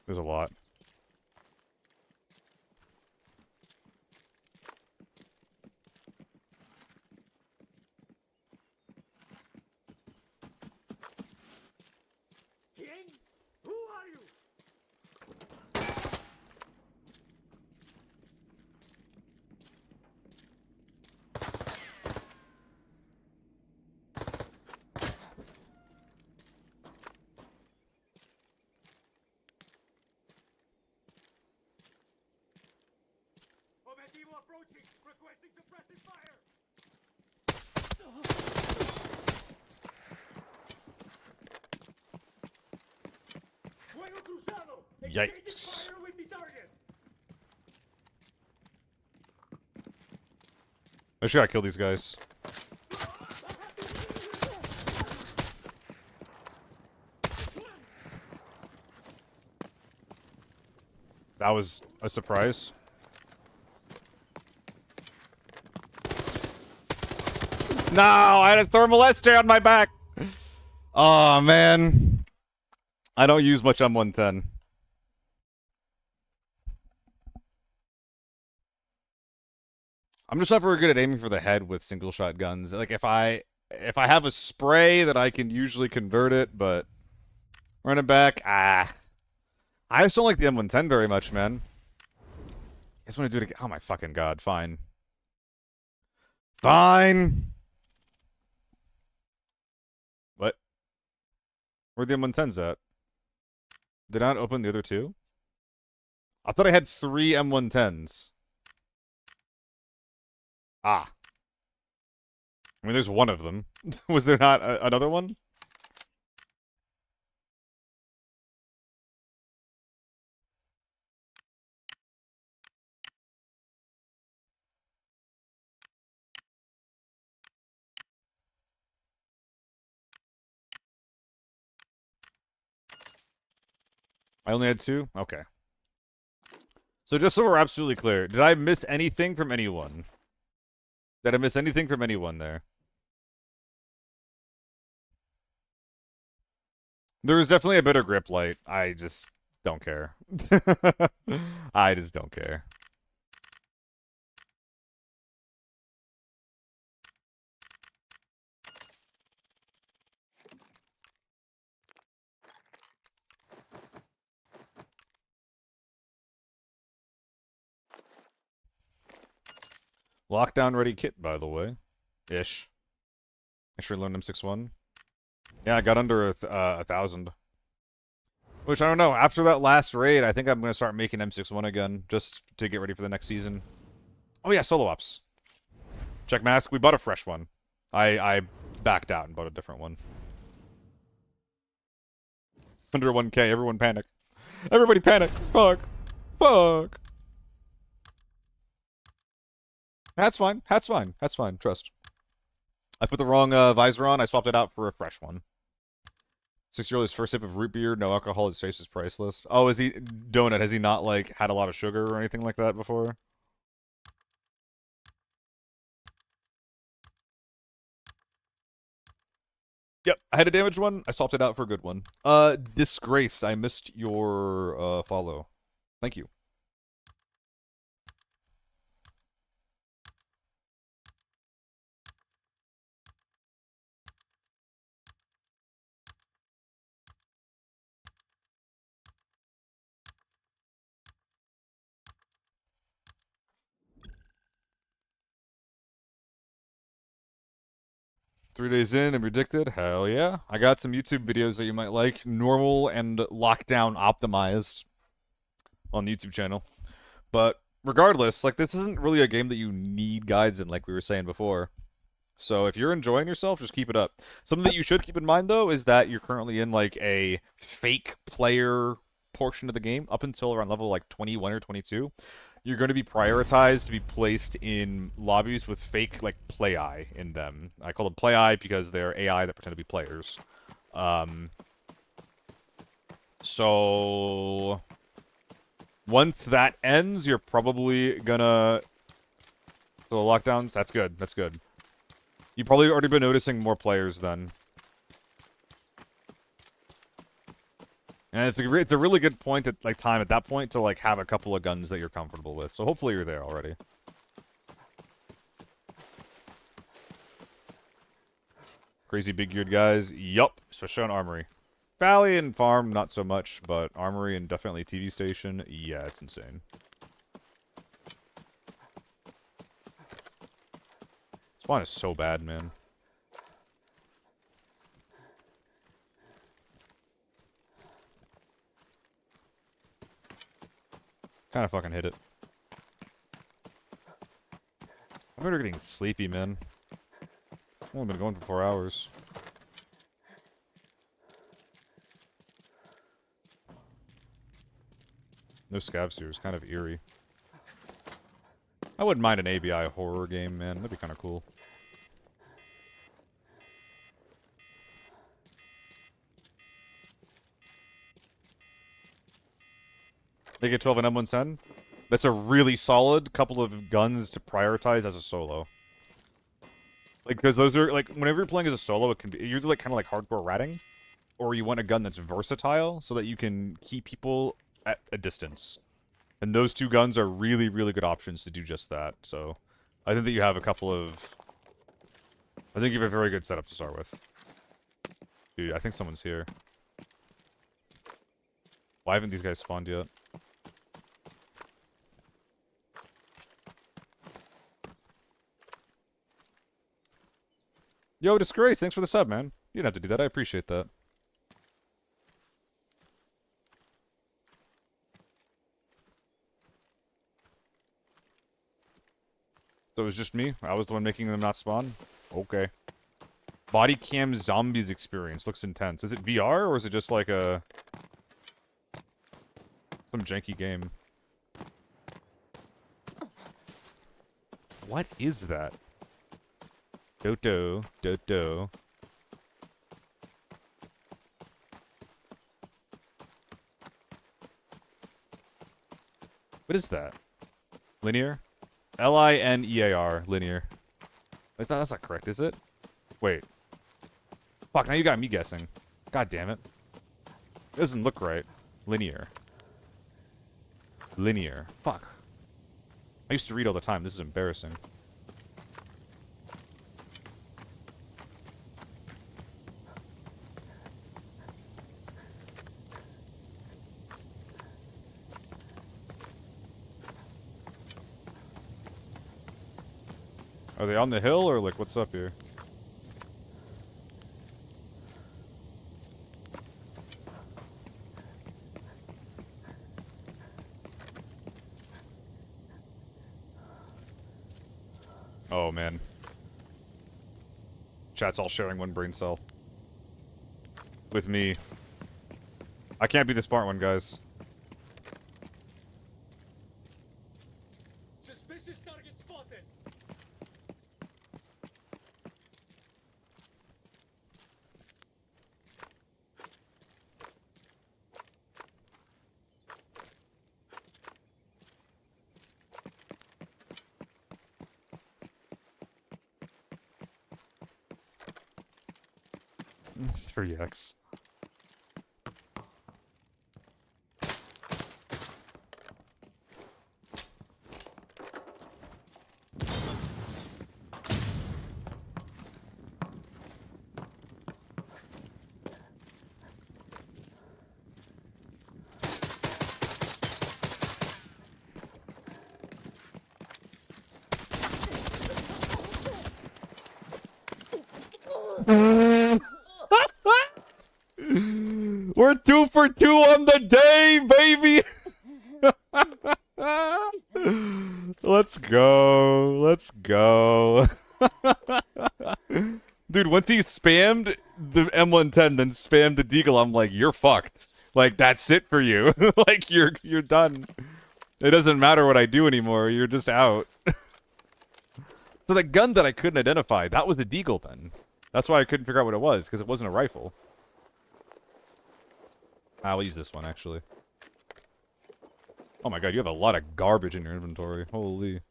There's a lot. Who are you? Yikes. I should gotta kill these guys. That was a surprise. No, I had a thermal SJ on my back. Oh man, I don't use much M110. I'm just not very good at aiming for the head with single shot guns. Like if I have a spray, that I can usually convert it, but running back, I just don't like the M110 very much, man. I just want to do it again. Oh my fucking god, fine. Fine. What? Where the M110s at? Did I not open the other two? I thought I had 3 M110s. Ah. I mean, there's one of them. Was there not another one? I only had 2? Okay. So just so we're absolutely clear, did I miss anything from anyone? Did I miss anything from anyone there? There was definitely a better grip light. I just don't care. I just don't care. Lockdown ready kit, by the way. Ish. I sure learned M61. Yeah, I got under 1,000. Which, I don't know, after that last raid, I think I'm going to start making M61 again, just to get ready for the next season. Oh yeah, solo ops. Check mask, we bought a fresh one. I backed out and bought a different one. Under 1K, everyone panic. Everybody panic! Fuck! Fuck! That's fine, that's fine, that's fine, trust. I put the wrong visor on, I swapped it out for a fresh one. 6-year-old's first sip of root beer, no alcohol, his face is priceless. Oh, is he... Donut, has he not, like, had a lot of sugar or anything like that before? Yep, I had a damaged one, I swapped it out for a good one. Disgrace, I missed your, follow. Thank you. Three days in and predicted? Hell yeah. I got some YouTube videos that you might like. Normal and lockdown optimized on the YouTube channel. But regardless, like, this isn't really a game that you need guides in, like we were saying before. So if you're enjoying yourself, just keep it up. Something that you should keep in mind, though, is that you're currently in, like, a fake player portion of the game up until around level, like, 21 or 22. You're going to be prioritized to be placed in lobbies with fake, like, play eye in them. I call them play eye because they're AI that pretend to be players. So once that ends, you're probably gonna... So the lockdowns, that's good, that's good. You've probably already been noticing more players then. And it's a really good point at, like, time at that point to, like, have a couple of guns that you're comfortable with. So hopefully you're there already. Crazy big geared guys. Yup. Especially on Armory. Valley and Farm, not so much, but Armory and definitely TV Station, yeah, it's insane. Spawn is so bad, man. Kinda fucking hit it. I'm getting sleepy, man. I've only been going for 4 hours. No scavs here. It's kind of eerie. I wouldn't mind an ABI horror game, man. That'd be kind of cool. Make it 12 and M110? That's a really solid couple of guns to prioritize as a solo. Like, because those are, like, whenever you're playing as a solo, it can be, you're like, kind of like hardcore ratting. Or you want a gun that's versatile, so that you can keep people at a distance. And those two guns are really, really good options to do just that, so... I think that you have a couple of... I think you have a very good setup to start with. Dude, I think someone's here. Why haven't these guys spawned yet? Yo, Disgrace, thanks for the sub, man. You didn't have to do that, I appreciate that. So it was just me? I was the one making them not spawn? Okay. Body cam zombies experience. Looks intense. Is it VR, or is it just like a... some janky game? What is that? Doto. Doto. What is that? Linear? Linear. Linear. That's not correct, is it? Wait. Fuck, now you got me guessing. God damn it. It doesn't look right. Linear. Linear. Fuck. I used to read all the time. This is embarrassing. Are they on the hill, or like, what's up here? Oh, man. Chat's all sharing one brain cell. With me. I can't be the smart one, guys. Suspicious target spotted. Three X. We're 2 for 2 on the day, baby! Let's go. Let's go. Dude, once he spammed the M110, then spammed the Deagle, I'm like, you're fucked. Like, that's it for you. Like, you're done. It doesn't matter what I do anymore. You're just out. So the gun that I couldn't identify, that was the Deagle then. That's why I couldn't figure out what it was, because it wasn't a rifle. I'll use this one, actually. Oh my god, you have a lot of garbage in your inventory. Holy.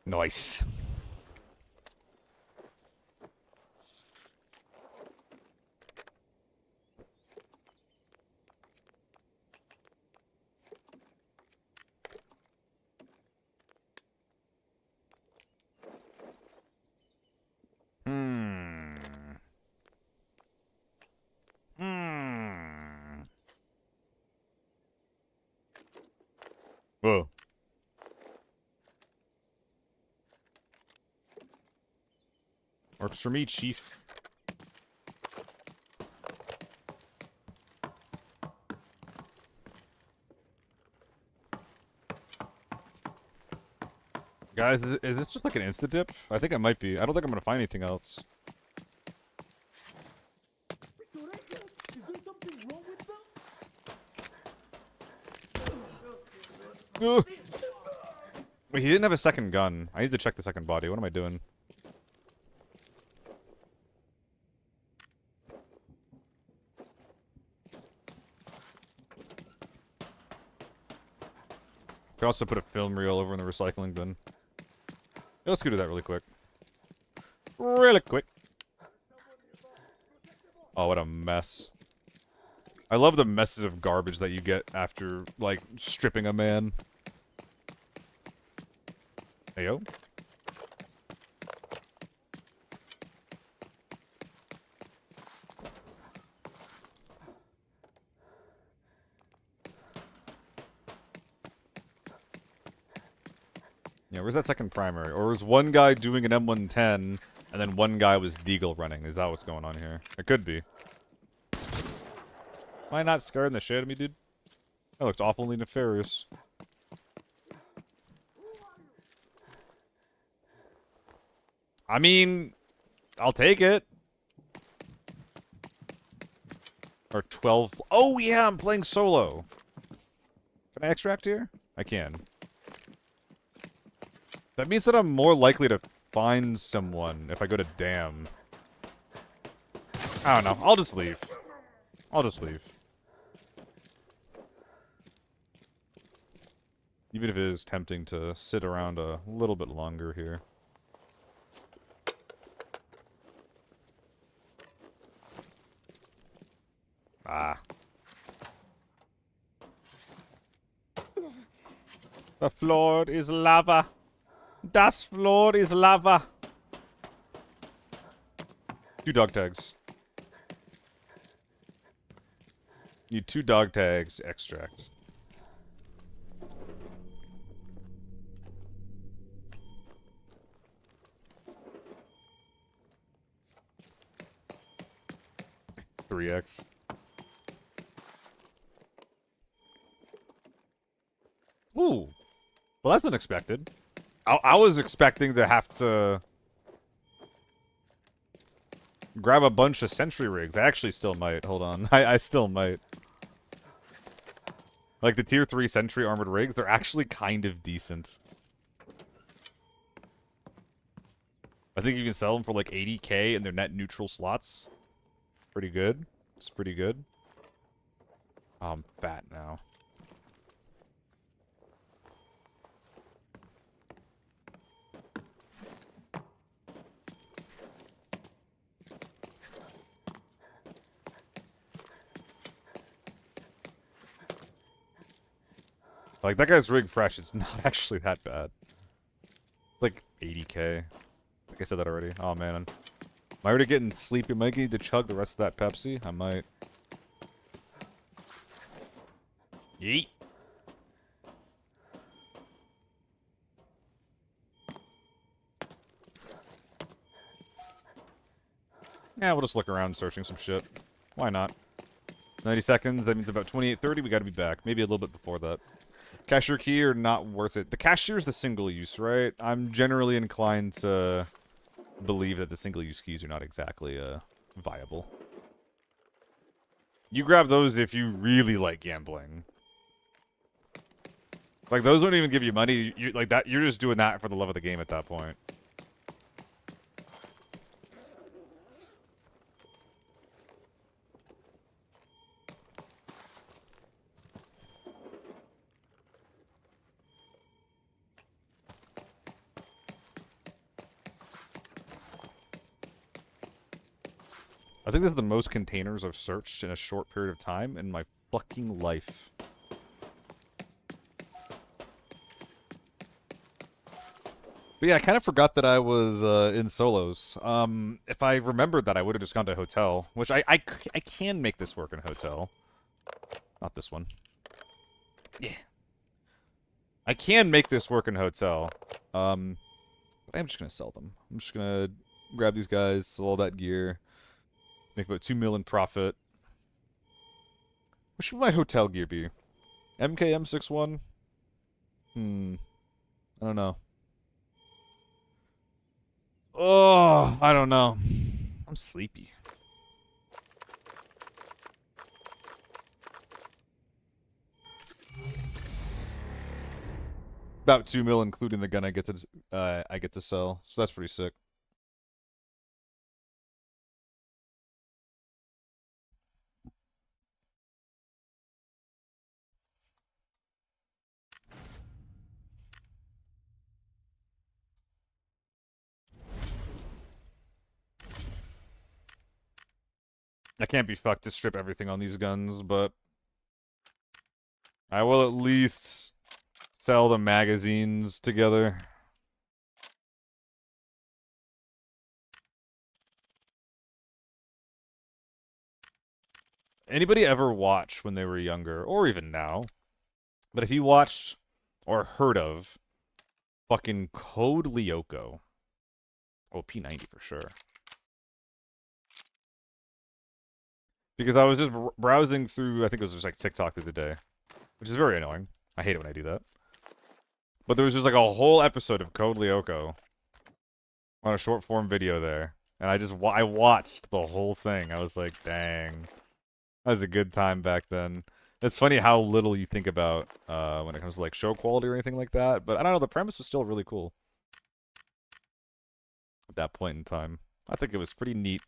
Nice. Whoa. Works for me, chief. Guys, is this just like an insta-dip? I think it might be. I don't think I'm gonna find anything else. Ugh. Wait, he didn't have a second gun. I need to check the second body. What am I doing? Could also put a film reel over in the recycling bin. Yeah, let's go do that really quick. Really quick. Oh, what a mess. I love the messes of garbage that you get after, like, stripping a man. Heyo. Yeah, where's that second primary? Or was one guy doing an M110, and then one guy was deagle running? Is that what's going on here? It could be. Am I not scaring the shit out of me, dude? That looked awfully nefarious. I mean, I'll take it. Or 12... Oh, yeah, I'm playing solo. Can I extract here? I can. That means that I'm more likely to find someone if I go to Dam. I don't know. I'll just leave. I'll just leave. Even if it is tempting to sit around a little bit longer here. Ah. The floor is lava. Das floor is lava. 2 dog tags. Need 2 dog tags to extract. $3X. Ooh. Well, that's unexpected. I was expecting to have to grab a bunch of sentry rigs. I actually still might. Hold on. I still might. Like the tier 3 sentry armored rigs, they're actually kind of decent. I think you can sell them for like 80k and they're net neutral slots. Pretty good. It's pretty good. Oh, I'm fat now. Like, that guy's rig fresh, it's not actually that bad. It's like 80k. I think I said that already. Oh, man. Am I already getting sleepy? Might need to chug the rest of that Pepsi? I might. Yeet. Yeah, we'll just look around searching some shit. Why not? 90 seconds, that means about 28:30, we gotta be back. Maybe a little bit before that. Cashier key or not worth it? The cashier is the single use, right? I'm generally inclined to believe that the single use keys are not exactly viable. You grab those if you really like gambling. Like, those don't even give you money. Like that, you're just doing that for the love of the game at that point. I think this is the most containers I've searched in a short period of time in my fucking life. But yeah, I kind of forgot that I was in solos. If I remembered that, I would have just gone to a hotel, which I can make this work in a hotel. Not this one. Yeah. I can make this work in a hotel. But I'm just going to sell them. I'm just going to grab these guys, sell all that gear, make about 2 mil in profit. What should my hotel gear be? MKM61? I don't know. Oh, I don't know. I'm sleepy. About 2 mil, including the gun I get to sell. So that's pretty sick. I can't be fucked to strip everything on these guns, but I will at least sell the magazines together. Anybody ever watch when they were younger, or even now, but if you watched or heard of fucking Code Lyoko. Oh, P90 for sure. Because I was just browsing through, I think it was just like TikTok the other day, which is very annoying. I hate it when I do that. But there was just like a whole episode of Code Lyoko on a short form video there, and I watched the whole thing. I was like, dang, that was a good time back then. It's funny how little you think about when it comes to like show quality or anything like that. But I don't know, the premise was still really cool at that point in time. I think it was pretty neat.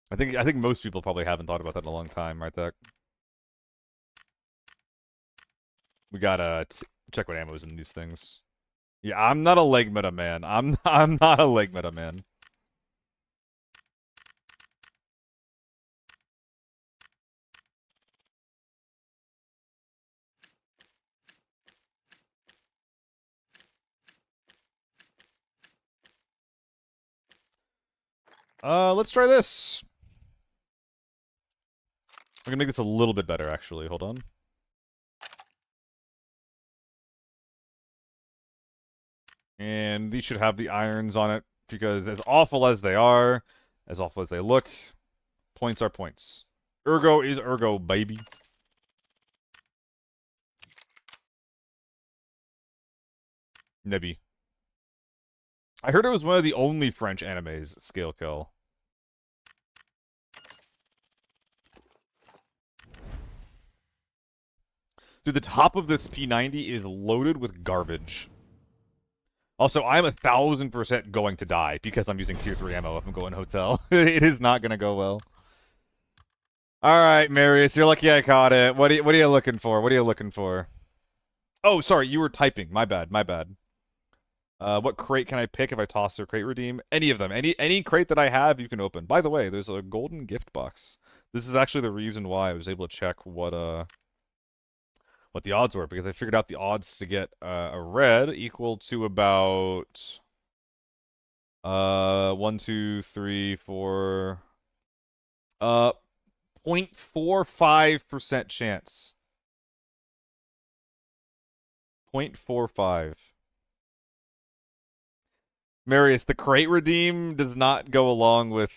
I think most people probably haven't thought about that in a long time, right, Tech? We gotta check what ammo's in these things. Yeah, I'm not a leg meta man. I'm not a leg meta man. Let's try this. I'm gonna make this a little bit better, actually. Hold on. And these should have the irons on it, because as awful as they are, as awful as they look, points are points. Ergo is ergo, baby. Nebby. I heard it was one of the only French animes scale kill. Dude, the top of this P90 is loaded with garbage. Also, I'm 1,000% going to die because I'm using tier 3 ammo if I'm going hotel. It is not going to go well. Alright, Marius, you're lucky I caught it. What are you looking for? What are you looking for? Oh, sorry, you were typing. My bad, my bad. What crate can I pick if I toss or crate redeem? Any of them. Any crate that I have, you can open. By the way, there's a golden gift box. This is actually the reason why I was able to check what the odds were, because I figured out the odds to get a red equal to about 1, 2, 3, 4 0.45% chance. 0.45. Marius, the crate redeem does not go along with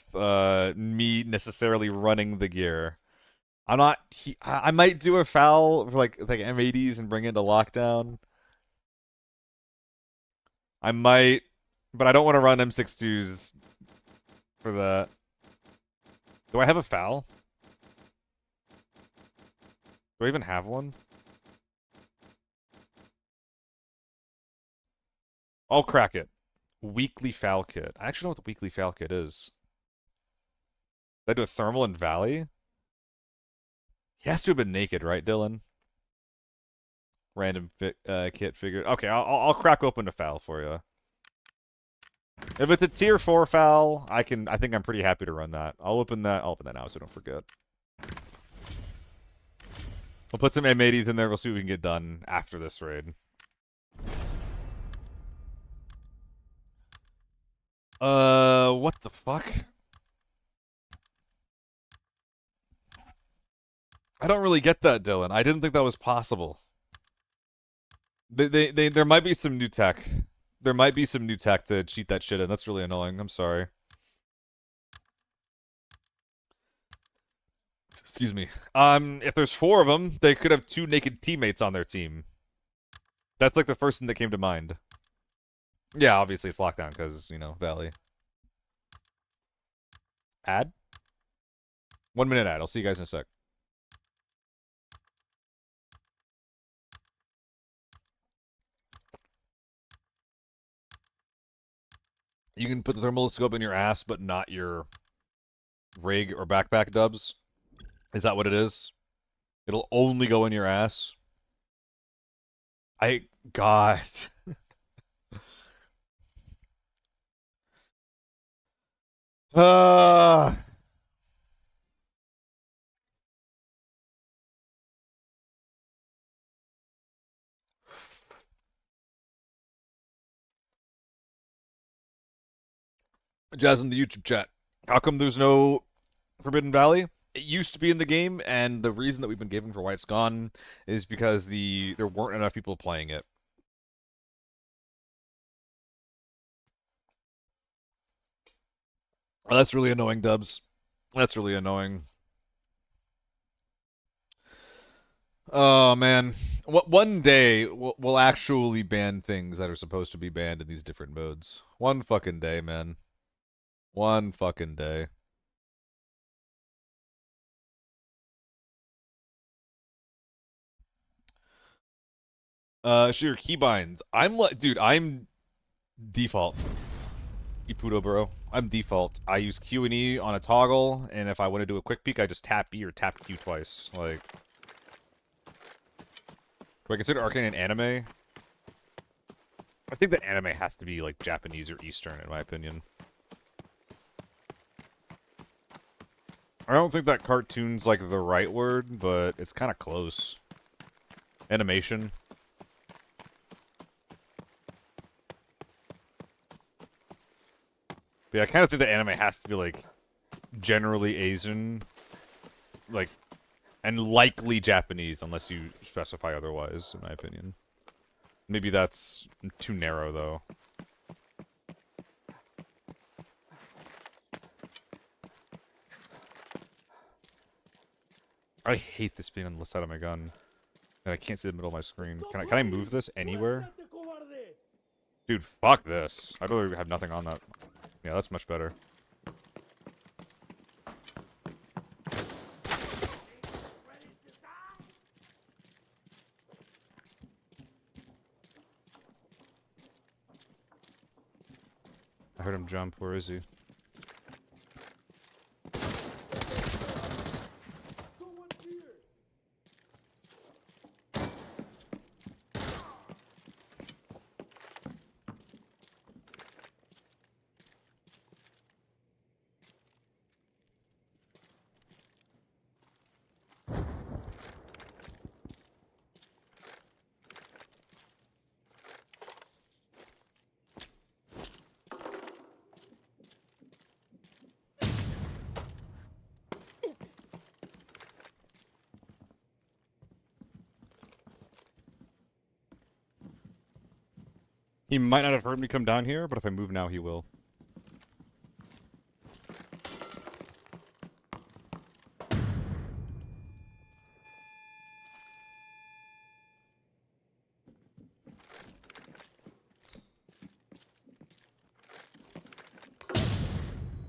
me necessarily running the gear. I'm not. I might do a foul for like M80s and bring it to lockdown. I might, but I don't want to run M62s for that. Do I have a foul? Do I even have one? I'll crack it. Weekly foul kit. I actually know what the weekly foul kit is. Did I do a thermal in Valley? He has to have been naked, right, Dylan? Random kit figure. Okay, I'll crack open a foul for you. If it's a tier 4 foul, I think I'm pretty happy to run that. I'll open that now so don't forget. We'll put some M80s in there. We'll see what we can get done after this raid. What the fuck? I don't really get that, Dylan. I didn't think that was possible. There might be some new tech. There might be some new tech to cheat that shit in. That's really annoying. I'm sorry. Excuse me. If there's 4 of them, they could have 2 naked teammates on their team. That's like the first thing that came to mind. Yeah, obviously it's lockdown because, you know, Valley. Ad? 1 minute ad. I'll see you guys in a sec. You can put the thermal scope in your ass, but not your rig or backpack, Dubs. Is that what it is? It'll only go in your ass. God. Uh, Jazz in the YouTube chat. How come there's no Forbidden Valley? It used to be in the game, and the reason that we've been given for why it's gone is because there weren't enough people playing it. Oh, that's really annoying, Dubs. That's really annoying. Oh man, one day we'll actually ban things that are supposed to be banned in these different modes. One fucking day, man. One fucking day. Sure, keybinds. I'm like, dude, I'm default. Ipudo, bro. I'm default. I use Q and E on a toggle, and if I want to do a quick peek, I just tap E or tap Q twice. Like, do I consider Arcane an anime? I think that anime has to be, like, Japanese or Eastern, in my opinion. I don't think that cartoon's, like, the right word, but it's kind of close. Animation. But yeah, I kind of think that anime has to be, like, generally Asian, like, and likely Japanese, unless you specify otherwise, in my opinion. Maybe that's too narrow, though. I hate this being on the side of my gun. And I can't see the middle of my screen. Can I move this anywhere? Dude, fuck this. I'd rather have nothing on that. Yeah, that's much better. I heard him jump. Where is he? He might not have heard me come down here, but if I move now, he will.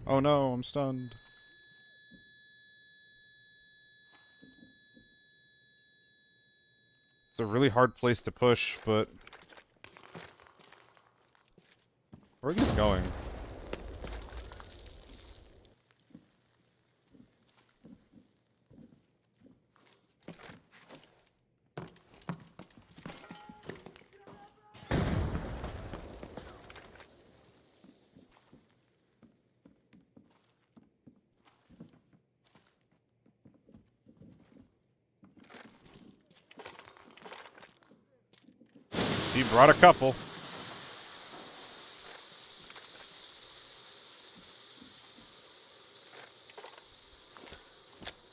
Oh no, I'm stunned. It's a really hard place to push, but... Where are these going? He brought a couple.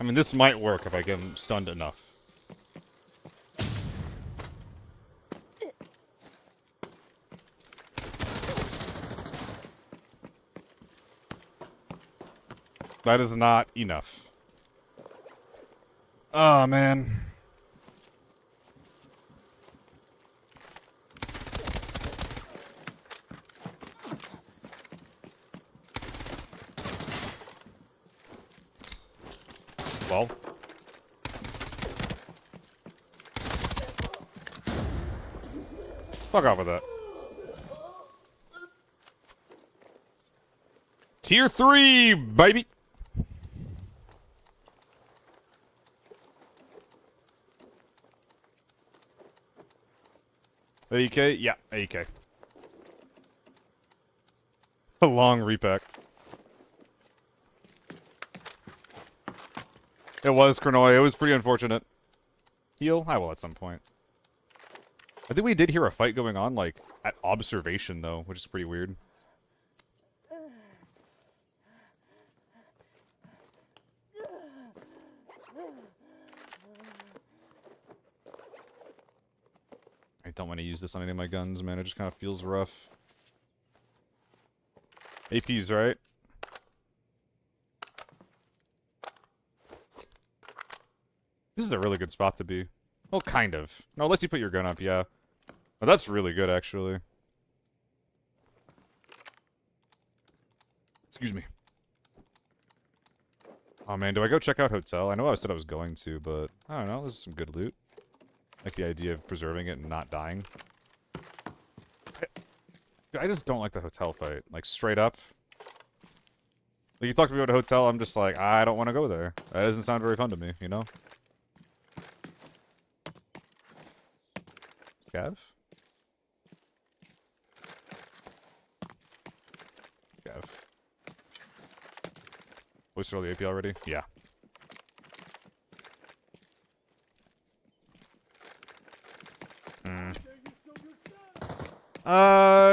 I mean, this might work if I get him stunned enough. That is not enough. Oh, man. Well. Fuck off with that. Tier 3, baby! AEK? Yeah, AEK. A long repack. It was Cronoy. It was pretty unfortunate. Heal? I will at some point. I think we did hear a fight going on, like, at observation, though, which is pretty weird. I don't want to use this on any of my guns, man. It just kind of feels rough. APs, right? This is a really good spot to be. Well, kind of. No, unless you put your gun up, yeah. Oh, that's really good, actually. Excuse me. Oh, man, do I go check out Hotel? I know I said I was going to, but I don't know. This is some good loot. I like the idea of preserving it and not dying. I just don't like the Hotel fight. Like, straight up. Like, you talk to me about a hotel, I'm just like, I don't want to go there. That doesn't sound very fun to me, you know? Scav? Scav. Wasted all the AP already? Yeah.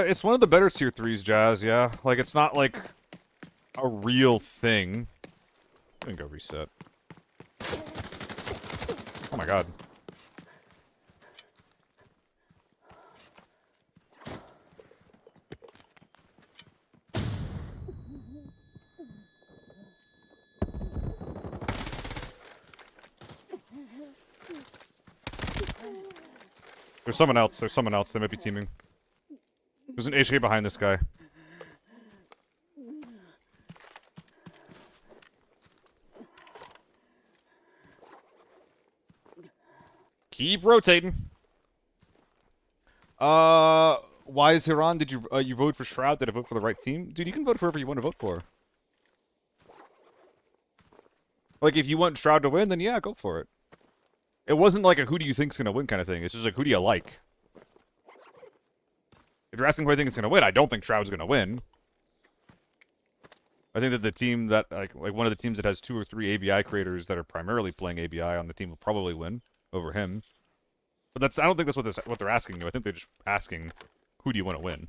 It's one of the better tier 3s, Jazz, yeah. Like, it's not, like, a real thing. I'm gonna go reset. Oh my god. There's someone else. There's someone else. They might be teaming. There's an HK behind this guy. Keep rotating. Why is Hiran? Did you vote for Shroud? Did I vote for the right team? Dude, you can vote for whoever you want to vote for. Like, if you want Shroud to win, then yeah, go for it. It wasn't like a who do you think's gonna win kind of thing. It's just like, who do you like? If you're asking who I think is gonna win, I don't think Shroud's gonna win. I think that the team that, like one of the teams that has 2 or 3 ABI creators that are primarily playing ABI on the team will probably win over him. But I don't think that's what they're asking you. I think they're just asking, who do you want to win?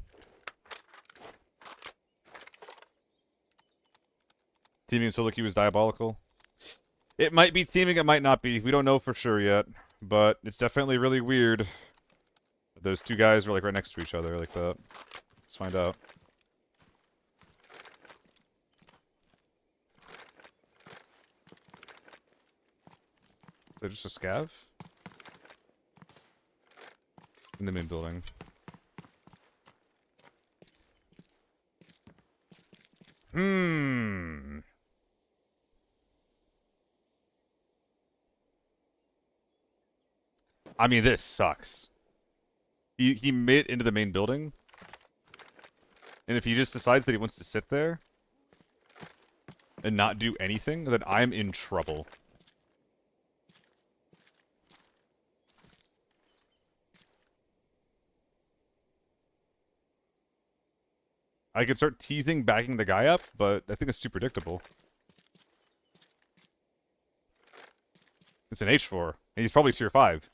Teaming solo queue is diabolical. It might be teaming, it might not be. We don't know for sure yet. But it's definitely really weird. Those two guys were like right next to each other like that. Let's find out. Is that just a scav? In the main building. I mean, this sucks. He made it into the main building. And if he just decides that he wants to sit there and not do anything, then I'm in trouble. I could start teasing backing the guy up, but I think it's too predictable. It's an H4, and he's probably tier 5.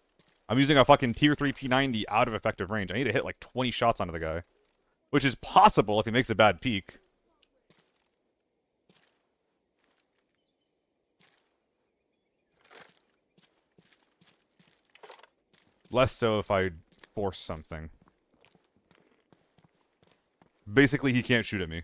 I'm using a fucking tier 3 P90 out of effective range. I need to hit like 20 shots onto the guy. Which is possible if he makes a bad peek. Less so if I force something. Basically, he can't shoot at me.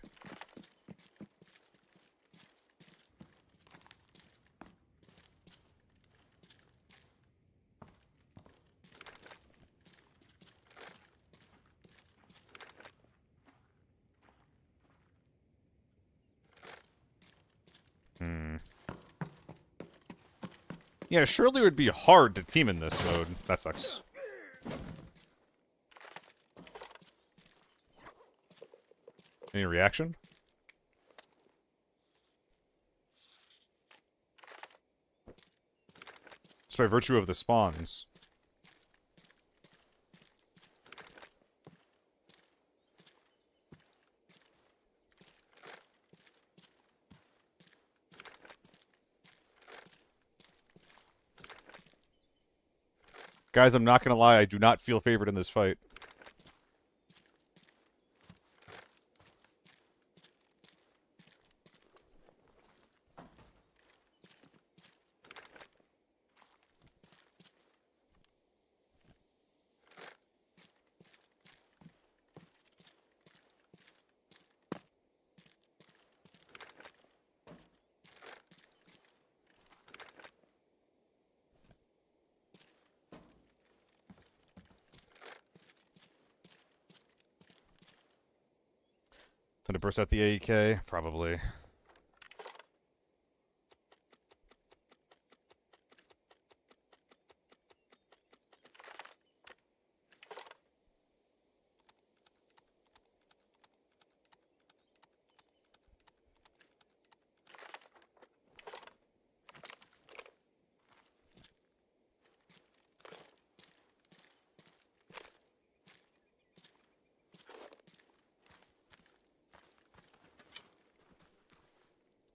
Yeah, surely it would be hard to team in this mode. That sucks. Any reaction? It's by virtue of the spawns. Guys, I'm not gonna lie, I do not feel favored in this fight. Time to burst out the AEK? Probably.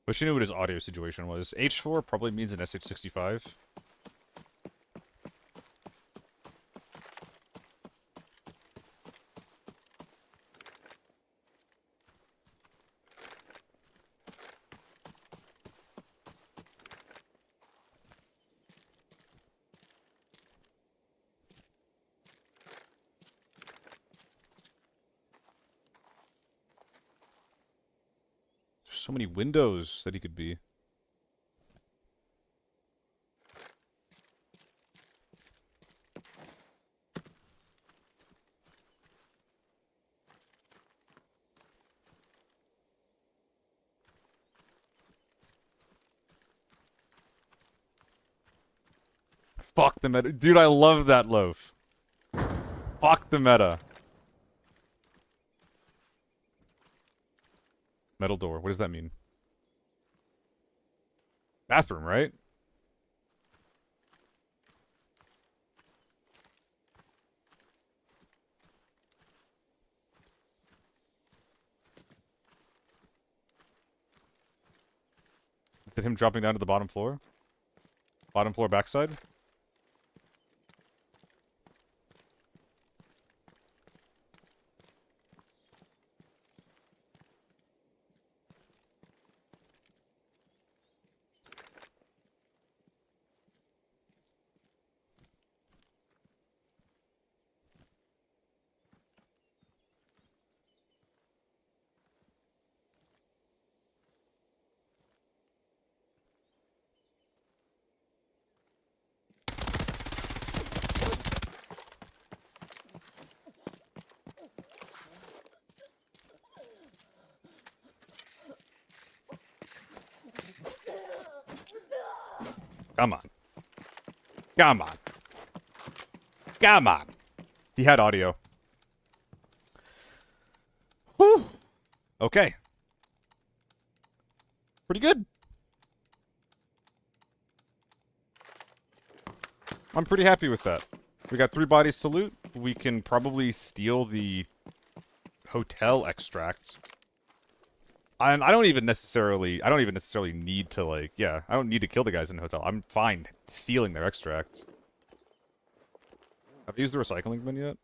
Wish you knew what his audio situation was. H4 probably means an SH65. There's so many windows that he could be. Fuck the meta. Dude, I love that loaf. Fuck the meta. Metal door. What does that mean? Bathroom, right? Is it him dropping down to the bottom floor? Bottom floor backside? Come on. Come on. Come on. He had audio. Whew. Okay. Pretty good. I'm pretty happy with that. We got 3 bodies to loot. We can probably steal the hotel extracts. And I don't even necessarily need to, like, yeah, I don't need to kill the guys in the hotel. I'm fine stealing their extracts. Have you used the recycling bin yet?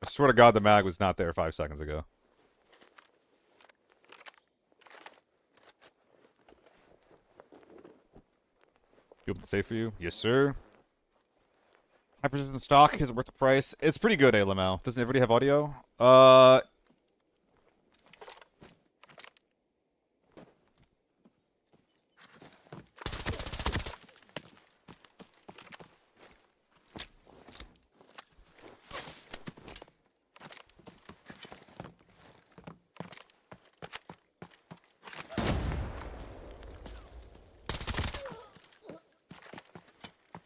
I swear to God, the mag was not there 5 seconds ago. You open the safe for you? Yes, sir. High precision stock is it worth the price. It's pretty good, ALML. Doesn't everybody have audio?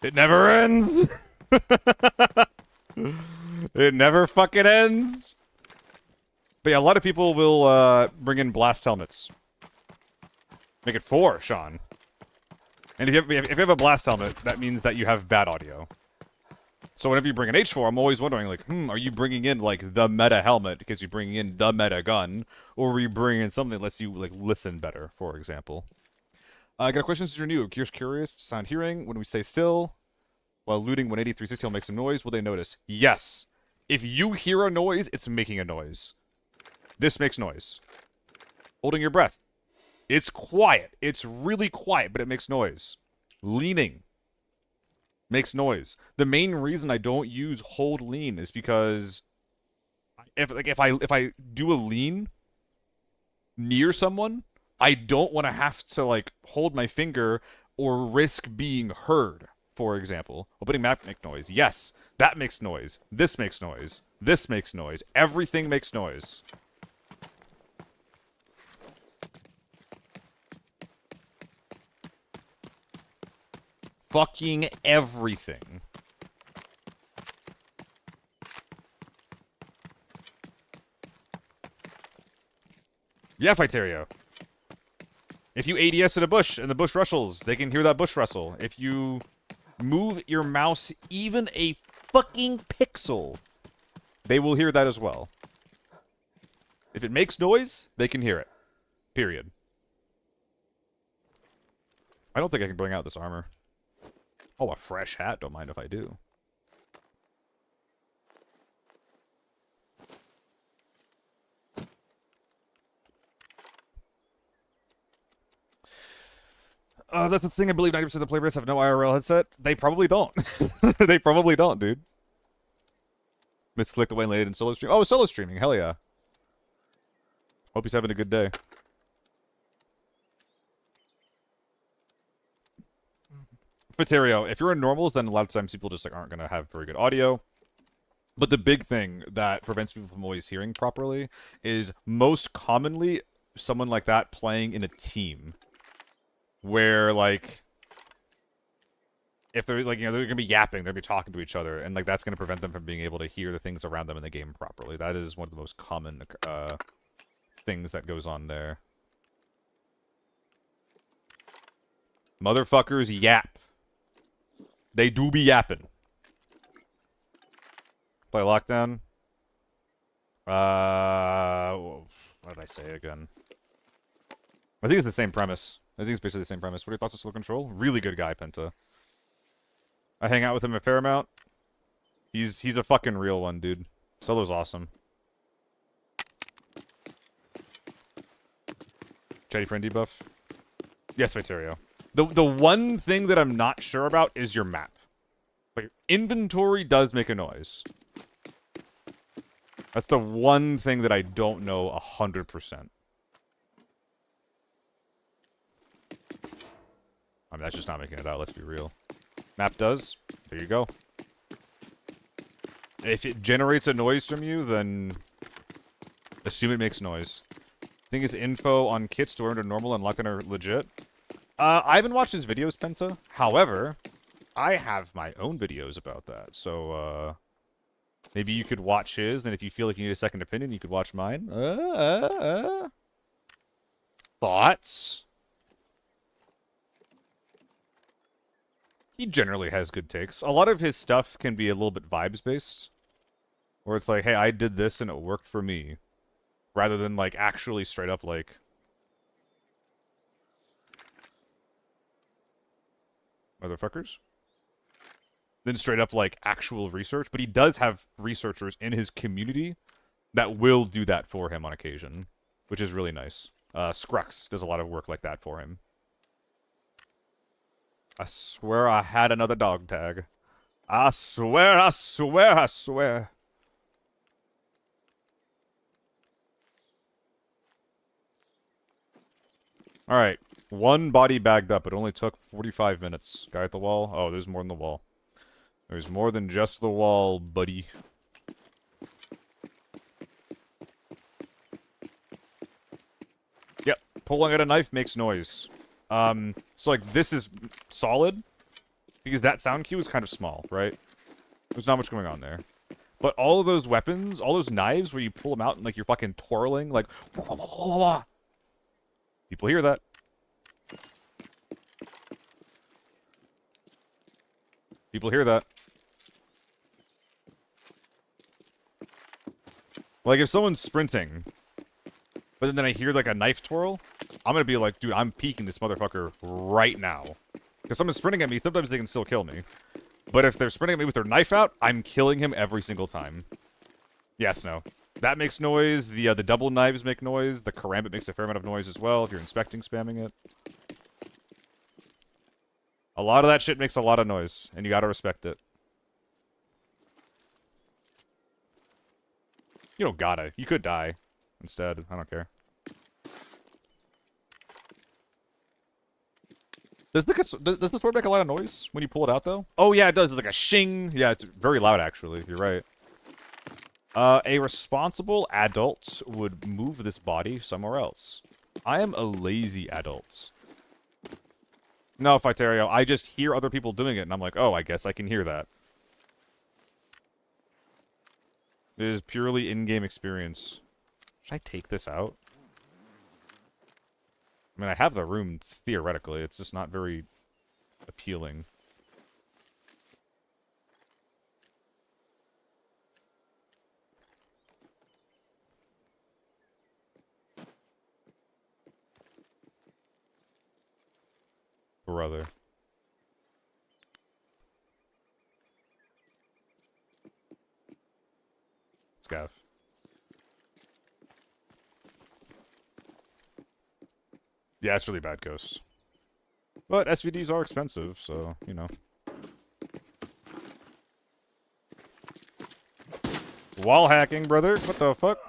It never ends! It never fucking ends! But yeah, a lot of people will bring in blast helmets. Make it 4, Sean. And if you have a blast helmet, that means that you have bad audio. So whenever you bring an H4, I'm always wondering, like, are you bringing in, like, the meta helmet because you're bringing in the meta gun? Or are you bringing in something that lets you, like, listen better, for example? I got a question since you're new. Curious, sound hearing, when we stay still, while looting 180, 360 will make some noise, will they notice? Yes. If you hear a noise, it's making a noise. This makes noise. Holding your breath. It's quiet. It's really quiet, but it makes noise. Leaning. Makes noise. The main reason I don't use hold lean is because if I do a lean near someone, I don't want to have to like hold my finger or risk being heard. For example, opening map make noise. Yes, that makes noise. This makes noise. This makes noise. Everything makes noise. Fucking everything. Yeah, Fighterio. If you ADS in a bush and the bush rustles, they can hear that bush rustle. If you move your mouse even a fucking pixel, they will hear that as well. If it makes noise, they can hear it. Period. I don't think I can bring out this armor. Oh, a fresh hat. Don't mind if I do. That's the thing. I believe 90% of the players have no IRL headset. They probably don't. They probably don't, dude. Misclicked away late in solo stream. Oh, solo streaming. Hell yeah. Hope he's having a good day. Fiterio, if you're in normals, then a lot of times people just like aren't gonna have very good audio. But the big thing that prevents people from always hearing properly is most commonly someone like that playing in a team. Where, like, if they're, like, you know, they're gonna be yapping, they're gonna be talking to each other, and, like, that's gonna prevent them from being able to hear the things around them in the game properly. That is one of the most common, things that goes on there. Motherfuckers yap. They do be yapping. Play Lockdown. What did I say again? I think it's the same premise. I think it's basically the same premise. What are your thoughts on Slow Control? Really good guy, Penta. I hang out with him a fair amount. He's a fucking real one, dude. Solo's awesome. Chatty friend debuff? Yes, Viterio. The one thing that I'm not sure about is your map. But your inventory does make a noise. That's the one thing that I don't know 100%. I mean, that's just not making it out, let's be real. Map does. There you go. If it generates a noise from you, then assume it makes noise. Think his info on kits to earn to normal and lockdown are legit. I haven't watched his videos, Penta. However, I have my own videos about that. So, maybe you could watch his, and if you feel like you need a second opinion, you could watch mine. Thoughts? He generally has good takes. A lot of his stuff can be a little bit vibes-based. Where it's like, hey, I did this and it worked for me. Rather than, like, actually straight up, like... Motherfuckers? Then straight up, like, actual research. But he does have researchers in his community that will do that for him on occasion. Which is really nice. Scrux does a lot of work like that for him. I swear I had another dog tag. I swear, I swear, I swear. Alright. One body bagged up. It only took 45 minutes. Guy at the wall? Oh, there's more than the wall. There's more than just the wall, buddy. Yep. Pulling at a knife makes noise. So, like, this is solid. Because that sound cue is kind of small, right? There's not much going on there. But all of those weapons, all those knives where you pull them out and like you're fucking twirling, like people hear that. People hear that. Like if someone's sprinting, but then I hear like a knife twirl, I'm gonna be like, dude, I'm peeking this motherfucker right now. Because someone's sprinting at me, sometimes they can still kill me. But if they're sprinting at me with their knife out, I'm killing him every single time. Yes, no. That makes noise. The double knives make noise. The karambit makes a fair amount of noise as well if you're inspecting spamming it. A lot of that shit makes a lot of noise, and you gotta respect it. You don't gotta. You could die instead. I don't care. Does the sword make a lot of noise when you pull it out, though? Oh, yeah, it does. It's like a shing. Yeah, it's very loud, actually. You're right. A responsible adult would move this body somewhere else. I am a lazy adult. No, Fiterio, I just hear other people doing it, and I'm like, oh, I guess I can hear that. It is purely in-game experience. Should I take this out? I mean, I have the room, theoretically. It's just not very appealing. Brother. Scav. Yeah, it's really bad, Ghost. But SVDs are expensive, so, you know. Wall hacking, brother. What the fuck?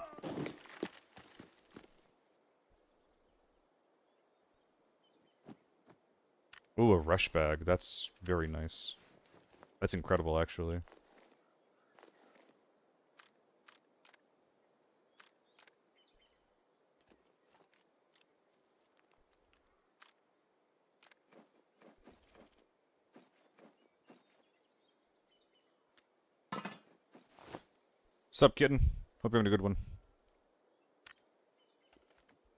Ooh, a rush bag. That's very nice. That's incredible, actually. Sup, kitten? Hope you're having a good one.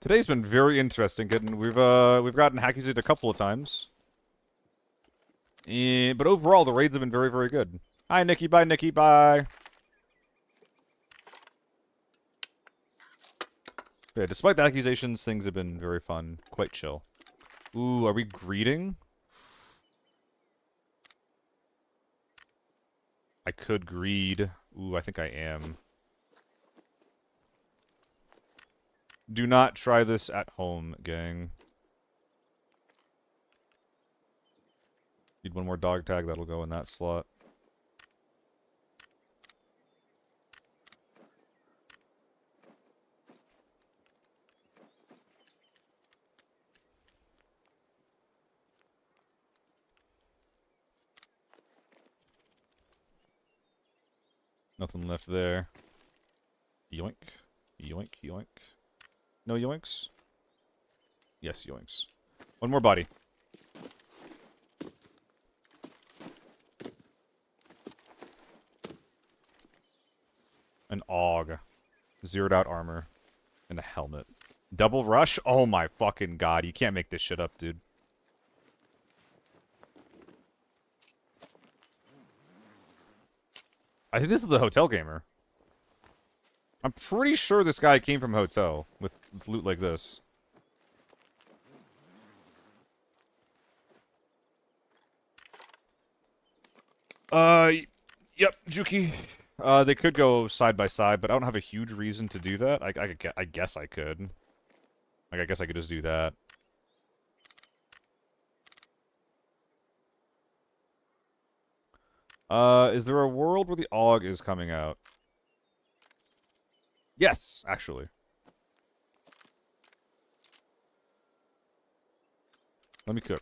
Today's been very interesting, kitten. We've gotten Hackuzid a couple of times. But overall, the raids have been very, very good. Hi, Nikki. Bye, Nikki. Bye. Yeah, despite the accusations, things have been very fun. Quite chill. Ooh, are we greeting? I could greed. Ooh, I think I am. Do not try this at home, gang. Need one more dog tag, that'll go in that slot. Nothing left there. Yoink. Yoink, yoink. No yoinks? Yes, yoinks. One more body. An AUG. Zeroed out armor. And a helmet. Double rush? Oh my fucking god. You can't make this shit up, dude. I think this is the hotel gamer. I'm pretty sure this guy came from a hotel with loot like this. Yep, Juki. They could go side by side, but I don't have a huge reason to do that. I guess I could. Like, I guess I could just do that. Is there a world where the AUG is coming out? Yes, actually. Let me cook.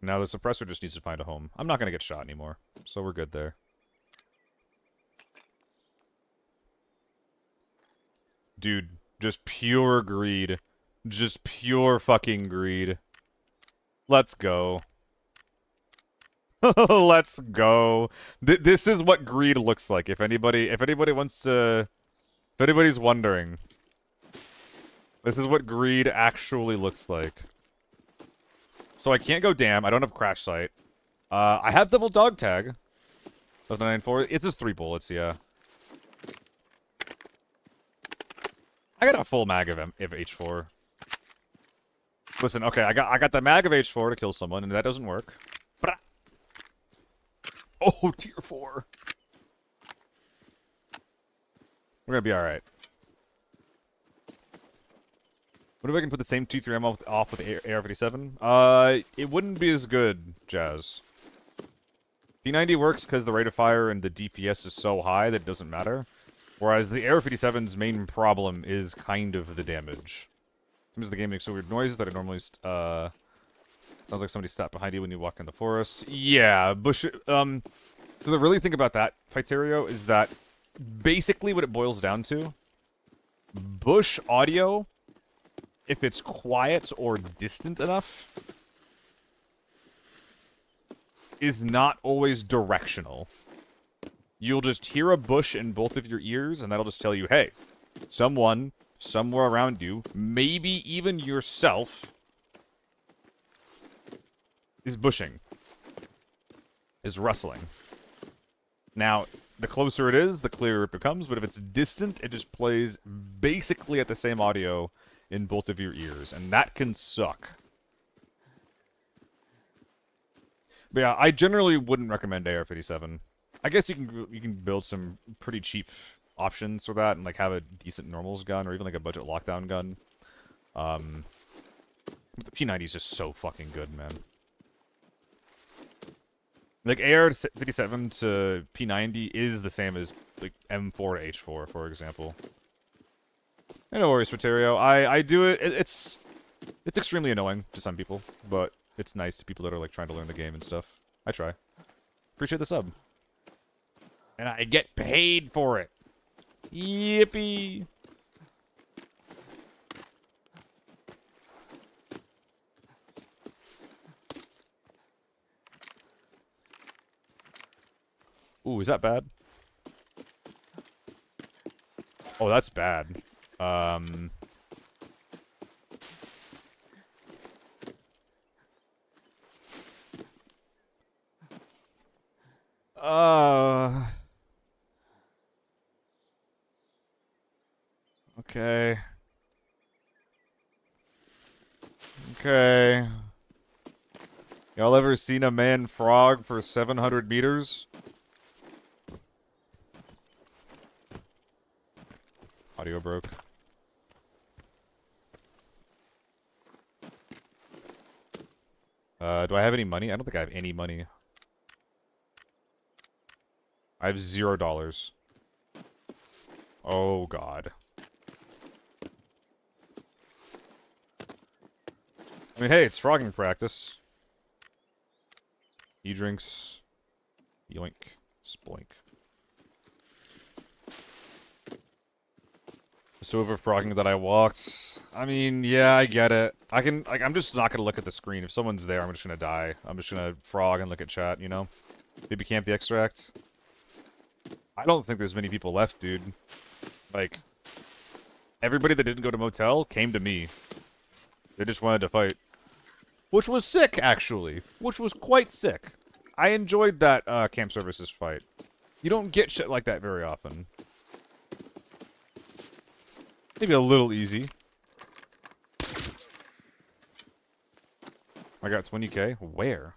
Now the suppressor just needs to find a home. I'm not gonna get shot anymore, so we're good there. Dude, just pure greed. Just pure fucking greed. Let's go. Let's go. This is what greed looks like. If anybody wants to, if anybody's wondering, this is what greed actually looks like. So I can't go dam. I don't have crash site. I have double dog tag. Of 994. It's just 3 bullets. Yeah. I got a full mag of H4. Listen, okay, I got the mag of H4 to kill someone, and that doesn't work. Oh, tier 4. We're gonna be alright. What if I can put the same 2-3 ammo off with AR-57? It wouldn't be as good, Jazz. P90 works because the rate of fire and the DPS is so high that it doesn't matter. Whereas the AR-57's main problem is kind of the damage. Sometimes the game makes so weird noises that it normally, sounds like somebody stopped behind you when you walk in the forest. Yeah, bush, so the really thing about that, Fighterio, is that basically what it boils down to, bush audio, if it's quiet or distant enough, is not always directional. You'll just hear a bush in both of your ears, and that'll just tell you, hey, someone, somewhere around you, maybe even yourself, is bushing, is rustling. Now, the closer it is, the clearer it becomes, but if it's distant, it just plays basically at the same audio in both of your ears, and that can suck. But yeah, I generally wouldn't recommend AR-57. I guess you can build some pretty cheap options for that and like have a decent normals gun or even like a budget lockdown gun. But the P90 is just so fucking good, man. Like AR-57 to P90 is the same as like M4 to H4, for example. And no worries, Fighterio. I do it. It's extremely annoying to some people, but it's nice to people that are like trying to learn the game and stuff. I try. Appreciate the sub. And I get paid for it. Yippee! Ooh, is that bad? Oh, that's bad. Okay. Okay. Y'all ever seen a man frog for 700 meters? Audio broke. Do I have any money? I don't think I have any money. I have $0. Oh, God. I mean, hey, it's frogging practice. He drinks. Yoink. Sploink. So over frogging that I walked. I mean, yeah, I get it. I can, like, I'm just not gonna look at the screen. If someone's there, I'm just gonna die. I'm just gonna frog and look at chat, you know? Maybe camp the extract. I don't think there's many people left, dude. Like, everybody that didn't go to motel came to me. They just wanted to fight. Which was sick, actually. Which was quite sick. I enjoyed that camp services fight. You don't get shit like that very often. Maybe a little easy. I got 20k. Where?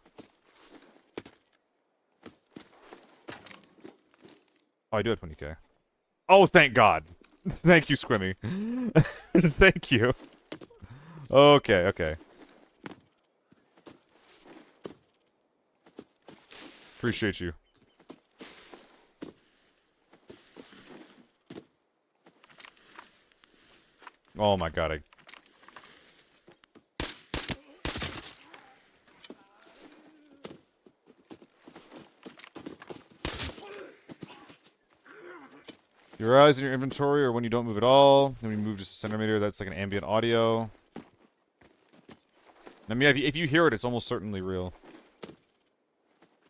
Oh, I do have 20k. Oh, thank God. Thank you, Squimmy. Thank you. Okay, okay. Appreciate you. Oh my God, Your eyes in your inventory or when you don't move at all. Then we move just a centimeter, that's like an ambient audio. I mean, if you hear it, it's almost certainly real.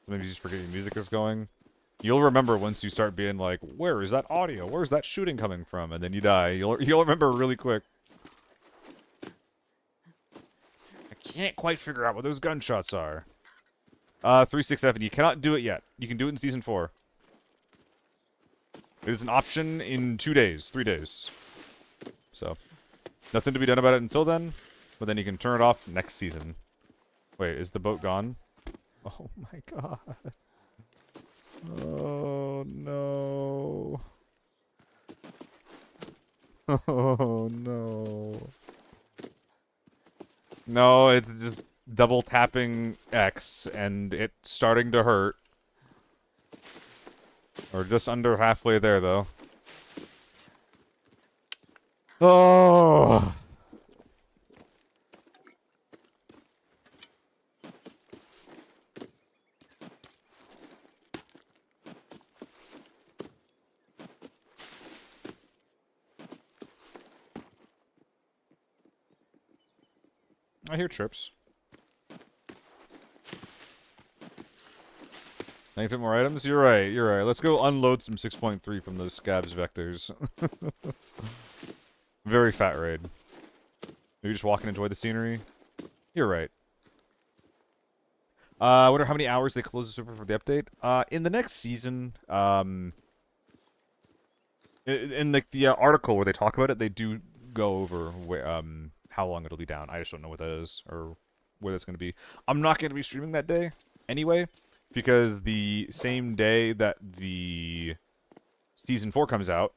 Maybe you just forget your music is going. You'll remember once you start being like, where is that audio? Where's that shooting coming from? And then you die. You'll remember really quick. I can't quite figure out what those gunshots are. 367. You cannot do it yet. You can do it in Season 4. It is an option in 2 days, 3 days. So, nothing to be done about it until then, but then you can turn it off next season. Wait, is the boat gone? Oh my god. Oh no. Oh no. No, it's just double tapping X and it's starting to hurt. We're just under halfway there though. Oh. I hear trips. 90 more items? You're right, you're right. Let's go unload some 6.3 from those scabs vectors. Very fat raid. Maybe just walk and enjoy the scenery? You're right. I wonder how many hours they close the server for the update. In the next season, in the article where they talk about it, they do go over how long it'll be down. I just don't know what that is or where that's going to be. I'm not going to be streaming that day anyway, because the same day that the Season 4 comes out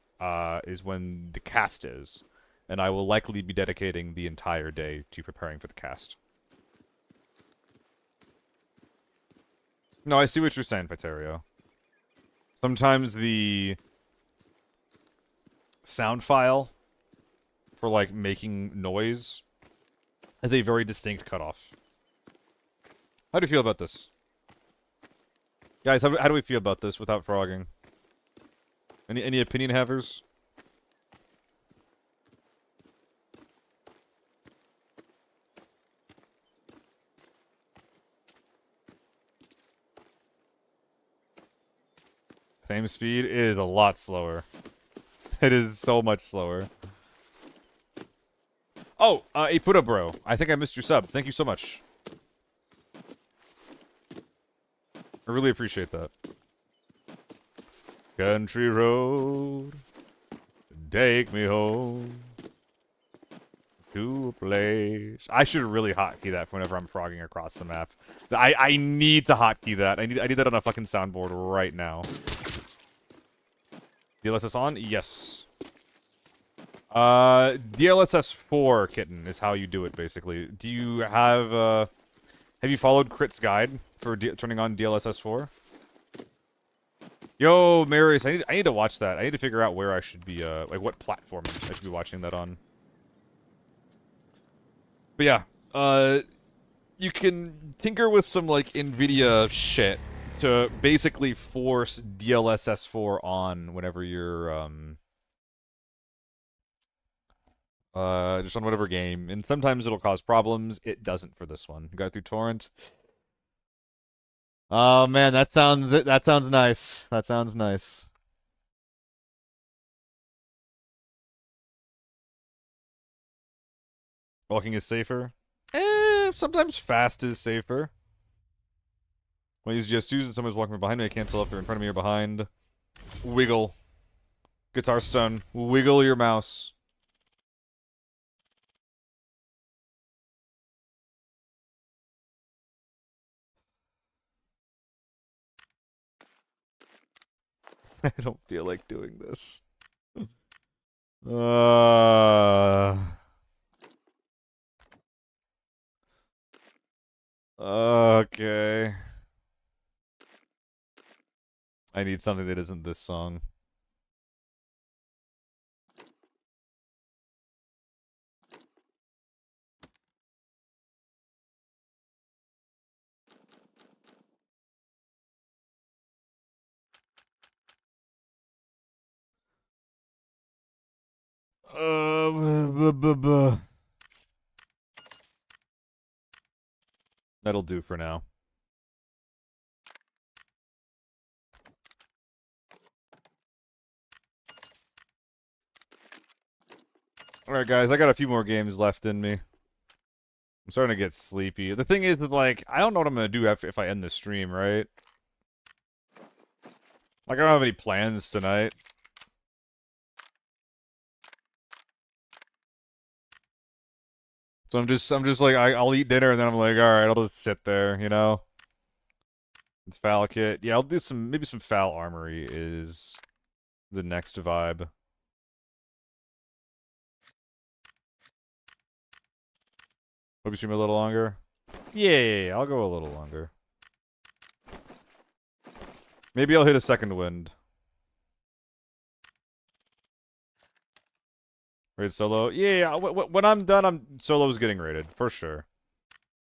is when the cast is, and I will likely be dedicating the entire day to preparing for the cast. No, I see what you're saying, Paterio. Sometimes the sound file for, like, making noise has a very distinct cutoff. How do you feel about this? Guys, how do we feel about this without frogging? Any opinion havers? Same speed? It is a lot slower. It is so much slower. Oh, Ipuda bro. I think I missed your sub. Thank you so much. I really appreciate that. Country road, take me home to a place. I should really hotkey that whenever I'm frogging across the map. I need to hotkey that. I need that on a fucking soundboard right now. DLSS on? Yes. DLSS 4, Kitten, is how you do it, basically. Do you have you followed Crit's guide for turning on DLSS 4? Yo, Marius, I need to watch that. I need to figure out where I should be, like, what platform I should be watching that on. But yeah, you can tinker with some, like, NVIDIA shit to basically force DLSS 4 on whenever you're, just on whatever game, and sometimes it'll cause problems. It doesn't for this one. Got it through torrent. Oh man, that sounds nice. That sounds nice. Walking is safer. Sometimes fast is safer. When I use GS2s and someone's walking behind me, I can't tell if they're in front of me or behind. Wiggle. Guitar stun. Wiggle your mouse. I don't feel like doing this. Okay. I need something that isn't this song. Buh, buh, buh. That'll do for now. Alright, guys, I got a few more games left in me. I'm starting to get sleepy. The thing is that, like, I don't know what I'm gonna do if I end the stream, right? Like, I don't have any plans tonight. So I'm just like, I'll eat dinner and then I'm like, alright, I'll just sit there, you know? Foul kit. Yeah, I'll do maybe some foul armory is the next vibe. Hope you stream a little longer. Yeah, I'll go a little longer. Maybe I'll hit a second wind. Raid solo. Yeah, when I'm done, solo's getting raided for sure.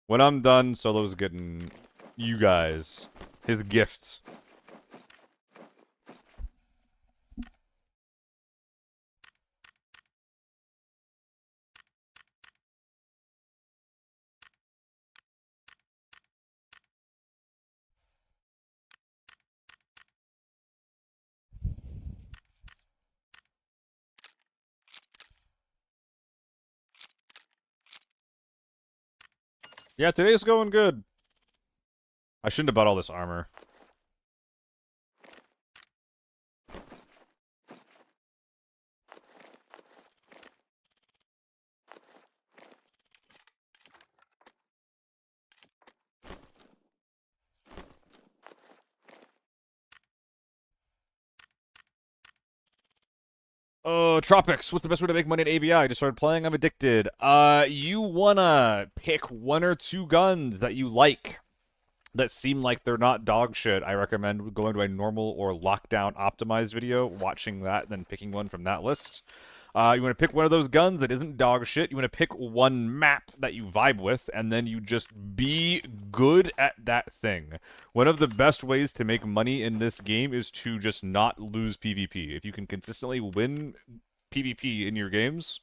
When I'm done, solo's getting you guys his gifts. Yeah, today's going good. I shouldn't have bought all this armor. Oh, Tropics, what's the best way to make money at ABI? Just started playing, I'm addicted. You wanna pick one or two guns that you like that seem like they're not dog shit. I recommend going to a normal or lockdown optimized video, watching that, and then picking one from that list. You want to pick one of those guns that isn't dog shit. You want to pick one map that you vibe with, and then you just be good at that thing. One of the best ways to make money in this game is to just not lose PvP. If you can consistently win PvP in your games,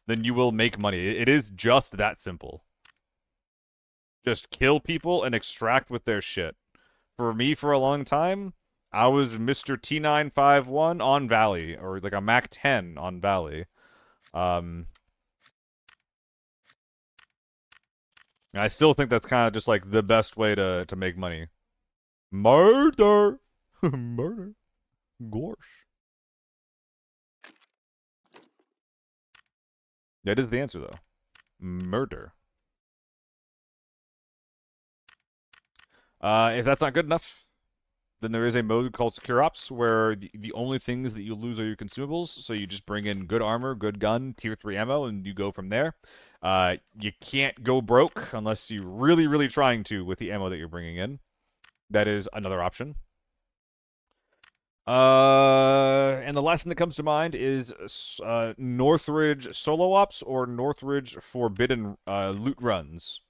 then you will make money. It is just that simple. Just kill people and extract with their shit. For me, for a long time, I was Mr. T951 on Valley, or like a Mac 10 on Valley. And I still think that's kind of just like the best way to make money. Murder! Murder. Gorsh. That is the answer, though. Murder. If that's not good enough, then there is a mode called Secure Ops where the only things that you lose are your consumables. So you just bring in good armor, good gun, tier 3 ammo, and you go from there. You can't go broke unless you're really, really trying to with the ammo that you're bringing in. That is another option. And the last thing that comes to mind is Northridge Solo Ops or Northridge Forbidden loot runs,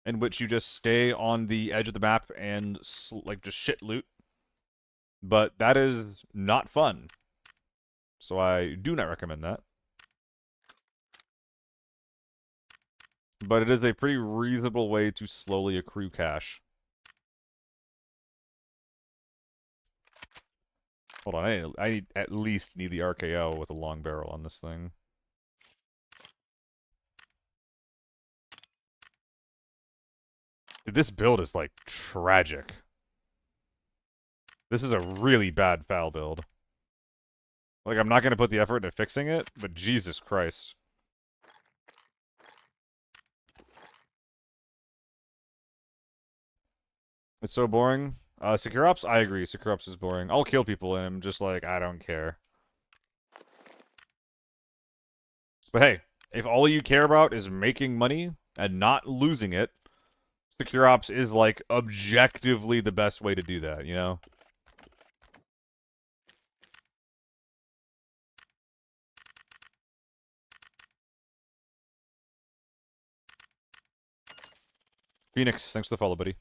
in which you just stay on the edge of the map and like just shit loot. But that is not fun. So I do not recommend that. But it is a pretty reasonable way to slowly accrue cash. Hold on, I at least need the RKO with a long barrel on this thing. Dude, this build is like tragic. This is a really bad foul build. Like, I'm not going to put the effort into fixing it, but Jesus Christ. It's so boring. Secure Ops? I agree. Secure Ops is boring. I'll kill people, and I'm just like, I don't care. But hey, if all you care about is making money and not losing it, Secure Ops is, like, objectively the best way to do that, you know? Phoenix, thanks for the follow, buddy.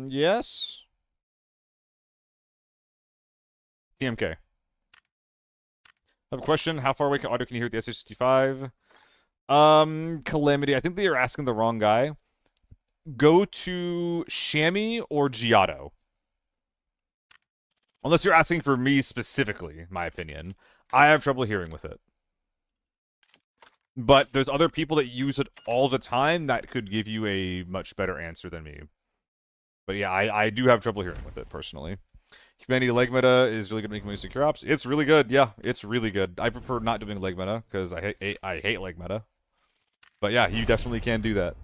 Yes? TMK. I have a question. How far away audio can you hear with the S65? Calamity. I think they are asking the wrong guy. Go to Shammy or Giotto. Unless you're asking for me specifically, my opinion. I have trouble hearing with it. But there's other people that use it all the time that could give you a much better answer than me. But yeah, I do have trouble hearing with it, personally. Humanity leg meta is really good at making me secure ops. It's really good, yeah. It's really good. I prefer not doing leg meta, because I hate leg meta. But yeah, you definitely can do that.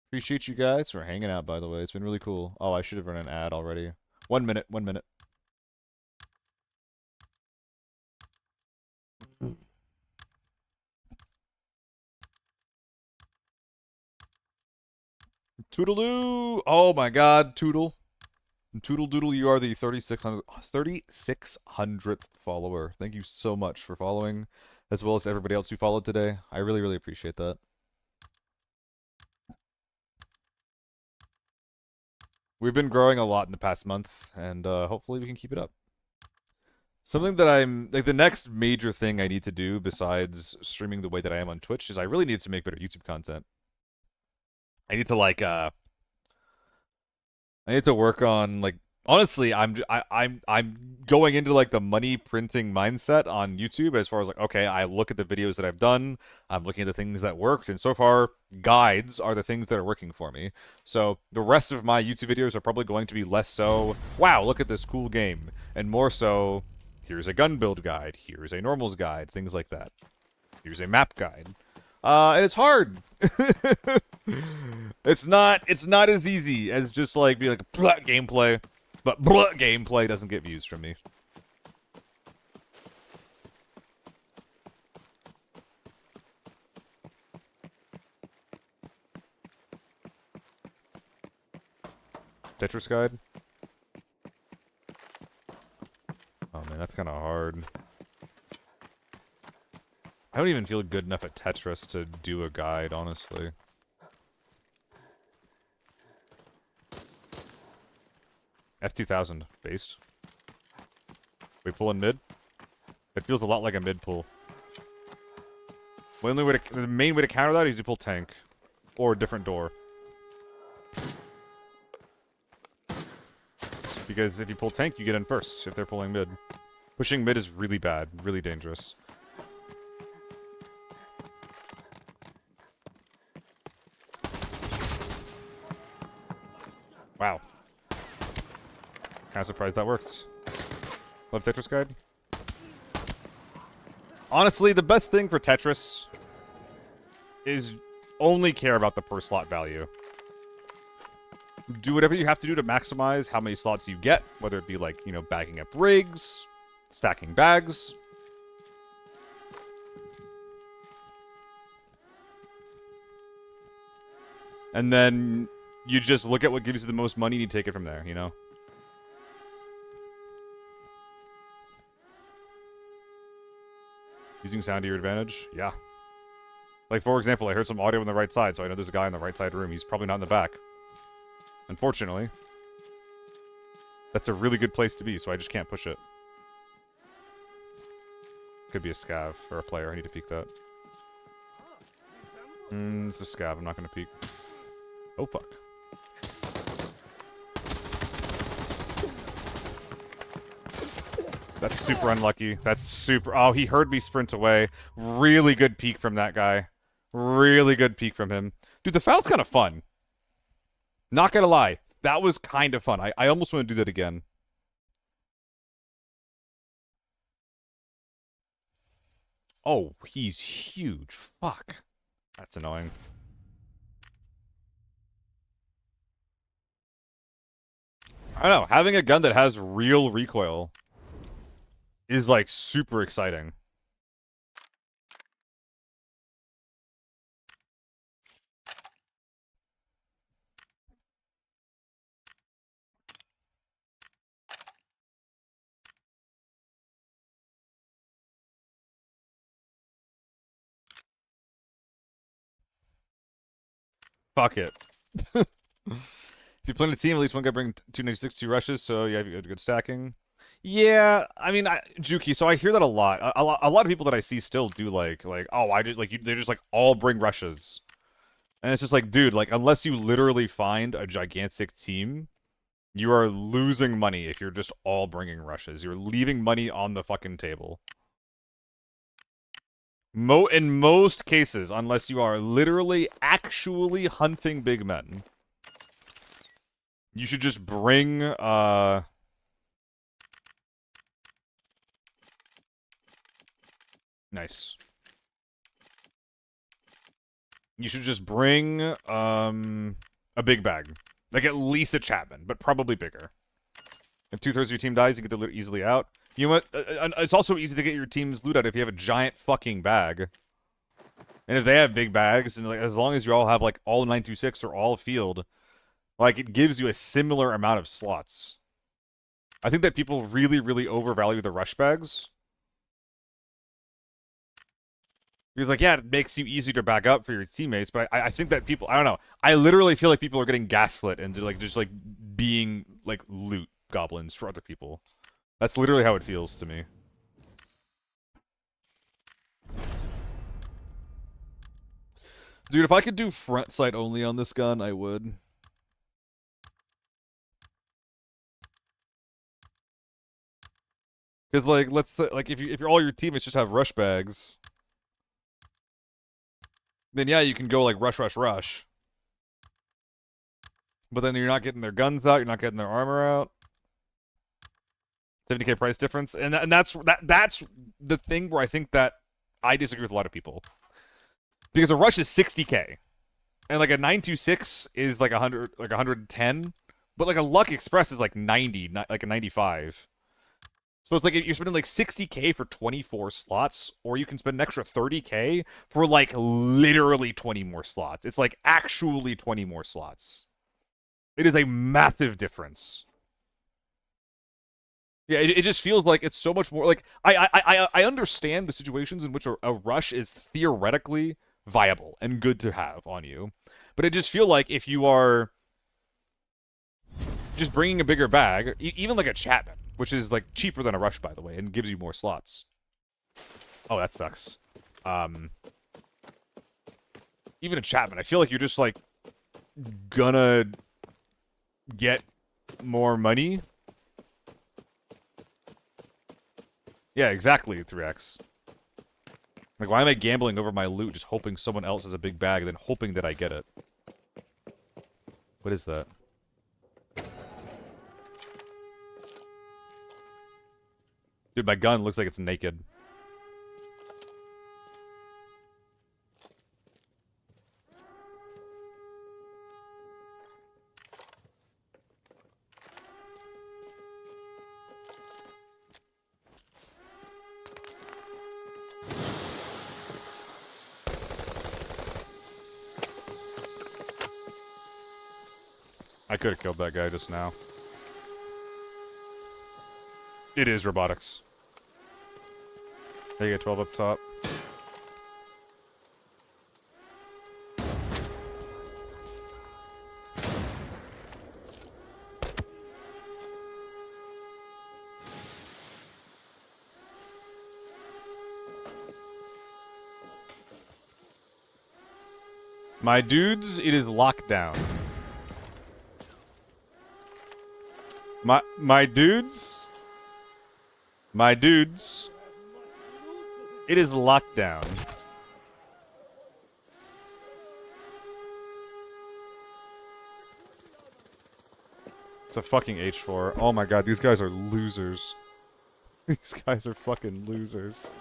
Appreciate you guys for hanging out, by the way. It's been really cool. Oh, I should have run an ad already. 1 minute, 1 minute. Toodaloo! Oh my god, Toodle. Toodle Doodle, you are the 3600th follower. Thank you so much for following, as well as everybody else who followed today. I really, really appreciate that. We've been growing a lot in the past month, and hopefully we can keep it up. Something that I'm, like, the next major thing I need to do besides streaming the way that I am on Twitch is I really need to make better YouTube content. I need to, like, I need to work on, like, honestly, I'm going into like the money printing mindset on YouTube as far as like, okay, I look at the videos that I've done, I'm looking at the things that worked, and so far guides are the things that are working for me. So the rest of my YouTube videos are probably going to be less so, wow, look at this cool game, and more so, here's a gun build guide, here's a normals guide, things like that. Here's a map guide. And it's hard. It's not as easy as just like be like blah gameplay, but blah gameplay doesn't get views from me. Tetris guide. Oh man, that's kind of hard. I don't even feel good enough at Tetris to do a guide, honestly. F2000 based. We pull in mid. It feels a lot like a mid pull. The main way to counter that is to pull tank, or a different door. Because if you pull tank, you get in first. If they're pulling mid, pushing mid is really bad, really dangerous. Wow. Kinda surprised that worked. Love Tetris guide. Honestly, the best thing for Tetris is only care about the per slot value. Do whatever you have to do to maximize how many slots you get, whether it be like, you know, bagging up rigs, stacking bags. And then you just look at what gives you the most money and you take it from there, you know? Using sound to your advantage? Yeah. Like, for example, I heard some audio on the right side, so I know there's a guy in the right side room. He's probably not in the back. Unfortunately. That's a really good place to be, so I just can't push it. Could be a scav, or a player. I need to peek that. It's a scav. I'm not going to peek. Oh, fuck. That's super unlucky. That's super... Oh, he heard me sprint away. Really good peek from that guy. Really good peek from him. Dude, the foul's kind of fun. Not gonna lie. That was kind of fun. I almost want to do that again. Oh, he's huge. Fuck. That's annoying. I don't know. Having a gun that has real recoil is, like, super exciting. Fuck it. If you play in a team, at least one guy bring 296, 2 rushes, so you have good stacking. Yeah, I mean, Juki. So I hear that a lot. A lot of people that I see still do like, oh, I just like they just like all bring rushes, and it's just like, dude, like unless you literally find a gigantic team, you are losing money if you're just all bringing rushes. You're leaving money on the fucking table. In most cases, unless you are literally actually hunting big men, you should just bring nice. You should just bring a big bag. Like at least a Chapman, but probably bigger. If 2/3 of your team dies, you get the loot easily out. You know what? It's also easy to get your team's loot out if you have a giant fucking bag. And if they have big bags, and like as long as you all have like all 926 or all field, like it gives you a similar amount of slots. I think that people really, really overvalue the rush bags. Because, like, yeah, it makes you easier to back up for your teammates, but I think that people, I don't know, I literally feel like people are getting gaslit into, like, just, like, being, like, loot goblins for other people. That's literally how it feels to me. Dude, if I could do front sight only on this gun, I would. Because, like, let's say, like, if you're all your teammates just have rush bags, then yeah, you can go, like, rush, rush, rush. But then you're not getting their guns out, you're not getting their armor out. 70k price difference, and that's the thing where I think that I disagree with a lot of people, because a rush is 60k, and like a 926 is like 100, like 110, but like a Luck Express is like 90, like a 95. So it's like you're spending like 60k for 24 slots, or you can spend an extra 30k for like literally 20 more slots. It's like actually 20 more slots. It is a massive difference. Yeah, it just feels like it's so much more like I understand the situations in which a rush is theoretically viable and good to have on you, but it just feel like if you are just bringing a bigger bag, even like a Chapman, which is like cheaper than a rush by the way, and gives you more slots. Oh, that sucks. Even a Chapman, I feel like you're just like gonna get more money. Yeah, exactly, 3x. Like, why am I gambling over my loot just hoping someone else has a big bag and then hoping that I get it? What is that? Dude, my gun looks like it's naked. I could have killed that guy just now. It is robotics. There you go, 12 up top. My dudes, it is lockdown. My dudes, it is lockdown. It's a fucking H4. Oh my god, these guys are losers. These guys are fucking losers.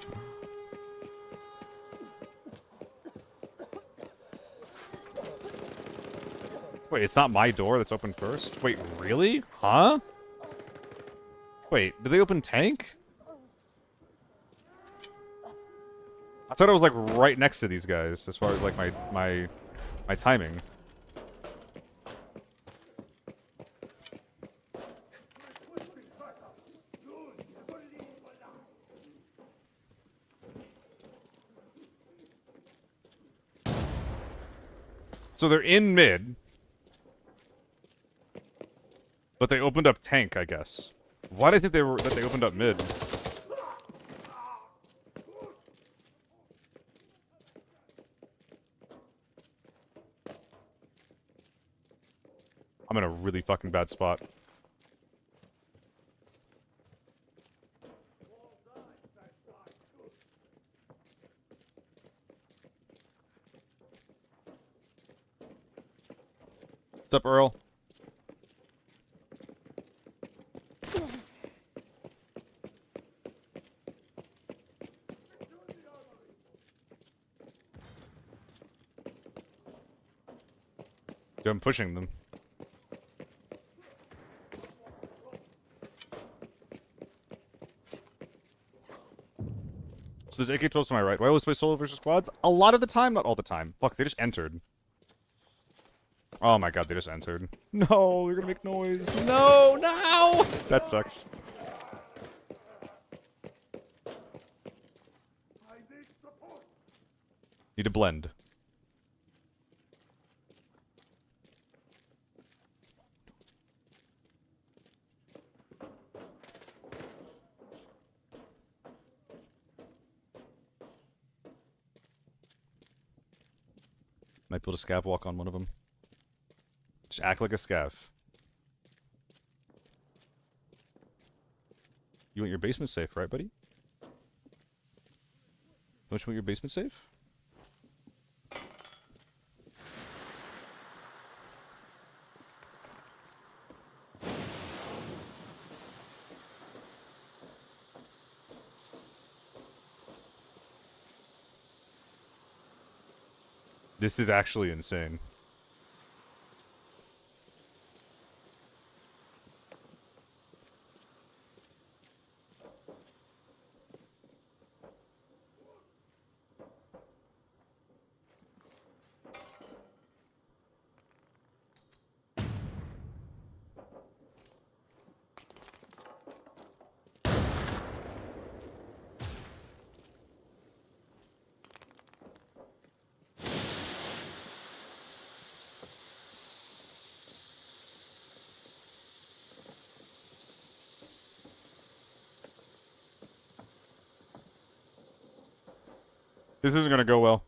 Wait, it's not my door that's open first? Wait, really? Huh? Wait, did they open tank? I thought I was like right next to these guys as far as like my timing. So they're in mid. But they opened up tank, I guess. Why do I think that they opened up mid? I'm in a really fucking bad spot. What's up, Earl? Dude, I'm pushing them. So there's AK-12s to my right. Do I always play solo versus squads? A lot of the time, not all the time. Fuck, they just entered. Oh my god, they just entered. No, you're gonna make noise. No, no! That sucks. Need to blend. Might be able to scav walk on one of them. Just act like a scav. You want your basement safe, right, buddy? Don't you want your basement safe? This is actually insane. This isn't gonna go well.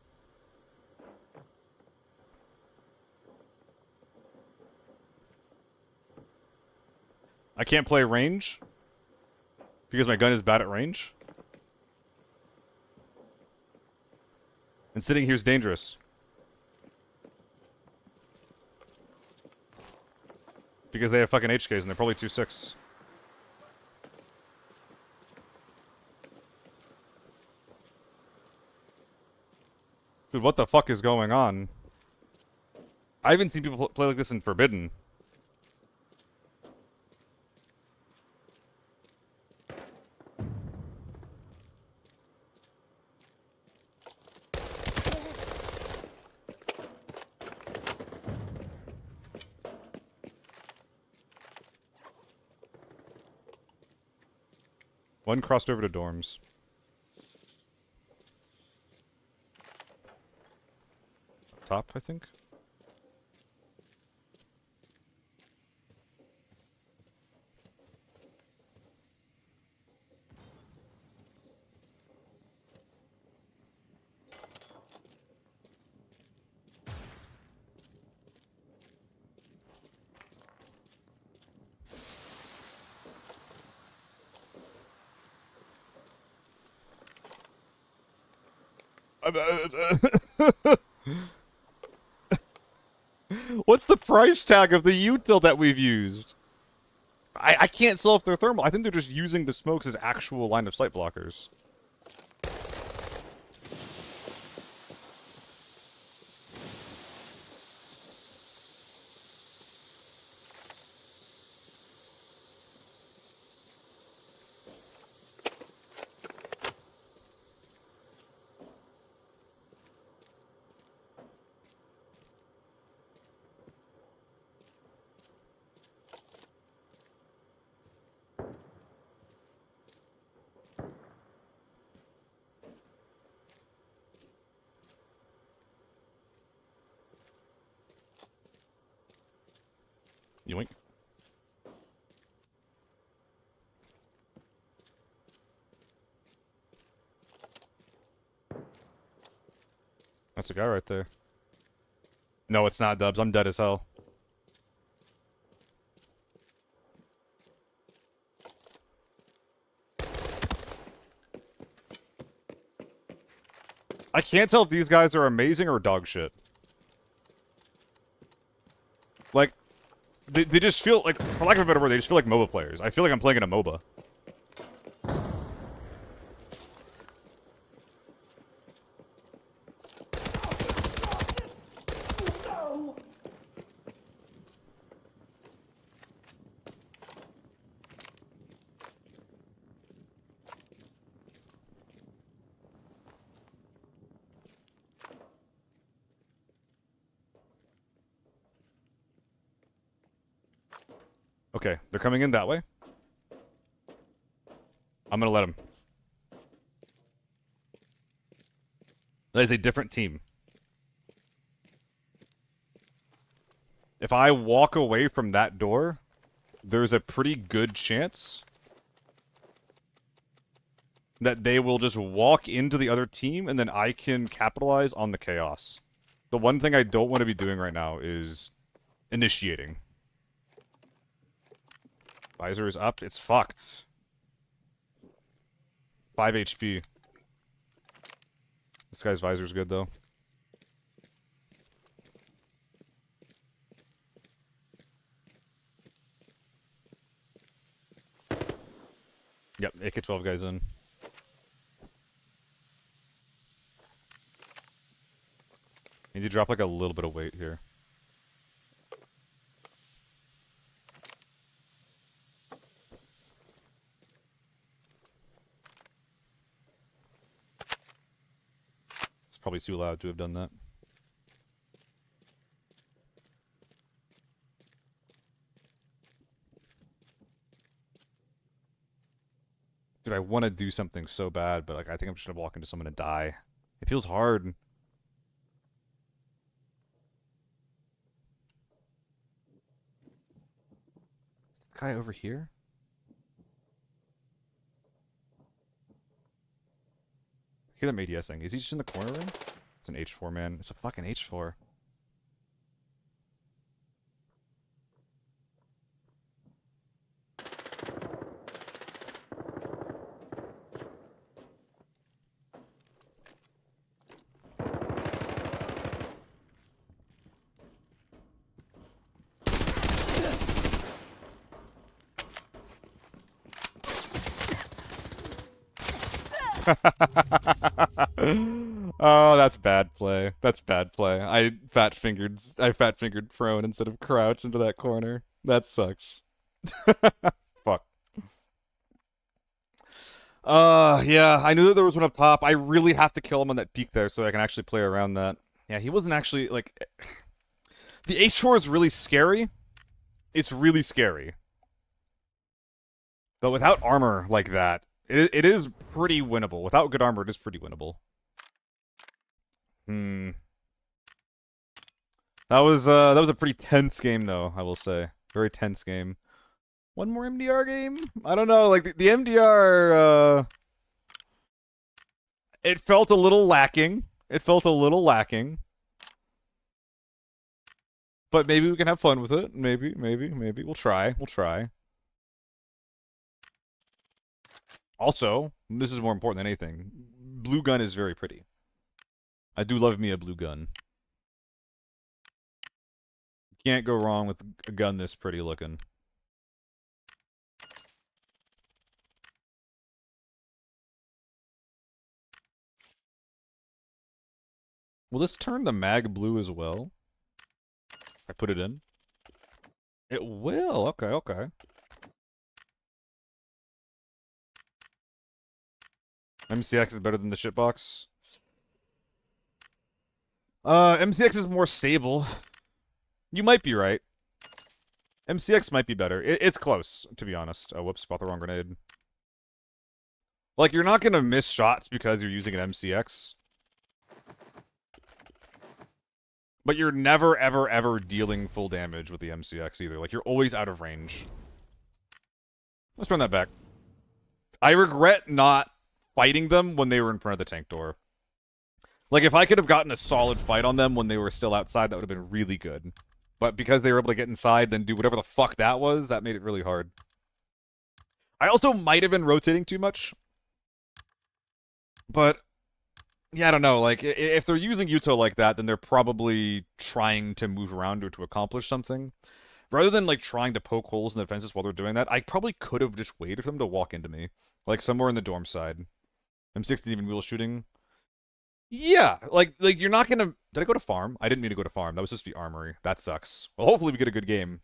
I can't play range because my gun is bad at range. And sitting here is dangerous. Because they have fucking HKs and they're probably 2.6. Dude, what the fuck is going on? I haven't seen people play like this in Forbidden. One crossed over to dorms. Up top, I think. What's the price tag of the util that we've used? I can't sell if they're thermal. I think they're just using the smokes as actual line of sight blockers. Yoink. That's a guy right there. No, it's not, Dubs. I'm dead as hell. I can't tell if these guys are amazing or dog shit. Like, they just feel like, for lack of a better word, they just feel like MOBA players. I feel like I'm playing in a MOBA. Okay, they're coming in that way. I'm gonna let them. That is a different team. If I walk away from that door, there's a pretty good chance that they will just walk into the other team and then I can capitalize on the chaos. The one thing I don't want to be doing right now is initiating. Visor is up. It's fucked. 5 HP. This guy's visor's good, though. Yep, AK-12 guy's in. Need to drop like a little bit of weight here. It's probably too loud to have done that. Dude, I want to do something so bad, but like I think I'm just gonna walk into someone and die. It feels hard. This guy over here? I hear them ADSing. Is he just in the corner room? It's an H4, man. It's a fucking H4. Oh, that's bad play. That's bad play. I fat fingered prone instead of crouch into that corner. That sucks. Fuck. Yeah, I knew that there was one up top. I really have to kill him on that peak there so I can actually play around that. Yeah, he wasn't actually, like... The H4 is really scary. It's really scary. But without armor like that, it is pretty winnable. Without good armor, it is pretty winnable. That was a pretty tense game, though, I will say. Very tense game. One more MDR game? I don't know, like, the MDR, it felt a little lacking. It felt a little lacking. But maybe we can have fun with it. Maybe. We'll try. Also, this is more important than anything. Blue gun is very pretty. I do love me a blue gun. Can't go wrong with a gun this pretty looking. Will this turn the mag blue as well? I put it in. It will. Okay. MCX is better than the shitbox. MCX is more stable. You might be right. MCX might be better. It's close, to be honest. Oh, whoops, bought the wrong grenade. Like, you're not gonna miss shots because you're using an MCX. But you're never, ever dealing full damage with the MCX either. Like, you're always out of range. Let's run that back. I regret not fighting them when they were in front of the tank door. Like, if I could have gotten a solid fight on them when they were still outside, that would have been really good. But because they were able to get inside, then do whatever the fuck that was, that made it really hard. I also might have been rotating too much. But, yeah, I don't know. Like, if they're using Yuto like that, then they're probably trying to move around or to accomplish something. Rather than, like, trying to poke holes in the defenses while they're doing that, I probably could have just waited for them to walk into me. Like, somewhere in the dorm side. M16 even wheel shooting. Yeah, like you're not gonna. Did I go to farm? I didn't mean to go to farm. That was supposed to be armory. That sucks. Well, hopefully we get a good game.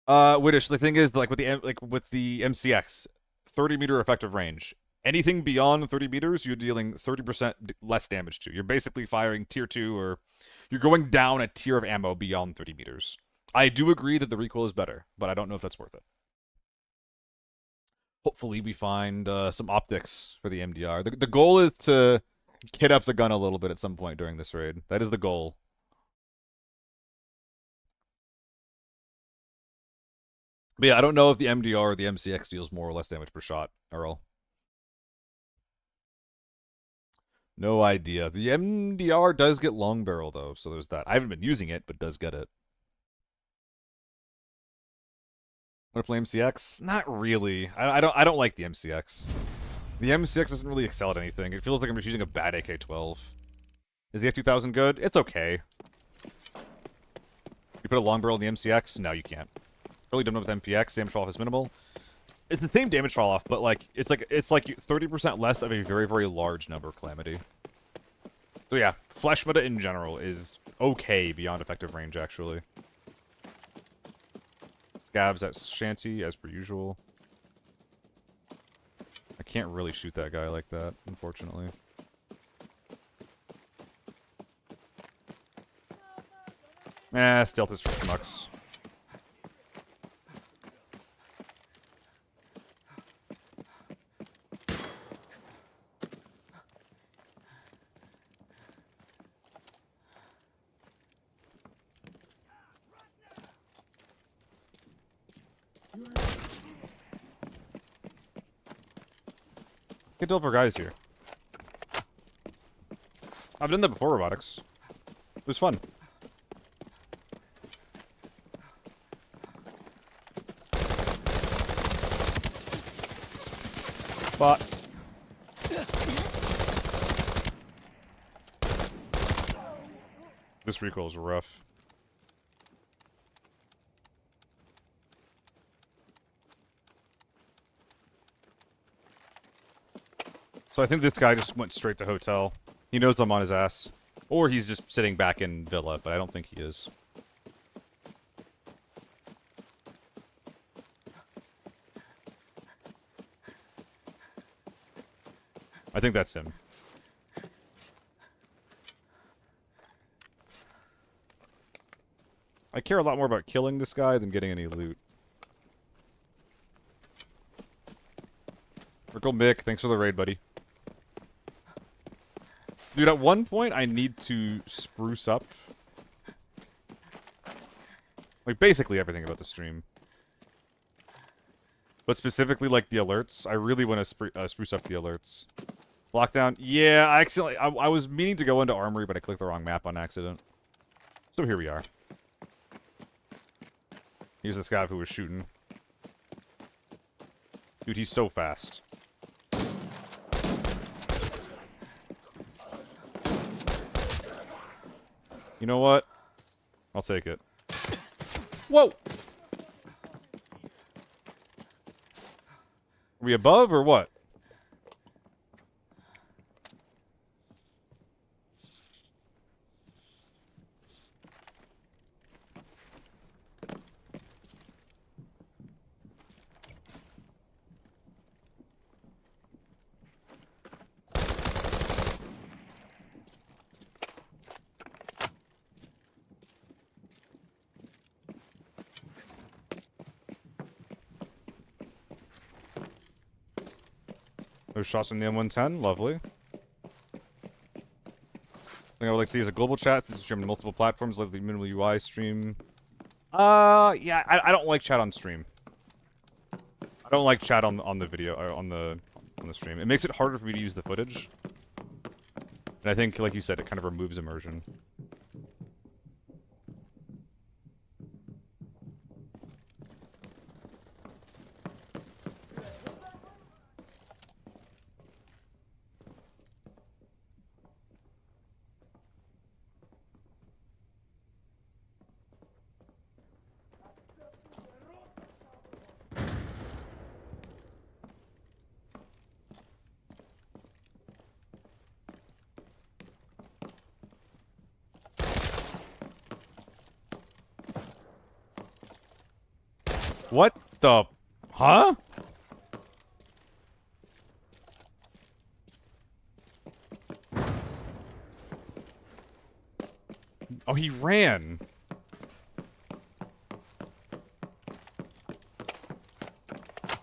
Widdish. The thing is, like with the MCX, 30-meter effective range. Anything beyond 30 meters, you're dealing 30% less damage to. You're basically firing tier 2, or you're going down a tier of ammo beyond 30 meters. I do agree that the recoil is better, but I don't know if that's worth it. Hopefully we find some optics for the MDR. The goal is to kit up the gun a little bit at some point during this raid. That is the goal. But yeah, I don't know if the MDR or the MCX deals more or less damage per shot, Earl. No idea. The MDR does get long barrel though, so there's that. I haven't been using it, but does get it. Want to play MCX? Not really. I don't like the MCX. The MCX doesn't really excel at anything. It feels like I'm just using a bad AK-12. Is the F2000 good? It's okay. You put a long barrel in the MCX? No, you can't. Really don't know with MPX. Damage fall off is minimal. It's the same damage fall off, but like it's like 30% less of a very, very large number Calamity. So yeah, flesh meta in general is okay beyond effective range actually. Scabs at Shanty as per usual. I can't really shoot that guy like that, unfortunately. Stealth is for schmucks. Get Delver guys here. I've done that before, robotics. It was fun. But this recoil is rough. So I think this guy just went straight to hotel. He knows I'm on his ass. Or he's just sitting back in villa, but I don't think he is. I think that's him. I care a lot more about killing this guy than getting any loot. Merkle Mick, thanks for the raid, buddy. Dude, at one point, I need to spruce up. Like, basically everything about the stream. But specifically, like, the alerts. I really want to spruce up the alerts. Lockdown. Yeah, I accidentally... I was meaning to go into Armory, but I clicked the wrong map on accident. So here we are. Here's this guy who was shooting. Dude, he's so fast. You know what? I'll take it. Whoa! Are we above or what? No shots in the M110, lovely. Thing I would like to see is a global chat since it's streamed on multiple platforms, like the minimal UI stream. Yeah, I don't like chat on stream. I don't like chat on the video on the stream. It makes it harder for me to use the footage. And I think, like you said, it kind of removes immersion. What the... Huh? Oh, he ran.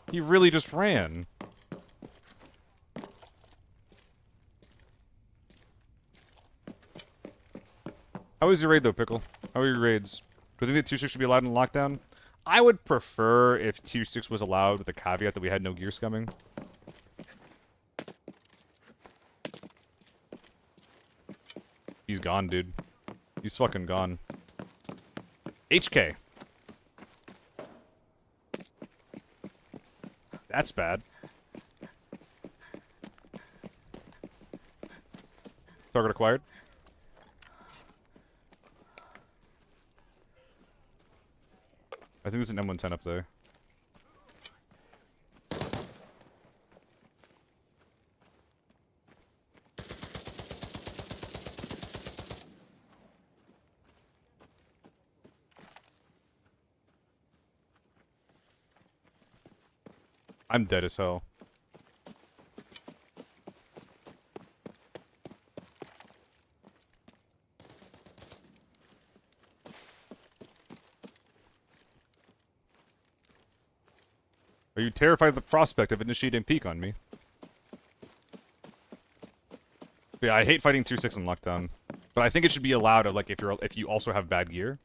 He really just ran. How was your raid, though, Pickle? How are your raids? Do you think that 2.6 should be allowed in lockdown? I would prefer if 2.6 was allowed with the caveat that we had no gear scumming. He's gone, dude. He's fucking gone. HK. That's bad. Target acquired. I think there's an M110 up there. I'm dead as hell. Are you terrified of the prospect of initiating peek on me? Yeah, I hate fighting 2.6 in lockdown. But I think it should be allowed to, like, if you also have bad gear.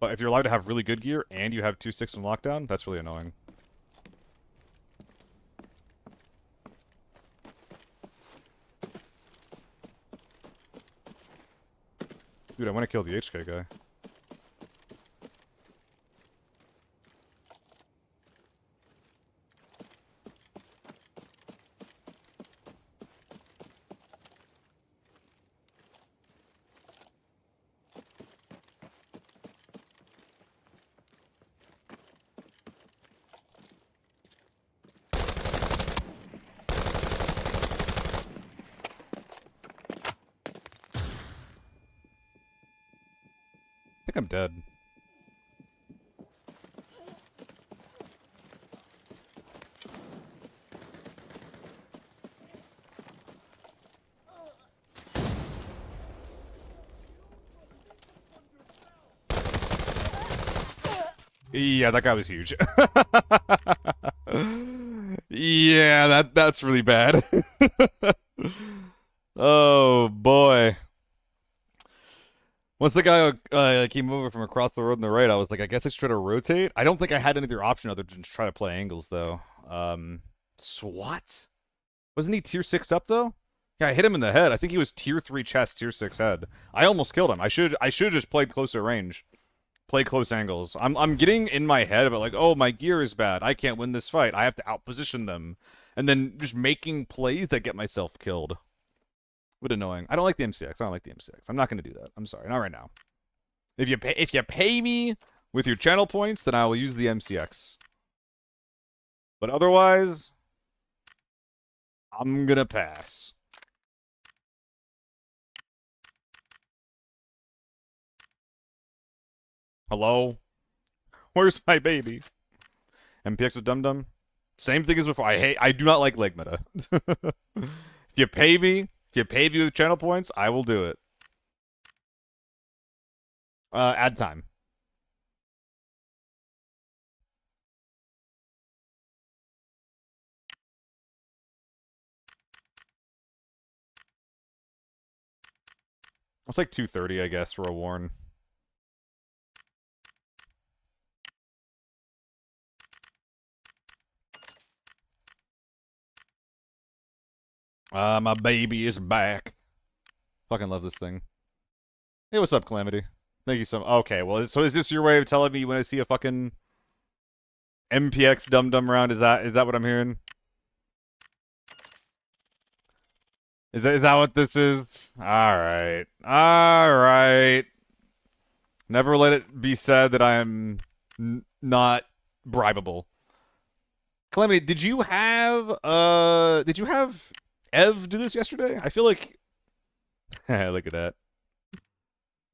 But if you're allowed to have really good gear and you have 2.6 in lockdown, that's really annoying. Dude, I want to kill the HK guy. I think I'm dead. Yeah, that guy was huge. Yeah, that's really bad. Oh boy. Once the guy came over from across the road on the right, I was like, I guess I should try to rotate. I don't think I had any other option other than to try to play angles, though. SWAT? Wasn't he tier 6 up, though? Yeah, I hit him in the head. I think he was tier 3 chest, tier 6 head. I almost killed him. I should have just played closer range. Play close angles. I'm getting in my head about, like, oh, my gear is bad. I can't win this fight. I have to outposition them. And then just making plays that get myself killed. Bit annoying. I don't like the MCX. I don't like the MCX. I'm not going to do that. I'm sorry. Not right now. If you pay me with your channel points, then I will use the MCX. But otherwise, I'm going to pass. Hello? Where's my baby? MPX with Dum Dum? Same thing as before. I do not like leg meta. If you pay me with channel points, I will do it. Add time. It's like 2:30, I guess, for a Warren. My baby is back. Fucking love this thing. Hey, what's up, Calamity? Thank you so much. Okay, well, so is this your way of telling me when I see a fucking MPX dum dum round? Is that what I'm hearing? Is that what this is? All right, all right. Never let it be said that I am not bribable. Calamity, did you have Ev do this yesterday? I feel like look at that.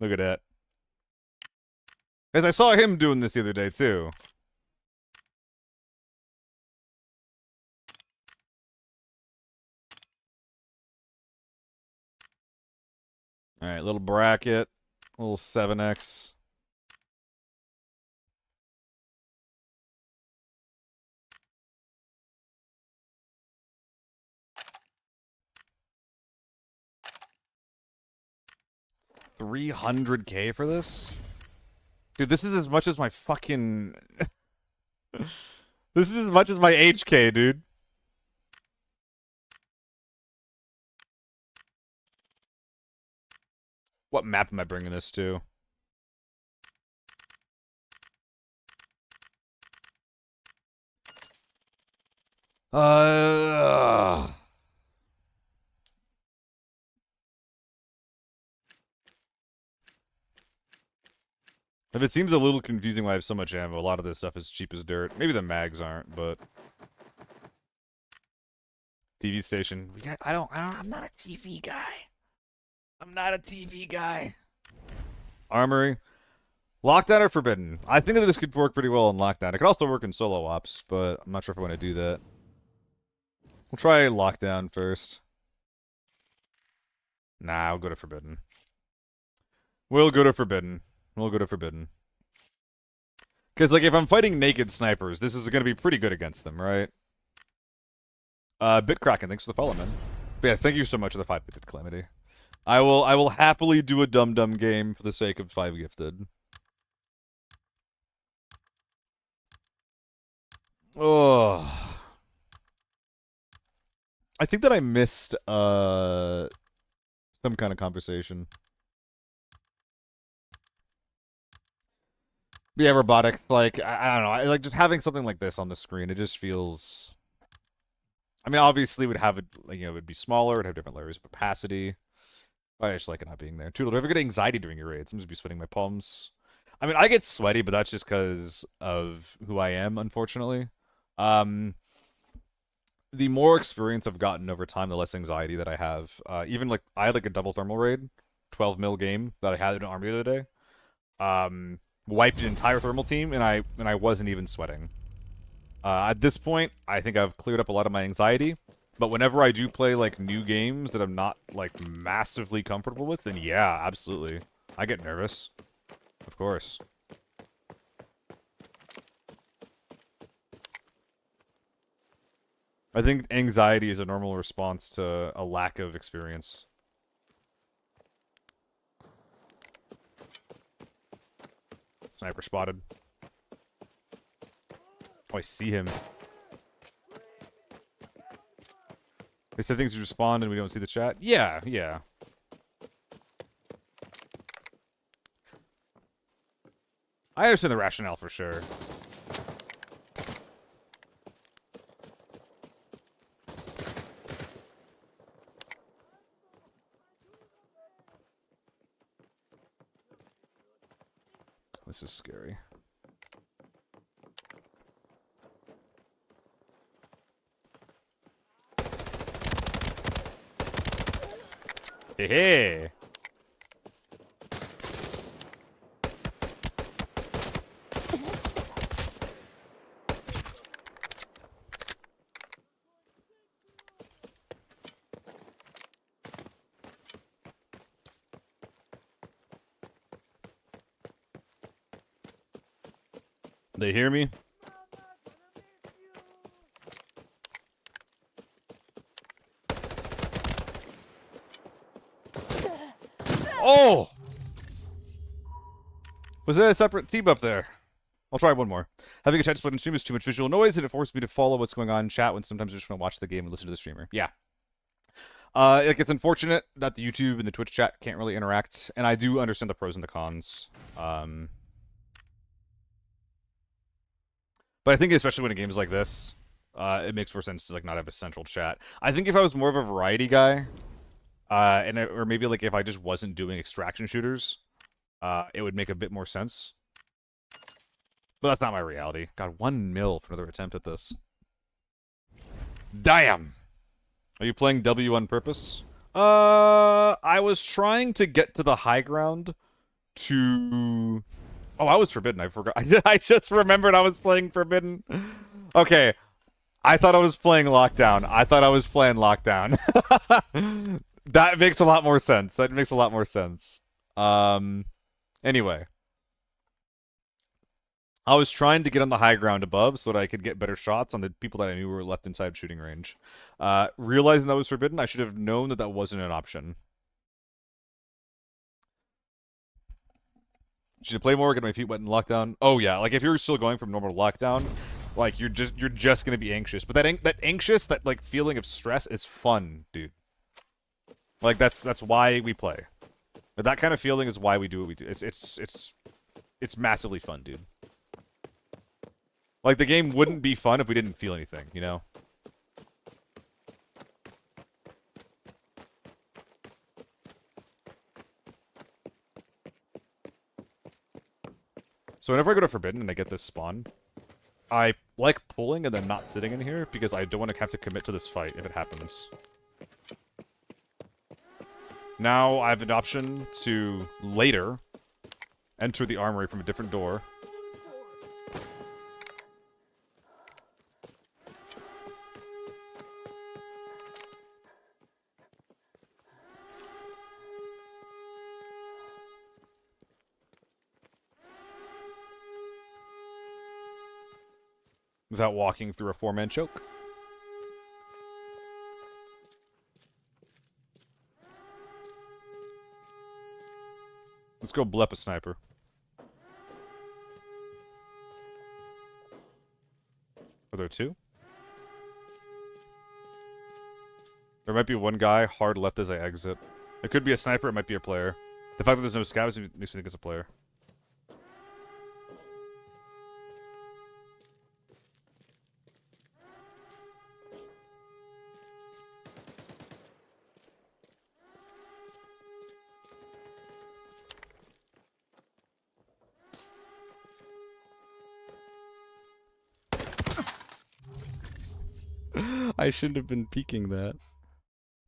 Look at that. Because I saw him doing this the other day too. Alright, little bracket. Little 7x. $300K for this? Dude, this is as much as my fucking... This is as much as my HK, dude. What map am I bringing this to? If it seems a little confusing why I have so much ammo, a lot of this stuff is cheap as dirt. Maybe the mags aren't, but... TV station. I'm not a TV guy. I'm not a TV guy. Armory. Lockdown or Forbidden? I think that this could work pretty well in Lockdown. It could also work in solo ops, but I'm not sure if I want to do that. We'll try Lockdown first. Nah, I'll go to Forbidden. We'll go to Forbidden. We'll go to Forbidden. Because, like, if I'm fighting naked snipers, this is going to be pretty good against them, right? Bitkraken, thanks for the follow, man. But yeah, thank you so much for the 5 gifted, Calamity. I will happily do a dum-dum game for the sake of 5 gifted. Oh. I think that I missed, some kind of conversation. But yeah, robotics, like, I don't know, like, just having something like this on the screen, it just feels... I mean, obviously, it would have it, like, it would be smaller, it would have different layers of opacity. I just like it not being there. Toodle, do I ever get anxiety during your raids? I'm just be sweating my palms. I mean, I get sweaty, but that's just because of who I am, unfortunately. The more experience I've gotten over time, the less anxiety that I have. Even, like, I had, like, a double thermal raid, 12 mil game that I had in Army the other day. Wiped an entire thermal team, and I wasn't even sweating. At this point, I think I've cleared up a lot of my anxiety. But whenever I do play, like, new games that I'm not, like, massively comfortable with, then yeah, absolutely. I get nervous. Of course. I think anxiety is a normal response to a lack of experience. Sniper spotted. Oh, I see him. They said things respond and we don't see the chat? Yeah, yeah. I understand the rationale for sure. This is scary. Hey, hey. They hear me? Oh! Was there a separate team up there? I'll try one more. Having a chat split in stream is too much visual noise, and it forces me to follow what's going on in chat when sometimes I just want to watch the game and listen to the streamer. Yeah. Like it's unfortunate that the YouTube and the Twitch chat can't really interact, and I do understand the pros and the cons. But I think especially when a game is like this, it makes more sense to like not have a central chat. I think if I was more of a variety guy, or maybe like if I just wasn't doing extraction shooters, it would make a bit more sense. But that's not my reality. God, 1 mil for another attempt at this. Damn! Are you playing W on purpose? I was trying to get to the high ground to... Oh, I was Forbidden. I forgot. I just remembered I was playing Forbidden. Okay. I thought I was playing Lockdown. I thought I was playing Lockdown. That makes a lot more sense. That makes a lot more sense. Anyway. I was trying to get on the high ground above so that I could get better shots on the people that I knew were left inside shooting range. Realizing that was Forbidden, I should have known that that wasn't an option. Should I play more? Get my feet wet in lockdown? Oh yeah, like if you're still going from normal to lockdown, like you're just gonna be anxious. But that like feeling of stress is fun, dude. Like that's why we play. But that kind of feeling is why we do what we do. It's massively fun, dude. Like the game wouldn't be fun if we didn't feel anything, you know? So whenever I go to Forbidden and I get this spawn, I like pulling and then not sitting in here because I don't want to have to commit to this fight if it happens. Now I have an option to later enter the armory from a different door. Without walking through a 4-man choke. Let's go blep a sniper. Are there two? There might be one guy hard left as I exit. It could be a sniper, it might be a player. The fact that there's no scouts makes me think it's a player. I shouldn't have been peeking that.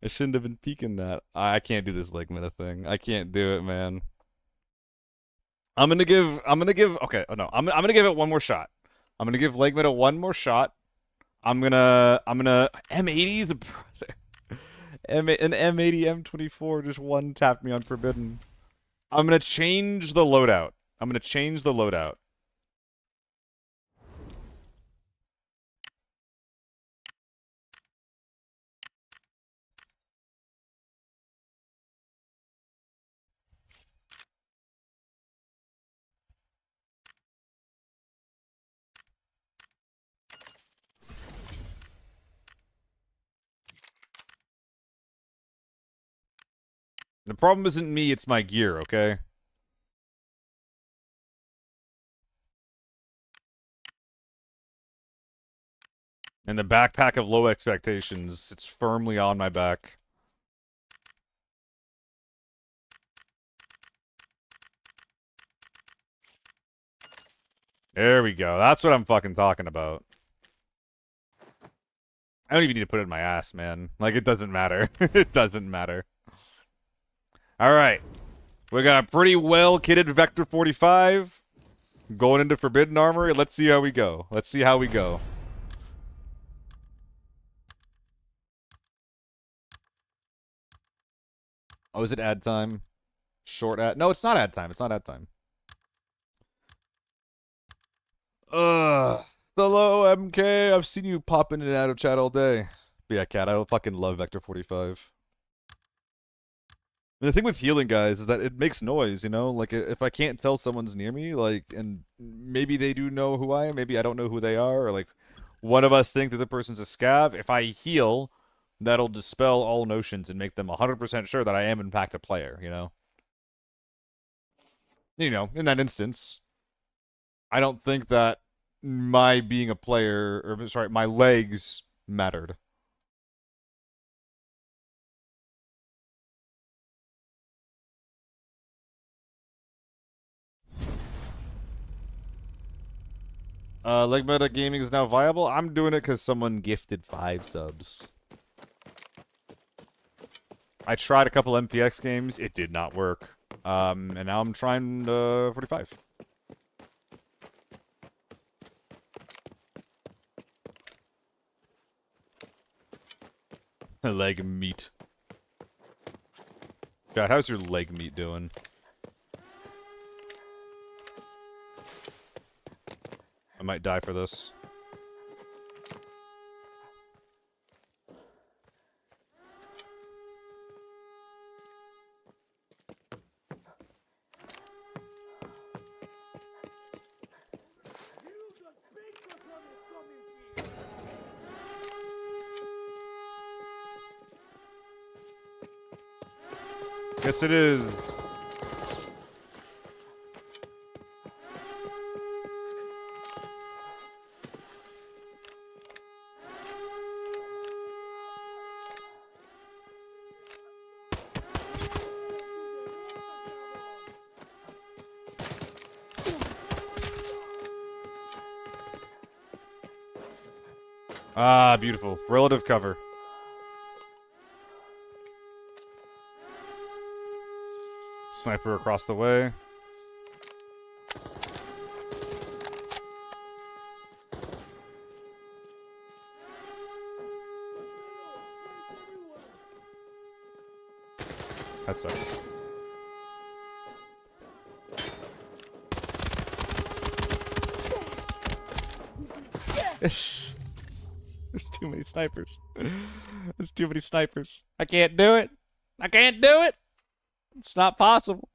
I shouldn't have been peeking that. I can't do this leg meta thing. I can't do it, man. I'm gonna give okay, oh no. I'm gonna give it one more shot. I'm gonna give leg meta one more shot. I'm gonna M80 is a brother. An M80 M24 just one tapped me on Forbidden. I'm gonna change the loadout. I'm gonna change the loadout. The problem isn't me, it's my gear, okay? And the backpack of low expectations, it's firmly on my back. There we go. That's what I'm fucking talking about. I don't even need to put it in my ass, man. Like, it doesn't matter. It doesn't matter. Alright. We got a pretty well-kitted Vector 45 going into Forbidden Armory. Let's see how we go. Let's see how we go. Oh, is it ad time? Short ad? No, it's not ad time. It's not ad time. Ugh. The low MK. I've seen you pop in and out of chat all day. But yeah, Cat, I fucking love Vector 45. And the thing with healing, guys, is that it makes noise, you know? Like, if I can't tell someone's near me, like, and maybe they do know who I am, maybe I don't know who they are, or, like, one of us think that the person's a scav, if I heal, that'll dispel all notions and make them 100% sure that I am in fact a player, you know? You know, in that instance, I don't think that my being a player, or sorry, my legs mattered. Leg meta gaming is now viable. I'm doing it because someone gifted 5 subs. I tried a couple MPX games. It did not work. And now I'm trying 45. Leg meat. God, how's your leg meat doing? I might die for this. Yes, it is. Ah, beautiful. Relative cover. Sniper across the way. That sucks. There's too many snipers. There's too many snipers. I can't do it. I can't do it. It's not possible.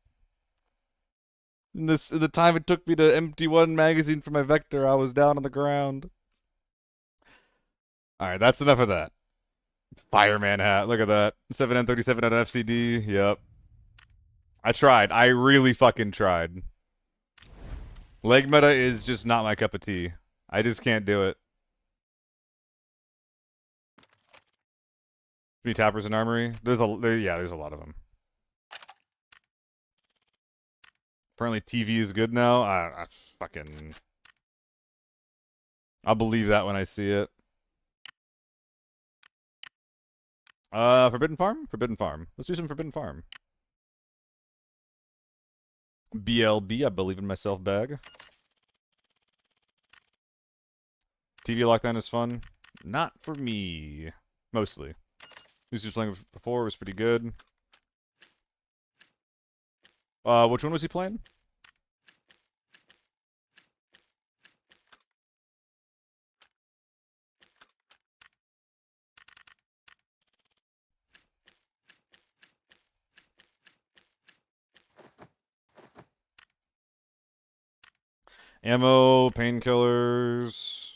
In the time it took me to empty one magazine for my Vector, I was down on the ground. Alright, that's enough of that. Fireman hat, look at that. 7M37 at FCD, yep. I tried. I really fucking tried. Leg meta is just not my cup of tea. I just can't do it. Too many tappers in armory? There's a lot of them. Apparently TV is good now. I fucking... I'll believe that when I see it. Forbidden Farm? Forbidden Farm. Let's do some Forbidden Farm. BLB, I believe in myself bag. TV lockdown is fun. Not for me. Mostly. Who's was playing before was pretty good. Which one was he playing? Ammo, painkillers.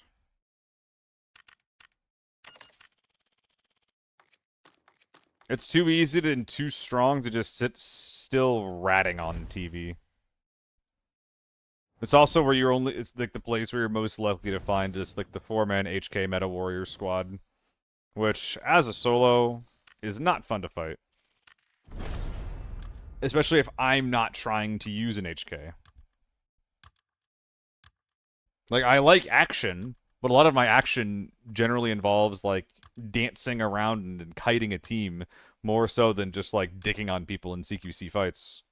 It's too easy and too strong to just sit still ratting on TV. It's also where it's like the place where you're most likely to find just like the 4-man HK Meta Warrior squad. Which, as a solo, is not fun to fight. Especially if I'm not trying to use an HK. Like, I like action, but a lot of my action generally involves, like, dancing around and kiting a team, more so than just, like, dicking on people in CQC fights.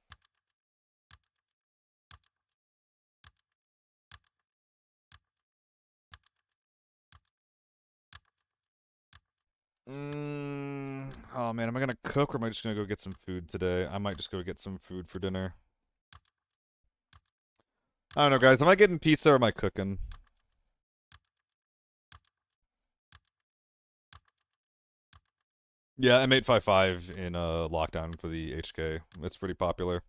Oh man, am I gonna cook or am I just gonna go get some food today? I might just go get some food for dinner. I don't know, guys. Am I getting pizza or am I cooking? Yeah, M855 in lockdown for the HK. It's pretty popular.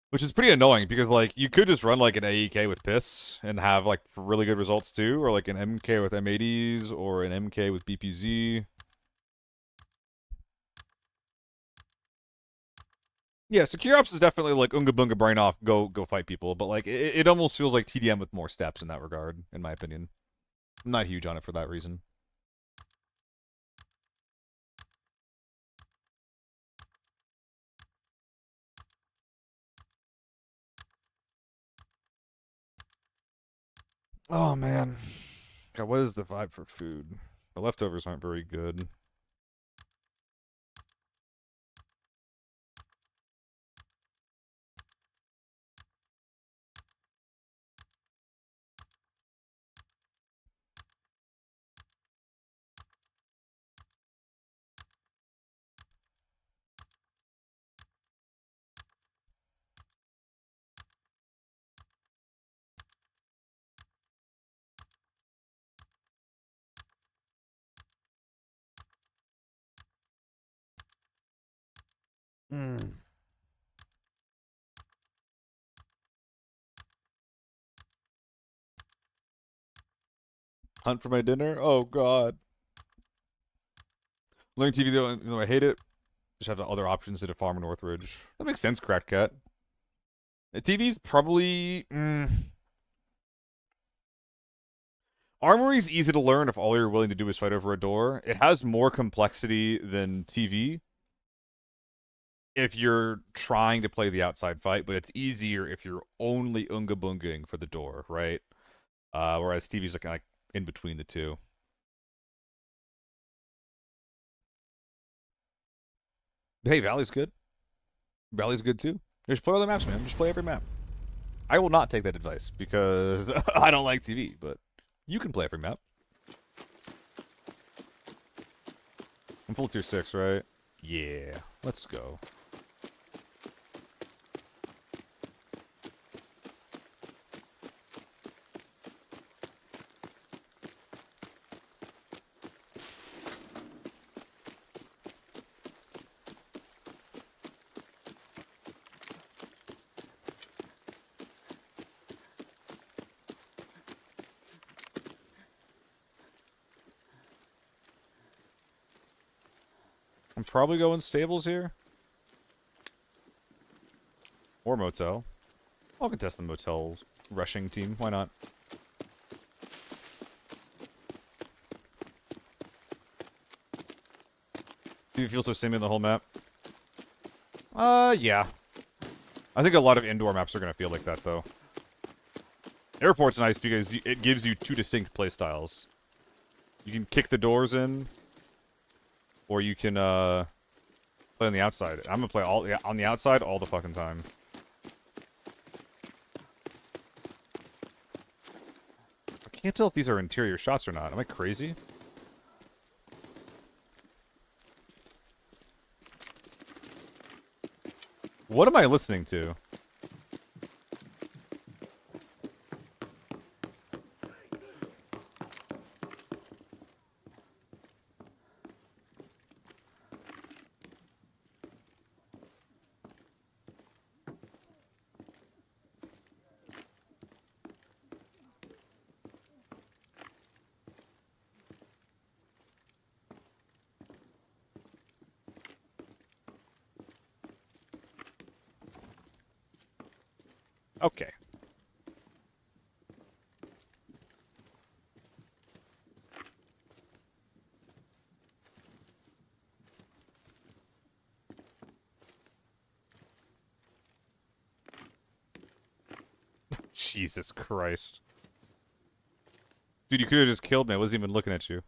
Which is pretty annoying because, like, you could just run, like, an AEK with Piss and have, like, really good results too, or, like, an MK with M80s or an MK with BPZ. Yeah, secure ops is definitely like Unga Bunga brain off, go fight people, but like it almost feels like TDM with more steps in that regard, in my opinion. I'm not huge on it for that reason. Oh man. God, what is the vibe for food? The leftovers aren't very good. Mm. Hunt for my dinner? Oh god. Learning TV though I hate it. Just have the other options to farm in Northridge. That makes sense, Cracked Cat. The TV's probably... Armory's easy to learn if all you're willing to do is fight over a door. It has more complexity than TV if you're trying to play the outside fight, but it's easier if you're only Unga Bungaing for the door, right? Whereas TV's like in between the two. Hey, Valley's good. Valley's good too. Just play other maps, man. Just play every map. I will not take that advice because I don't like TV, but you can play every map. I'm full tier 6, right? Yeah, let's go. I'm probably going stables here. Or motel. I'll contest the motel rushing team. Why not? Do you feel so samey in the whole map? Yeah. I think a lot of indoor maps are going to feel like that, though. Airport's nice because it gives you two distinct playstyles. You can kick the doors in, or you can, play on the outside. I'm gonna play on the outside all the fucking time. I can't tell if these are interior shots or not. Am I crazy? What am I listening to? Okay. Jesus Christ. Dude, you could have just killed me. I wasn't even looking at you.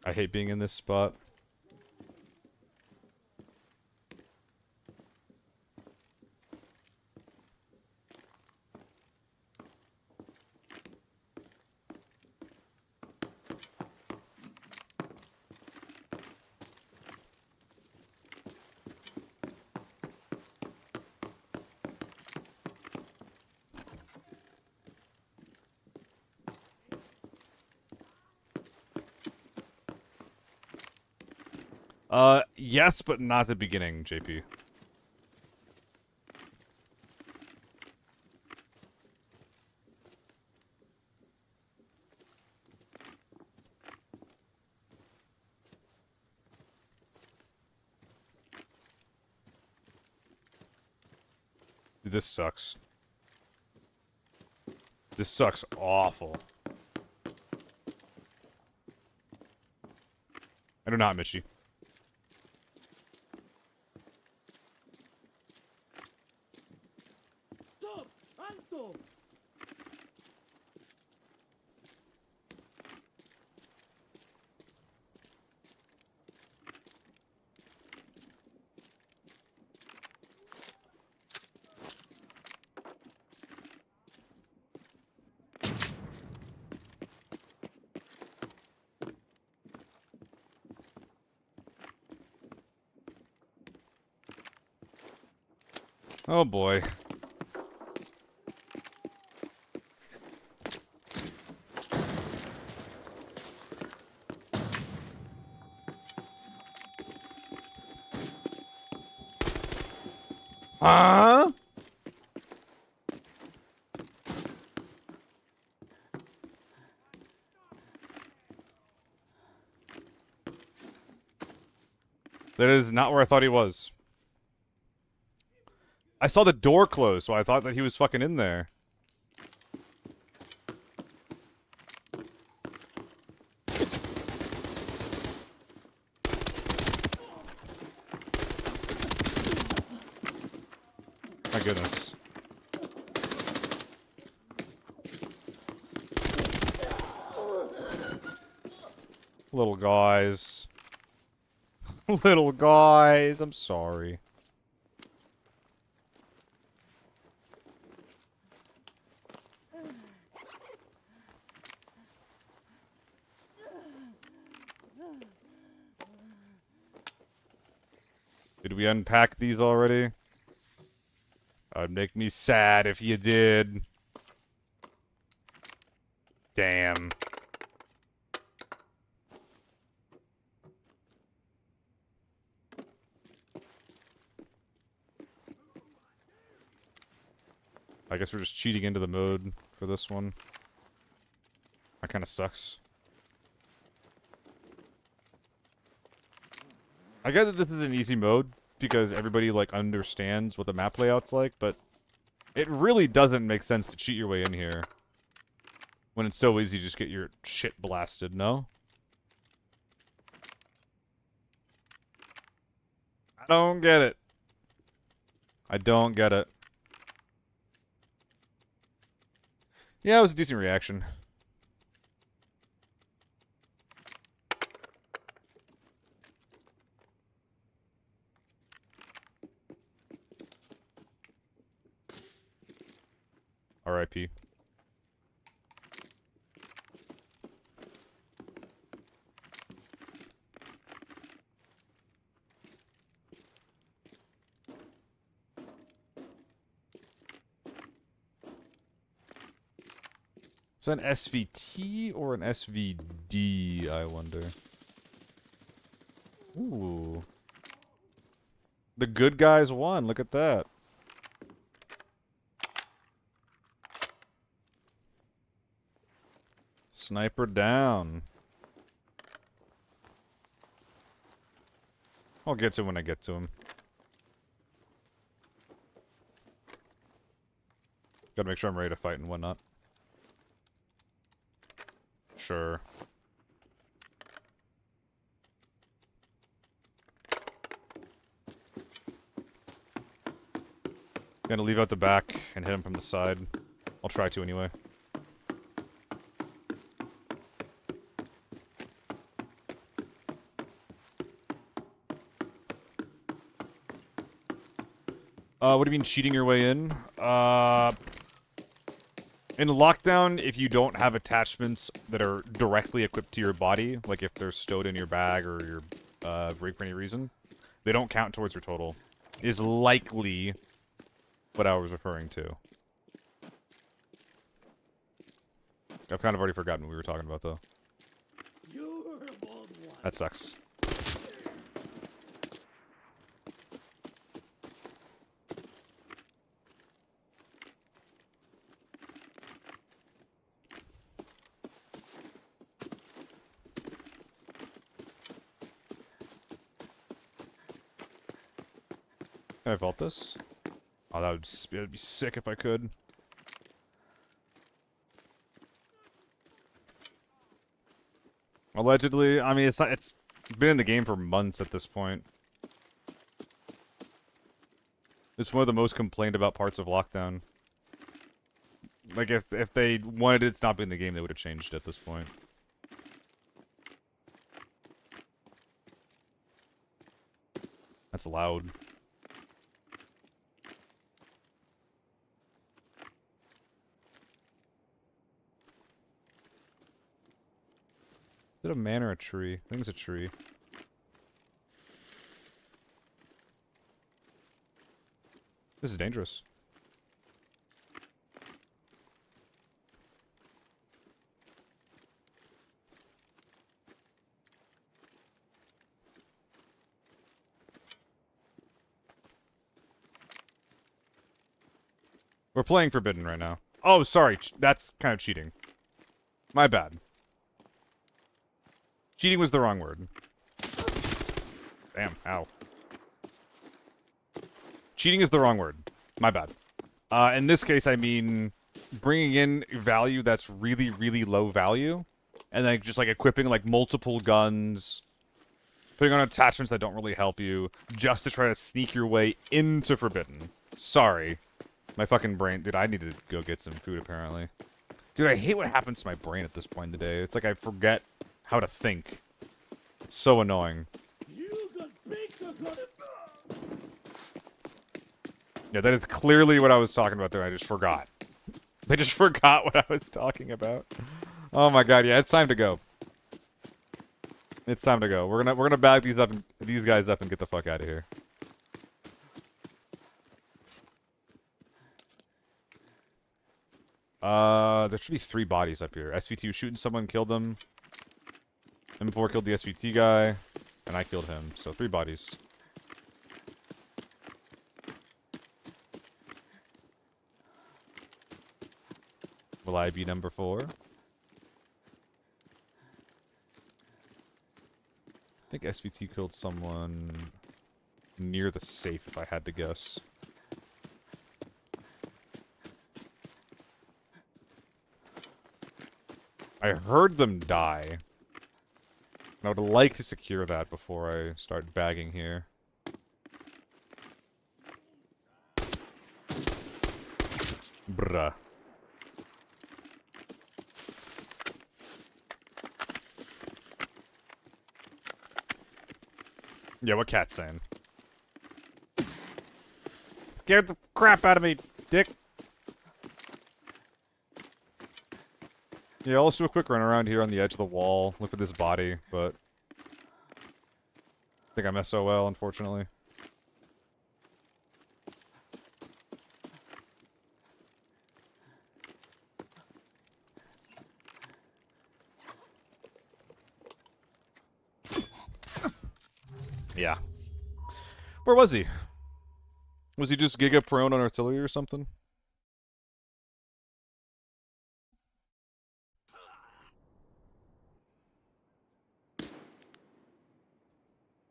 I hate being in this spot. Yes, but not the beginning, JP. Dude, this sucks. This sucks awful. I do not, Mitchie. Stop! Alto! Oh boy. Huh? That is not where I thought he was. I saw the door close, so I thought that he was fucking in there. My goodness. Little guys. Little guys, I'm sorry. Did we unpack these already? That'd make me sad if you did. Damn. I guess we're just cheating into the mode for this one. That kind of sucks. I get that this is an easy mode because everybody like understands what the map layout's like, but it really doesn't make sense to cheat your way in here when it's so easy to just get your shit blasted, no? I don't get it. I don't get it. Yeah, it was a decent reaction. R.I.P. Is that an SVT or an SVD, I wonder? Ooh. The good guys won, look at that. Sniper down. I'll get to him when I get to him. Gotta make sure I'm ready to fight and whatnot. Sure. Gonna leave out the back and hit him from the side. I'll try to anyway. What do you mean cheating your way in? In lockdown, if you don't have attachments that are directly equipped to your body, like if they're stowed in your bag or your rig for any reason, they don't count towards your total. Is likely what I was referring to. I've kind of already forgotten what we were talking about, though. You're a bold one. That sucks. Can I vault this? Oh, that'd be sick if I could. Allegedly, I mean, it's been in the game for months at this point. It's one of the most complained about parts of Lockdown. Like, if they wanted it to not be in the game, they would have changed it at this point. That's loud. Is it a man or a tree? I think it's a tree. This is dangerous. We're playing Forbidden right now. Oh, sorry. That's kind of cheating. My bad. Cheating was the wrong word. Damn, ow. Cheating is the wrong word. My bad. In this case, I mean bringing in value that's really, really low value, and then just like equipping like multiple guns, putting on attachments that don't really help you, just to try to sneak your way into Forbidden. Sorry. My fucking brain... Dude, I need to go get some food, apparently. Dude, I hate what happens to my brain at this point in the day. It's like I forget how to think. It's so annoying. Yeah, that is clearly what I was talking about there. I just forgot. I just forgot what I was talking about. Oh my god, yeah, it's time to go. It's time to go. We're gonna bag these guys up and get the fuck out of here. There should be 3 bodies up here. SVT was shooting someone, killed them. M4 killed the SVT guy, and I killed him. So 3 bodies. Will I be number 4? I think SVT killed someone near the safe, if I had to guess. I heard them die. I would like to secure that before I start bagging here. Bruh. Yeah, what Cat's saying? Scared the crap out of me, dick. Yeah, let's do a quick run around here on the edge of the wall. Look at this body, but... I think I'm SOL, unfortunately. Yeah. Where was he? Was he just giga prone on artillery or something?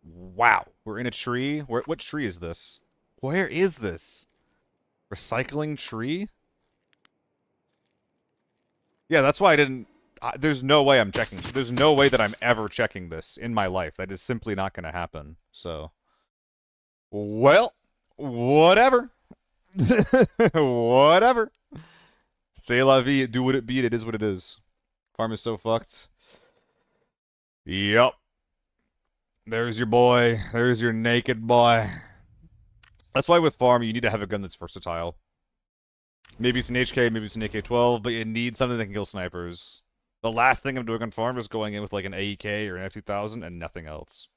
Wow. We're in a tree? What tree is this? Where is this? Recycling tree? Yeah, that's why I didn't... there's no way I'm checking. There's no way that I'm ever checking this in my life. That is simply not going to happen. So... Well, whatever. Whatever. C'est la vie. Do what it be. It is what it is. Farm is so fucked. Yup. There's your boy. There's your naked boy. That's why with farm, you need to have a gun that's versatile. Maybe it's an HK, maybe it's an AK-12, but you need something that can kill snipers. The last thing I'm doing on farm is going in with like an AEK or an F2000 and nothing else.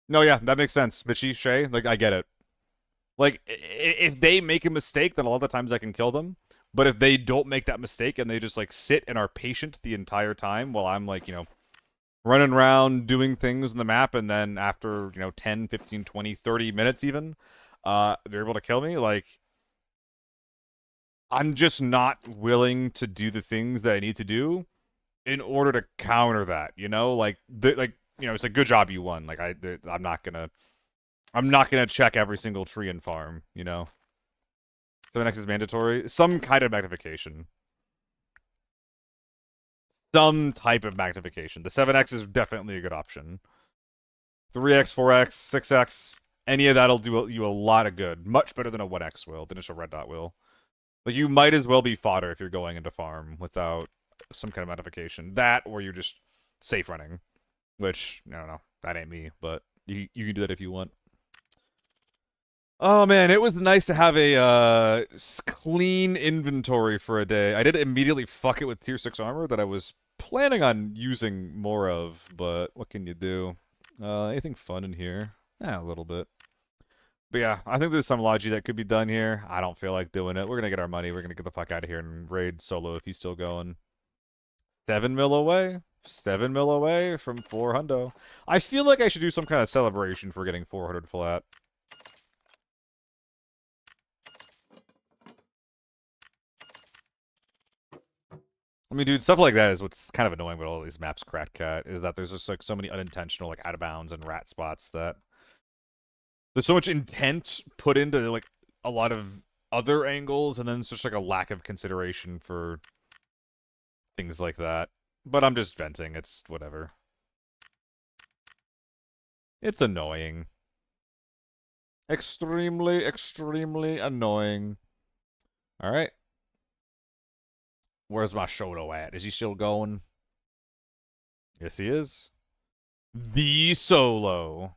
No, yeah, that makes sense. Bitchy, Shay, like, I get it. Like, if they make a mistake, then a lot of the times I can kill them. But if they don't make that mistake and they just, like, sit and are patient the entire time while I'm, like, you know, running around doing things in the map, and then after, you know, 10, 15, 20, 30 minutes even, they're able to kill me, like, I'm just not willing to do the things that I need to do in order to counter that, you know? Like, you know, it's a good job you won. Like, I'm not gonna I'm not gonna check every single tree and farm, you know? 7x is mandatory. Some kind of magnification. Some type of magnification. The 7x is definitely a good option. 3x, 4x, 6x, any of that'll do you a lot of good. Much better than a 1x will, than just a red dot will. Like, you might as well be fodder if you're going into farm without some kind of modification. That, or you're just safe running. Which, I don't know. That ain't me, but you can do that if you want. Oh man, it was nice to have a clean inventory for a day. I did immediately fuck it with tier 6 armor that I was planning on using more of, but what can you do? Anything fun in here? Yeah, a little bit. But yeah, I think there's some logi that could be done here. I don't feel like doing it. We're gonna get our money. We're gonna get the fuck out of here and raid solo if he's still going. 7 mil away? 7 mil away from 400. I feel like I should do some kind of celebration for getting 400 flat. I mean, dude, stuff like that is what's kind of annoying with all these maps, Crack Cat, is that there's just like so many unintentional like out of bounds and rat spots that there's so much intent put into like a lot of other angles, and then it's just like a lack of consideration for things like that. But I'm just venting. It's whatever. It's annoying. Extremely, extremely annoying. All right. Where's my Shoto at? Is he still going? Yes, he is. The solo.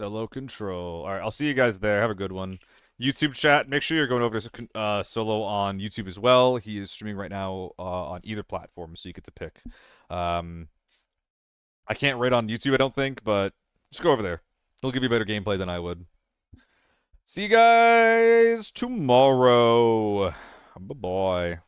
Solo control. All right, I'll see you guys there. Have a good one. YouTube chat, make sure you're going over to Solo on YouTube as well. He is streaming right now on either platform, so you get to pick. I can't rate on YouTube, I don't think, but just go over there. He'll give you better gameplay than I would. See you guys tomorrow. Bye-bye.